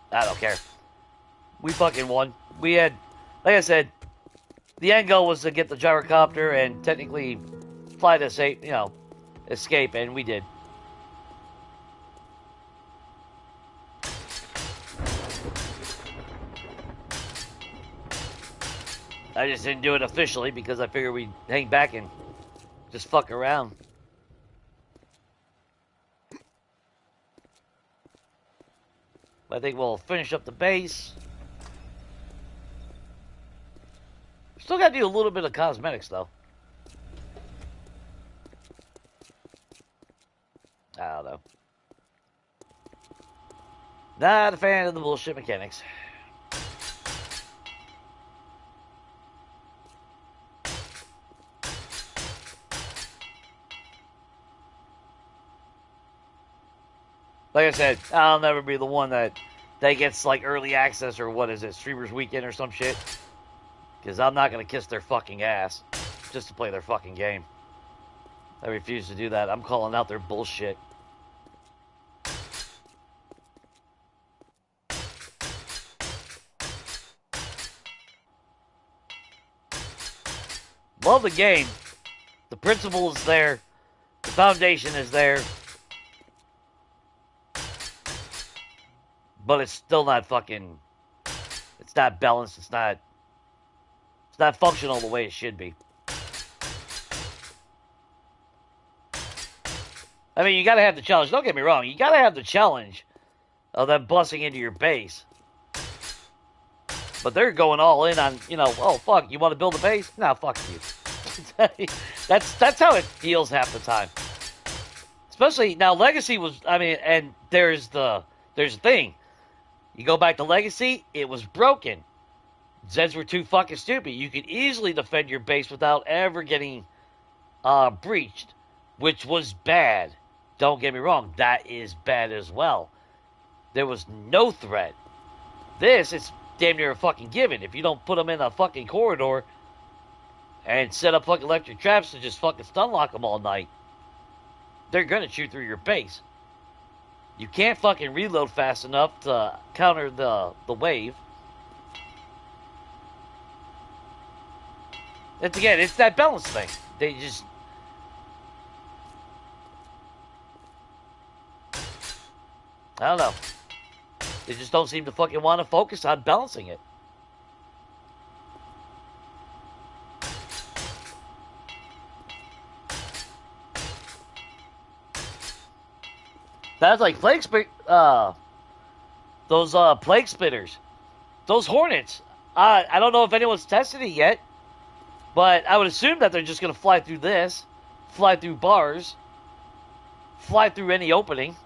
I don't care. We fucking won. We had, like I said, the end goal was to get the gyrocopter and technically fly to safe, you know, escape, and we did. I just didn't do it officially because I figured we'd hang back and just fuck around. I think we'll finish up the base. Still got to do a little bit of cosmetics, though. I don't know. Not a fan of the bullshit mechanics. Like I said, I'll never be the one that gets like early access or what is it, Streamers Weekend or some shit. Because I'm not going to kiss their fucking ass just to play their fucking game. I refuse to do that. I'm calling out their bullshit. Love the game. The principle is there. The foundation is there. But it's still not fucking... It's not balanced. It's not functional the way it should be. I mean, you gotta have the challenge. Don't get me wrong. You gotta have the challenge of them busting into your base. But they're going all in on, you know, oh, fuck, you want to build a base? No, fuck you. That's how it feels half the time. Especially, now, Legacy was, I mean, and there's the thing. You go back to Legacy, it was broken. Zeds were too fucking stupid. You could easily defend your base without ever getting breached, which was bad. Don't get me wrong, that is bad as well. There was no threat. This, it's damn near a fucking given. If you don't put them in a fucking corridor and set up fucking electric traps to just fucking stun lock them all night, they're gonna shoot through your base. You can't fucking reload fast enough to counter the wave. It's that balance thing. They just... I don't know. They just don't seem to fucking want to focus on balancing it. That's like plague those plague spitters, those hornets. I don't know if anyone's tested it yet, but I would assume that they're just gonna fly through this, fly through bars, fly through any opening.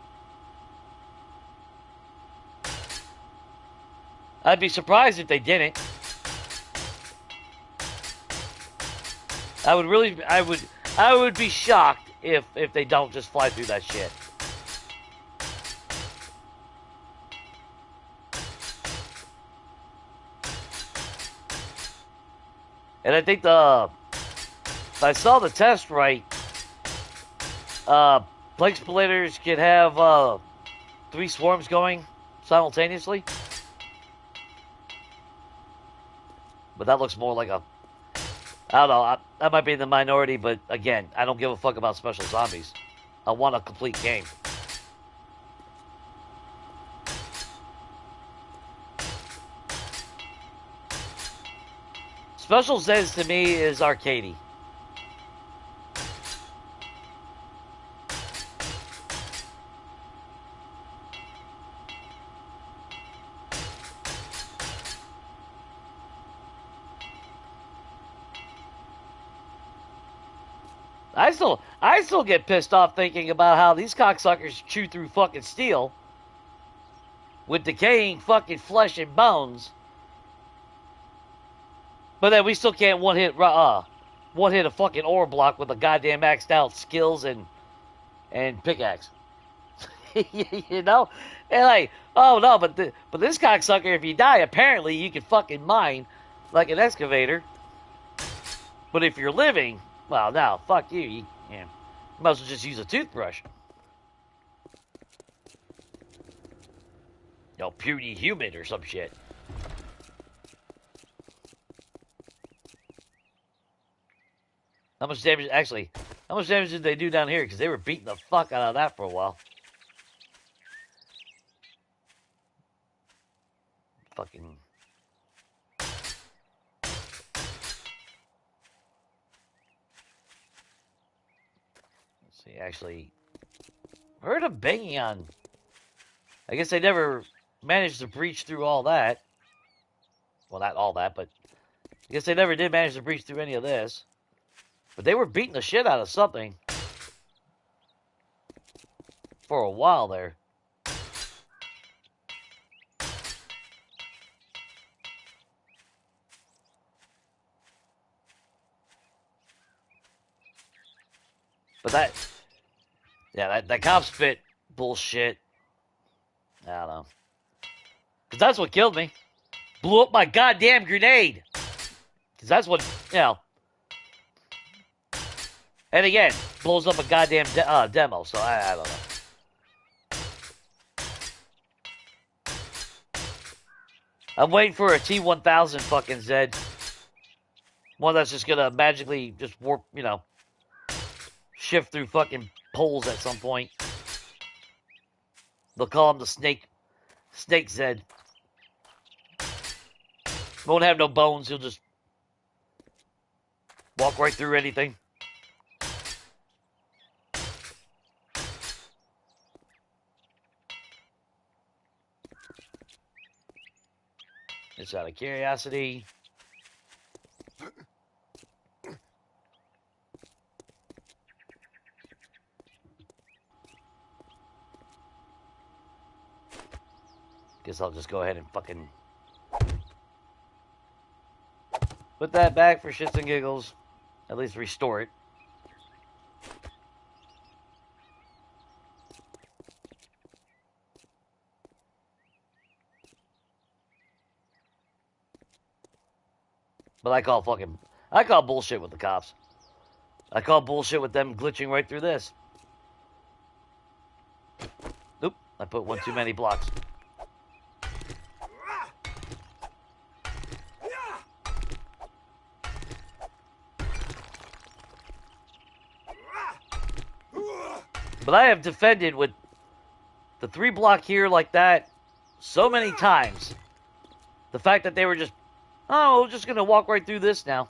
I'd be surprised if they didn't. I would be shocked if they don't just fly through that shit. And I think if I saw the test right, plague splitters can have 3 swarms going simultaneously. But that looks more like a, I don't know, that might be in the minority, but again, I don't give a fuck about special zombies. I want a complete game. Special Zeds to me is arcadey. I still get pissed off thinking about how these cocksuckers chew through fucking steel with decaying fucking flesh and bones. But then we still can't one hit a fucking ore block with a goddamn maxed out skills and pickaxe. You know? And like, oh no, but this cocksucker, if you die, apparently you can fucking mine like an excavator. But if you're living, well, now fuck you. You might as well just use a toothbrush. Puny human or some shit. How much damage did they do down here? Because they were beating the fuck out of that for a while. Fucking. Let's see, actually. Heard of banging on. I guess they never managed to breach through all that. Well, not all that, but I guess they never did manage to breach through any of this. But they were beating the shit out of something for a while there. But that cop spit bullshit. I don't know. Because that's what killed me. Blew up my goddamn grenade. Because that's what, And again, blows up a goddamn demo, so I don't know. I'm waiting for a T-1000 fucking Zed. One that's just gonna magically just warp, shift through fucking poles at some point. They'll call him the Snake Zed. Won't have no bones, he'll just walk right through anything. Just out of curiosity. Guess I'll just go ahead and fucking put that back for shits and giggles. At least restore it. But I call bullshit with the cops. I call bullshit with them glitching right through this. Oop, I put one too many blocks. But I have defended with the 3 block here like that so many times. The fact that they were just, oh, we're just gonna walk right through this now.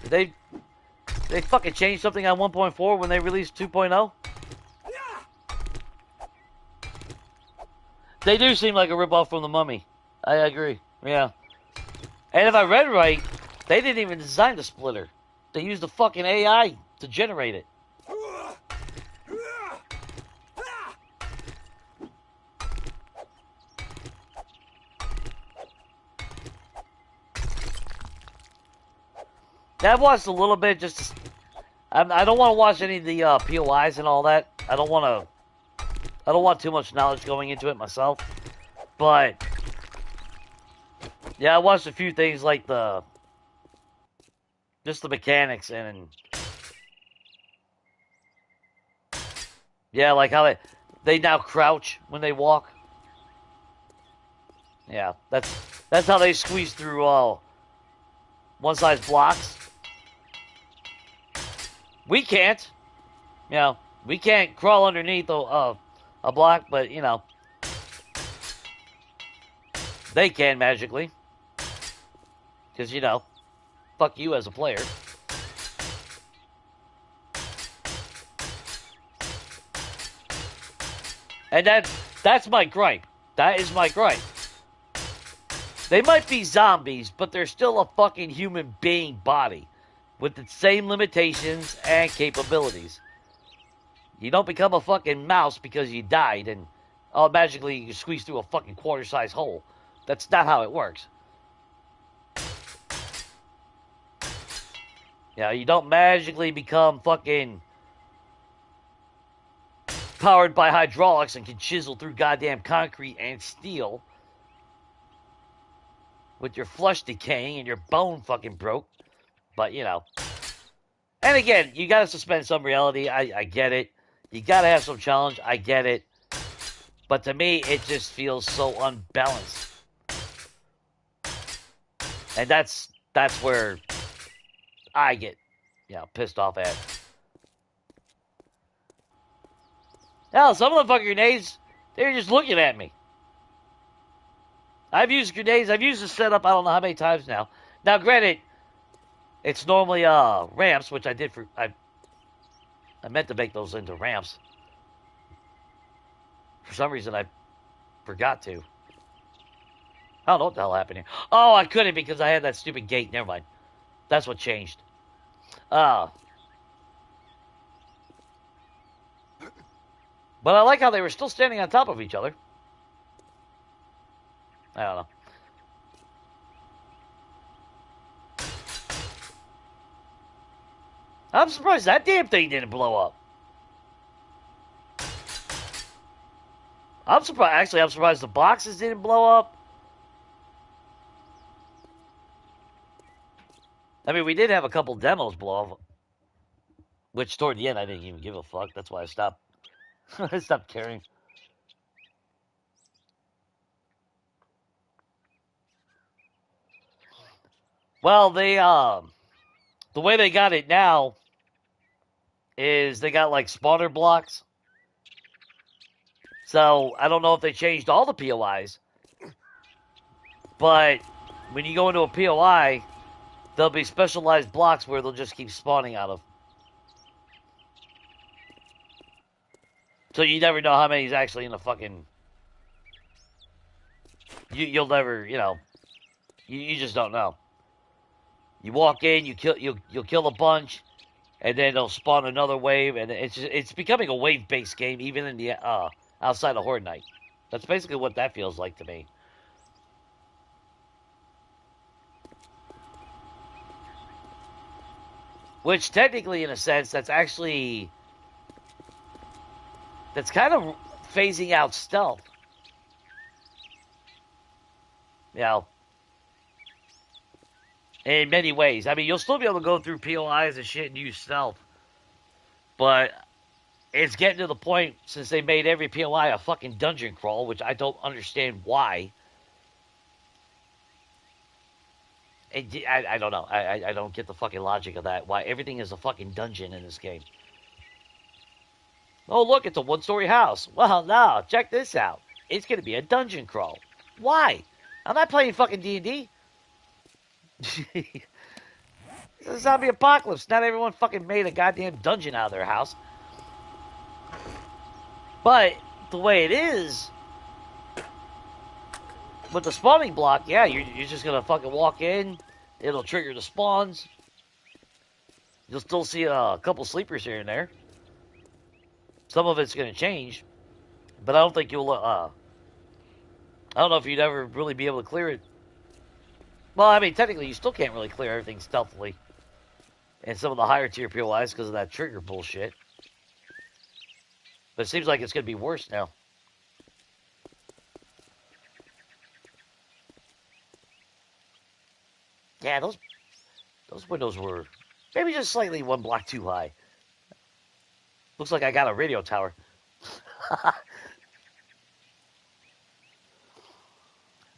Did they fucking changed something on 1.4 when they released 2.0? They do seem like a ripoff from The Mummy. I agree. Yeah. And if I read right, they didn't even design the splitter. They used the fucking AI to generate it. I've watched a little bit just to, I don't want to watch any of the POIs and all that. I don't want too much knowledge going into it myself. But yeah, I watched a few things like just the mechanics and yeah, like how they now crouch when they walk. Yeah, that's how they squeeze through one-size blocks. We can't. You know, we can't crawl underneath a block, but, you know, they can magically. Because, you know, fuck you as a player. And that's my gripe. That is my gripe. They might be zombies, but they're still a fucking human being body with the same limitations and capabilities. You don't become a fucking mouse because you died and magically you squeeze through a fucking quarter-size hole. That's not how it works. Yeah, you don't magically become fucking powered by hydraulics and can chisel through goddamn concrete and steel with your flesh decaying and your bone fucking broke. But, you know. And again, you gotta suspend some reality. I get it. You gotta have some challenge. I get it. But to me, it just feels so unbalanced. And that's where I get, you know, pissed off at. Hell, some of the fucking grenades, they're just looking at me. I've used grenades. I've used the setup I don't know how many times now. Now, granted, it's normally ramps, which I did for... I meant to make those into ramps. For some reason, I forgot to. I don't know what the hell happened here. Oh, I couldn't because I had that stupid gate. Never mind. That's what changed. But I like how they were still standing on top of each other. I don't know. I'm surprised that damn thing didn't blow up. I'm surprised. Actually, I'm surprised the boxes didn't blow up. I mean, we did have a couple demos blow up, which toward the end I didn't even give a fuck. That's why I stopped. I stopped caring. Well, the way they got it now is they got like spawner blocks. So I don't know if they changed all the POIs, but when you go into a POI, there'll be specialized blocks where they'll just keep spawning out of. So you never know how many is actually in the fucking. You'll never, you know, you just don't know. You walk in, you'll kill a bunch, and then they'll spawn another wave, and it's becoming a wave-based game, even in the outside of Horde Night. That's basically what that feels like to me. Which technically, in a sense, that's kind of phasing out stealth. You know, in many ways. I mean, you'll still be able to go through POIs and shit and use stealth. But it's getting to the point, since they made every POI a fucking dungeon crawl, which I don't understand why. I don't know. I don't get the fucking logic of that. Why everything is a fucking dungeon in this game. Oh, look, it's a one-story house. Well, no, check this out. It's going to be a dungeon crawl. Why? I'm not playing fucking D&D. It's a zombie apocalypse. Not everyone fucking made a goddamn dungeon out of their house. But the way it is, with the spawning block, yeah, you're just going to fucking walk in. It'll trigger the spawns. You'll still see a couple sleepers here and there. Some of it's going to change. But I don't think you'll, I don't know if you'd ever really be able to clear it. Well, I mean, technically, you still can't really clear everything stealthily in some of the higher tier POIs because of that trigger bullshit. But it seems like it's going to be worse now. Yeah, those windows were maybe just slightly one block too high. Looks like I got a radio tower.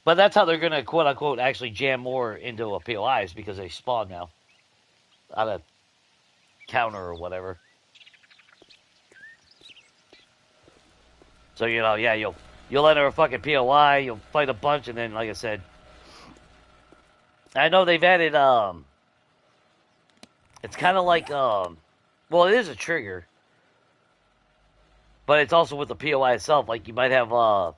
But that's how they're going to, quote-unquote, actually jam more into a POIs because they spawn now. Out of counter or whatever. So, you know, yeah, you'll enter a fucking POI, you'll fight a bunch, and then, like I said, I know they've added, it's kind of like, well, it is a trigger, but it's also with the POI itself. Like, you might have,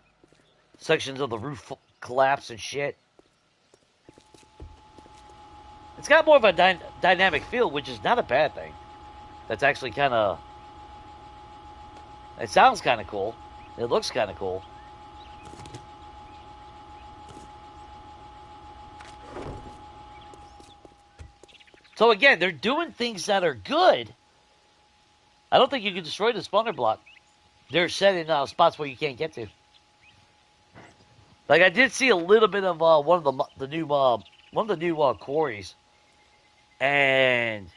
sections of the roof collapse and shit. It's got more of a dynamic feel, which is not a bad thing. That's actually kind of, it sounds kind of cool. It looks kind of cool. So again, they're doing things that are good. I don't think you can destroy the spawner block. They're set in spots where you can't get to. Like I did see a little bit of one of the new quarries, and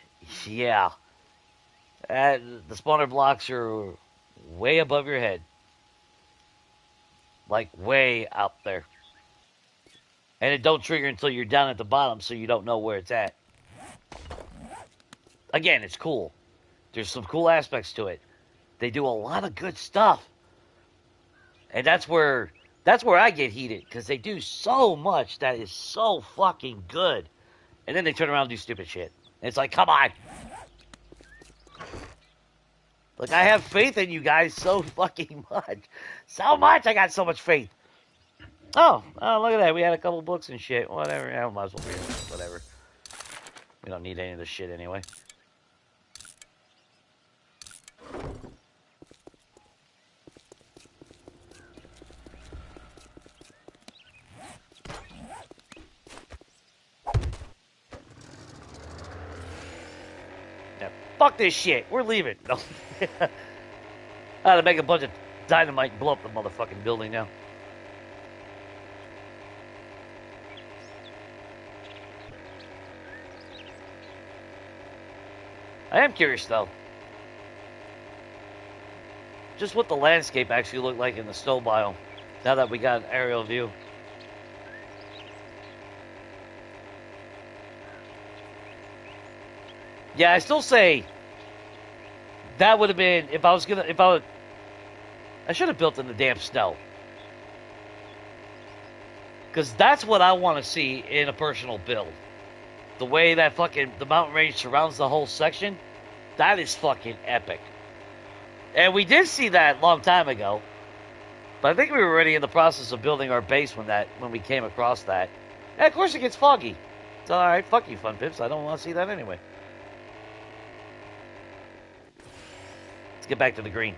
yeah, the spawner blocks are way above your head, like way out there, and it don't trigger until you're down at the bottom, so you don't know where it's at. Again, it's cool. There's some cool aspects to it. They do a lot of good stuff, and that's where I get heated, because they do so much that is so fucking good. And then they turn around and do stupid shit. And it's like, come on. Like, I have faith in you guys so fucking much. So much, I got so much faith. Oh, look at that. We had a couple books and shit. Whatever. I might as well read it. Whatever. We don't need any of this shit anyway. Fuck this shit. We're leaving. No. I had to make a bunch of dynamite and blow up the motherfucking building now. I am curious, though. Just what the landscape actually looked like in the snow biome. Now that we got an aerial view. Yeah, I still say that would have been, I should have built in the damn snow. Because that's what I want to see in a personal build. The way that the mountain range surrounds the whole section, that is fucking epic. And we did see that a long time ago. But I think we were already in the process of building our base when we came across that. And of course it gets foggy. It's alright, fuck you, Fun Pips. I don't want to see that anyway. Let's get back to the green.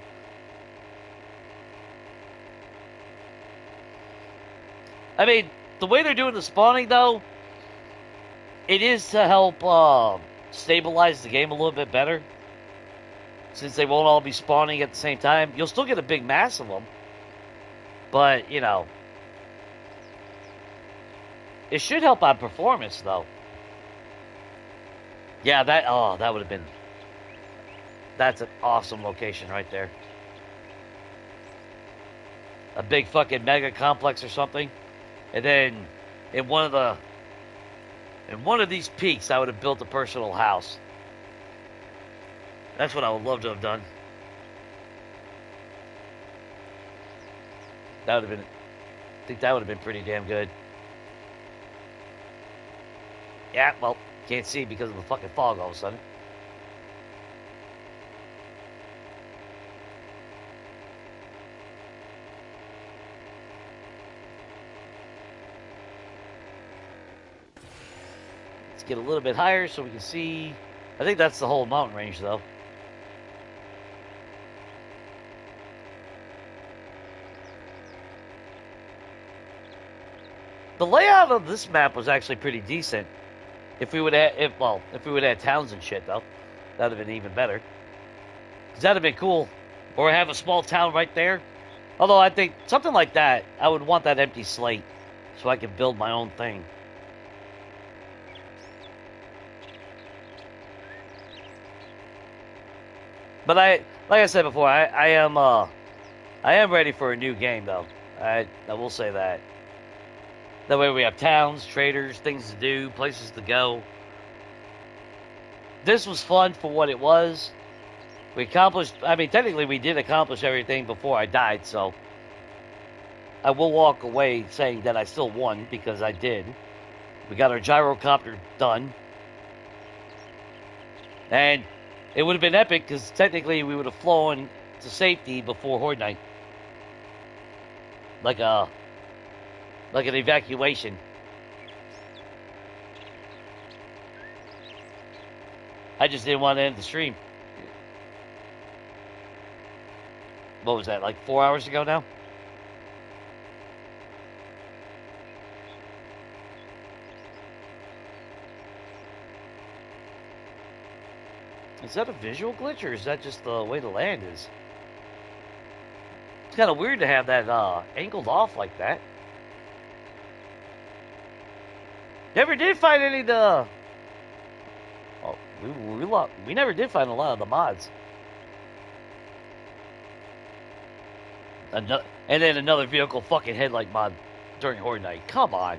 I mean, the way they're doing the spawning, though, it is to help stabilize the game a little bit better. Since they won't all be spawning at the same time. You'll still get a big mass of them. But, you know, it should help on performance, though. Yeah, that would have been... That's an awesome location right there. A big fucking mega complex or something. And then in one of these peaks, I would have built a personal house. That's what I would love to have done. That would have been. I think that would have been pretty damn good. Yeah, well, can't see because of the fucking fog all of a sudden. Let's get a little bit higher so we can see. I think that's the whole mountain range, though. The layout of this map was actually pretty decent. If we would have, if we would have towns and shit, though, that'd have been even better. Cause that'd have been cool. Or have a small town right there. Although I think something like that, I would want that empty slate so I could build my own thing. But like I said before, I am ready for a new game though. I will say that. That way we have towns, traders, things to do, places to go. This was fun for what it was. We accomplished, I mean, technically we did accomplish everything before I died, so I will walk away saying that I still won because I did. We got our gyrocopter done. And it would have been epic because technically we would have flown to safety before Horde Night. Like an evacuation. I just didn't want to end the stream. What was that, like 4 hours ago now? Is that a visual glitch, or is that just the way the land is? It's kind of weird to have that angled off like that. Never did find any of the... Oh, we never did find a lot of the mods. And then another vehicle fucking headlight mod during Horde Night. Come on.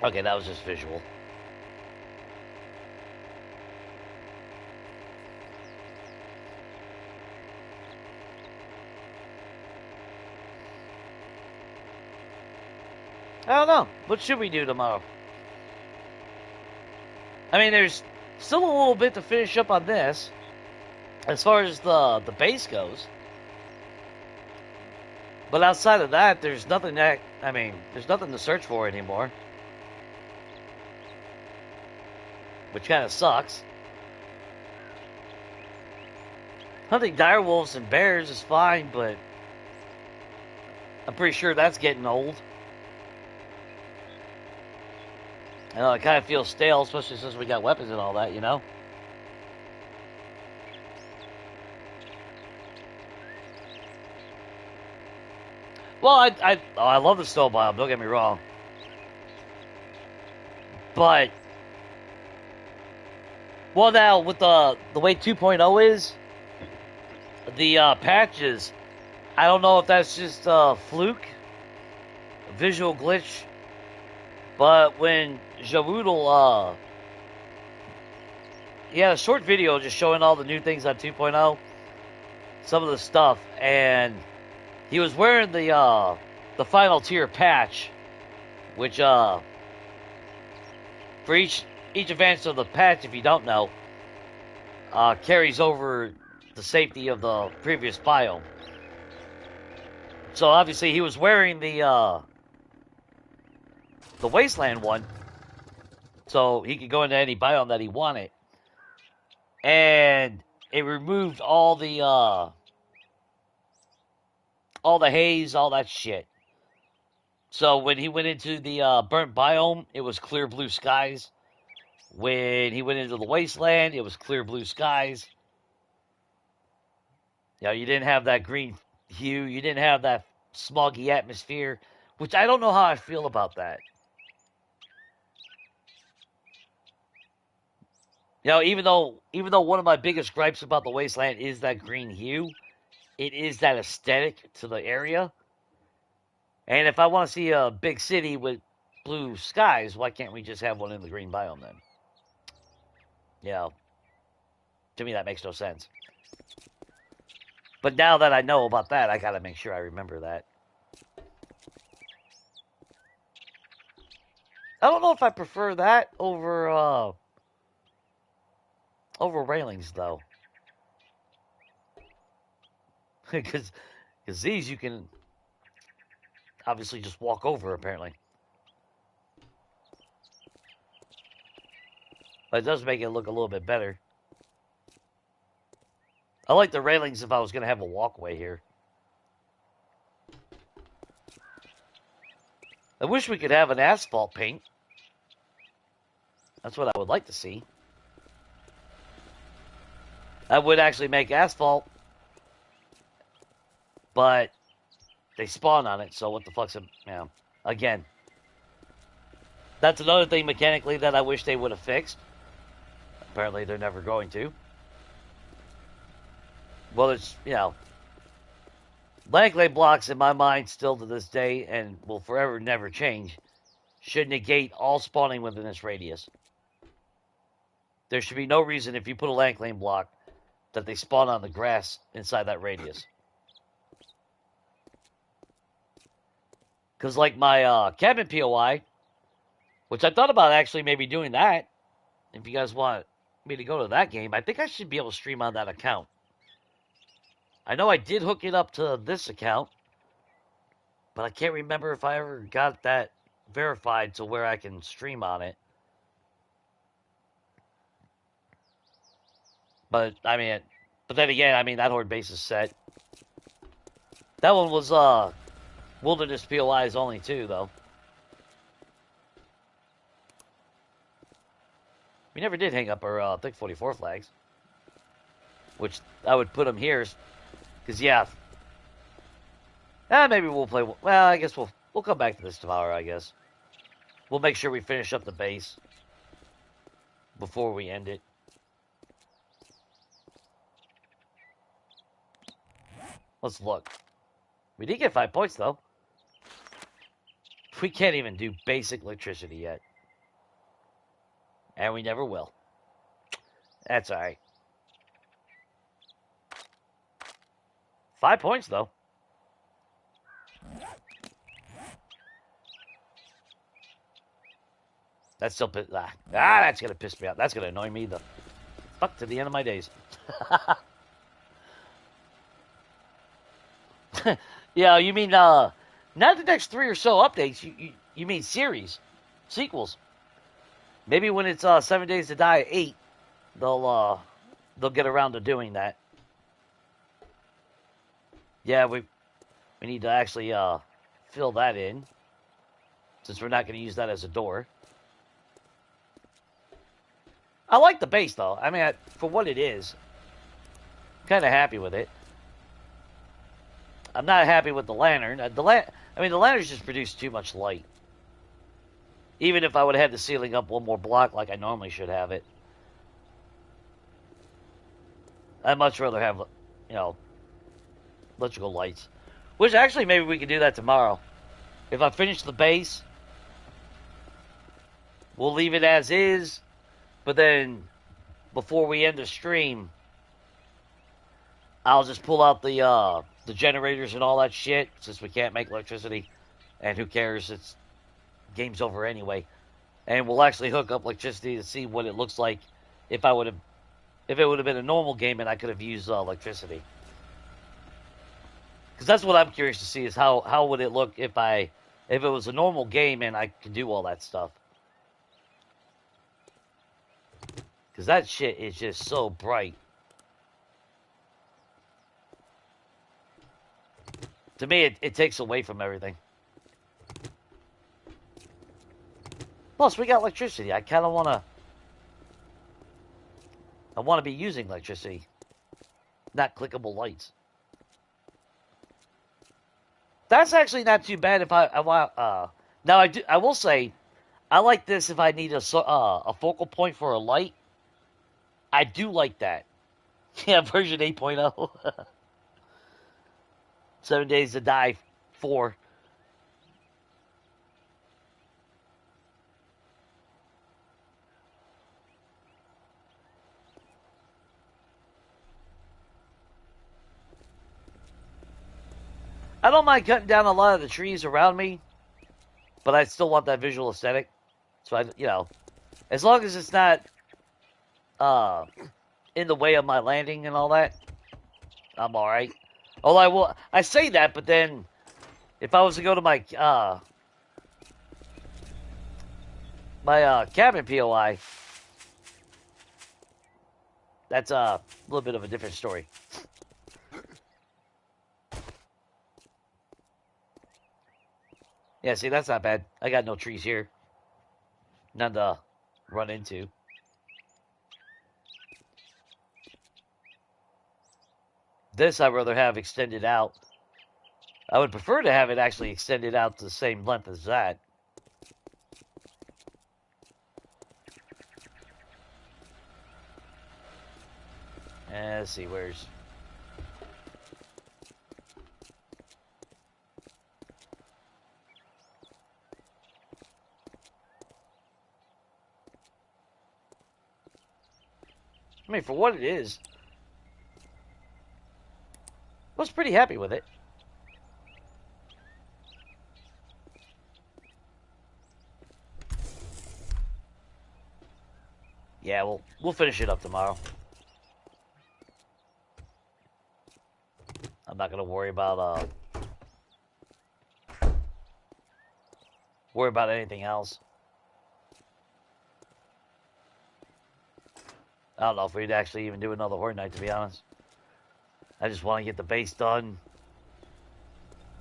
Okay, that was just visual. I don't know. What should we do tomorrow? I mean, there's still a little bit to finish up on this. As far as the base goes. But outside of that, there's nothing that... I mean, there's nothing to search for anymore. Which kind of sucks. Hunting direwolves and bears is fine, but... I'm pretty sure that's getting old. I know, it kind of feels stale, especially since we got weapons and all that, you know? Well, I love the snow biome, don't get me wrong. But... Well, now, with the way 2.0 is, the patches, I don't know if that's just a fluke, a visual glitch, but when Jawoodle, he had a short video just showing all the new things on 2.0, some of the stuff, and he was wearing the final tier patch, which for each advance of the patch, if you don't know, carries over the safety of the previous biome. So obviously he was wearing the Wasteland one, so he could go into any biome that he wanted. And it removed all the haze, all that shit. So when he went into the burnt biome, it was clear blue skies. When he went into the Wasteland, it was clear blue skies. You know, you didn't have that green hue. You didn't have that smoggy atmosphere, which I don't know how I feel about that. You know, even though one of my biggest gripes about the Wasteland is that green hue, it is that aesthetic to the area. And if I want to see a big city with blue skies, why can't we just have one in the green biome then? You know, to me that makes no sense. But now that I know about that, I gotta make sure I remember that. I don't know if I prefer that over railings though, because these you can obviously just walk over apparently, but it does make it look a little bit better. I like the railings if I was gonna have a walkway here. I wish we could have an asphalt paint. That's what I would like to see. I would actually make asphalt, but they spawn on it, so what the fuck's it? Yeah. Again, that's another thing mechanically that I wish they would have fixed. Apparently, they're never going to. Well, it's, blank lay blocks in my mind still to this day, and will forever never change, should negate all spawning within this radius. There should be no reason if you put a blank lane block that they spawn on the grass inside that radius. Because like my cabin POI, which I thought about actually maybe doing that, if you guys want me to go to that game, I think I should be able to stream on that account. I know I did hook it up to this account, but I can't remember if I ever got that verified to where I can stream on it. But, I mean, but then again, I mean, that horde base is set. That one was, Wilderness POIs only too, though. We never did hang up our, Thick 44 flags. Which, I would put them here, because, yeah. Maybe we'll play, well, I guess we'll come back to this tomorrow, I guess. We'll make sure we finish up the base before we end it. Let's look. We did get 5 points, though. We can't even do basic electricity yet. And we never will. That's alright. 5 points, though. That's still... that's going to piss me off. That's going to annoy me the fuck to the end of my days. Yeah, you mean, not the next 3 or so updates. You mean series. Sequels. Maybe when it's 7 Days to Die 8, they'll get around to doing that. Yeah, we need to actually fill that in, since we're not going to use that as a door. I like the base, though. I mean, for what it is, I'm kind of happy with it. I'm not happy with the lantern. The lanterns just produce too much light. Even if I would have had the ceiling up one more block like I normally should have it. I'd much rather have, electrical lights. Which, actually, maybe we could do that tomorrow. If I finish the base, we'll leave it as is. But then, before we end the stream, I'll just pull out the generators and all that shit, since we can't make electricity. And who cares? It's game's over anyway. And we'll actually hook up electricity to see what it looks like if it would have been a normal game and I could have used electricity. Because that's what I'm curious to see, is how would it look if it was a normal game and I could do all that stuff. Because that shit is just so bright. To me, it takes away from everything. Plus, we got electricity. I kind of want to... I want to be using electricity. Not clickable lights. That's actually not too bad if I want... now, I will say, I like this if I need a focal point for a light. I do like that. Yeah, version 8.0. 7 Days to Die 4. I don't mind cutting down a lot of the trees around me, but I still want that visual aesthetic. So I, you know, as long as it's not uh in the way of my landing and all that, I'm all right. Although I say that, but then if I was to go to my cabin POI, that's a little bit of a different story. Yeah, see, that's not bad. I got no trees here. None to run into. This I'd rather have extended out. I would prefer to have it actually extended out to the same length as that. Let's see, where's... I mean, for what it is, I was pretty happy with it. Yeah, we'll finish it up tomorrow. I'm not gonna worry about anything else. I don't know if we'd actually even do another Horde Night, to be honest. I just want to get the base done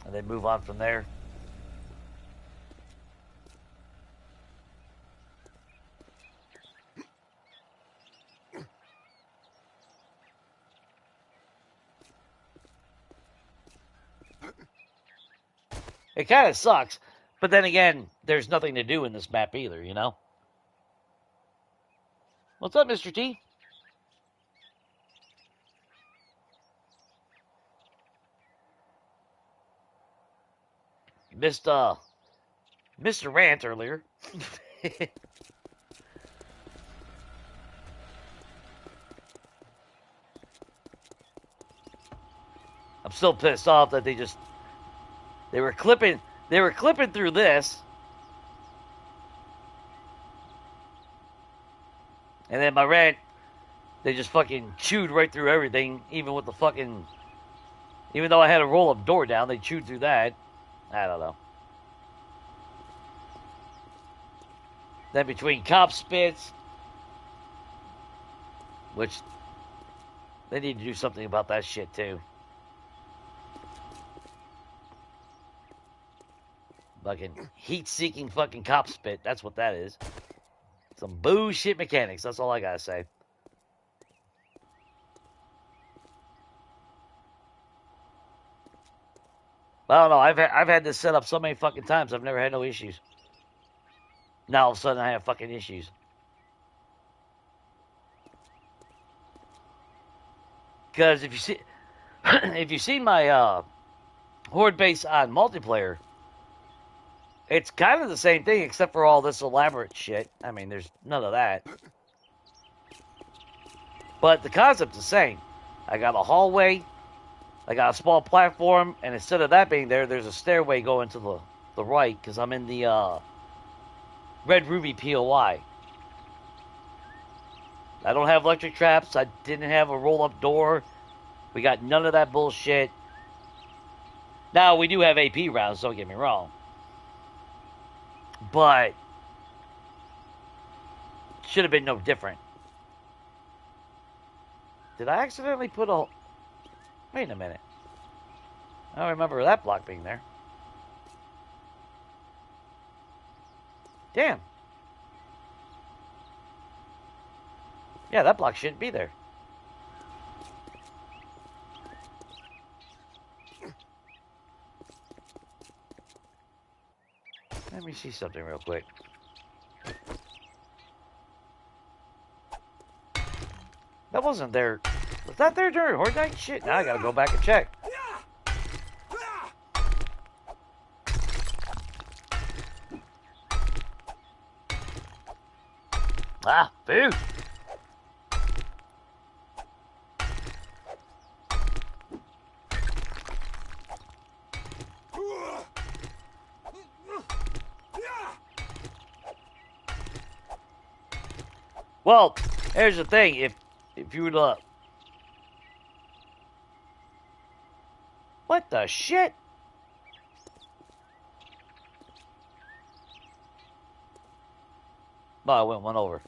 and then move on from there. It kind of sucks, but then again, there's nothing to do in this map either, you know? What's up, Mr. T? Missed, Mr. Rant earlier. I'm still pissed off that they were clipping through this. And then my rant, they just fucking chewed right through everything, even with the fucking... Even though I had a roll-up door down, they chewed through that. I don't know. Then between cop spits, which they need to do something about that shit too. Fucking heat-seeking fucking cop spit. That's what that is. Some bullshit mechanics. That's all I gotta say. I don't know. I've had this set up so many fucking times. I've never had no issues. Now all of a sudden I have fucking issues. Because if you see, if you've seen my Horde base on multiplayer, it's kind of the same thing except for all this elaborate shit. I mean, there's none of that. But the concept's the same. I got a hallway. I got a small platform, and instead of that being there, there's a stairway going to the right, because I'm in the Red Ruby POI. I don't have electric traps. I didn't have a roll-up door. We got none of that bullshit. Now, we do have AP rounds, don't get me wrong. But should have been no different. Did I accidentally put a... Wait a minute. I don't remember that block being there. Damn. Yeah, that block shouldn't be there. Let me see something real quick. That wasn't there. Was that there during Horde Night? Shit, now I gotta go back and check. Ah, food. Well, here's the thing. If you were to... What the shit? No, I went one over.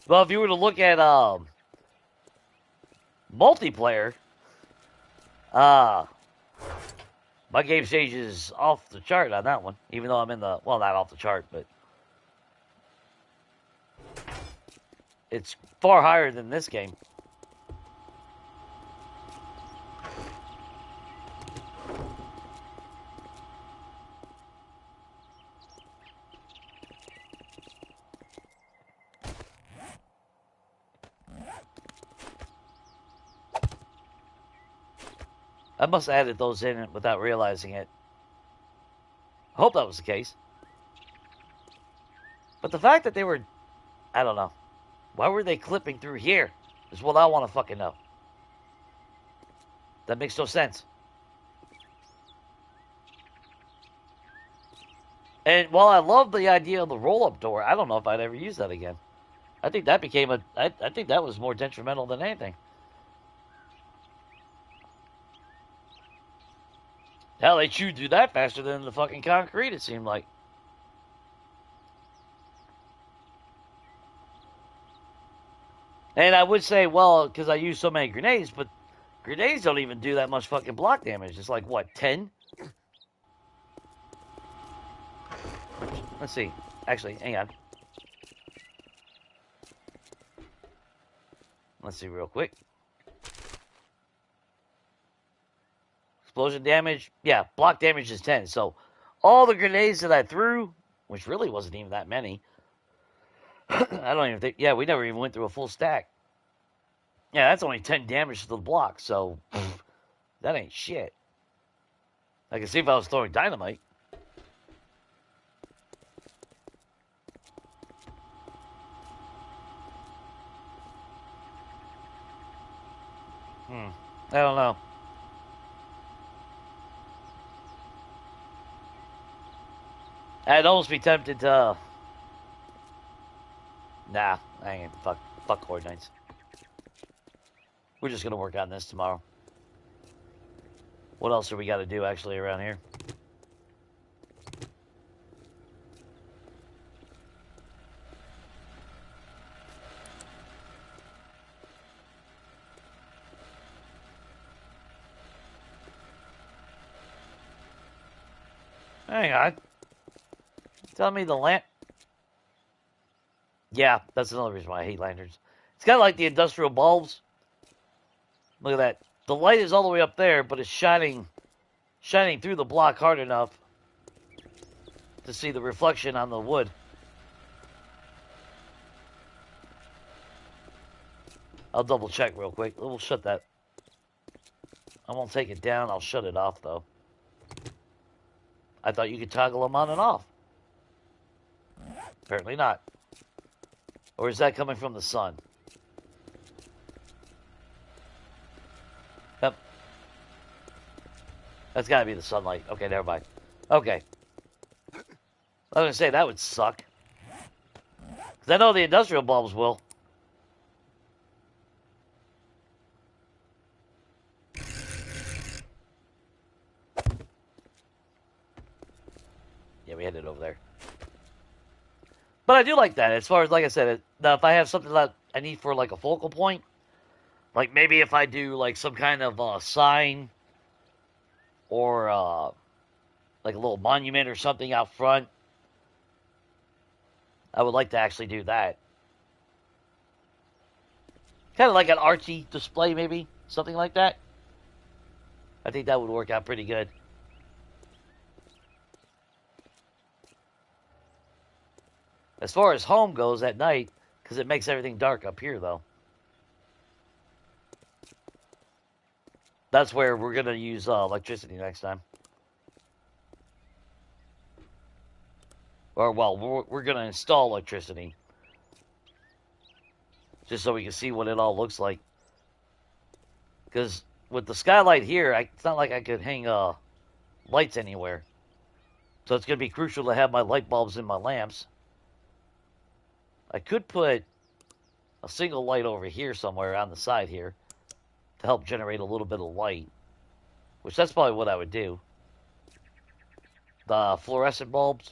Well, if you were to look at multiplayer, my game stage is off the chart on that one. Even though I'm in the, well, not off the chart, but it's far higher than this game. I must have added those in without realizing it. I hope that was the case. But the fact that they were, I don't know. Why were they clipping through here? Is what I want to fucking know. That makes no sense. And while I love the idea of the roll-up door, I don't know if I'd ever use that again. I think that became I think that was more detrimental than anything. Hell, they chewed through that faster than the fucking concrete, it seemed like. And I would say, well, because I use so many grenades, but grenades don't even do that much fucking block damage. It's like, what, 10? Let's see. Actually, hang on. Let's see real quick. Explosion damage. Yeah, block damage is 10. So all the grenades that I threw, which really wasn't even that many. I don't even think. Yeah, we never even went through a full stack. Yeah, that's only 10 damage to the block. So that ain't shit. I can see if I was throwing dynamite. I don't know. I'd almost be tempted to. Nah, I ain't fuck coordinates. We're just gonna work on this tomorrow. What else do we got to do actually around here? Hang on. Tell me the lamp. Yeah, that's another reason why I hate lanterns. It's kind of like the industrial bulbs. Look at that. The light is all the way up there, but it's shining through the block hard enough to see the reflection on the wood. I'll double check real quick. We'll shut that. I won't take it down. I'll shut it off, though. I thought you could toggle them on and off. Apparently not. Or is that coming from the sun? Yep. That's got to be the sunlight. Okay, never mind. Okay. I was going to say, that would suck. Because I know the industrial bulbs will. Yeah, we headed over there. But I do like that. As far as, like I said, now if I have something that I need for, like, a focal point, like maybe if I do, like, some kind of sign or, like, a little monument or something out front, I would like to actually do that. Kind of like an artsy display, maybe. Something like that. I think that would work out pretty good. As far as home goes at night, because it makes everything dark up here, though. That's where we're going to use electricity next time. Or, well, we're going to install electricity. Just so we can see what it all looks like. Because with the skylight here, it's not like I could hang lights anywhere. So it's going to be crucial to have my light bulbs in my lamps. I could put a single light over here somewhere on the side here to help generate a little bit of light, which that's probably what I would do. The fluorescent bulbs,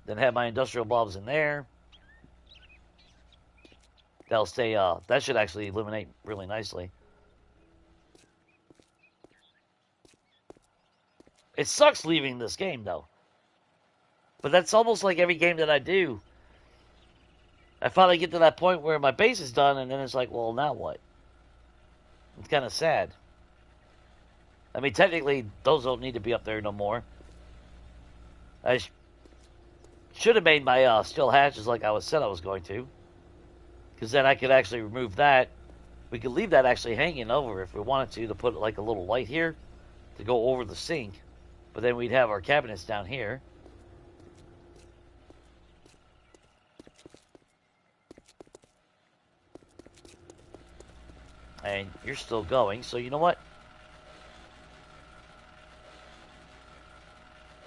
then have my industrial bulbs in there. That'll stay, that should actually illuminate really nicely. It sucks leaving this game, though. But that's almost like every game that I do. I finally get to that point where my base is done, and then it's like, well, now what? It's kind of sad. I mean, technically, those don't need to be up there no more. I should have made my steel hatches like I said I was going to. Because then I could actually remove that. We could leave that actually hanging over if we wanted to put like a little light here to go over the sink. But then we'd have our cabinets down here. And you're still going, so you know what?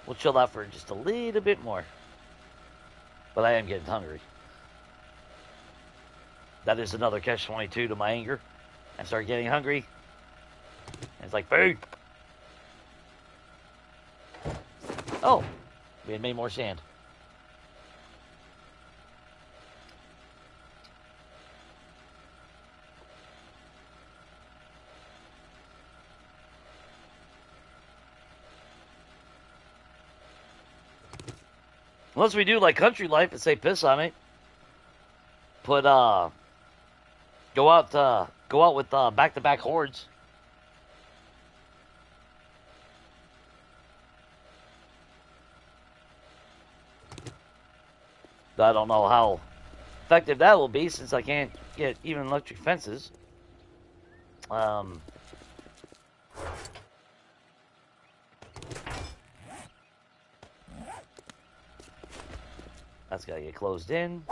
We'll chill out for just a little bit more. But I am getting hungry. That is another catch-22 to my anger. I start getting hungry. And it's like, food! Oh, we had made more sand. Unless we do like country life and say piss on it. Put go out with back-to-back hordes. I don't know how effective that will be since I can't get even electric fences. That's gotta get closed in.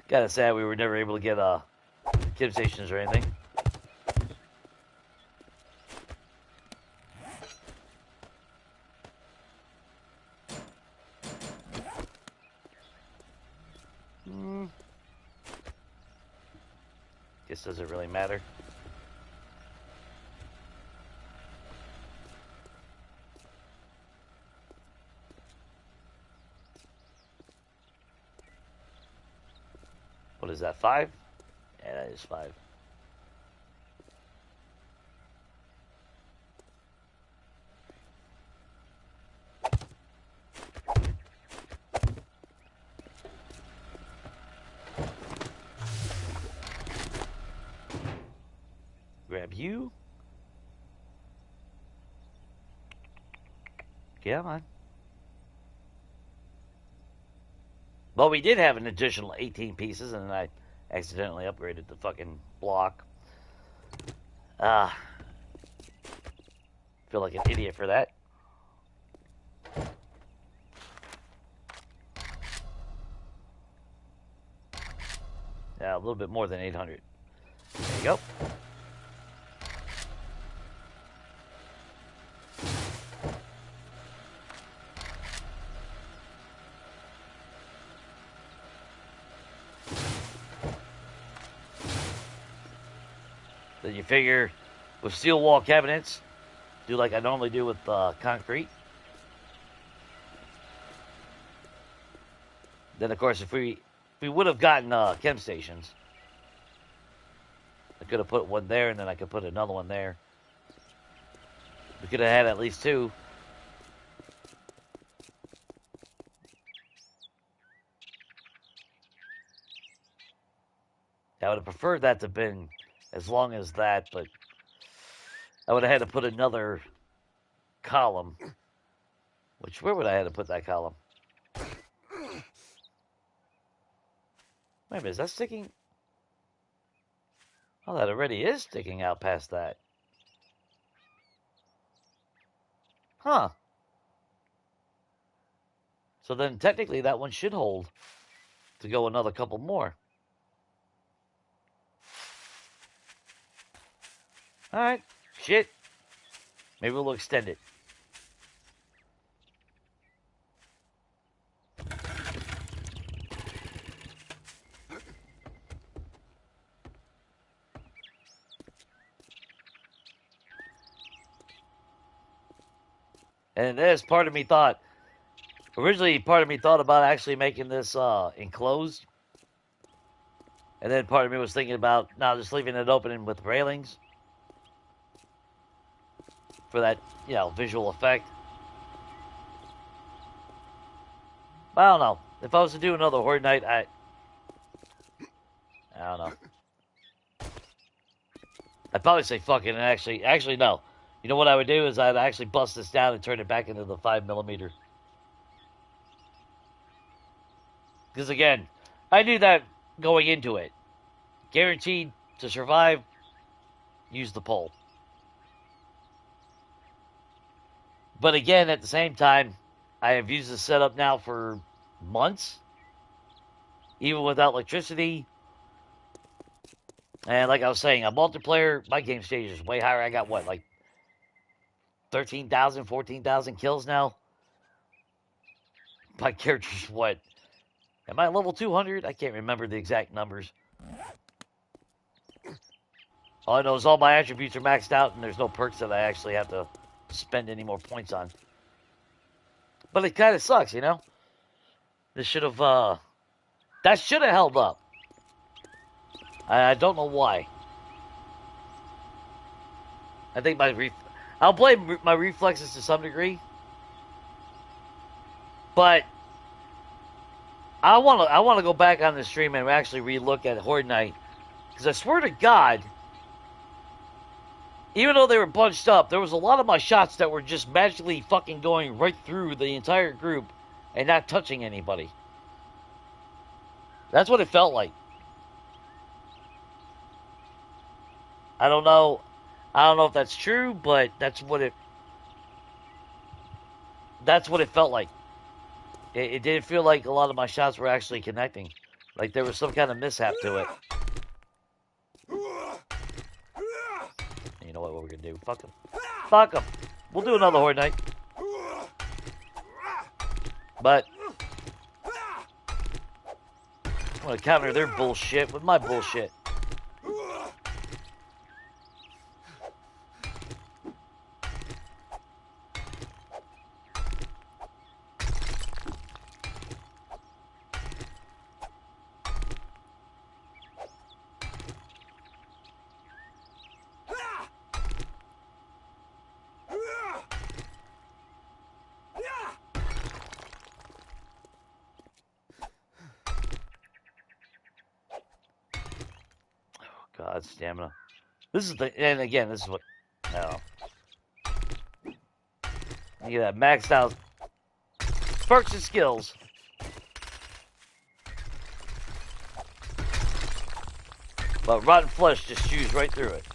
Kinda sad we were never able to get chem stations or anything. Guess doesn't really matter. What is that, 5? Yeah, that is 5. Grab you. Come on. Well, we did have an additional 18 pieces, and then I accidentally upgraded the fucking block. Feel like an idiot for that. Yeah, a little bit more than 800. There you go. Then you figure with steel wall cabinets, do like I normally do with concrete. Then of course if we would have gotten chem stations, I could have put one there and then I could put another one there. We could have had at least 2. I would have preferred that to have been as long as that, but I would have had to put another column. Which, where would I have to put that column? Wait a minute, is that sticking? Oh, that already is sticking out past that. Huh. So then technically that one should hold to go another couple more. Alright. Shit. Maybe we'll extend it. And this part of me thought, originally part of me thought about actually making this enclosed. And then part of me was thinking about now just leaving it open with railings for that, visual effect. But I don't know. If I was to do another Horde Night, I don't know. I'd probably say fuck it and actually no. You know what I would do is I'd actually bust this down and turn it back into the 5mm. Because again, I knew that going into it. Guaranteed to survive, use the pole. But again, at the same time, I have used this setup now for months, even without electricity. And like I was saying, a multiplayer, my game stage is way higher. I got what, like 13,000, 14,000 kills now? My character's what? Am I level 200? I can't remember the exact numbers. All I know is all my attributes are maxed out and there's no perks that I actually have to spend any more points on. But it kind of sucks, you know? This should have, that should have held up. I don't know why. I think I'll blame my reflexes to some degree. But I want to go back on the stream and actually relook at Horde Night. Because I swear to God, even though they were bunched up, there was a lot of my shots that were just magically fucking going right through the entire group and not touching anybody. That's what it felt like. I don't know if that's true, but that's what it felt like. It didn't feel like a lot of my shots were actually connecting. Like there was some kind of mishap to it. You know what we're going to do? Fuck them. Fuck them. We'll do another Horde Night. But I'm going to counter their bullshit with my bullshit. God, stamina. This is and again, this is what, no. You get that maxed out perks and skills. But rotten flesh just chews right through it.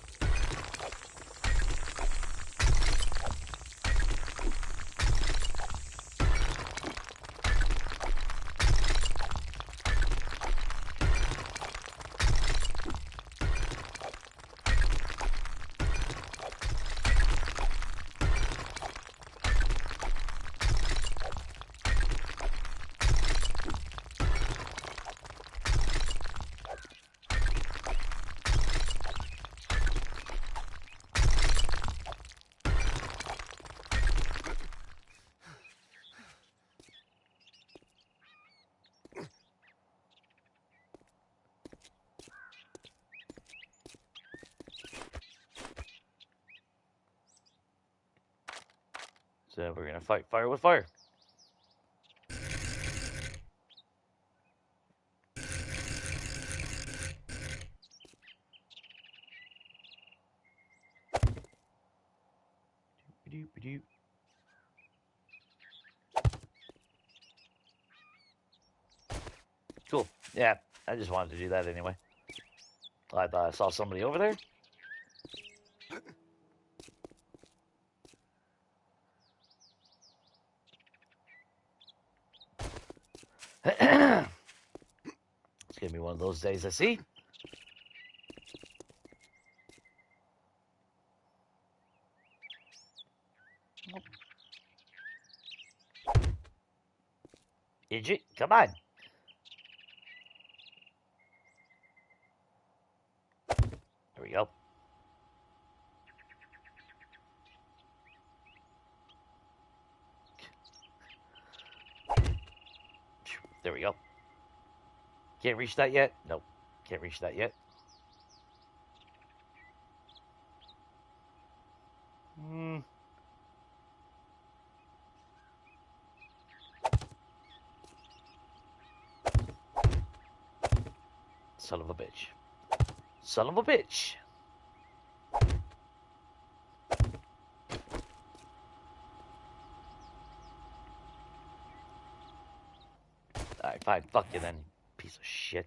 So we're going to fight fire with fire. Cool. Yeah, I just wanted to do that anyway. I thought I saw somebody over there. It's gonna be one of those days, I see. Idiot, come on. There we go. There we go. Can't reach that yet? Nope. Can't reach that yet. Son of a bitch. Son of a bitch. Alright, fine. Fuck you then, piece of shit.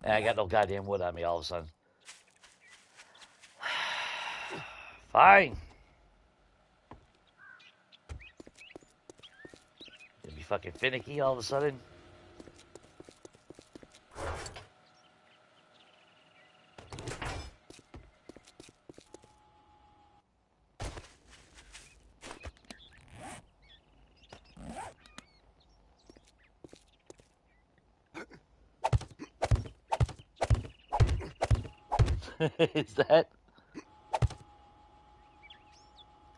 And I got no goddamn wood on me all of a sudden. Fine. Gonna be fucking finicky all of a sudden. Is that?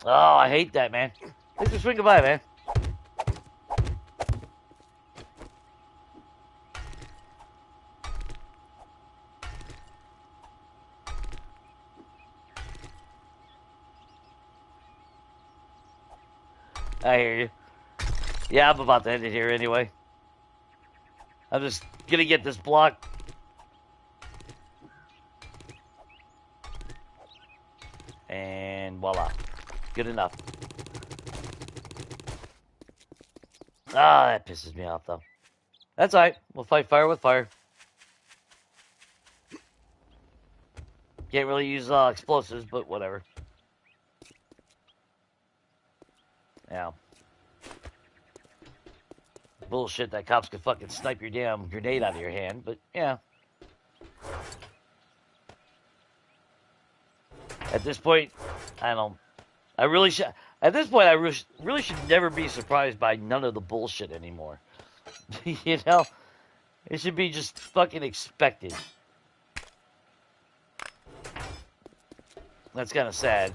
Oh, I hate that, man. Thanks for swinging by, man. I hear you. Yeah, I'm about to end it here anyway. I'm just gonna get this block. And voila. Good enough. Ah, that pisses me off, though. That's alright. We'll fight fire with fire. Can't really use explosives, but whatever. Yeah. Bullshit that cops could fucking snipe your damn grenade out of your hand, but yeah. At this point, I really should. At this point, I really should never be surprised by none of the bullshit anymore. You know, it should be just fucking expected. That's kind of sad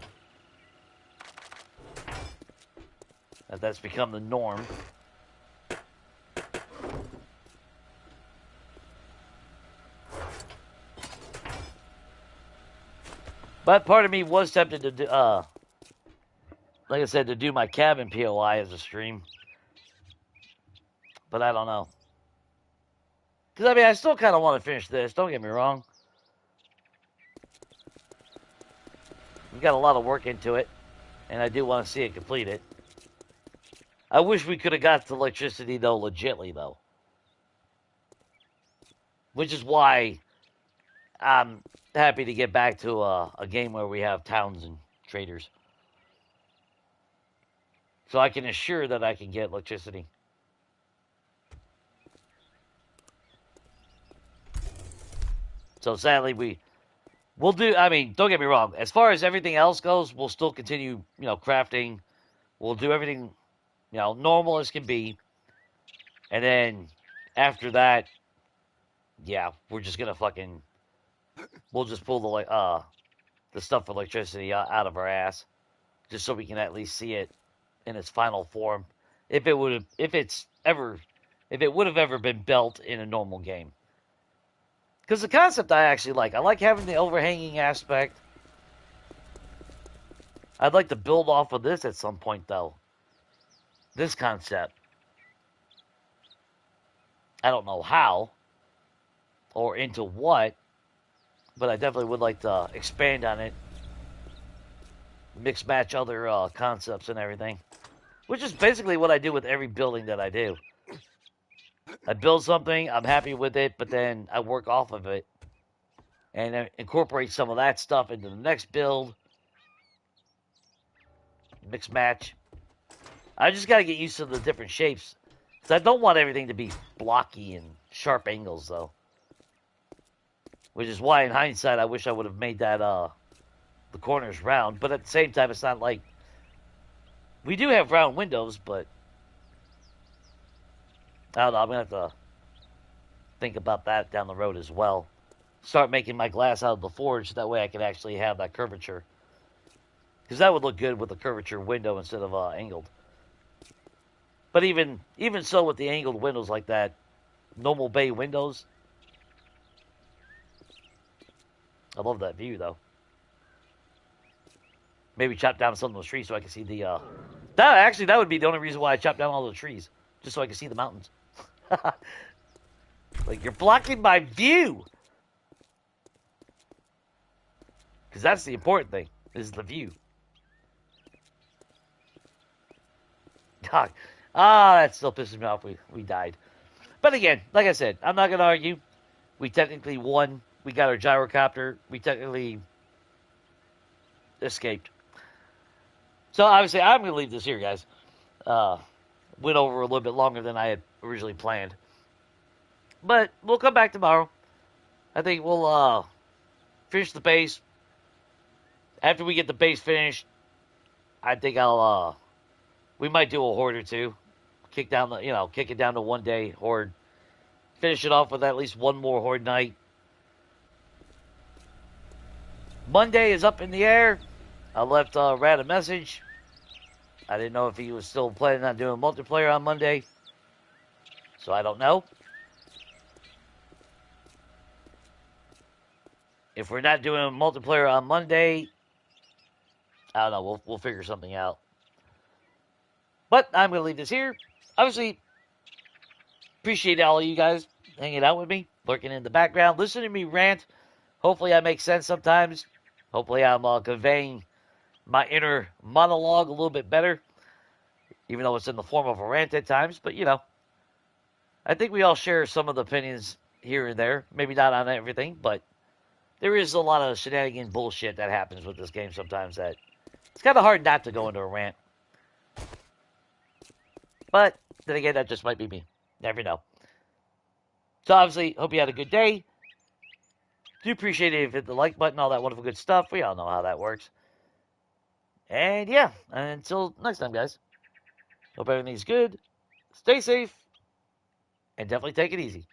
that that's become the norm. But part of me was tempted to do, like I said, to do my cabin POI as a stream. But I don't know. Because, I mean, I still kind of want to finish this. Don't get me wrong. We got a lot of work into it. And I do want to see it completed. I wish we could have got to electricity, though, legitly, though. Which is why I'm happy to get back to a game where we have towns and traders. So I can assure that I can get electricity. So sadly, we'll do, I mean, don't get me wrong. As far as everything else goes, we'll still continue, you know, crafting. We'll do everything, you know, normal as can be. And then after that, yeah, we're just going to fucking, we'll just pull the stuff for electricity out of our ass. Just so we can at least see it in its final form. If it would have ever been built in a normal game. Because the concept I actually like. I like having the overhanging aspect. I'd like to build off of this at some point, though. This concept. I don't know how. Or into what. But I definitely would like to expand on it. Mix match other concepts and everything. Which is basically what I do with every building that I do. I build something, I'm happy with it, but then I work off of it and incorporate some of that stuff into the next build. Mix match. I just got to get used to the different shapes. Because I don't want everything to be blocky and sharp angles, though. Which is why, in hindsight, I wish I would have made that, the corners round. But at the same time, it's not like We do have round windows, but I don't know. I'm gonna have to think about that down the road as well. Start making my glass out of the forge. That way I can actually have that curvature. Because that would look good with a curvature window instead of angled. But even so, with the angled windows like that, normal bay windows, I love that view though. Maybe chop down some of those trees so I can see the. That would be the only reason why I chopped down all the trees, just so I can see the mountains. Like, you're blocking my view. Because that's the important thing, is the view. God. That still pisses me off. We died. But again, like I said, I'm not going to argue. We technically won. We got our gyrocopter. We technically escaped. So obviously, I'm going to leave this here, guys. Went over a little bit longer than I had originally planned. But we'll come back tomorrow. I think we'll finish the base. After we get the base finished, I think we might do a horde or two. Kick it down to 1 day horde. Finish it off with at least one more horde night. Monday is up in the air. I left Rad a message. I didn't know if he was still planning on doing multiplayer on Monday. So I don't know. If we're not doing multiplayer on Monday, I don't know. We'll figure something out. But I'm going to leave this here. Obviously, appreciate all of you guys hanging out with me, lurking in the background, listening to me rant. Hopefully I make sense sometimes. Hopefully I'm conveying my inner monologue a little bit better, even though it's in the form of a rant at times. But, I think we all share some of the opinions here and there. Maybe not on everything, but there is a lot of shenanigan bullshit that happens with this game sometimes that it's kind of hard not to go into a rant. But then again, that just might be me. Never know. So obviously, hope you had a good day. Do appreciate it if you hit the like button, all that wonderful good stuff. We all know how that works. And yeah, until next time, guys. Hope everything's good. Stay safe. And definitely take it easy.